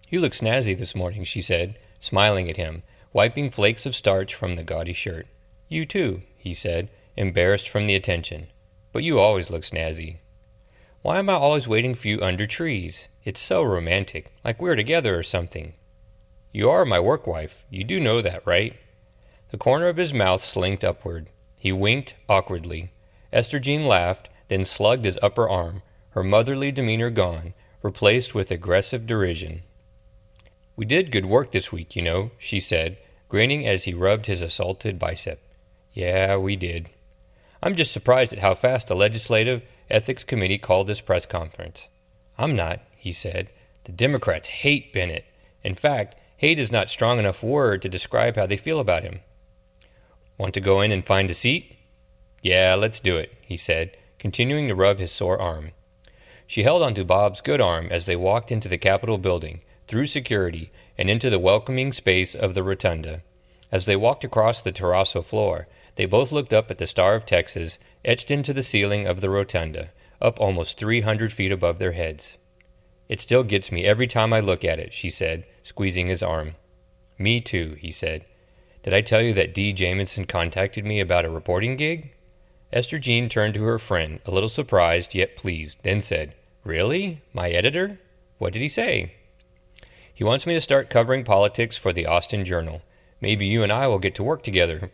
"You look snazzy this morning," she said, smiling at him, wiping flakes of starch from the gaudy shirt. "You too," he said, embarrassed from the attention. "But you always look snazzy." "Why am I always waiting for you under trees? It's so romantic, like we're together or something." "You are my work wife. You do know that, right?" The corner of his mouth slinked upward. He winked awkwardly. Esther Jean laughed, then slugged his upper arm, her motherly demeanor gone, replaced with aggressive derision. "We did good work this week, you know," she said, grinning as he rubbed his assaulted bicep. "Yeah, we did." "I'm just surprised at how fast the Legislative Ethics Committee called this press conference." "I'm not," he said. "The Democrats hate Bennett. In fact, hate is not strong enough word to describe how they feel about him." "Want to go in and find a seat?" "Yeah, let's do it," he said, continuing to rub his sore arm. She held onto Bob's good arm as they walked into the Capitol building, through security, and into the welcoming space of the rotunda. As they walked across the terrazzo floor, they both looked up at the Star of Texas, etched into the ceiling of the rotunda, up almost 300 feet above their heads. "It still gets me every time I look at it," she said, squeezing his arm. "Me too," he said. "Did I tell you that D. Jamison contacted me about a reporting gig?" Esther Jean turned to her friend, a little surprised yet pleased, then said, "Really? My editor? What did he say?" "He wants me to start covering politics for the Austin Journal. Maybe you and I will get to work together."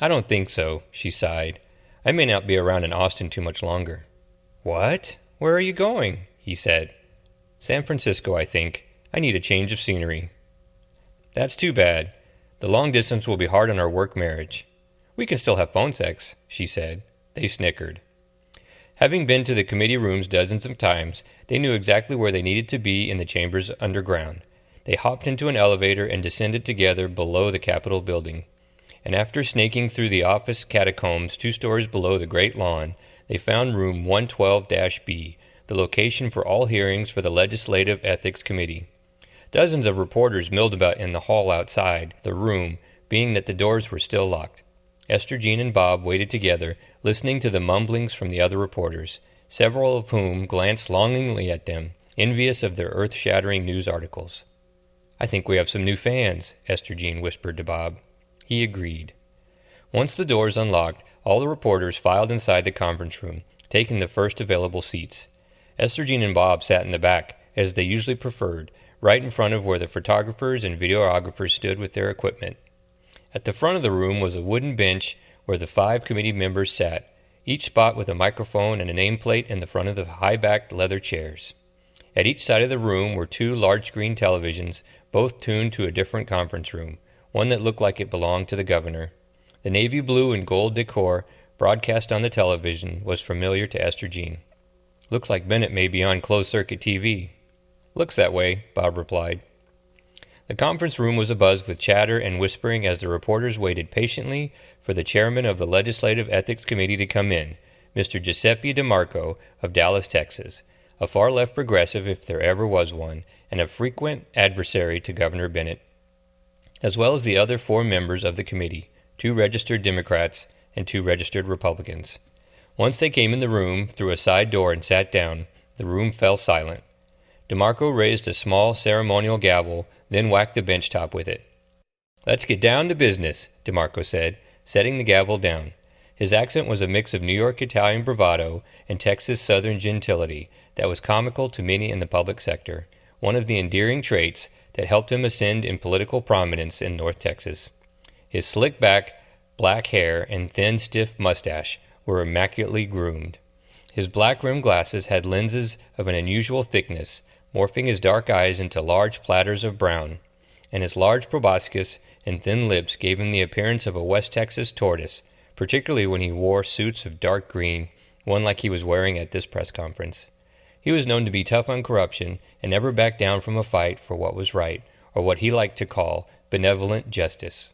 "I don't think so," she sighed. "I may not be around in Austin too much longer." "What? Where are you going?" he said. "San Francisco, I think. I need a change of scenery." "That's too bad. The long distance will be hard on our work marriage." "We can still have phone sex," she said. They snickered. Having been to the committee rooms dozens of times, they knew exactly where they needed to be in the chambers underground. They hopped into an elevator and descended together below the Capitol building. And after snaking through the office catacombs 2 stories below the Great Lawn, they found room 112-B, the location for all hearings for the Legislative Ethics Committee. Dozens of reporters milled about in the hall outside the room, being that the doors were still locked. Esther Jean and Bob waited together, listening to the mumblings from the other reporters, several of whom glanced longingly at them, envious of their earth-shattering news articles. "I think we have some new fans," Esther Jean whispered to Bob. He agreed. Once the doors unlocked, all the reporters filed inside the conference room, taking the first available seats. Esther Jean and Bob sat in the back, as they usually preferred, right in front of where the photographers and videographers stood with their equipment. At the front of the room was a wooden bench where the 5 committee members sat, each spot with a microphone and a nameplate in the front of the high-backed leather chairs. At each side of the room were 2 large-screen televisions, both tuned to a different conference room, one that looked like it belonged to the governor. The navy blue and gold decor broadcast on the television was familiar to Esther Jean. "Looks like Bennett may be on closed-circuit TV." "Looks that way," Bob replied. The conference room was abuzz with chatter and whispering as the reporters waited patiently for the chairman of the Legislative Ethics Committee to come in, Mr. Giuseppe DeMarco of Dallas, Texas, a far-left progressive if there ever was one, and a frequent adversary to Governor Bennett, as well as the other 4 members of the committee, 2 registered Democrats and 2 registered Republicans. Once they came in the room through a side door and sat down, the room fell silent. DeMarco raised a small ceremonial gavel, then whacked the bench top with it. "Let's get down to business," DeMarco said, setting the gavel down. His accent was a mix of New York Italian bravado and Texas Southern gentility that was comical to many in the public sector, one of the endearing traits that helped him ascend in political prominence in North Texas. His slick back, black hair, and thin, stiff mustache were immaculately groomed. His black-rimmed glasses had lenses of an unusual thickness, morphing his dark eyes into large platters of brown, and his large proboscis and thin lips gave him the appearance of a West Texas tortoise, particularly when he wore suits of dark green, one like he was wearing at this press conference. He was known to be tough on corruption and never backed down from a fight for what was right, or what he liked to call benevolent justice.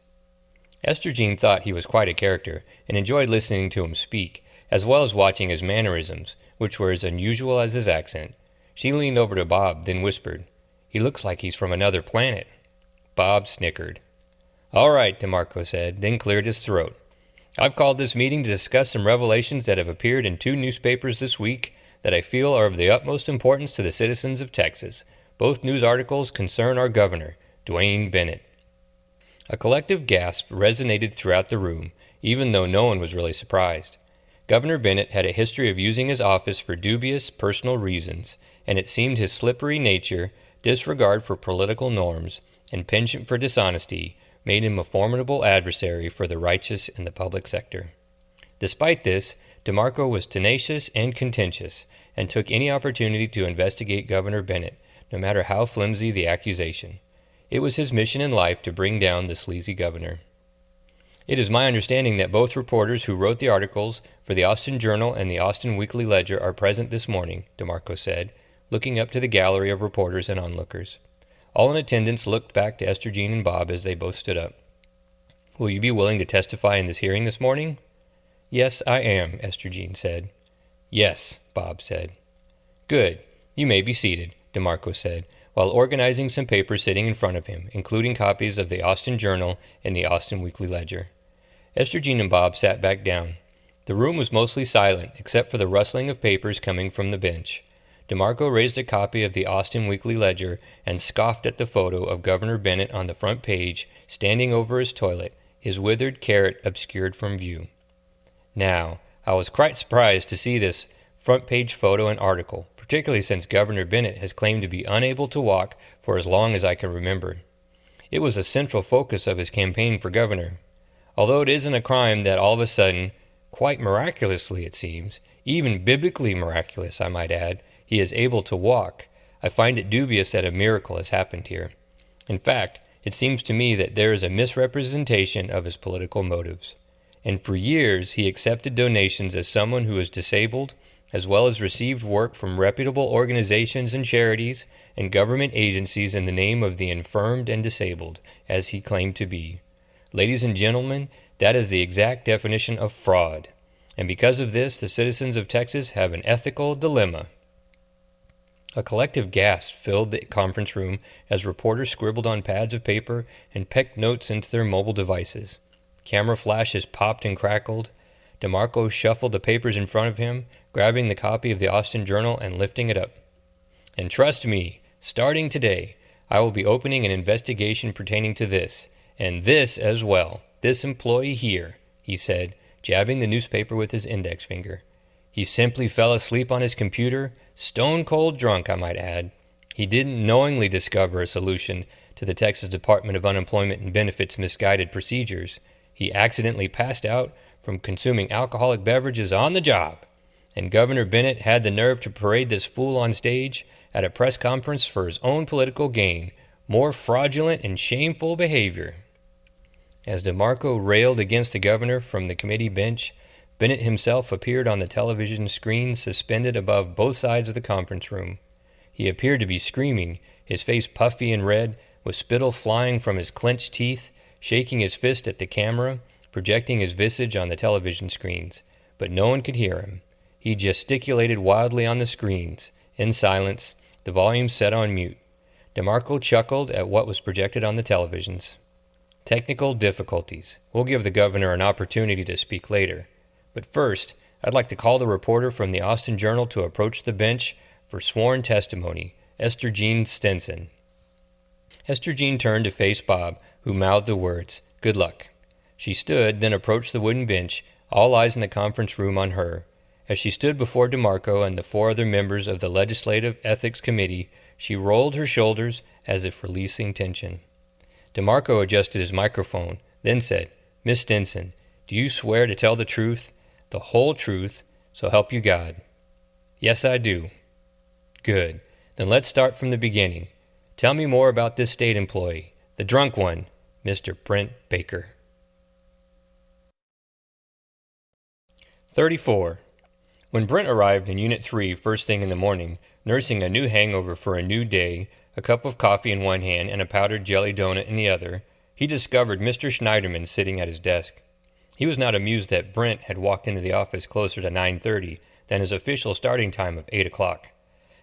Esther Jean thought he was quite a character and enjoyed listening to him speak, as well as watching his mannerisms, which were as unusual as his accent. She leaned over to Bob, then whispered, "He looks like he's from another planet." Bob snickered. "All right," DeMarco said, then cleared his throat. "I've called this meeting to discuss some revelations that have appeared in 2 newspapers this week that I feel are of the utmost importance to the citizens of Texas. Both news articles concern our governor, Dwayne Bennett." A collective gasp resonated throughout the room, even though no one was really surprised. Governor Bennett had a history of using his office for dubious personal reasons, and it seemed his slippery nature, disregard for political norms, and penchant for dishonesty made him a formidable adversary for the righteous in the public sector. Despite this, DeMarco was tenacious and contentious, and took any opportunity to investigate Governor Bennett, no matter how flimsy the accusation. It was his mission in life to bring down the sleazy governor. "It is my understanding that both reporters who wrote the articles for the Austin Journal and the Austin Weekly Ledger are present this morning," DeMarco said, looking up to the gallery of reporters and onlookers. All in attendance looked back to Esther Jean and Bob as they both stood up. "Will you be willing to testify in this hearing this morning?" "Yes, I am," Esther Jean said. "Yes," Bob said. "Good. You may be seated," DeMarco said, while organizing some papers sitting in front of him, including copies of the Austin Journal and the Austin Weekly Ledger. Esther Jean and Bob sat back down. The room was mostly silent, except for the rustling of papers coming from the bench. DeMarco raised a copy of the Austin Weekly Ledger and scoffed at the photo of Governor Bennett on the front page, standing over his toilet, his withered carrot obscured from view. Now, I was quite surprised to see this front-page photo and article, particularly since Governor Bennett has claimed to be unable to walk for as long as I can remember. It was a central focus of his campaign for governor. Although it isn't a crime that all of a sudden, quite miraculously it seems, even biblically miraculous I might add, he is able to walk, I find it dubious that a miracle has happened here. In fact, it seems to me that there is a misrepresentation of his political motives. And for years he accepted donations as someone who is disabled, as well as received work from reputable organizations and charities and government agencies in the name of the infirmed and disabled, as he claimed to be. Ladies and gentlemen, that is the exact definition of fraud. And because of this, the citizens of Texas have an ethical dilemma. A collective gasp filled the conference room as reporters scribbled on pads of paper and pecked notes into their mobile devices. Camera flashes popped and crackled. DeMarco shuffled the papers in front of him, grabbing the copy of the Austin Journal and lifting it up. "And trust me, starting today, I will be opening an investigation pertaining to this, and this as well, this employee here," he said, jabbing the newspaper with his index finger. "He simply fell asleep on his computer, stone-cold drunk, I might add. He didn't knowingly discover a solution to the Texas Department of Unemployment and Benefits' misguided procedures. He accidentally passed out from consuming alcoholic beverages on the job. And Governor Bennett had the nerve to parade this fool on stage at a press conference for his own political gain. More fraudulent and shameful behavior." As DeMarco railed against the governor from the committee bench, Bennett himself appeared on the television screen suspended above both sides of the conference room. He appeared to be screaming, his face puffy and red, with spittle flying from his clenched teeth, shaking his fist at the camera, projecting his visage on the television screens. But no one could hear him. He gesticulated wildly on the screens. In silence, the volume set on mute. DeMarco chuckled at what was projected on the televisions. "Technical difficulties. We'll give the governor an opportunity to speak later. But first, I'd like to call the reporter from the Austin Journal to approach the bench for sworn testimony, Esther Jean Stinson." Esther Jean turned to face Bob, who mouthed the words, "Good luck." She stood, then approached the wooden bench, all eyes in the conference room on her. As she stood before DeMarco and the 4 other members of the Legislative Ethics Committee, she rolled her shoulders as if releasing tension. DeMarco adjusted his microphone, then said, "Miss Stinson, do you swear to tell the truth, the whole truth, so help you God?" "Yes, I do." "Good. Then let's start from the beginning. Tell me more about this state employee, the drunk one, Mr. Brent Baker." 34. When Brent arrived in Unit 3 first thing in the morning, nursing a new hangover for a new day, a cup of coffee in one hand and a powdered jelly donut in the other, he discovered Mr. Schneiderman sitting at his desk. He was not amused that Brent had walked into the office closer to 9:30 than his official starting time of 8 o'clock.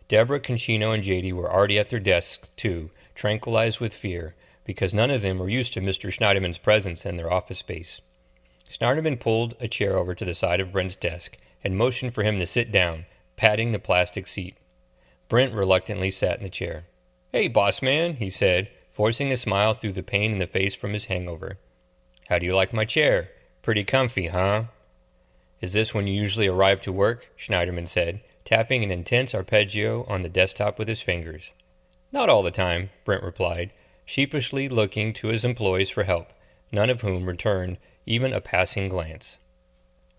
Deborah, Concino, and JD were already at their desks, too, tranquilized with fear, because none of them were used to Mr. Schneiderman's presence in their office space. Schneiderman pulled a chair over to the side of Brent's desk and motioned for him to sit down, patting the plastic seat. Brent reluctantly sat in the chair. "Hey, boss man," he said, forcing a smile through the pain in the face from his hangover. "How do you like my chair? Pretty comfy, huh?" "Is this when you usually arrive to work?" Schneiderman said, tapping an intense arpeggio on the desktop with his fingers. "Not all the time," Brent replied, sheepishly looking to his employees for help, none of whom returned even a passing glance.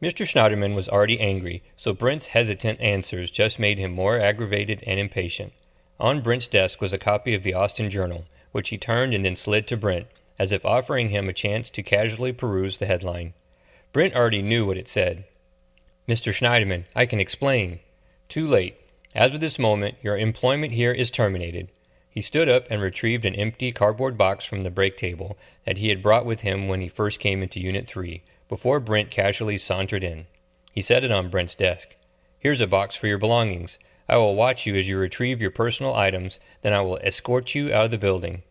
Mr. Schneiderman was already angry, so Brent's hesitant answers just made him more aggravated and impatient. On Brent's desk was a copy of the Austin Journal, which he turned and then slid to Brent, as if offering him a chance to casually peruse the headline. Brent already knew what it said. "Mr. Schneiderman, I can explain." "Too late. As of this moment, your employment here is terminated." He stood up and retrieved an empty cardboard box from the break table that he had brought with him when he first came into Unit 3, before Brent casually sauntered in. He set it on Brent's desk. "Here's a box for your belongings. I will watch you as you retrieve your personal items, then I will escort you out of the building."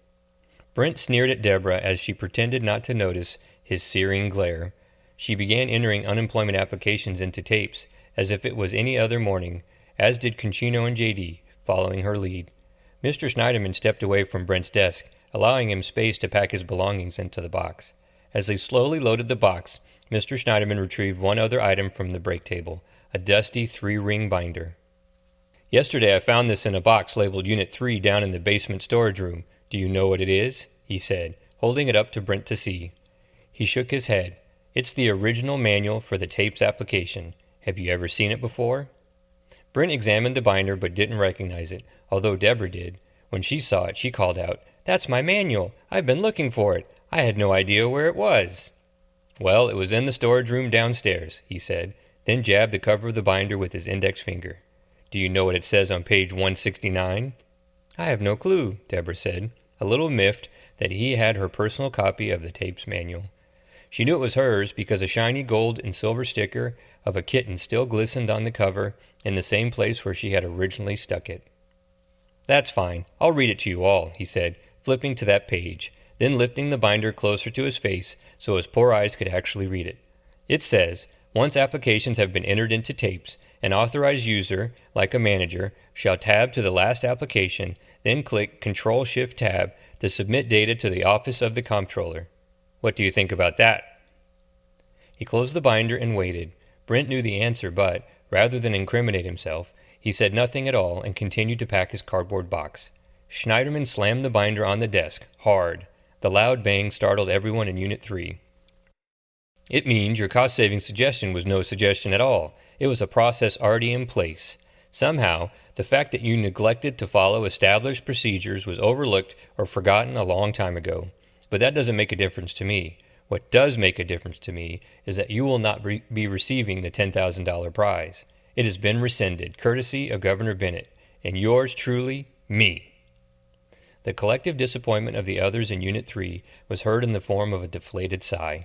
Brent sneered at Deborah as she pretended not to notice his searing glare. She began entering unemployment applications into tapes as if it was any other morning, as did Concino and JD, following her lead. Mr. Schneiderman stepped away from Brent's desk, allowing him space to pack his belongings into the box. As they slowly loaded the box, Mr. Schneiderman retrieved one other item from the break table, a dusty 3-ring binder. "Yesterday I found this in a box labeled Unit 3 down in the basement storage room. Do you know what it is?" he said, holding it up to Brent to see. He shook his head. "It's the original manual for the tapes application. Have you ever seen it before?" Brent examined the binder but didn't recognize it, although Deborah did. When she saw it, she called out, "That's my manual. I've been looking for it. I had no idea where it was." "Well, it was in the storage room downstairs," he said, then jabbed the cover of the binder with his index finger. "Do you know what it says on page 169? "I have no clue," Deborah said, a little miffed that he had her personal copy of the tapes manual. She knew it was hers because a shiny gold and silver sticker of a kitten still glistened on the cover in the same place where she had originally stuck it. "That's fine. I'll read it to you all," he said, flipping to that page, then lifting the binder closer to his face so his poor eyes could actually read it. It says, "Once applications have been entered into tapes, an authorized user, like a manager, shall tab to the last application, then click Control-Shift-Tab to submit data to the Office of the Comptroller." What do you think about that? He closed the binder and waited. Brent knew the answer, but, rather than incriminate himself, he said nothing at all and continued to pack his cardboard box. Schneiderman slammed the binder on the desk, hard. The loud bang startled everyone in Unit 3. "It means your cost-saving suggestion was no suggestion at all. It was a process already in place. Somehow, the fact that you neglected to follow established procedures was overlooked or forgotten a long time ago. But that doesn't make a difference to me. What does make a difference to me is that you will not be receiving the $10,000 prize. It has been rescinded, courtesy of Governor Bennett, and yours truly, me." The collective disappointment of the others in Unit 3 was heard in the form of a deflated sigh.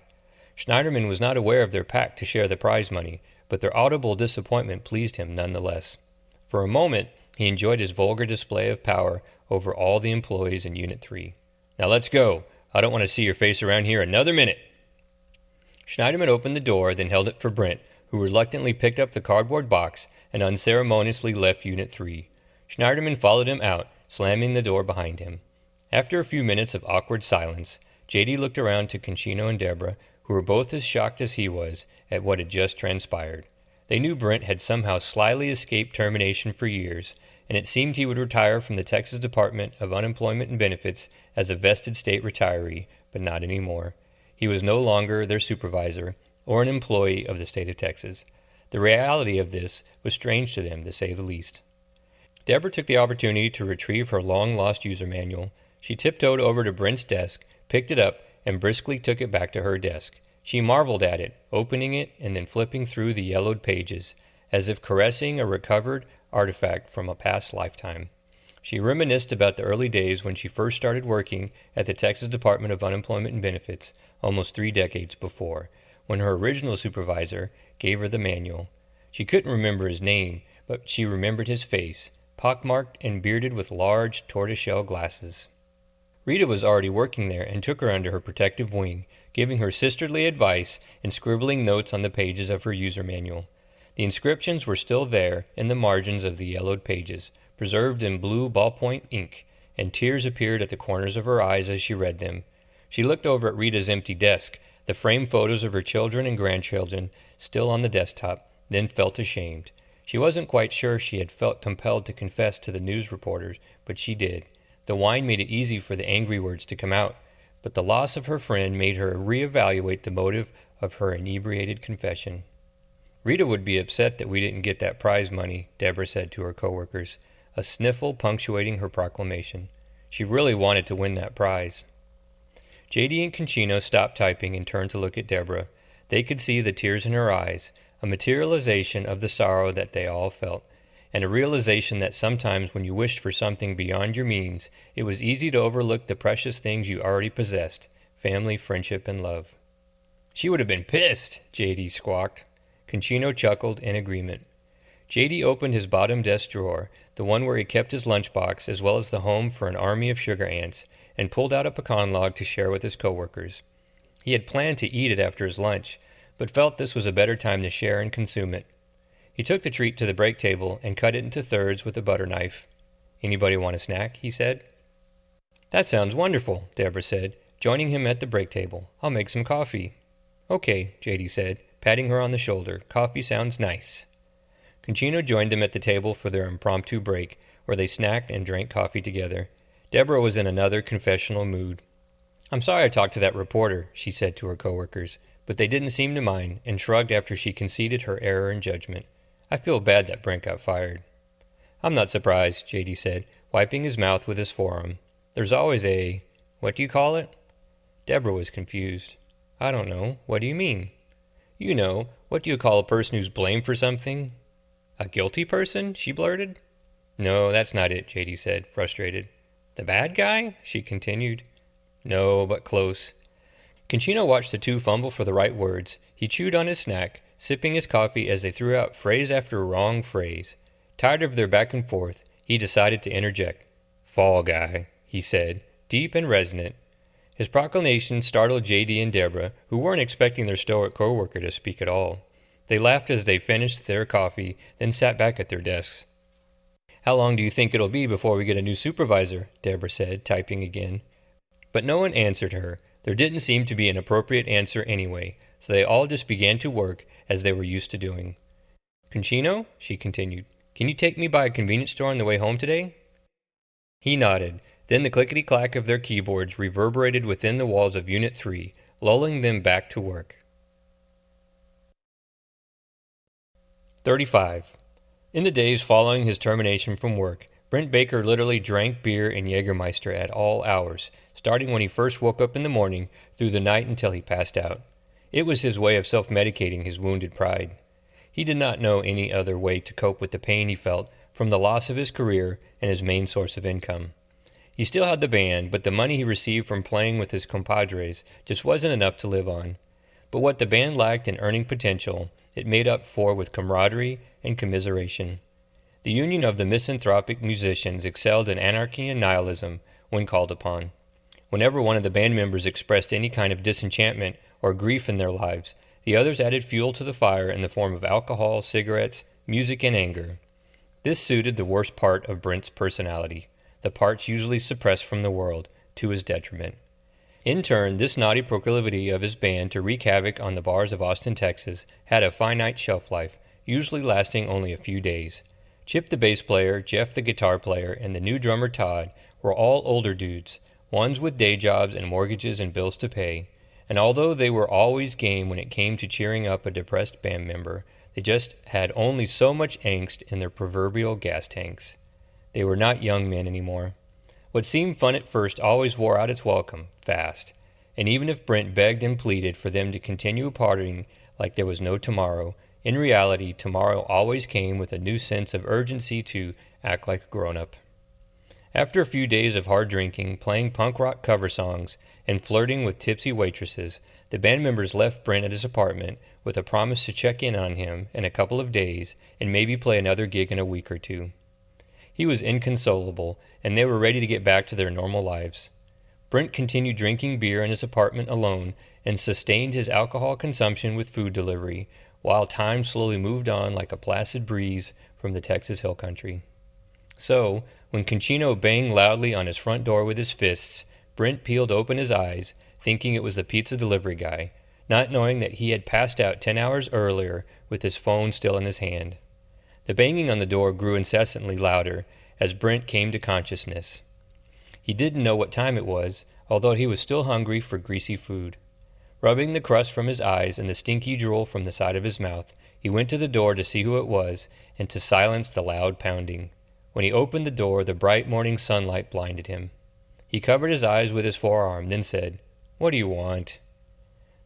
Schneiderman was not aware of their pact to share the prize money, but their audible disappointment pleased him nonetheless. For a moment, he enjoyed his vulgar display of power over all the employees in Unit 3. "Now let's go. I don't want to see your face around here another minute." Schneiderman opened the door, then held it for Brent, who reluctantly picked up the cardboard box and unceremoniously left Unit 3. Schneiderman followed him out, slamming the door behind him. After a few minutes of awkward silence, JD looked around to Concino and Deborah, who were both as shocked as he was at what had just transpired. They knew Brent had somehow slyly escaped termination for years, and it seemed he would retire from the Texas Department of Unemployment and Benefits as a vested state retiree, but not anymore. He was no longer their supervisor or an employee of the state of Texas. The reality of this was strange to them, to say the least. Deborah took the opportunity to retrieve her long-lost user manual. She tiptoed over to Brent's desk, picked it up, and briskly took it back to her desk. She marveled at it, opening it and then flipping through the yellowed pages, as if caressing a recovered artifact from a past lifetime. She reminisced about the early days when she first started working at the Texas Department of Unemployment and Benefits, almost 3 decades before, when her original supervisor gave her the manual. She couldn't remember his name, but she remembered his face, pockmarked and bearded with large tortoiseshell glasses. Rita was already working there and took her under her protective wing, giving her sisterly advice and scribbling notes on the pages of her user manual. The inscriptions were still there in the margins of the yellowed pages, preserved in blue ballpoint ink, and tears appeared at the corners of her eyes as she read them. She looked over at Rita's empty desk, the framed photos of her children and grandchildren still on the desktop, then felt ashamed. She wasn't quite sure she had felt compelled to confess to the news reporters, but she did. The wine made it easy for the angry words to come out, but the loss of her friend made her reevaluate the motive of her inebriated confession. Rita would be upset that we didn't get that prize money, Deborah said to her coworkers, a sniffle punctuating her proclamation. She really wanted to win that prize. J.D. and Concino stopped typing and turned to look at Deborah. They could see the tears in her eyes, a materialization of the sorrow that they all felt, and a realization that sometimes when you wished for something beyond your means, it was easy to overlook the precious things you already possessed, family, friendship, and love. She would have been pissed, J.D. squawked. Concino chuckled in agreement. J.D. opened his bottom desk drawer, the one where he kept his lunchbox as well as the home for an army of sugar ants, and pulled out a pecan log to share with his coworkers. He had planned to eat it after his lunch, but felt this was a better time to share and consume it. He took the treat to the break table and cut it into thirds with a butter knife. "Anybody want a snack?" he said. "That sounds wonderful," Deborah said, joining him at the break table. "I'll make some coffee." "Okay," J.D. said, patting her on the shoulder. "Coffee sounds nice." Concino joined them at the table for their impromptu break, where they snacked and drank coffee together. Deborah was in another confessional mood. "I'm sorry I talked to that reporter," she said to her coworkers, but they didn't seem to mind and shrugged after she conceded her error in judgment. "I feel bad that Brent got fired." "I'm not surprised," J.D. said, wiping his mouth with his forearm. "There's always what do you call it?" Deborah was confused. "I don't know. What do you mean?" "You know, what do you call a person who's blamed for something?" "A guilty person?" she blurted. "No, that's not it," J.D. said, frustrated. "The bad guy?" she continued. "No, but close." Concino watched the two fumble for the right words. He chewed on his snack, sipping his coffee as they threw out phrase after wrong phrase. Tired of their back and forth, he decided to interject. "Fall guy," he said, deep and resonant. His proclamation startled J.D. and Deborah, who weren't expecting their stoic coworker to speak at all. They laughed as they finished their coffee, then sat back at their desks. "How long do you think it'll be before we get a new supervisor?" Deborah said, typing again. But no one answered her. There didn't seem to be an appropriate answer anyway, so they all just began to work as they were used to doing. "Concino," she continued, "can you take me by a convenience store on the way home today?" He nodded. Then the clickety-clack of their keyboards reverberated within the walls of Unit 3, lulling them back to work. 35. In the days following his termination from work, Brent Baker literally drank beer and Jägermeister at all hours, starting when he first woke up in the morning through the night until he passed out. It was his way of self-medicating his wounded pride. He did not know any other way to cope with the pain he felt from the loss of his career and his main source of income. He still had the band, but the money he received from playing with his compadres just wasn't enough to live on. But what the band lacked in earning potential, it made up for with camaraderie and commiseration. The union of the misanthropic musicians excelled in anarchy and nihilism when called upon. Whenever one of the band members expressed any kind of disenchantment or grief in their lives, the others added fuel to the fire in the form of alcohol, cigarettes, music, and anger. This suited the worst part of Brent's personality, the parts usually suppressed from the world, to his detriment. In turn, this naughty proclivity of his band to wreak havoc on the bars of Austin, Texas, had a finite shelf life, usually lasting only a few days. Chip the bass player, Jeff the guitar player, and the new drummer Todd were all older dudes, ones with day jobs and mortgages and bills to pay, and although they were always game when it came to cheering up a depressed band member, they just had only so much angst in their proverbial gas tanks. They were not young men anymore. What seemed fun at first always wore out its welcome, fast, and even if Brent begged and pleaded for them to continue partying like there was no tomorrow, in reality, tomorrow always came with a new sense of urgency to act like a grown-up. After a few days of hard drinking, playing punk rock cover songs, and flirting with tipsy waitresses, the band members left Brent at his apartment with a promise to check in on him in a couple of days and maybe play another gig in a week or two. He was inconsolable, and they were ready to get back to their normal lives. Brent continued drinking beer in his apartment alone and sustained his alcohol consumption with food delivery, while time slowly moved on like a placid breeze from the Texas hill country. So, when Concino banged loudly on his front door with his fists, Brent peeled open his eyes, thinking it was the pizza delivery guy, not knowing that he had passed out 10 hours earlier with his phone still in his hand. The banging on the door grew incessantly louder as Brent came to consciousness. He didn't know what time it was, although he was still hungry for greasy food. Rubbing the crust from his eyes and the stinky drool from the side of his mouth, he went to the door to see who it was and to silence the loud pounding. When he opened the door, the bright morning sunlight blinded him. He covered his eyes with his forearm, then said, "What do you want?"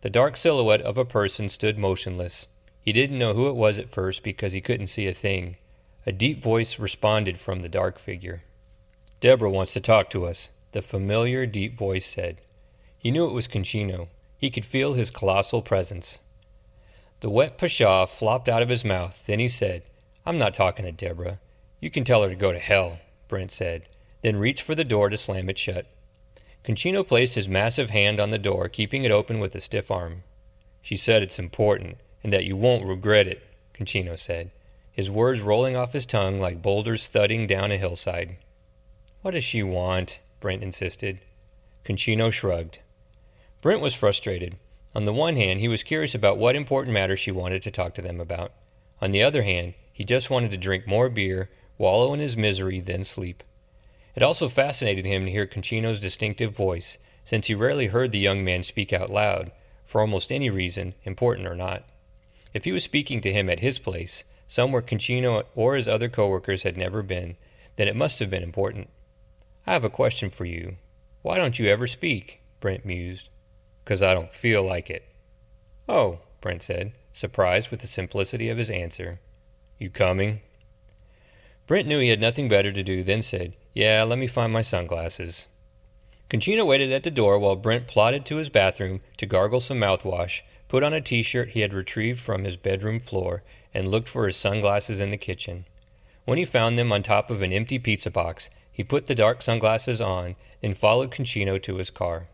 The dark silhouette of a person stood motionless. He didn't know who it was at first because he couldn't see a thing. A deep voice responded from the dark figure. "Deborah wants to talk to us," the familiar deep voice said. He knew it was Concino. He could feel his colossal presence. The wet pshaw flopped out of his mouth. Then he said, "I'm not talking to Deborah. You can tell her to go to hell," Brent said, then reached for the door to slam it shut. Concino placed his massive hand on the door, keeping it open with a stiff arm. "She said it's important, and that you won't regret it," Concino said, his words rolling off his tongue like boulders thudding down a hillside. "What does she want?" Brent insisted. Concino shrugged. Brent was frustrated. On the one hand, he was curious about what important matter she wanted to talk to them about. On the other hand, he just wanted to drink more beer, wallow in his misery, then sleep. It also fascinated him to hear Concino's distinctive voice, since he rarely heard the young man speak out loud, for almost any reason, important or not. If he was speaking to him at his place, somewhere Concino or his other coworkers had never been, then it must have been important. "I have a question for you. Why don't you ever speak?" Brent mused. "'Cause I don't feel like it." "Oh," Brent said, surprised with the simplicity of his answer. "You coming?" Brent knew he had nothing better to do, then said, "Yeah, let me find my sunglasses." Concino waited at the door while Brent plodded to his bathroom to gargle some mouthwash, put on a t-shirt he had retrieved from his bedroom floor, and looked for his sunglasses in the kitchen. When he found them on top of an empty pizza box, he put the dark sunglasses on, then followed Concino to his car.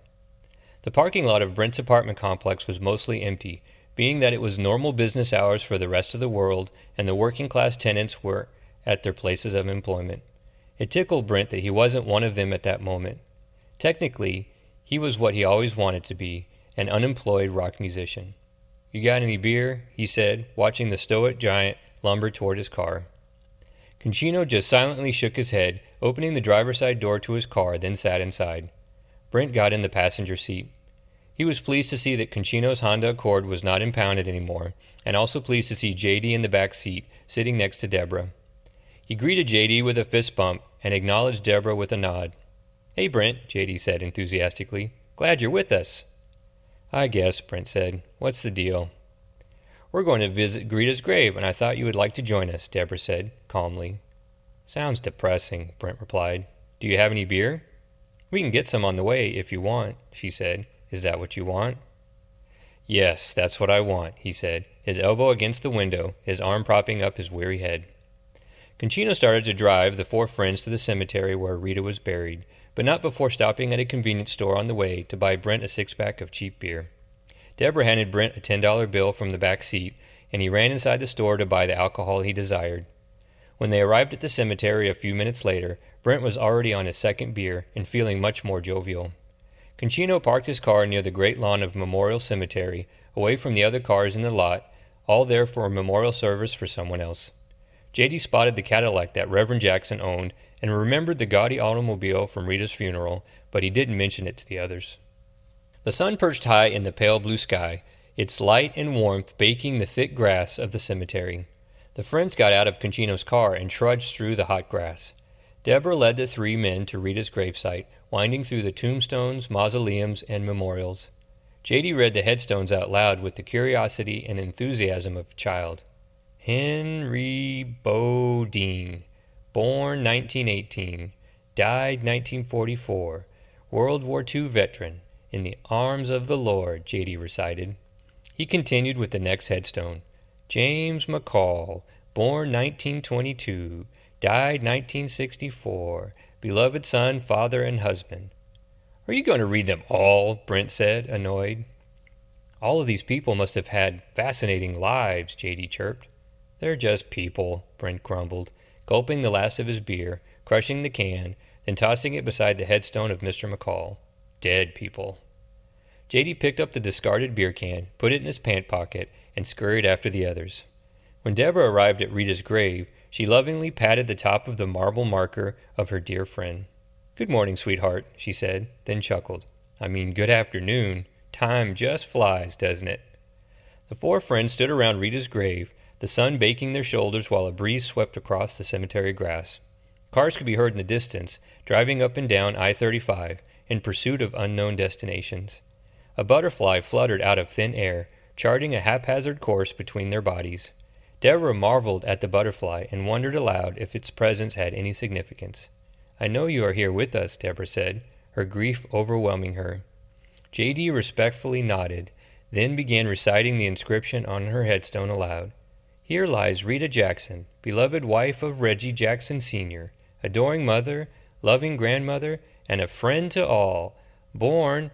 The parking lot of Brent's apartment complex was mostly empty, being that it was normal business hours for the rest of the world, and the working-class tenants were at their places of employment. It tickled Brent that he wasn't one of them at that moment. Technically, he was what he always wanted to be, an unemployed rock musician. "You got any beer?" he said, watching the stoic giant lumber toward his car. Concino just silently shook his head, opening the driver's side door to his car, then sat inside. Brent got in the passenger seat. He was pleased to see that Concino's Honda Accord was not impounded anymore, and also pleased to see JD in the back seat, sitting next to Deborah. He greeted JD with a fist bump and acknowledged Deborah with a nod. "Hey, Brent," JD said enthusiastically. "Glad you're with us." "I guess," Brent said. "What's the deal?" "We're going to visit Greta's grave, and I thought you would like to join us," Deborah said, calmly. "Sounds depressing," Brent replied. "Do you have any beer?" "We can get some on the way if you want," she said. "Is that what you want?" "Yes, that's what I want," he said, his elbow against the window, his arm propping up his weary head. Concino started to drive the four friends to the cemetery where Rita was buried, but not before stopping at a convenience store on the way to buy Brent a six-pack of cheap beer. Deborah handed Brent a $10 bill from the back seat, and he ran inside the store to buy the alcohol he desired. When they arrived at the cemetery a few minutes later, Brent was already on his second beer and feeling much more jovial. Concino parked his car near the great lawn of Memorial Cemetery, away from the other cars in the lot, all there for a memorial service for someone else. J.D. spotted the Cadillac that Reverend Jackson owned and remembered the gaudy automobile from Rita's funeral, but he didn't mention it to the others. The sun perched high in the pale blue sky, its light and warmth baking the thick grass of the cemetery. The friends got out of Concino's car and trudged through the hot grass. Deborah led the three men to Rita's gravesite, winding through the tombstones, mausoleums, and memorials. J.D. read the headstones out loud with the curiosity and enthusiasm of a child. Henry Bodine, born 1918, died 1944, World War II veteran, in the arms of the Lord, J.D. recited. He continued with the next headstone. James McCall, born 1922, died 1964, beloved son, father, and husband. Are you going to read them all? Brent said, annoyed. All of these people must have had fascinating lives, J.D. chirped. They're just people, Brent grumbled, gulping the last of his beer, crushing the can, then tossing it beside the headstone of Mr. McCall. Dead people. J.D. picked up the discarded beer can, put it in his pant pocket, and scurried after the others. When Deborah arrived at Rita's grave, she lovingly patted the top of the marble marker of her dear friend. Good morning, sweetheart, she said, then chuckled. Good afternoon. Time just flies, doesn't it? The four friends stood around Rita's grave, the sun baking their shoulders while a breeze swept across the cemetery grass. Cars could be heard in the distance, driving up and down I-35 in pursuit of unknown destinations. A butterfly fluttered out of thin air, charting a haphazard course between their bodies. Deborah marveled at the butterfly and wondered aloud if its presence had any significance. I know you are here with us, Deborah said, her grief overwhelming her. J.D. respectfully nodded, then began reciting the inscription on her headstone aloud. Here lies Rita Jackson, beloved wife of Reggie Jackson Sr., adoring mother, loving grandmother, and a friend to all, born—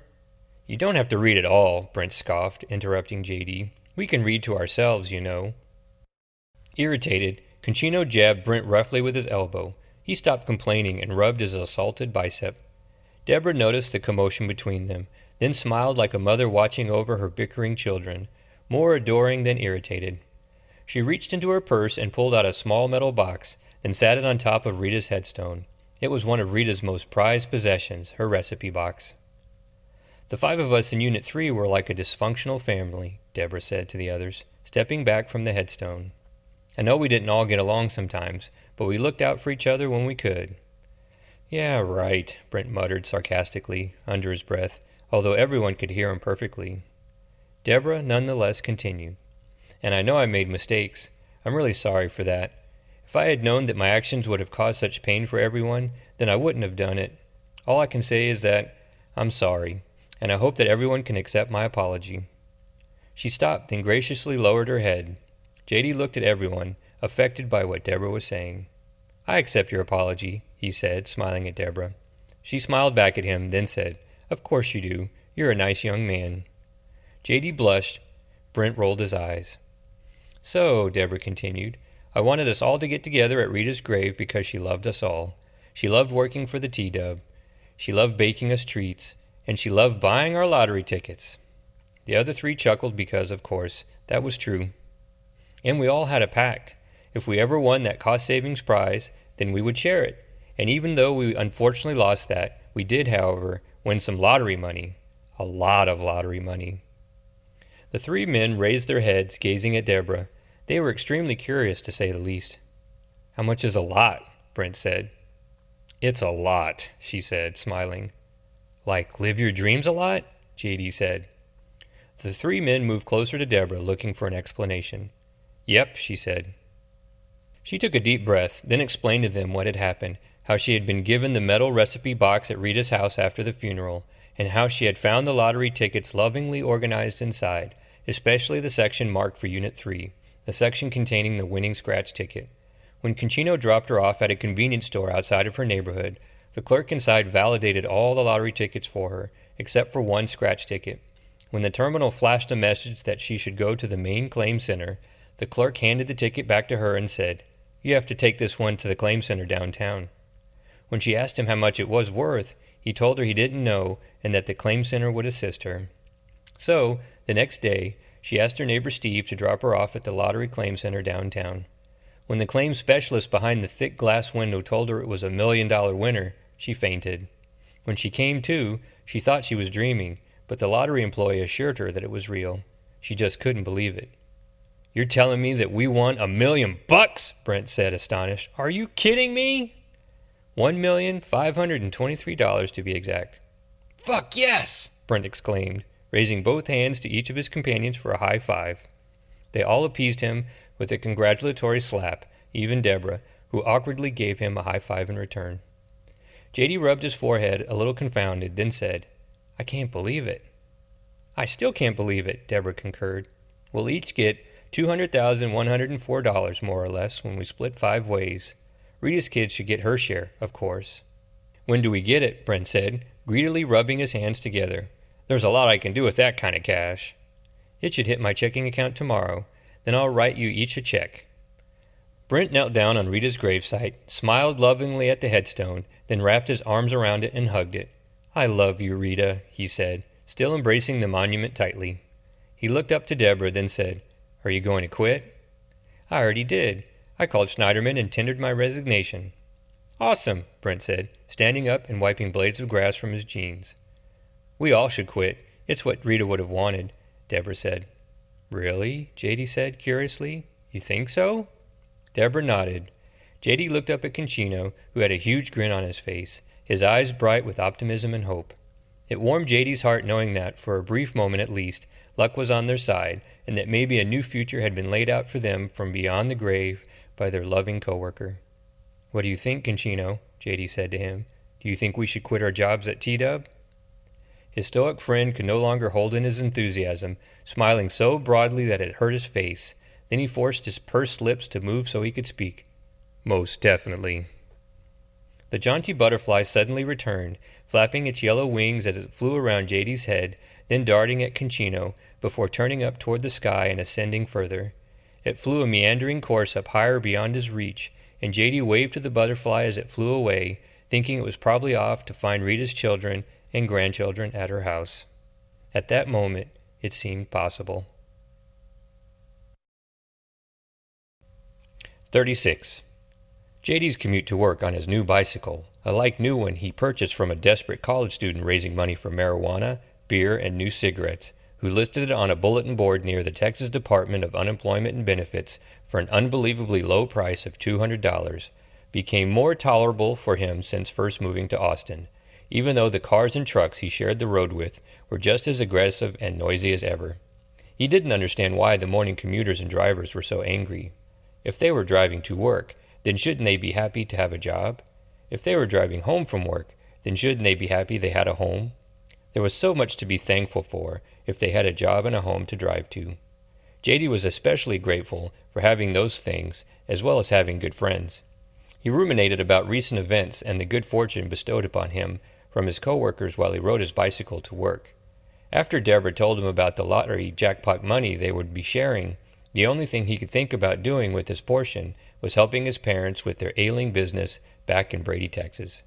You don't have to read it all, Brent scoffed, interrupting J.D. We can read to ourselves, you know. Irritated, Concino jabbed Brent roughly with his elbow. He stopped complaining and rubbed his assaulted bicep. Deborah noticed the commotion between them, then smiled like a mother watching over her bickering children, more adoring than irritated. She reached into her purse and pulled out a small metal box, then sat it on top of Rita's headstone. It was one of Rita's most prized possessions, her recipe box. The five of us in Unit 3 were like a dysfunctional family, Deborah said to the others, stepping back from the headstone. I know we didn't all get along sometimes, but we looked out for each other when we could. Yeah, right, Brent muttered sarcastically, under his breath, although everyone could hear him perfectly. Deborah nonetheless continued. And I know I made mistakes. I'm really sorry for that. If I had known that my actions would have caused such pain for everyone, then I wouldn't have done it. All I can say is that I'm sorry, and I hope that everyone can accept my apology. She stopped, then graciously lowered her head. J.D. looked at everyone, affected by what Deborah was saying. I accept your apology, he said, smiling at Deborah. She smiled back at him, then said, Of course you do. You're a nice young man. J.D. blushed. Brent rolled his eyes. So, Deborah continued, I wanted us all to get together at Rita's grave because she loved us all. She loved working for the T-Dub. She loved baking us treats. And she loved buying our lottery tickets. The other three chuckled because, of course, that was true. And we all had a pact. If we ever won that cost savings prize, then we would share it. And even though we unfortunately lost that, we did, however, win some lottery money. A lot of lottery money. The three men raised their heads, gazing at Deborah. They were extremely curious, to say the least. How much is a lot? Brent said. It's a lot, she said, smiling. Like live your dreams a lot? J.D. said. The three men moved closer to Deborah, looking for an explanation. Yep, she said. She took a deep breath, then explained to them what had happened, how she had been given the metal recipe box at Rita's house after the funeral, and how she had found the lottery tickets lovingly organized inside, especially the section marked for Unit 3, the section containing the winning scratch ticket. When Concino dropped her off at a convenience store outside of her neighborhood, the clerk inside validated all the lottery tickets for her, except for one scratch ticket. When the terminal flashed a message that she should go to the main claim center, the clerk handed the ticket back to her and said, You have to take this one to the claim center downtown. When she asked him how much it was worth, he told her he didn't know and that the claim center would assist her. So, the next day, She asked her neighbor Steve to drop her off at the lottery claim center downtown. When the claim specialist behind the thick glass window told her it was $1 million winner, she fainted. When she came to, she thought she was dreaming, but the lottery employee assured her that it was real. She just couldn't believe it. "You're telling me that we won $1 million?" Brent said, astonished. "Are you kidding me?" $1,523 to be exact. "Fuck yes!" Brent exclaimed, raising both hands to each of his companions for a high five. They all appeased him with a congratulatory slap, even Deborah, who awkwardly gave him a high five in return. J.D. rubbed his forehead, a little confounded, then said, "I can't believe it." "I still can't believe it," Deborah concurred. "We'll each get $200,104 more or less when we split 5 ways. Rita's kids should get her share, of course." "When do we get it?" Brent said, greedily rubbing his hands together. "There's a lot I can do with that kind of cash." "It should hit my checking account tomorrow. Then I'll write you each a check." Brent knelt down on Rita's gravesite, smiled lovingly at the headstone, then wrapped his arms around it and hugged it. "I love you, Rita," he said, still embracing the monument tightly. He looked up to Deborah, then said, "Are you going to quit?" "I already did. I called Schneiderman and tendered my resignation." "Awesome," Brent said, standing up and wiping blades of grass from his jeans. "We all should quit. It's what Rita would have wanted," Deborah said. "Really?" J.D. said curiously. "You think so?" Deborah nodded. J.D. looked up at Concino, who had a huge grin on his face, his eyes bright with optimism and hope. It warmed J.D.'s heart knowing that, for a brief moment at least, luck was on their side, and that maybe a new future had been laid out for them from beyond the grave by their loving coworker. "What do you think, Concino?" J.D. said to him. "Do you think we should quit our jobs at T-Dub?" His stoic friend could no longer hold in his enthusiasm, smiling so broadly that it hurt his face. Then he forced his pursed lips to move so he could speak. "Most definitely." The jaunty butterfly suddenly returned, flapping its yellow wings as it flew around J.D.'s head, then darting at Concino, before turning up toward the sky and ascending further. It flew a meandering course up higher beyond his reach, and J.D. waved to the butterfly as it flew away, thinking it was probably off to find Rita's children and grandchildren at her house. At that moment, it seemed possible. 36. J.D.'s commute to work on his new bicycle, a like-new one he purchased from a desperate college student raising money for marijuana, beer, and new cigarettes, who listed it on a bulletin board near the Texas Department of Unemployment and Benefits for an unbelievably low price of $200, became more tolerable for him since first moving to Austin, even though the cars and trucks he shared the road with were just as aggressive and noisy as ever. He didn't understand why the morning commuters and drivers were so angry. If they were driving to work, then shouldn't they be happy to have a job? If they were driving home from work, then shouldn't they be happy they had a home? There was so much to be thankful for if they had a job and a home to drive to. J.D. was especially grateful for having those things, as well as having good friends. He ruminated about recent events and the good fortune bestowed upon him from his coworkers while he rode his bicycle to work. After Deborah told him about the lottery jackpot money they would be sharing, the only thing he could think about doing with his portion was helping his parents with their ailing business back in Prairie, Texas.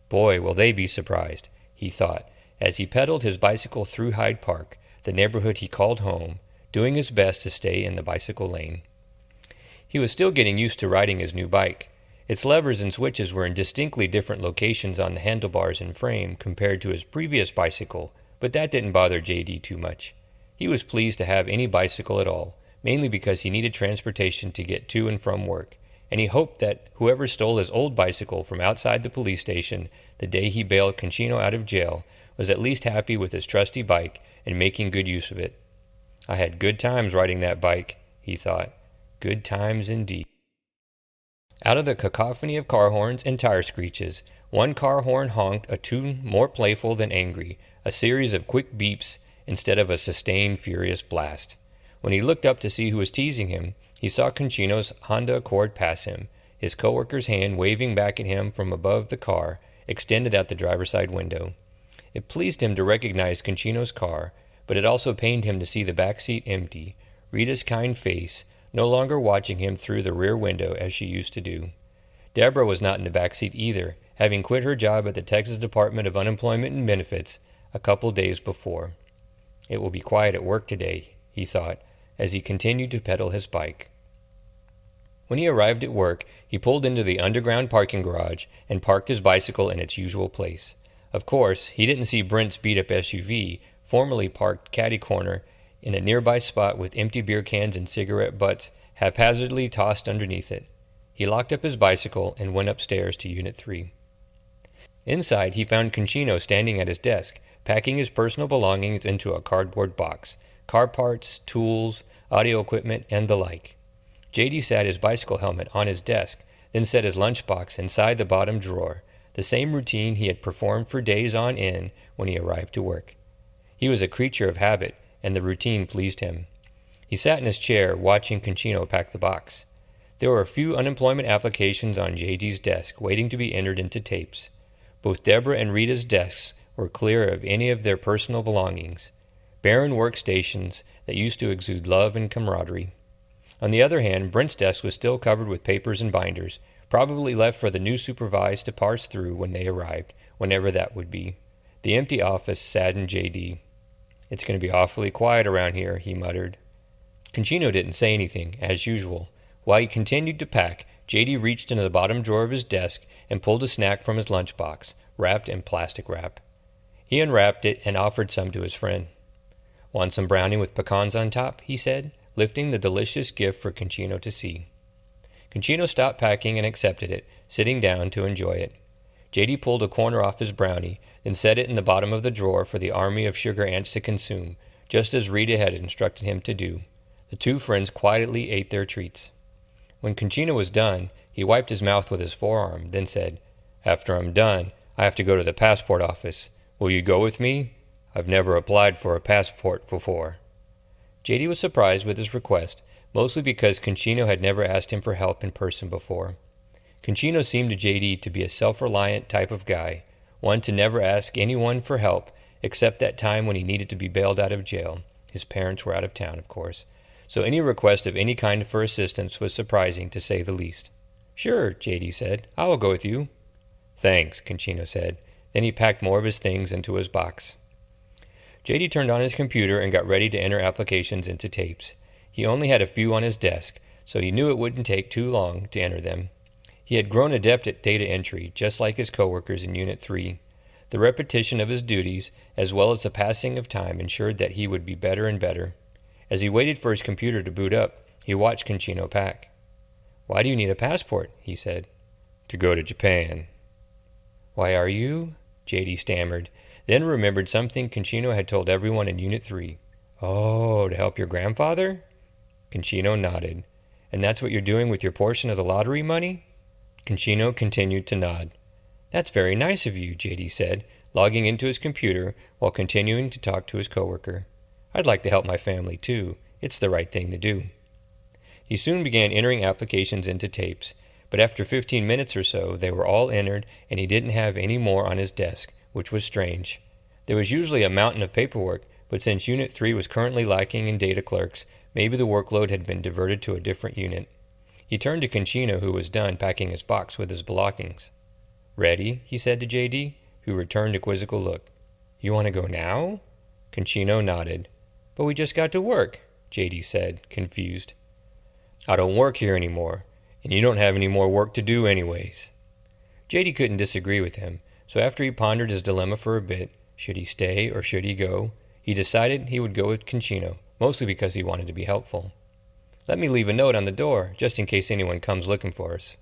Boy, will they be surprised, he thought, as he pedaled his bicycle through Hyde Park, the neighborhood he called home, doing his best to stay in the bicycle lane. He was still getting used to riding his new bike. Its levers and switches were in distinctly different locations on the handlebars and frame compared to his previous bicycle, but that didn't bother J.D. too much. He was pleased to have any bicycle at all, mainly because he needed transportation to get to and from work, and he hoped that whoever stole his old bicycle from outside the police station the day he bailed Concino out of jail was at least happy with his trusty bike and making good use of it. "I had good times riding that bike," he thought. Good times indeed. Out of the cacophony of car horns and tire screeches, one car horn honked a tune more playful than angry, a series of quick beeps instead of a sustained, furious blast. When he looked up to see who was teasing him, he saw Concino's Honda Accord pass him, his coworker's hand waving back at him from above the car, extended out the driver's side window. It pleased him to recognize Concino's car, but it also pained him to see the back seat empty, Rita's kind face no longer watching him through the rear window as she used to do. Deborah was not in the back seat either, having quit her job at the Texas Department of Unemployment and Benefits a couple days before. "It will be quiet at work today," he thought, as he continued to pedal his bike. When he arrived at work, he pulled into the underground parking garage and parked his bicycle in its usual place. Of course, he didn't see Brent's beat-up SUV, formerly parked catty-corner in a nearby spot with empty beer cans and cigarette butts haphazardly tossed underneath it. He locked up his bicycle and went upstairs to Unit 3. Inside, he found Concino standing at his desk, packing his personal belongings into a cardboard box, car parts, tools, audio equipment, and the like. J.D. sat his bicycle helmet on his desk, then set his lunchbox inside the bottom drawer, the same routine he had performed for days on end when he arrived to work. He was a creature of habit, and the routine pleased him. He sat in his chair, watching Concino pack the box. There were a few unemployment applications on J.D.'s desk waiting to be entered into tapes. Both Deborah and Rita's desks were clear of any of their personal belongings, barren workstations that used to exude love and camaraderie. On the other hand, Brent's desk was still covered with papers and binders, probably left for the new supervisor to parse through when they arrived, whenever that would be. The empty office saddened J.D. "It's going to be awfully quiet around here," he muttered. Concino didn't say anything, as usual. While he continued to pack, J.D. reached into the bottom drawer of his desk and pulled a snack from his lunchbox, wrapped in plastic wrap. He unwrapped it and offered some to his friend. "Want some brownie with pecans on top?" he said, lifting the delicious gift for Concino to see. Concino stopped packing and accepted it, sitting down to enjoy it. J.D. pulled a corner off his brownie, then set it in the bottom of the drawer for the army of sugar ants to consume, just as Rita had instructed him to do. The two friends quietly ate their treats. When Concino was done, he wiped his mouth with his forearm, then said, "After I'm done, I have to go to the passport office. Will you go with me? I've never applied for a passport before." J.D. was surprised with his request, mostly because Concino had never asked him for help in person before. Concino seemed to J.D. to be a self-reliant type of guy, one to never ask anyone for help, except that time when he needed to be bailed out of jail. His parents were out of town, of course. So any request of any kind for assistance was surprising, to say the least. "Sure," J.D. said. "I will go with you." "Thanks," Concino said. Then he packed more of his things into his box. J.D. turned on his computer and got ready to enter applications into tapes. He only had a few on his desk, so he knew it wouldn't take too long to enter them. He had grown adept at data entry, just like his coworkers in Unit 3. The repetition of his duties, as well as the passing of time, ensured that he would be better and better. As he waited for his computer to boot up, he watched Concino pack. "Why do you need a passport?" he said. "To go to Japan." "Why are you?" J.D. stammered, then remembered something Concino had told everyone in Unit 3. "Oh, to help your grandfather?" Concino nodded. "And that's what you're doing with your portion of the lottery money?" Concino continued to nod. "That's very nice of you," J.D. said, logging into his computer while continuing to talk to his coworker. "I'd like to help my family, too. It's the right thing to do." He soon began entering applications into tapes, but after 15 minutes or so, they were all entered, and he didn't have any more on his desk, which was strange. There was usually a mountain of paperwork, but since Unit 3 was currently lacking in data clerks, maybe the workload had been diverted to a different unit. He turned to Concino, who was done packing his box with his belongings. "Ready?" he said to J.D., who returned a quizzical look. "You want to go now?" Concino nodded. "But we just got to work," J.D. said, confused. "I don't work here anymore, and you don't have any more work to do anyways." J.D. couldn't disagree with him, so after he pondered his dilemma for a bit, should he stay or should he go, he decided he would go with Concino, mostly because he wanted to be helpful. "Let me leave a note on the door, just in case anyone comes looking for us."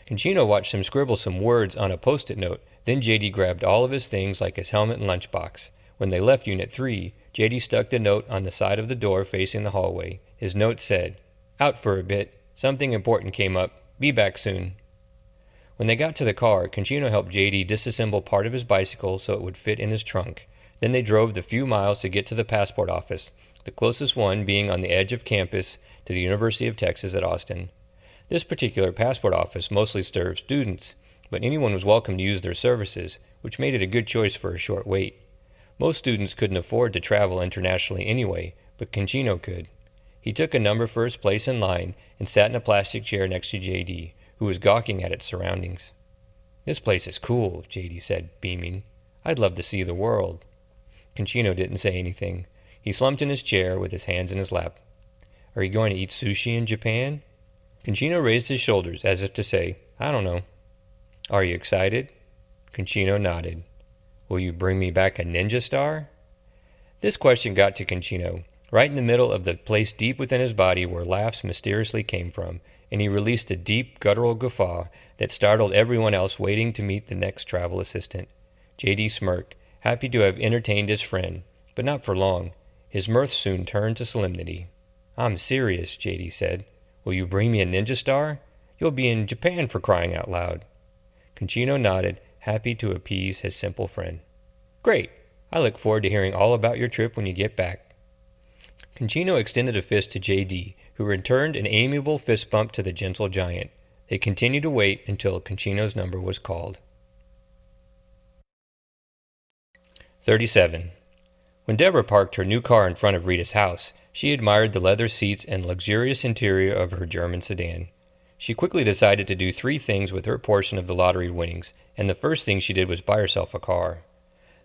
Concino watched him scribble some words on a post-it note, then J.D. grabbed all of his things like his helmet and lunchbox. When they left Unit 3, J.D. stuck the note on the side of the door facing the hallway. His note said, "Out for a bit. Something important came up. Be back soon." When they got to the car, Concino helped J.D. disassemble part of his bicycle so it would fit in his trunk. Then they drove the few miles to get to the passport office, the closest one being on the edge of campus to the University of Texas at Austin. This particular passport office mostly served students, but anyone was welcome to use their services, which made it a good choice for a short wait. Most students couldn't afford to travel internationally anyway, but Concino could. He took a number for his place in line and sat in a plastic chair next to J.D., who was gawking at its surroundings. "This place is cool," J.D. said, beaming. "I'd love to see the world." Concino didn't say anything. He slumped in his chair with his hands in his lap. Are you going to eat sushi in Japan? Conchino raised his shoulders as if to say, I don't know. Are you excited? Conchino nodded. Will you bring me back a ninja star? This question got to Conchino, right in the middle of the place deep within his body where laughs mysteriously came from, and he released a deep, guttural guffaw that startled everyone else waiting to meet the next travel assistant. J.D. smirked, happy to have entertained his friend, but not for long. His mirth soon turned to solemnity. I'm serious, J.D. said. Will you bring me a ninja star? You'll be in Japan for crying out loud. Conchino nodded, happy to appease his simple friend. Great. I look forward to hearing all about your trip when you get back. Conchino extended a fist to J.D., who returned an amiable fist bump to the gentle giant. They continued to wait until Conchino's number was called. 37. When Deborah parked her new car in front of Rita's house, she admired the leather seats and luxurious interior of her German sedan. She quickly decided to do 3 things with her portion of the lottery winnings, and the first thing she did was buy herself a car.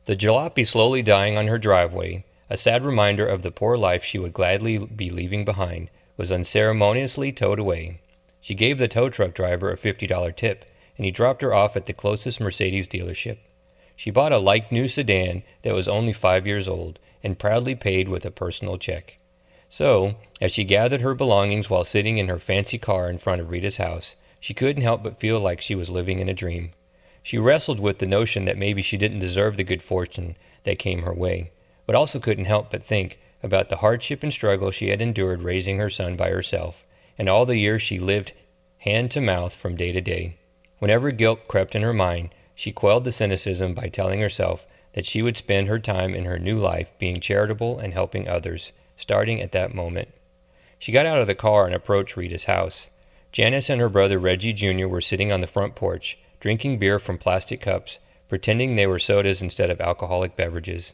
The jalopy slowly dying on her driveway, a sad reminder of the poor life she would gladly be leaving behind, was unceremoniously towed away. She gave the tow truck driver a $50 tip, and he dropped her off at the closest Mercedes dealership. She bought a like-new sedan that was only 5 years old, and proudly paid with a personal check. So, as she gathered her belongings while sitting in her fancy car in front of Rita's house, she couldn't help but feel like she was living in a dream. She wrestled with the notion that maybe she didn't deserve the good fortune that came her way, but also couldn't help but think about the hardship and struggle she had endured raising her son by herself, and all the years she lived hand to mouth from day to day. Whenever guilt crept in her mind, she quelled the cynicism by telling herself that she would spend her time in her new life being charitable and helping others, starting at that moment. She got out of the car and approached Rita's house. Janice and her brother Reggie Jr. were sitting on the front porch, drinking beer from plastic cups, pretending they were sodas instead of alcoholic beverages.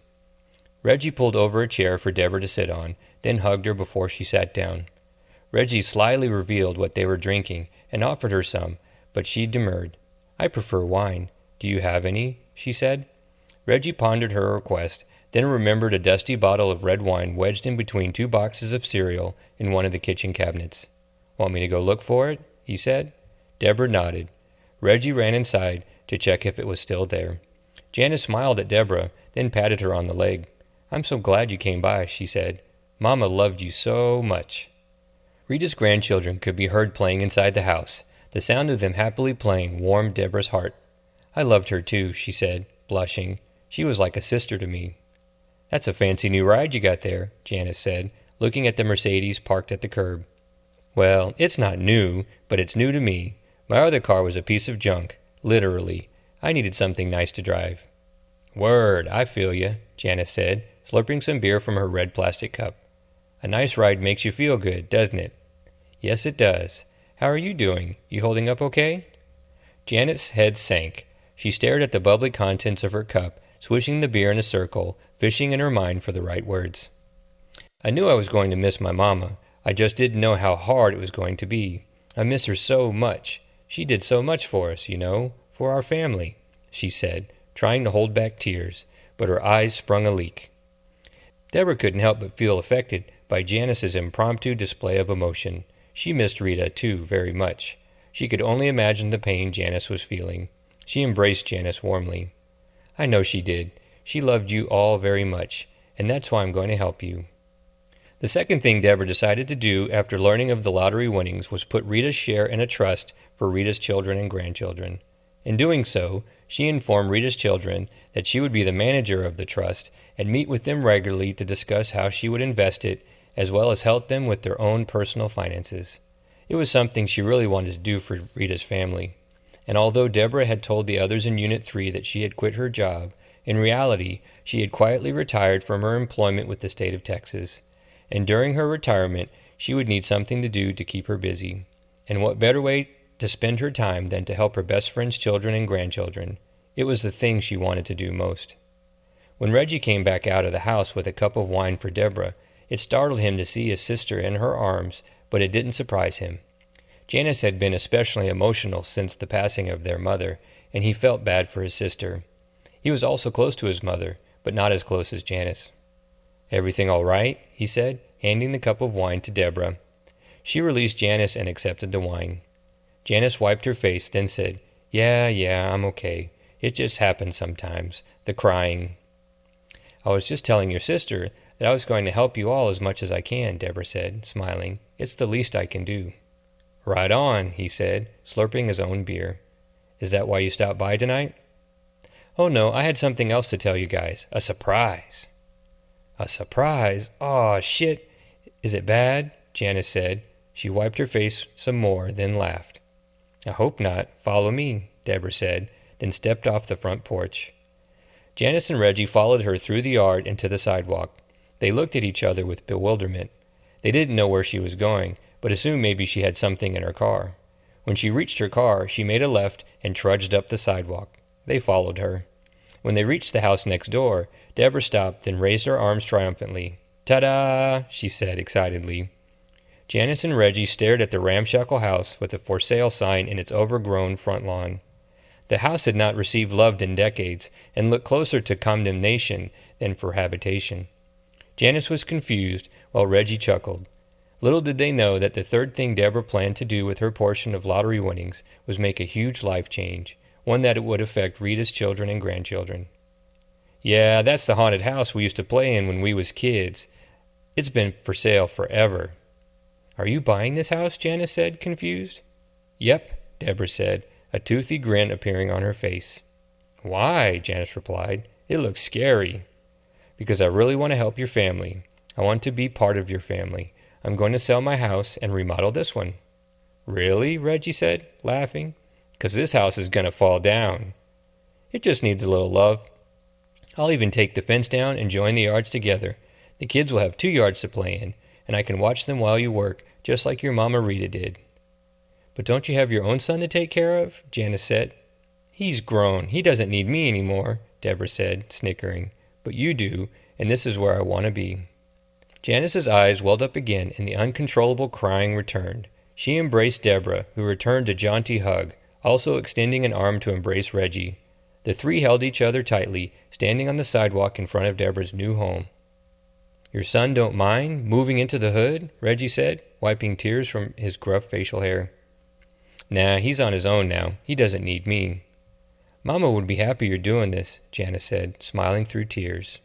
Reggie pulled over a chair for Deborah to sit on, then hugged her before she sat down. Reggie slyly revealed what they were drinking and offered her some, but she demurred. I prefer wine. Do you have any? She said. Reggie pondered her request, then remembered a dusty bottle of red wine wedged in between 2 boxes of cereal in one of the kitchen cabinets. Want me to go look for it? He said. Deborah nodded. Reggie ran inside to check if it was still there. Janice smiled at Deborah, then patted her on the leg. I'm so glad you came by, she said. Mama loved you so much. Rita's grandchildren could be heard playing inside the house. The sound of them happily playing warmed Deborah's heart. I loved her too, she said, blushing. She was like a sister to me. That's a fancy new ride you got there, Janice said, looking at the Mercedes parked at the curb. Well, it's not new, but it's new to me. My other car was a piece of junk, literally. I needed something nice to drive. Word, I feel you, Janice said, slurping some beer from her red plastic cup. A nice ride makes you feel good, doesn't it? Yes, it does. How are you doing? You holding up okay? Janet's head sank. She stared at the bubbly contents of her cup, swishing the beer in a circle, fishing in her mind for the right words. I knew I was going to miss my mama. I just didn't know how hard it was going to be. I miss her so much. She did so much for us, for our family, she said, trying to hold back tears, but her eyes sprung a leak. Deborah couldn't help but feel affected by Janice's impromptu display of emotion. She missed Rita, too, very much. She could only imagine the pain Janice was feeling. She embraced Janice warmly. I know she did. She loved you all very much, and that's why I'm going to help you. The second thing Deborah decided to do after learning of the lottery winnings was put Rita's share in a trust for Rita's children and grandchildren. In doing so, she informed Rita's children that she would be the manager of the trust and meet with them regularly to discuss how she would invest it, as well as help them with their own personal finances. It was something she really wanted to do for Rita's family. And although Deborah had told the others in Unit 3 that she had quit her job, in reality, she had quietly retired from her employment with the state of Texas. And during her retirement, she would need something to do to keep her busy. And what better way to spend her time than to help her best friend's children and grandchildren? It was the thing she wanted to do most. When Reggie came back out of the house with a cup of wine for Deborah, it startled him to see his sister in her arms, but it didn't surprise him. Janice had been especially emotional since the passing of their mother, and he felt bad for his sister. He was also close to his mother, but not as close as Janice. "Everything all right?" he said, handing the cup of wine to Deborah. She released Janice and accepted the wine. Janice wiped her face, then said, Yeah, I'm okay. It just happens sometimes. The crying." "I was just telling your sister that I was going to help you all as much as I can," Deborah said, smiling. "It's the least I can do." "Right on," he said, slurping his own beer. "Is that why you stopped by tonight?" "Oh no, I had something else to tell you guys. A surprise." "A surprise? Aw, shit. Is it bad?" Janice said. She wiped her face some more, then laughed. "I hope not. Follow me," Deborah said, then stepped off the front porch. Janice and Reggie followed her through the yard and to the sidewalk. They looked at each other with bewilderment. They didn't know where she was going, but assumed maybe she had something in her car. When she reached her car, she made a left and trudged up the sidewalk. They followed her. When they reached the house next door, Deborah stopped, then raised her arms triumphantly. "Ta-da!" she said excitedly. Janice and Reggie stared at the ramshackle house with a for sale sign in its overgrown front lawn. The house had not received love in decades and looked closer to condemnation than for habitation. Janice was confused, while Reggie chuckled. Little did they know that the third thing Deborah planned to do with her portion of lottery winnings was make a huge life change, one that it would affect Rita's children and grandchildren. "Yeah, that's the haunted house we used to play in when we was kids. It's been for sale forever." "Are you buying this house?" Janice said, confused. "Yep," Deborah said, a toothy grin appearing on her face. "Why?" Janice replied. "It looks scary." "Because I really want to help your family. I want to be part of your family. I'm going to sell my house and remodel this one." "Really?" Reggie said, laughing. "'Cause this house is going to fall down." "It just needs a little love. I'll even take the fence down and join the yards together. The kids will have 2 yards to play in, and I can watch them while you work, just like your Mama Rita did." "But don't you have your own son to take care of?" Janice said. "He's grown. He doesn't need me anymore," Deborah said, snickering. "But you do, and this is where I want to be." Janice's eyes welled up again, and the uncontrollable crying returned. She embraced Deborah, who returned a jaunty hug, also extending an arm to embrace Reggie. The three held each other tightly, standing on the sidewalk in front of Deborah's new home. "Your son don't mind moving into the hood?" Reggie said, wiping tears from his gruff facial hair. "Nah, he's on his own now. He doesn't need me." "Mama would be happy you're doing this," Janice said, smiling through tears.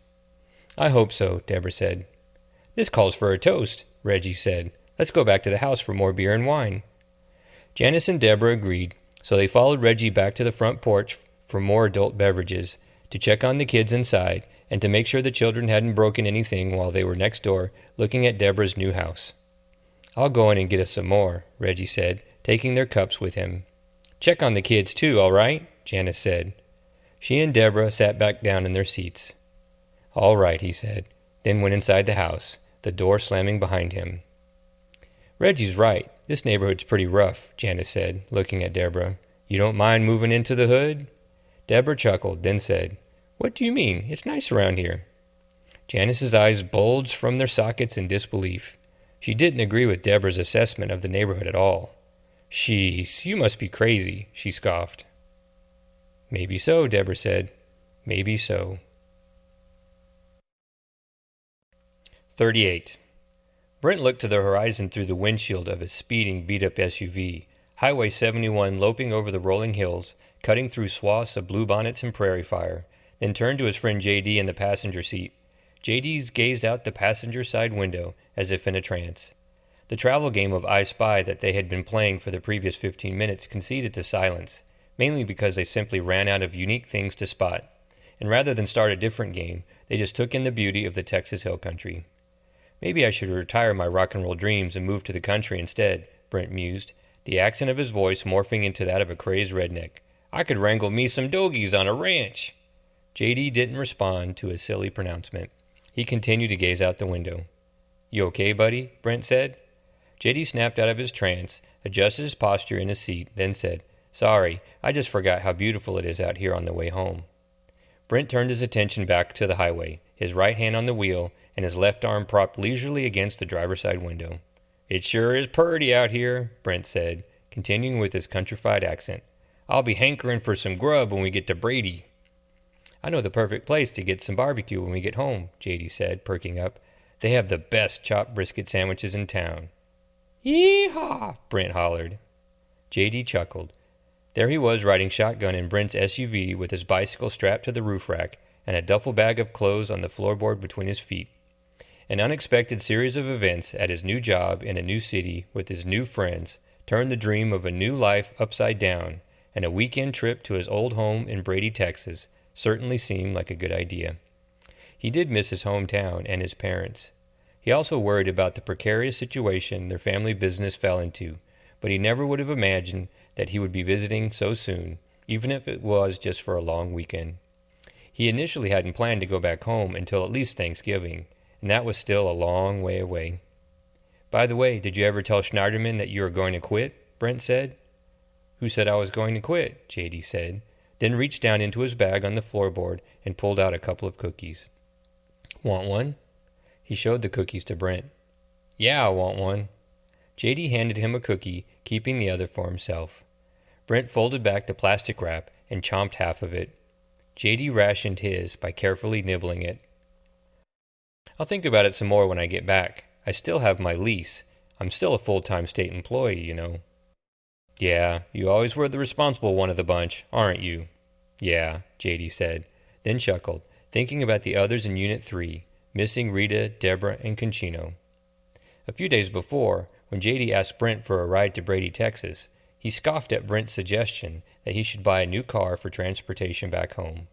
"I hope so," Deborah said. "This calls for a toast," Reggie said. "Let's go back to the house for more beer and wine." Janice and Deborah agreed, so they followed Reggie back to the front porch for more adult beverages, to check on the kids inside, and to make sure the children hadn't broken anything while they were next door looking at Deborah's new house. "I'll go in and get us some more," Reggie said, taking their cups with him. "Check on the kids too, all right?" Janice said. She and Deborah sat back down in their seats. "All right," he said, then went inside the house, the door slamming behind him. "Reggie's right. This neighborhood's pretty rough," Janice said, looking at Deborah. "You don't mind moving into the hood?" Deborah chuckled, then said, "What do you mean? It's nice around here." Janice's eyes bulged from their sockets in disbelief. She didn't agree with Deborah's assessment of the neighborhood at all. "Sheesh, you must be crazy," she scoffed. "Maybe so," Deborah said. "Maybe so." 38. Brent looked to the horizon through the windshield of his speeding, beat-up SUV, Highway 71 loping over the rolling hills, cutting through swaths of bluebonnets and prairie fire, then turned to his friend J.D. in the passenger seat. J.D. gazed out the passenger side window as if in a trance. The travel game of I Spy that they had been playing for the previous 15 minutes conceded to silence, mainly because they simply ran out of unique things to spot, and rather than start a different game, they just took in the beauty of the Texas hill country. "Maybe I should retire my rock and roll dreams and move to the country instead," Brent mused, the accent of his voice morphing into that of a crazed redneck. "I could wrangle me some dogies on a ranch." J.D. didn't respond to his silly pronouncement. He continued to gaze out the window. "You okay, buddy?" Brent said. J.D. snapped out of his trance, adjusted his posture in his seat, then said, "Sorry, I just forgot how beautiful it is out here on the way home." Brent turned his attention back to the highway, his right hand on the wheel and his left arm propped leisurely against the driver's side window. "It sure is purty out here," Brent said, continuing with his countrified accent. "I'll be hankering for some grub when we get to Brady." I know the perfect place to get some barbecue when we get home, J.D. said, perking up. They have the best chopped brisket sandwiches in town. Yee-haw! Brent hollered. J.D. chuckled. There he was riding shotgun in Brent's SUV with his bicycle strapped to the roof rack and a duffel bag of clothes on the floorboard between his feet. An unexpected series of events at his new job in a new city with his new friends turned the dream of a new life upside down, and a weekend trip to his old home in Prairie, Texas, certainly seemed like a good idea. He did miss his hometown and his parents. He also worried about the precarious situation their family business fell into, but he never would have imagined that he would be visiting so soon, even if it was just for a long weekend. He initially hadn't planned to go back home until at least Thanksgiving, and that was still a long way away. By the way, did you ever tell Schneiderman that you were going to quit? Brent said. Who said I was going to quit? J.D. said, then reached down into his bag on the floorboard and pulled out a couple of cookies. Want one? He showed the cookies to Brent. Yeah, I want one. J.D. handed him a cookie, keeping the other for himself. Brent folded back the plastic wrap and chomped half of it. J.D. rationed his by carefully nibbling it. I'll think about it some more when I get back. I still have my lease. I'm still a full-time state employee, you know. Yeah, you always were the responsible one of the bunch, aren't you? Yeah, J.D. said, then chuckled, thinking about the others in Unit 3, missing Rita, Deborah, and Conchino. A few days before, when J.D. asked Brent for a ride to Prairie, Texas, he scoffed at Brent's suggestion that he should buy a new car for transportation back home.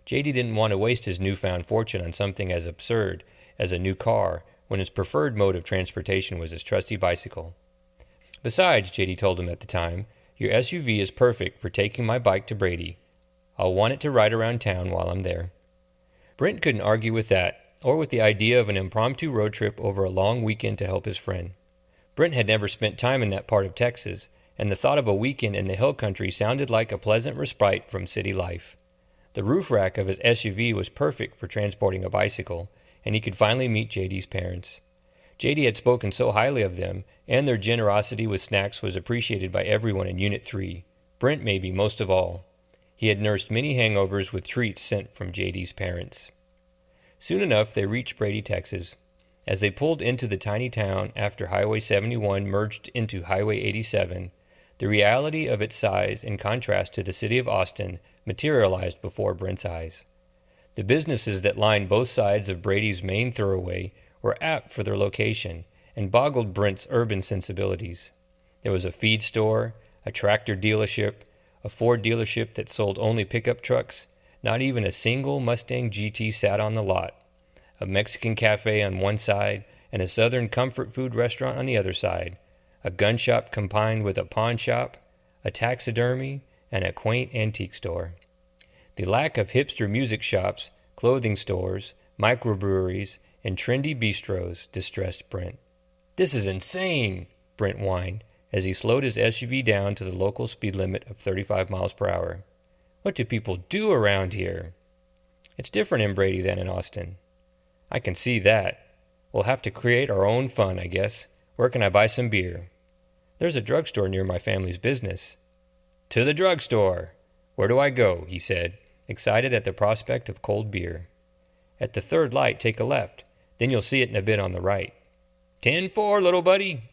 J.D. didn't want to waste his newfound fortune on something as absurd as a new car when his preferred mode of transportation was his trusty bicycle. Besides, J.D. told him at the time, your SUV is perfect for taking my bike to Prairie. I'll want it to ride around town while I'm there. Brent couldn't argue with that, or with the idea of an impromptu road trip over a long weekend to help his friend. Brent had never spent time in that part of Texas, and the thought of a weekend in the hill country sounded like a pleasant respite from city life. The roof rack of his SUV was perfect for transporting a bicycle, and he could finally meet J.D.'s parents. J.D. had spoken so highly of them, and their generosity with snacks was appreciated by everyone in Unit 3, Brent maybe most of all. He had nursed many hangovers with treats sent from J.D.'s parents. Soon enough, they reached Prairie, Texas. As they pulled into the tiny town after Highway 71 merged into Highway 87, the reality of its size in contrast to the city of Austin materialized before Brent's eyes. The businesses that lined both sides of Brady's main thoroughway were apt for their location and boggled Brent's urban sensibilities. There was a feed store, a tractor dealership, a Ford dealership that sold only pickup trucks. Not even a single Mustang GT sat on the lot. A Mexican cafe on one side and a Southern comfort food restaurant on the other side. A gun shop combined with a pawn shop, a taxidermy, and a quaint antique store. The lack of hipster music shops, clothing stores, microbreweries, and trendy bistros distressed Brent. This is insane, Brent whined as he slowed his SUV down to the local speed limit of 35 miles per hour. What do people do around here? It's different in Prairie than in Austin. I can see that. We'll have to create our own fun, I guess. Where can I buy some beer? There's a drugstore near my family's business. To the drugstore. Where do I go? He said, excited at the prospect of cold beer. At the third light, take a left. Then you'll see it in a bit on the right. 10-4, little buddy.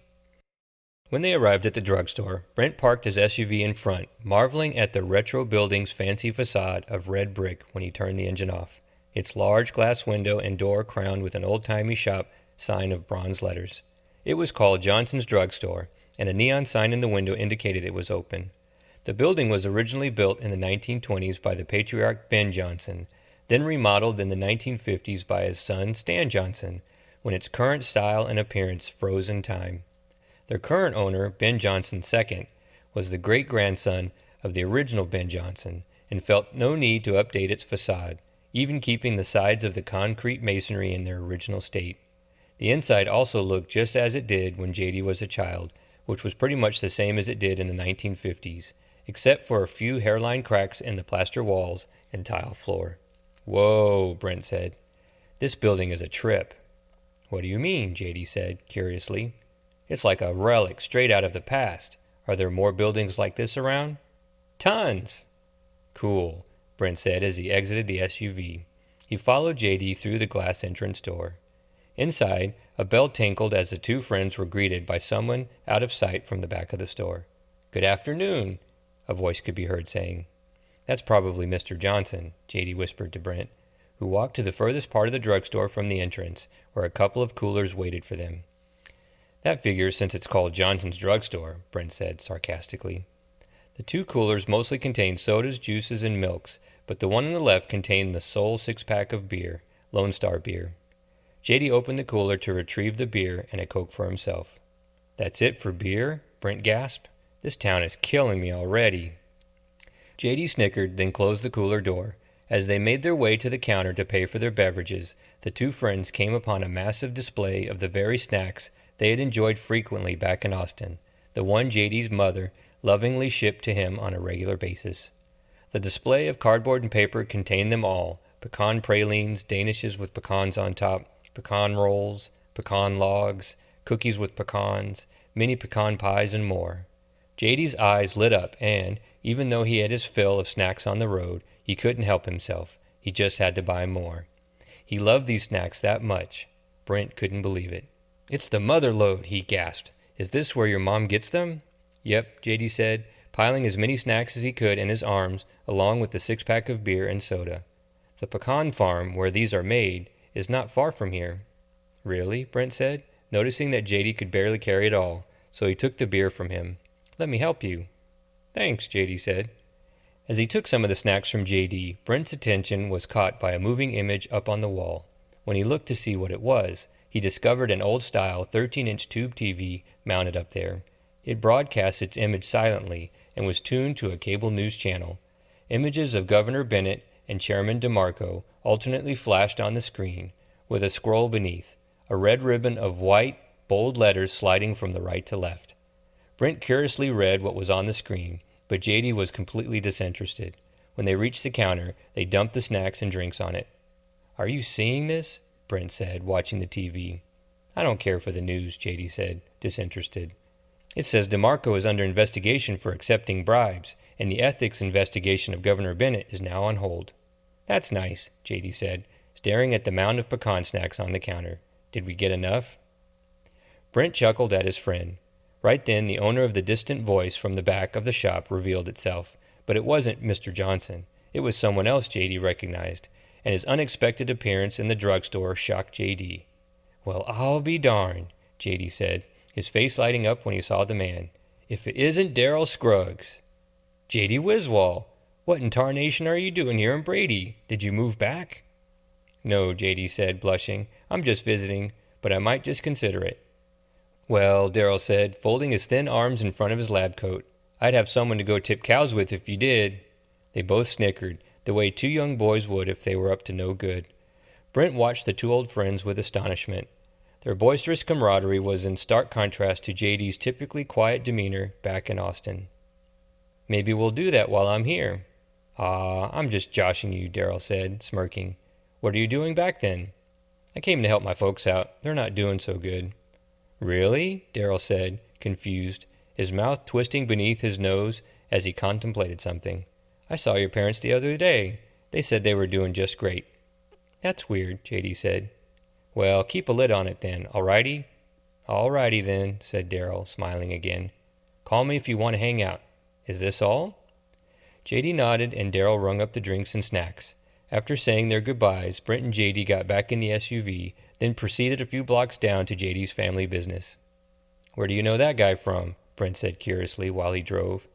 When they arrived at the drugstore, Brent parked his SUV in front, marveling at the retro building's fancy facade of red brick when he turned the engine off, its large glass window and door crowned with an old-timey shop sign of bronze letters. It was called Johnson's Drugstore, and a neon sign in the window indicated it was open. The building was originally built in the 1920s by the patriarch Ben Johnson, then remodeled in the 1950s by his son Stan Johnson, when its current style and appearance froze in time. Their current owner, Ben Johnson II, was the great-grandson of the original Ben Johnson and felt no need to update its facade, even keeping the sides of the concrete masonry in their original state. The inside also looked just as it did when J.D. was a child, which was pretty much the same as it did in the 1950s, except for a few hairline cracks in the plaster walls and tile floor. Whoa, Brent said. This building is a trip. What do you mean? J.D. said, curiously. It's like a relic straight out of the past. Are there more buildings like this around? Tons. Cool. Brent said as he exited the SUV. He followed JD through the glass entrance door. Inside, a bell tinkled as the two friends were greeted by someone out of sight from the back of the store. "Good afternoon," a voice could be heard saying. "That's probably Mr. Johnson," JD whispered to Brent, who walked to the furthest part of the drugstore from the entrance, where a couple of coolers waited for them. "That figures since it's called Johnson's Drugstore," Brent said sarcastically. The two coolers mostly contained sodas, juices, and milks, but the one on the left contained the sole six-pack of beer, Lone Star beer. JD opened the cooler to retrieve the beer and a Coke for himself. "That's it for beer?" Brent gasped. "This town is killing me already." JD snickered, then closed the cooler door. As they made their way to the counter to pay for their beverages, the two friends came upon a massive display of the very snacks they had enjoyed frequently back in Austin, the one JD's mother lovingly shipped to him on a regular basis. The display of cardboard and paper contained them all: pecan pralines, danishes with pecans on top, pecan rolls, pecan logs, cookies with pecans, mini pecan pies, and more. JD's eyes lit up, and, even though he had his fill of snacks on the road, he couldn't help himself. He just had to buy more. He loved these snacks that much. Brent couldn't believe it. "It's the mother lode," he gasped. "Is this where your mom gets them?" "Yep," JD said, piling as many snacks as he could in his arms, along with the six-pack of beer and soda. "The pecan farm, where these are made, is not far from here." "Really?" Brent said, noticing that JD could barely carry it all, so he took the beer from him. "Let me help you." "Thanks," JD said. As he took some of the snacks from JD, Brent's attention was caught by a moving image up on the wall. When he looked to see what it was, he discovered an old-style 13-inch tube TV mounted up there. It broadcast its image silently and was tuned to a cable news channel. Images of Governor Bennett and Chairman DeMarco alternately flashed on the screen, with a scroll beneath, a red ribbon of white, bold letters sliding from the right to left. Brent curiously read what was on the screen, but JD was completely disinterested. When they reached the counter, they dumped the snacks and drinks on it. "Are you seeing this?" Brent said, watching the TV. "I don't care for the news," JD said, disinterested. "It says DeMarco is under investigation for accepting bribes, and the ethics investigation of Governor Bennett is now on hold." "That's nice," JD said, staring at the mound of pecan snacks on the counter. "Did we get enough?" Brent chuckled at his friend. Right then, the owner of the distant voice from the back of the shop revealed itself, but it wasn't Mr. Johnson. It was someone else JD recognized, and his unexpected appearance in the drugstore shocked JD. "Well, I'll be darned," JD said, his face lighting up when he saw the man. "If it isn't Darrell Scruggs." "JD Wiswall, what in tarnation are you doing here in Brady? Did you move back?" "No," JD said, blushing. "I'm just visiting, but I might just consider it." "Well," Darrell said, folding his thin arms in front of his lab coat, "I'd have someone to go tip cows with if you did." They both snickered, the way two young boys would if they were up to no good. Brent watched the two old friends with astonishment. Their boisterous camaraderie was in stark contrast to JD's typically quiet demeanor back in Austin. "Maybe we'll do that while I'm here." "Ah, I'm just joshing you," Darrell said, smirking. "What are you doing back then?" "I came to help my folks out. They're not doing so good." "Really?" Darrell said, confused, his mouth twisting beneath his nose as he contemplated something. "I saw your parents the other day. They said they were doing just great." "That's weird," JD said. "Well, keep a lid on it then, all righty?" "All righty then," said Darrell, smiling again. "Call me if you want to hang out. Is this all?" JD nodded, and Darrell rung up the drinks and snacks. After saying their goodbyes, Brent and JD got back in the SUV, then proceeded a few blocks down to JD's family business. "Where do you know that guy from?" Brent said curiously while he drove.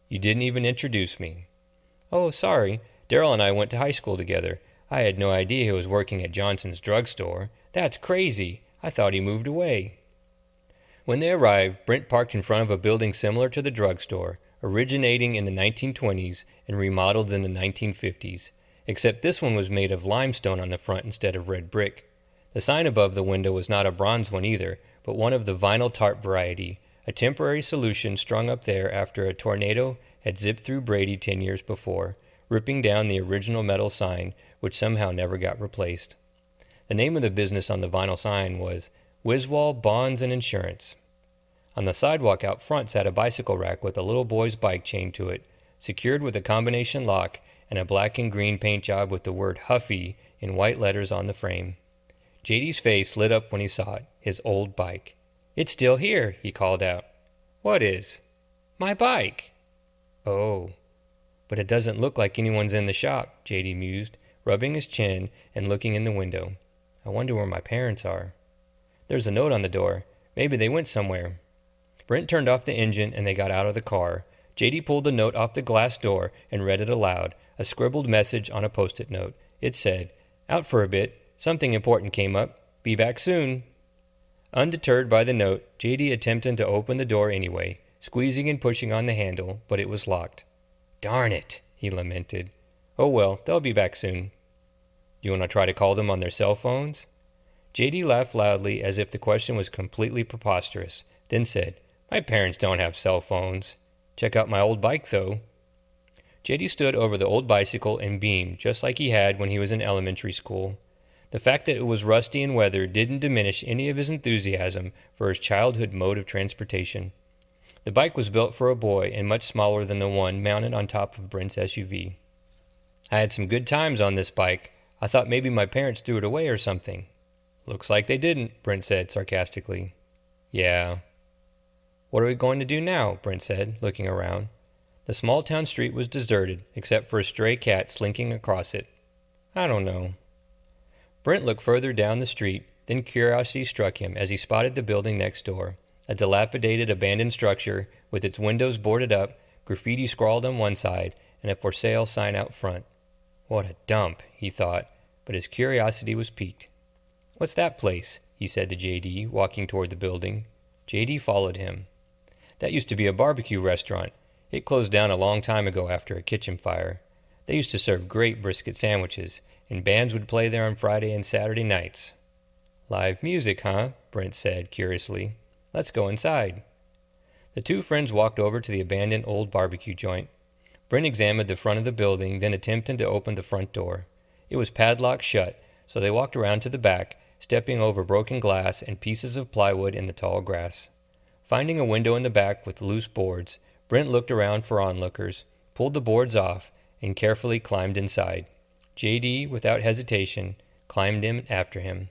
"You didn't even introduce me." "Oh, sorry. Darrell and I went to high school together. I had no idea he was working at Johnson's drugstore. That's crazy. I thought he moved away." When they arrived, Brent parked in front of a building similar to the drugstore, originating in the 1920s and remodeled in the 1950s, except this one was made of limestone on the front instead of red brick. The sign above the window was not a bronze one either, but one of the vinyl tarp variety, a temporary solution strung up there after a tornado had zipped through Brady 10 years before, ripping down the original metal sign, which somehow never got replaced. The name of the business on the vinyl sign was Wiswall Bonds and Insurance. On the sidewalk out front sat a bicycle rack with a little boy's bike chained to it, secured with a combination lock and a black and green paint job with the word Huffy in white letters on the frame. JD's face lit up when he saw it, his old bike. "It's still here," he called out. "What is?" "My bike." "Oh, but it doesn't look like anyone's in the shop," JD mused, rubbing his chin and looking in the window. "I wonder where my parents are. There's a note on the door. Maybe they went somewhere." Brent turned off the engine and they got out of the car. JD pulled the note off the glass door and read it aloud, a scribbled message on a post-it note. It said, "Out for a bit. Something important came up. Be back soon." Undeterred by the note, JD attempted to open the door anyway, squeezing and pushing on the handle, but it was locked. "Darn it," he lamented. "Oh well, they'll be back soon." "You want to try to call them on their cell phones?" JD laughed loudly as if the question was completely preposterous, then said, "My parents don't have cell phones. Check out my old bike, though." JD stood over the old bicycle and beamed, just like he had when he was in elementary school. The fact that it was rusty and weathered didn't diminish any of his enthusiasm for his childhood mode of transportation. The bike was built for a boy and much smaller than the one mounted on top of Brent's SUV. "I had some good times on this bike. I thought maybe my parents threw it away or something." "Looks like they didn't," Brent said sarcastically. "Yeah." "What are we going to do now?" Brent said, looking around. The small town street was deserted, except for a stray cat slinking across it. "I don't know." Brent looked further down the street, then curiosity struck him as he spotted the building next door, a dilapidated abandoned structure with its windows boarded up, graffiti scrawled on one side, and a for sale sign out front. What a dump, he thought, but his curiosity was piqued. "What's that place?" he said to JD, walking toward the building. JD followed him. "That used to be a barbecue restaurant. It closed down a long time ago after a kitchen fire. They used to serve great brisket sandwiches, and bands would play there on Friday and Saturday nights." "Live music, huh?" Brent said curiously. "Let's go inside." The two friends walked over to the abandoned old barbecue joint. Brent examined the front of the building, then attempted to open the front door. It was padlocked shut, so they walked around to the back, stepping over broken glass and pieces of plywood in the tall grass. Finding a window in the back with loose boards, Brent looked around for onlookers, pulled the boards off, and carefully climbed inside. JD, without hesitation, climbed in after him.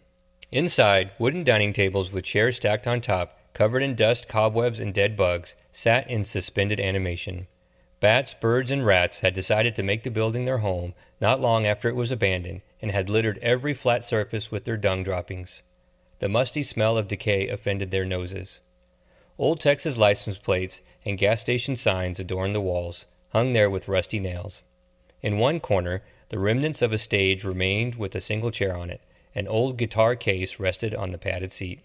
Inside, wooden dining tables with chairs stacked on top, covered in dust, cobwebs, and dead bugs, sat in suspended animation. Bats, birds, and rats had decided to make the building their home not long after it was abandoned, and had littered every flat surface with their dung droppings. The musty smell of decay offended their noses. Old Texas license plates and gas station signs adorned the walls, hung there with rusty nails. In one corner, the remnants of a stage remained with a single chair on it. An old guitar case rested on the padded seat.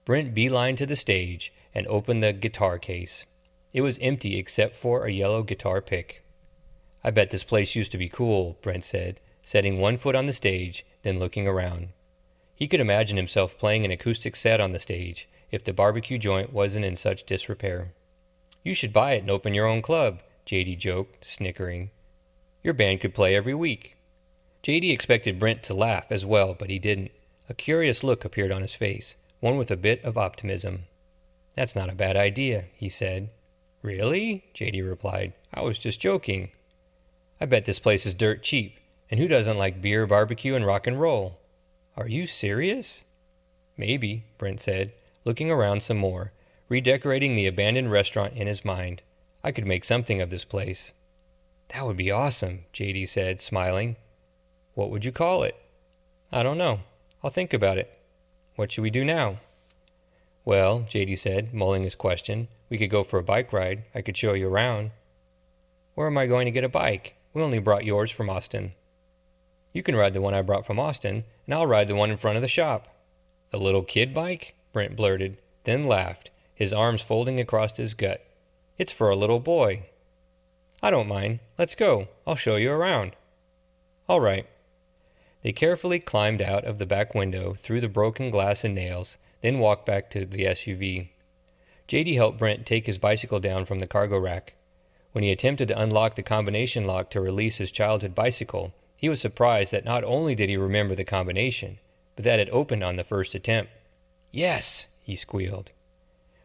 Brent beelined to the stage and opened the guitar case. It was empty except for a yellow guitar pick. "I bet this place used to be cool," Brent said, setting one foot on the stage, then looking around. He could imagine himself playing an acoustic set on the stage, if the barbecue joint wasn't in such disrepair. "You should buy it and open your own club," JD joked, snickering. "Your band could play every week." JD expected Brent to laugh as well, but he didn't. A curious look appeared on his face, one with a bit of optimism. "That's not a bad idea," he said. "Really?" JD replied. "I was just joking. I bet this place is dirt cheap, and who doesn't like beer, barbecue, and rock and roll?" "Are you serious?" "Maybe," Brent said, looking around some more, redecorating the abandoned restaurant in his mind. "I could make something of this place." "That would be awesome," JD said, smiling. "What would you call it?" "I don't know. I'll think about it. What should we do now?" "Well," JD said, mulling his question, "we could go for a bike ride. I could show you around." "Where am I going to get a bike? We only brought yours from Austin." "You can ride the one I brought from Austin, and I'll ride the one in front of the shop." "The little kid bike?" Brent blurted, then laughed, his arms folding across his gut. "It's for a little boy." "I don't mind. Let's go. I'll show you around." "All right." They carefully climbed out of the back window, through the broken glass and nails, then walked back to the SUV. JD helped Brent take his bicycle down from the cargo rack. When he attempted to unlock the combination lock to release his childhood bicycle, he was surprised that not only did he remember the combination, but that it opened on the first attempt. "Yes!" he squealed.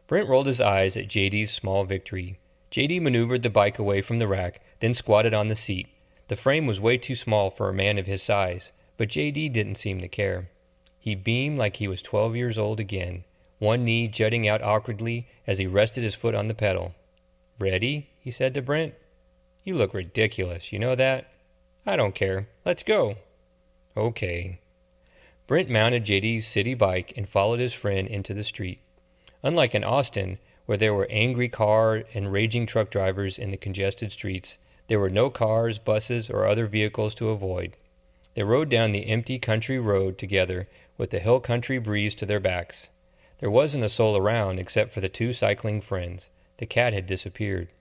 Brent rolled his eyes at JD's small victory. JD maneuvered the bike away from the rack, then squatted on the seat. The frame was way too small for a man of his size, but J.D. didn't seem to care. He beamed like he was 12 years old again, one knee jutting out awkwardly as he rested his foot on the pedal. "Ready?" he said to Brent. "You look ridiculous, you know that?" "I don't care. Let's go." "Okay." Brent mounted J.D.'s city bike and followed his friend into the street. Unlike in Austin, where there were angry car and raging truck drivers in the congested streets, there were no cars, buses, or other vehicles to avoid. They rode down the empty country road together with the hill country breeze to their backs. There wasn't a soul around except for the two cycling friends. The cat had disappeared.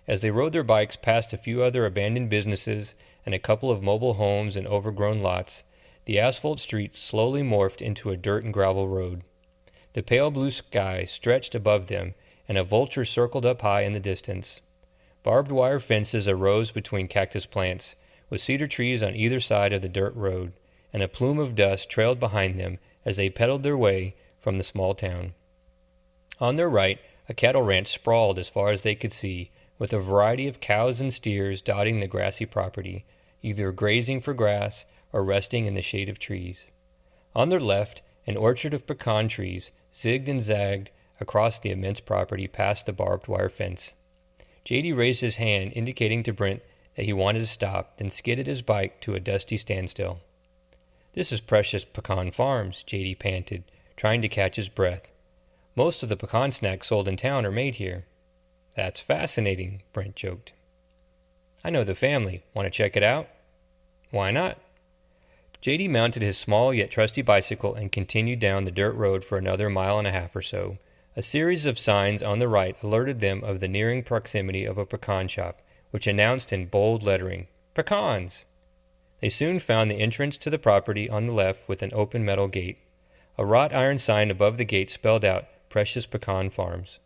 As they rode their bikes past a few other abandoned businesses and a couple of mobile homes and overgrown lots, the asphalt street slowly morphed into a dirt and gravel road. The pale blue sky stretched above them, and a vulture circled up high in the distance. Barbed wire fences arose between cactus plants, with cedar trees on either side of the dirt road, and a plume of dust trailed behind them as they pedaled their way from the small town. On their right, a cattle ranch sprawled as far as they could see, with a variety of cows and steers dotting the grassy property, either grazing for grass or resting in the shade of trees. On their left, an orchard of pecan trees zigged and zagged across the immense property past the barbed wire fence. J.D. raised his hand, indicating to Brent that he wanted to stop, then skidded his bike to a dusty standstill. "This is Precious Pecan Farms," J.D. panted, trying to catch his breath. "Most of the pecan snacks sold in town are made here." "That's fascinating," Brent joked. "I know the family. Want to check it out?" "Why not?" J.D. mounted his small yet trusty bicycle and continued down the dirt road for another mile and a half or so. A series of signs on the right alerted them of the nearing proximity of a pecan shop, which announced in bold lettering, "Pecans!" They soon found the entrance to the property on the left with an open metal gate. A wrought iron sign above the gate spelled out Precious Pecan Farms.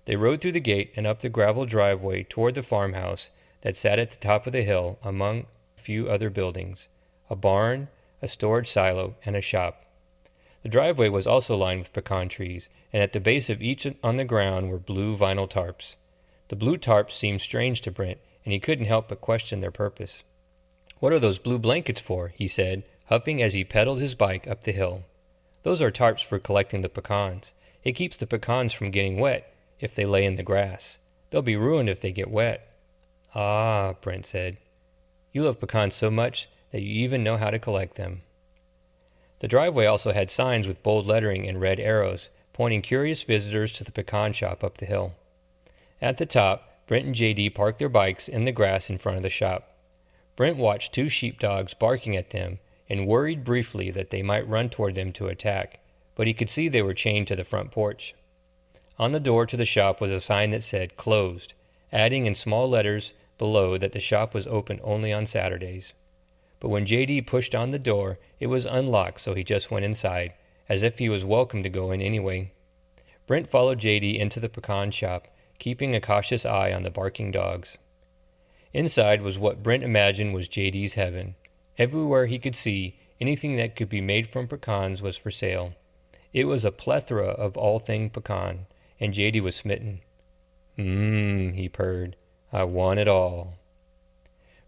They rode through the gate and up the gravel driveway toward the farmhouse that sat at the top of the hill among a few other buildings. A barn, a storage silo, and a shop. The driveway was also lined with pecan trees, and at the base of each on the ground were blue vinyl tarps. The blue tarps seemed strange to Brent, and he couldn't help but question their purpose. "What are those blue blankets for?" he said, huffing as he pedaled his bike up the hill. "Those are tarps for collecting the pecans. It keeps the pecans from getting wet if they lay in the grass. They'll be ruined if they get wet." "Ah," Brent said. "You love pecans so much that you even know how to collect them." The driveway also had signs with bold lettering and red arrows, pointing curious visitors to the pecan shop up the hill. At the top, Brent and J.D. parked their bikes in the grass in front of the shop. Brent watched two sheepdogs barking at them and worried briefly that they might run toward them to attack, but he could see they were chained to the front porch. On the door to the shop was a sign that said "Closed," adding in small letters below that the shop was open only on Saturdays. But when J.D. pushed on the door, it was unlocked, so he just went inside, as if he was welcome to go in anyway. Brent followed J.D. into the pecan shop, keeping a cautious eye on the barking dogs. Inside was what Brent imagined was J.D.'s heaven. Everywhere he could see, anything that could be made from pecans was for sale. It was a plethora of all thing pecan, and J.D. was smitten. He purred. "I want it all."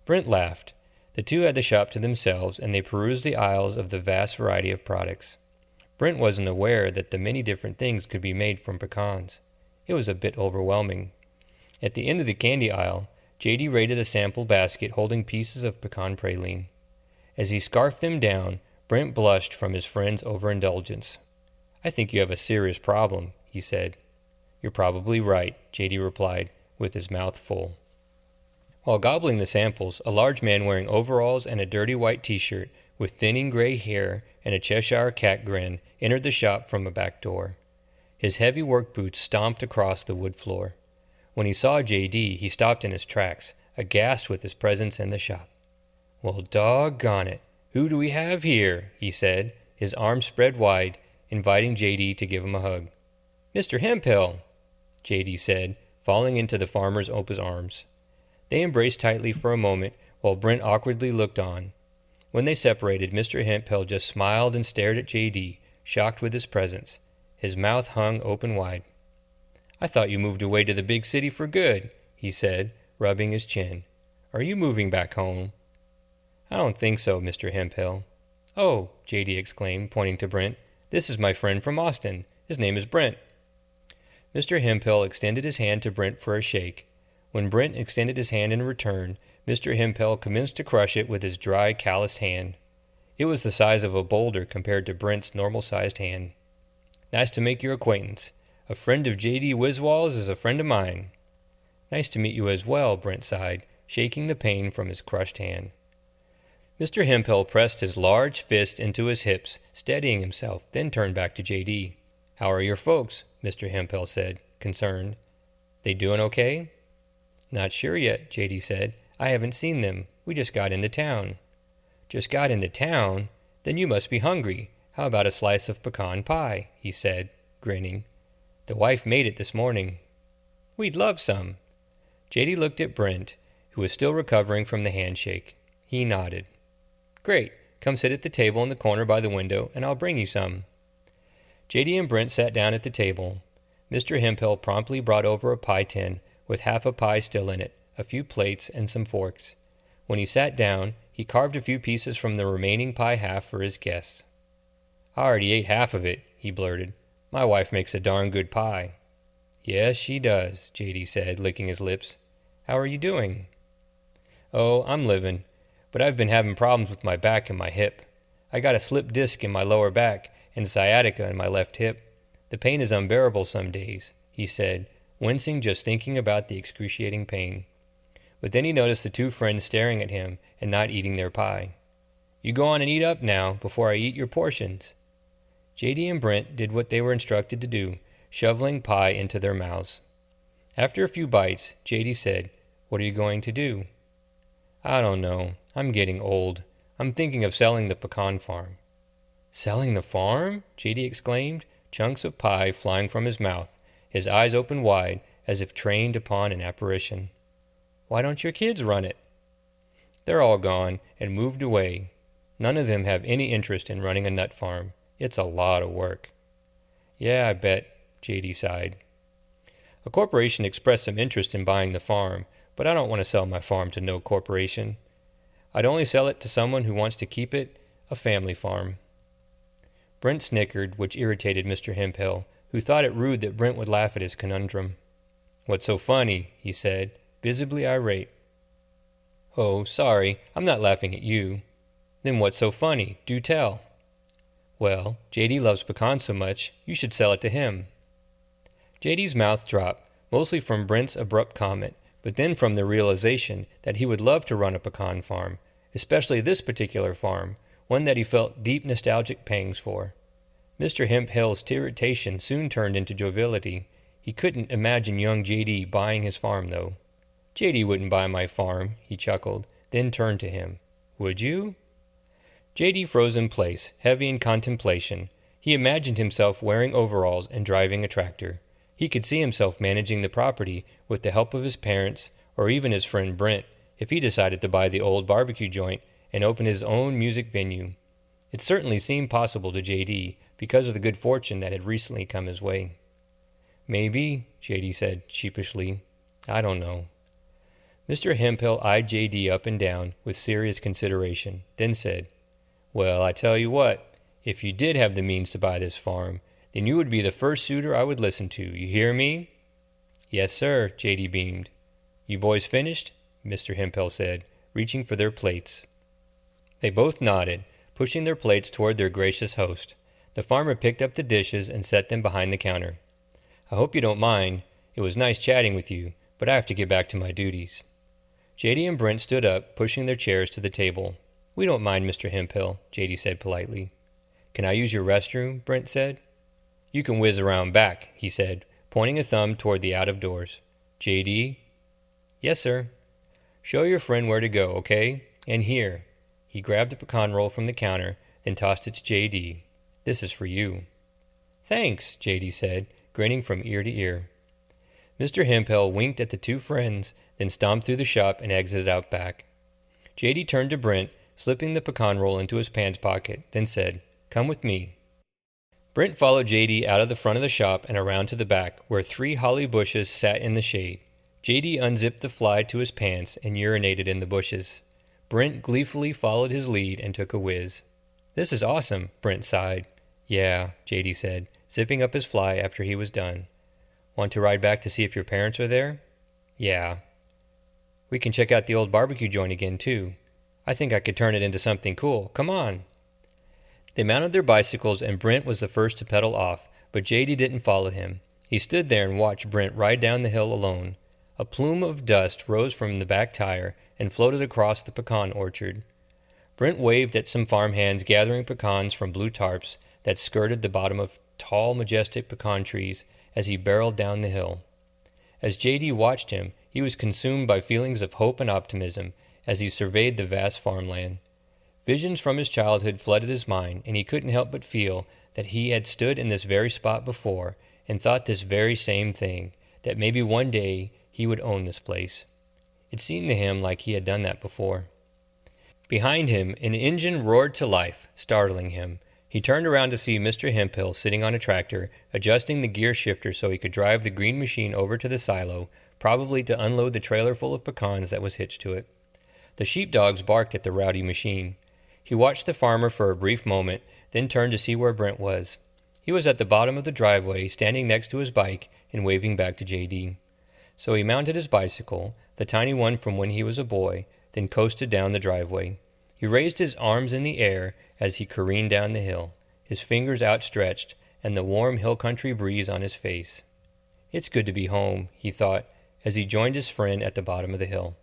Brent laughed. The two had the shop to themselves, and they perused the aisles of the vast variety of products. Brent wasn't aware that the many different things could be made from pecans. It was a bit overwhelming. At the end of the candy aisle, J.D. raided a sample basket holding pieces of pecan praline. As he scarfed them down, Brent blushed from his friend's overindulgence. "I think you have a serious problem," he said. "You're probably right," J.D. replied, with his mouth full. While gobbling the samples, a large man wearing overalls and a dirty white t-shirt with thinning gray hair and a Cheshire cat grin entered the shop from a back door. His heavy work boots stomped across the wood floor. When he saw J.D., he stopped in his tracks, aghast with his presence in the shop. "Well, doggone it, who do we have here?" he said, his arms spread wide, inviting J.D. to give him a hug. "Mr. Hemphill," J.D. said, falling into the farmer's open arms. They embraced tightly for a moment while Brent awkwardly looked on. When they separated, Mr. Hemphill just smiled and stared at J.D., shocked with his presence. His mouth hung open wide. "I thought you moved away to the big city for good," he said, rubbing his chin. Are you moving back home?" "I don't think so, Mr. Hemphill." "Oh," J.D. exclaimed, pointing to Brent. "This is my friend from Austin. His name is Brent." Mr. Hemphill extended his hand to Brent for a shake. When Brent extended his hand in return, Mr. Hemphill commenced to crush it with his dry, calloused hand. It was the size of a boulder compared to Brent's normal-sized hand. "Nice to make your acquaintance. A friend of J.D. Wiswall's is a friend of mine." "Nice to meet you as well," Brent sighed, shaking the pain from his crushed hand. Mr. Hemphill pressed his large fist into his hips, steadying himself, then turned back to J.D. "How are your folks?" Mr. Hemphill said, concerned. "They doing okay?" "Not sure yet," J.D. said. "I haven't seen them. We just got into town." "Just got into town? Then you must be hungry. How about a slice of pecan pie?" he said, grinning. "The wife made it this morning." "We'd love some." J.D. looked at Brent, who was still recovering from the handshake. He nodded. "Great. Come sit at the table in the corner by the window, and I'll bring you some." J.D. and Brent sat down at the table. Mr. Hemphill promptly brought over a pie tin with half a pie still in it, a few plates, and some forks. When he sat down, he carved a few pieces from the remaining pie half for his guests. "I already ate half of it," he blurted. "My wife makes a darn good pie." "Yes, she does," J.D. said, licking his lips. "How are you doing?" "Oh, I'm living, but I've been having problems with my back and my hip. I got a slipped disc in my lower back and sciatica in my left hip. The pain is unbearable some days," he said, wincing just thinking about the excruciating pain. But then he noticed the two friends staring at him and not eating their pie. "You go on and eat up now, before I eat your portions." J.D. and Brent did what they were instructed to do, shoveling pie into their mouths. After a few bites, J.D. said, "What are you going to do?" "I don't know. I'm getting old. I'm thinking of selling the pecan farm." "Selling the farm?" J.D. exclaimed, chunks of pie flying from his mouth, his eyes open wide as if trained upon an apparition. "Why don't your kids run it?" "They're all gone and moved away. None of them have any interest in running a nut farm. It's a lot of work." "Yeah, I bet," J.D. sighed. "A corporation expressed some interest in buying the farm, but I don't want to sell my farm to no corporation. I'd only sell it to someone who wants to keep it a family farm." Brent snickered, which irritated Mr. Hemphill, who thought it rude that Brent would laugh at his conundrum. "What's so funny?" he said, visibly irate. "Oh, sorry, I'm not laughing at you." "Then what's so funny? Do tell." "Well, J.D. loves pecans so much, you should sell it to him." J.D.'s mouth dropped, mostly from Brent's abrupt comment, but then from the realization that he would love to run a pecan farm, especially this particular farm, one that he felt deep nostalgic pangs for. Mr. Hemphill's irritation soon turned into joviality. He couldn't imagine young J.D. buying his farm, though. "J.D. wouldn't buy my farm," he chuckled, then turned to him. "Would you?" J.D. froze in place, heavy in contemplation. He imagined himself wearing overalls and driving a tractor. He could see himself managing the property with the help of his parents or even his friend Brent if he decided to buy the old barbecue joint and open his own music venue. It certainly seemed possible to J.D. because of the good fortune that had recently come his way. "Maybe," J.D. said sheepishly. "I don't know." Mr. Hemphill eyed J.D. up and down with serious consideration, then said, "Well, I tell you what, if you did have the means to buy this farm, then you would be the first suitor I would listen to. You hear me?" "Yes, sir," J.D. beamed. "You boys finished?" Mr. Hemphill said, reaching for their plates. They both nodded, pushing their plates toward their gracious host. The farmer picked up the dishes and set them behind the counter. "I hope you don't mind. It was nice chatting with you, but I have to get back to my duties." J.D. and Brent stood up, pushing their chairs to the table. "We don't mind, Mr. Hemphill," J.D. said politely. "Can I use your restroom?" Brent said. "You can whiz around back," he said, pointing a thumb toward the out-of-doors. "J.D.?" "Yes, sir." "Show your friend where to go, okay? And here." He grabbed a pecan roll from the counter, then tossed it to J.D. "This is for you." "Thanks," J.D. said, grinning from ear to ear. Mr. Hemphill winked at the two friends, then stomped through the shop and exited out back. J.D. turned to Brent, slipping the pecan roll into his pants pocket, then said, "Come with me." Brent followed J.D. out of the front of the shop and around to the back, where 3 holly bushes sat in the shade. JD unzipped the fly to his pants and urinated in the bushes. Brent gleefully followed his lead and took a whiz. "This is awesome," Brent sighed. "Yeah," JD said, zipping up his fly after he was done. "Want to ride back to see if your parents are there?" "Yeah." "We can check out the old barbecue joint again, too. I think I could turn it into something cool. Come on." They mounted their bicycles and Brent was the first to pedal off, but JD didn't follow him. He stood there and watched Brent ride down the hill alone. A plume of dust rose from the back tire and floated across the pecan orchard. Brent waved at some farmhands gathering pecans from blue tarps that skirted the bottom of tall, majestic pecan trees as he barreled down the hill. As JD watched him, he was consumed by feelings of hope and optimism as he surveyed the vast farmland. Visions from his childhood flooded his mind, and he couldn't help but feel that he had stood in this very spot before and thought this very same thing, that maybe one day he would own this place. It seemed to him like he had done that before. Behind him, an engine roared to life, startling him. He turned around to see Mr. Hemphill sitting on a tractor, adjusting the gear shifter so he could drive the green machine over to the silo, probably to unload the trailer full of pecans that was hitched to it. The sheepdogs barked at the rowdy machine. He watched the farmer for a brief moment, then turned to see where Brent was. He was at the bottom of the driveway, standing next to his bike and waving back to JD. So he mounted his bicycle, the tiny one from when he was a boy, then coasted down the driveway. He raised his arms in the air as he careened down the hill, his fingers outstretched and the warm hill country breeze on his face. "It's good to be home," he thought, as he joined his friend at the bottom of the hill.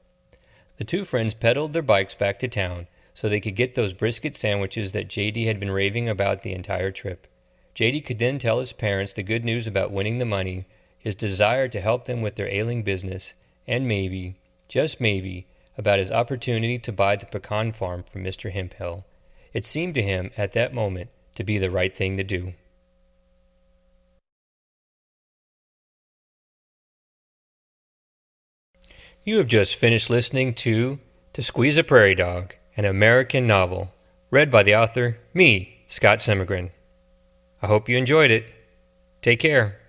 The two friends pedaled their bikes back to town so they could get those brisket sandwiches that JD had been raving about the entire trip. JD could then tell his parents the good news about winning the money, his desire to help them with their ailing business, and maybe, just maybe, about his opportunity to buy the pecan farm from Mr. Hemphill. It seemed to him at that moment to be the right thing to do. You have just finished listening to Squeeze a Prairie Dog, an American novel, read by the author, me, Scott Semegran. I hope you enjoyed it. Take care.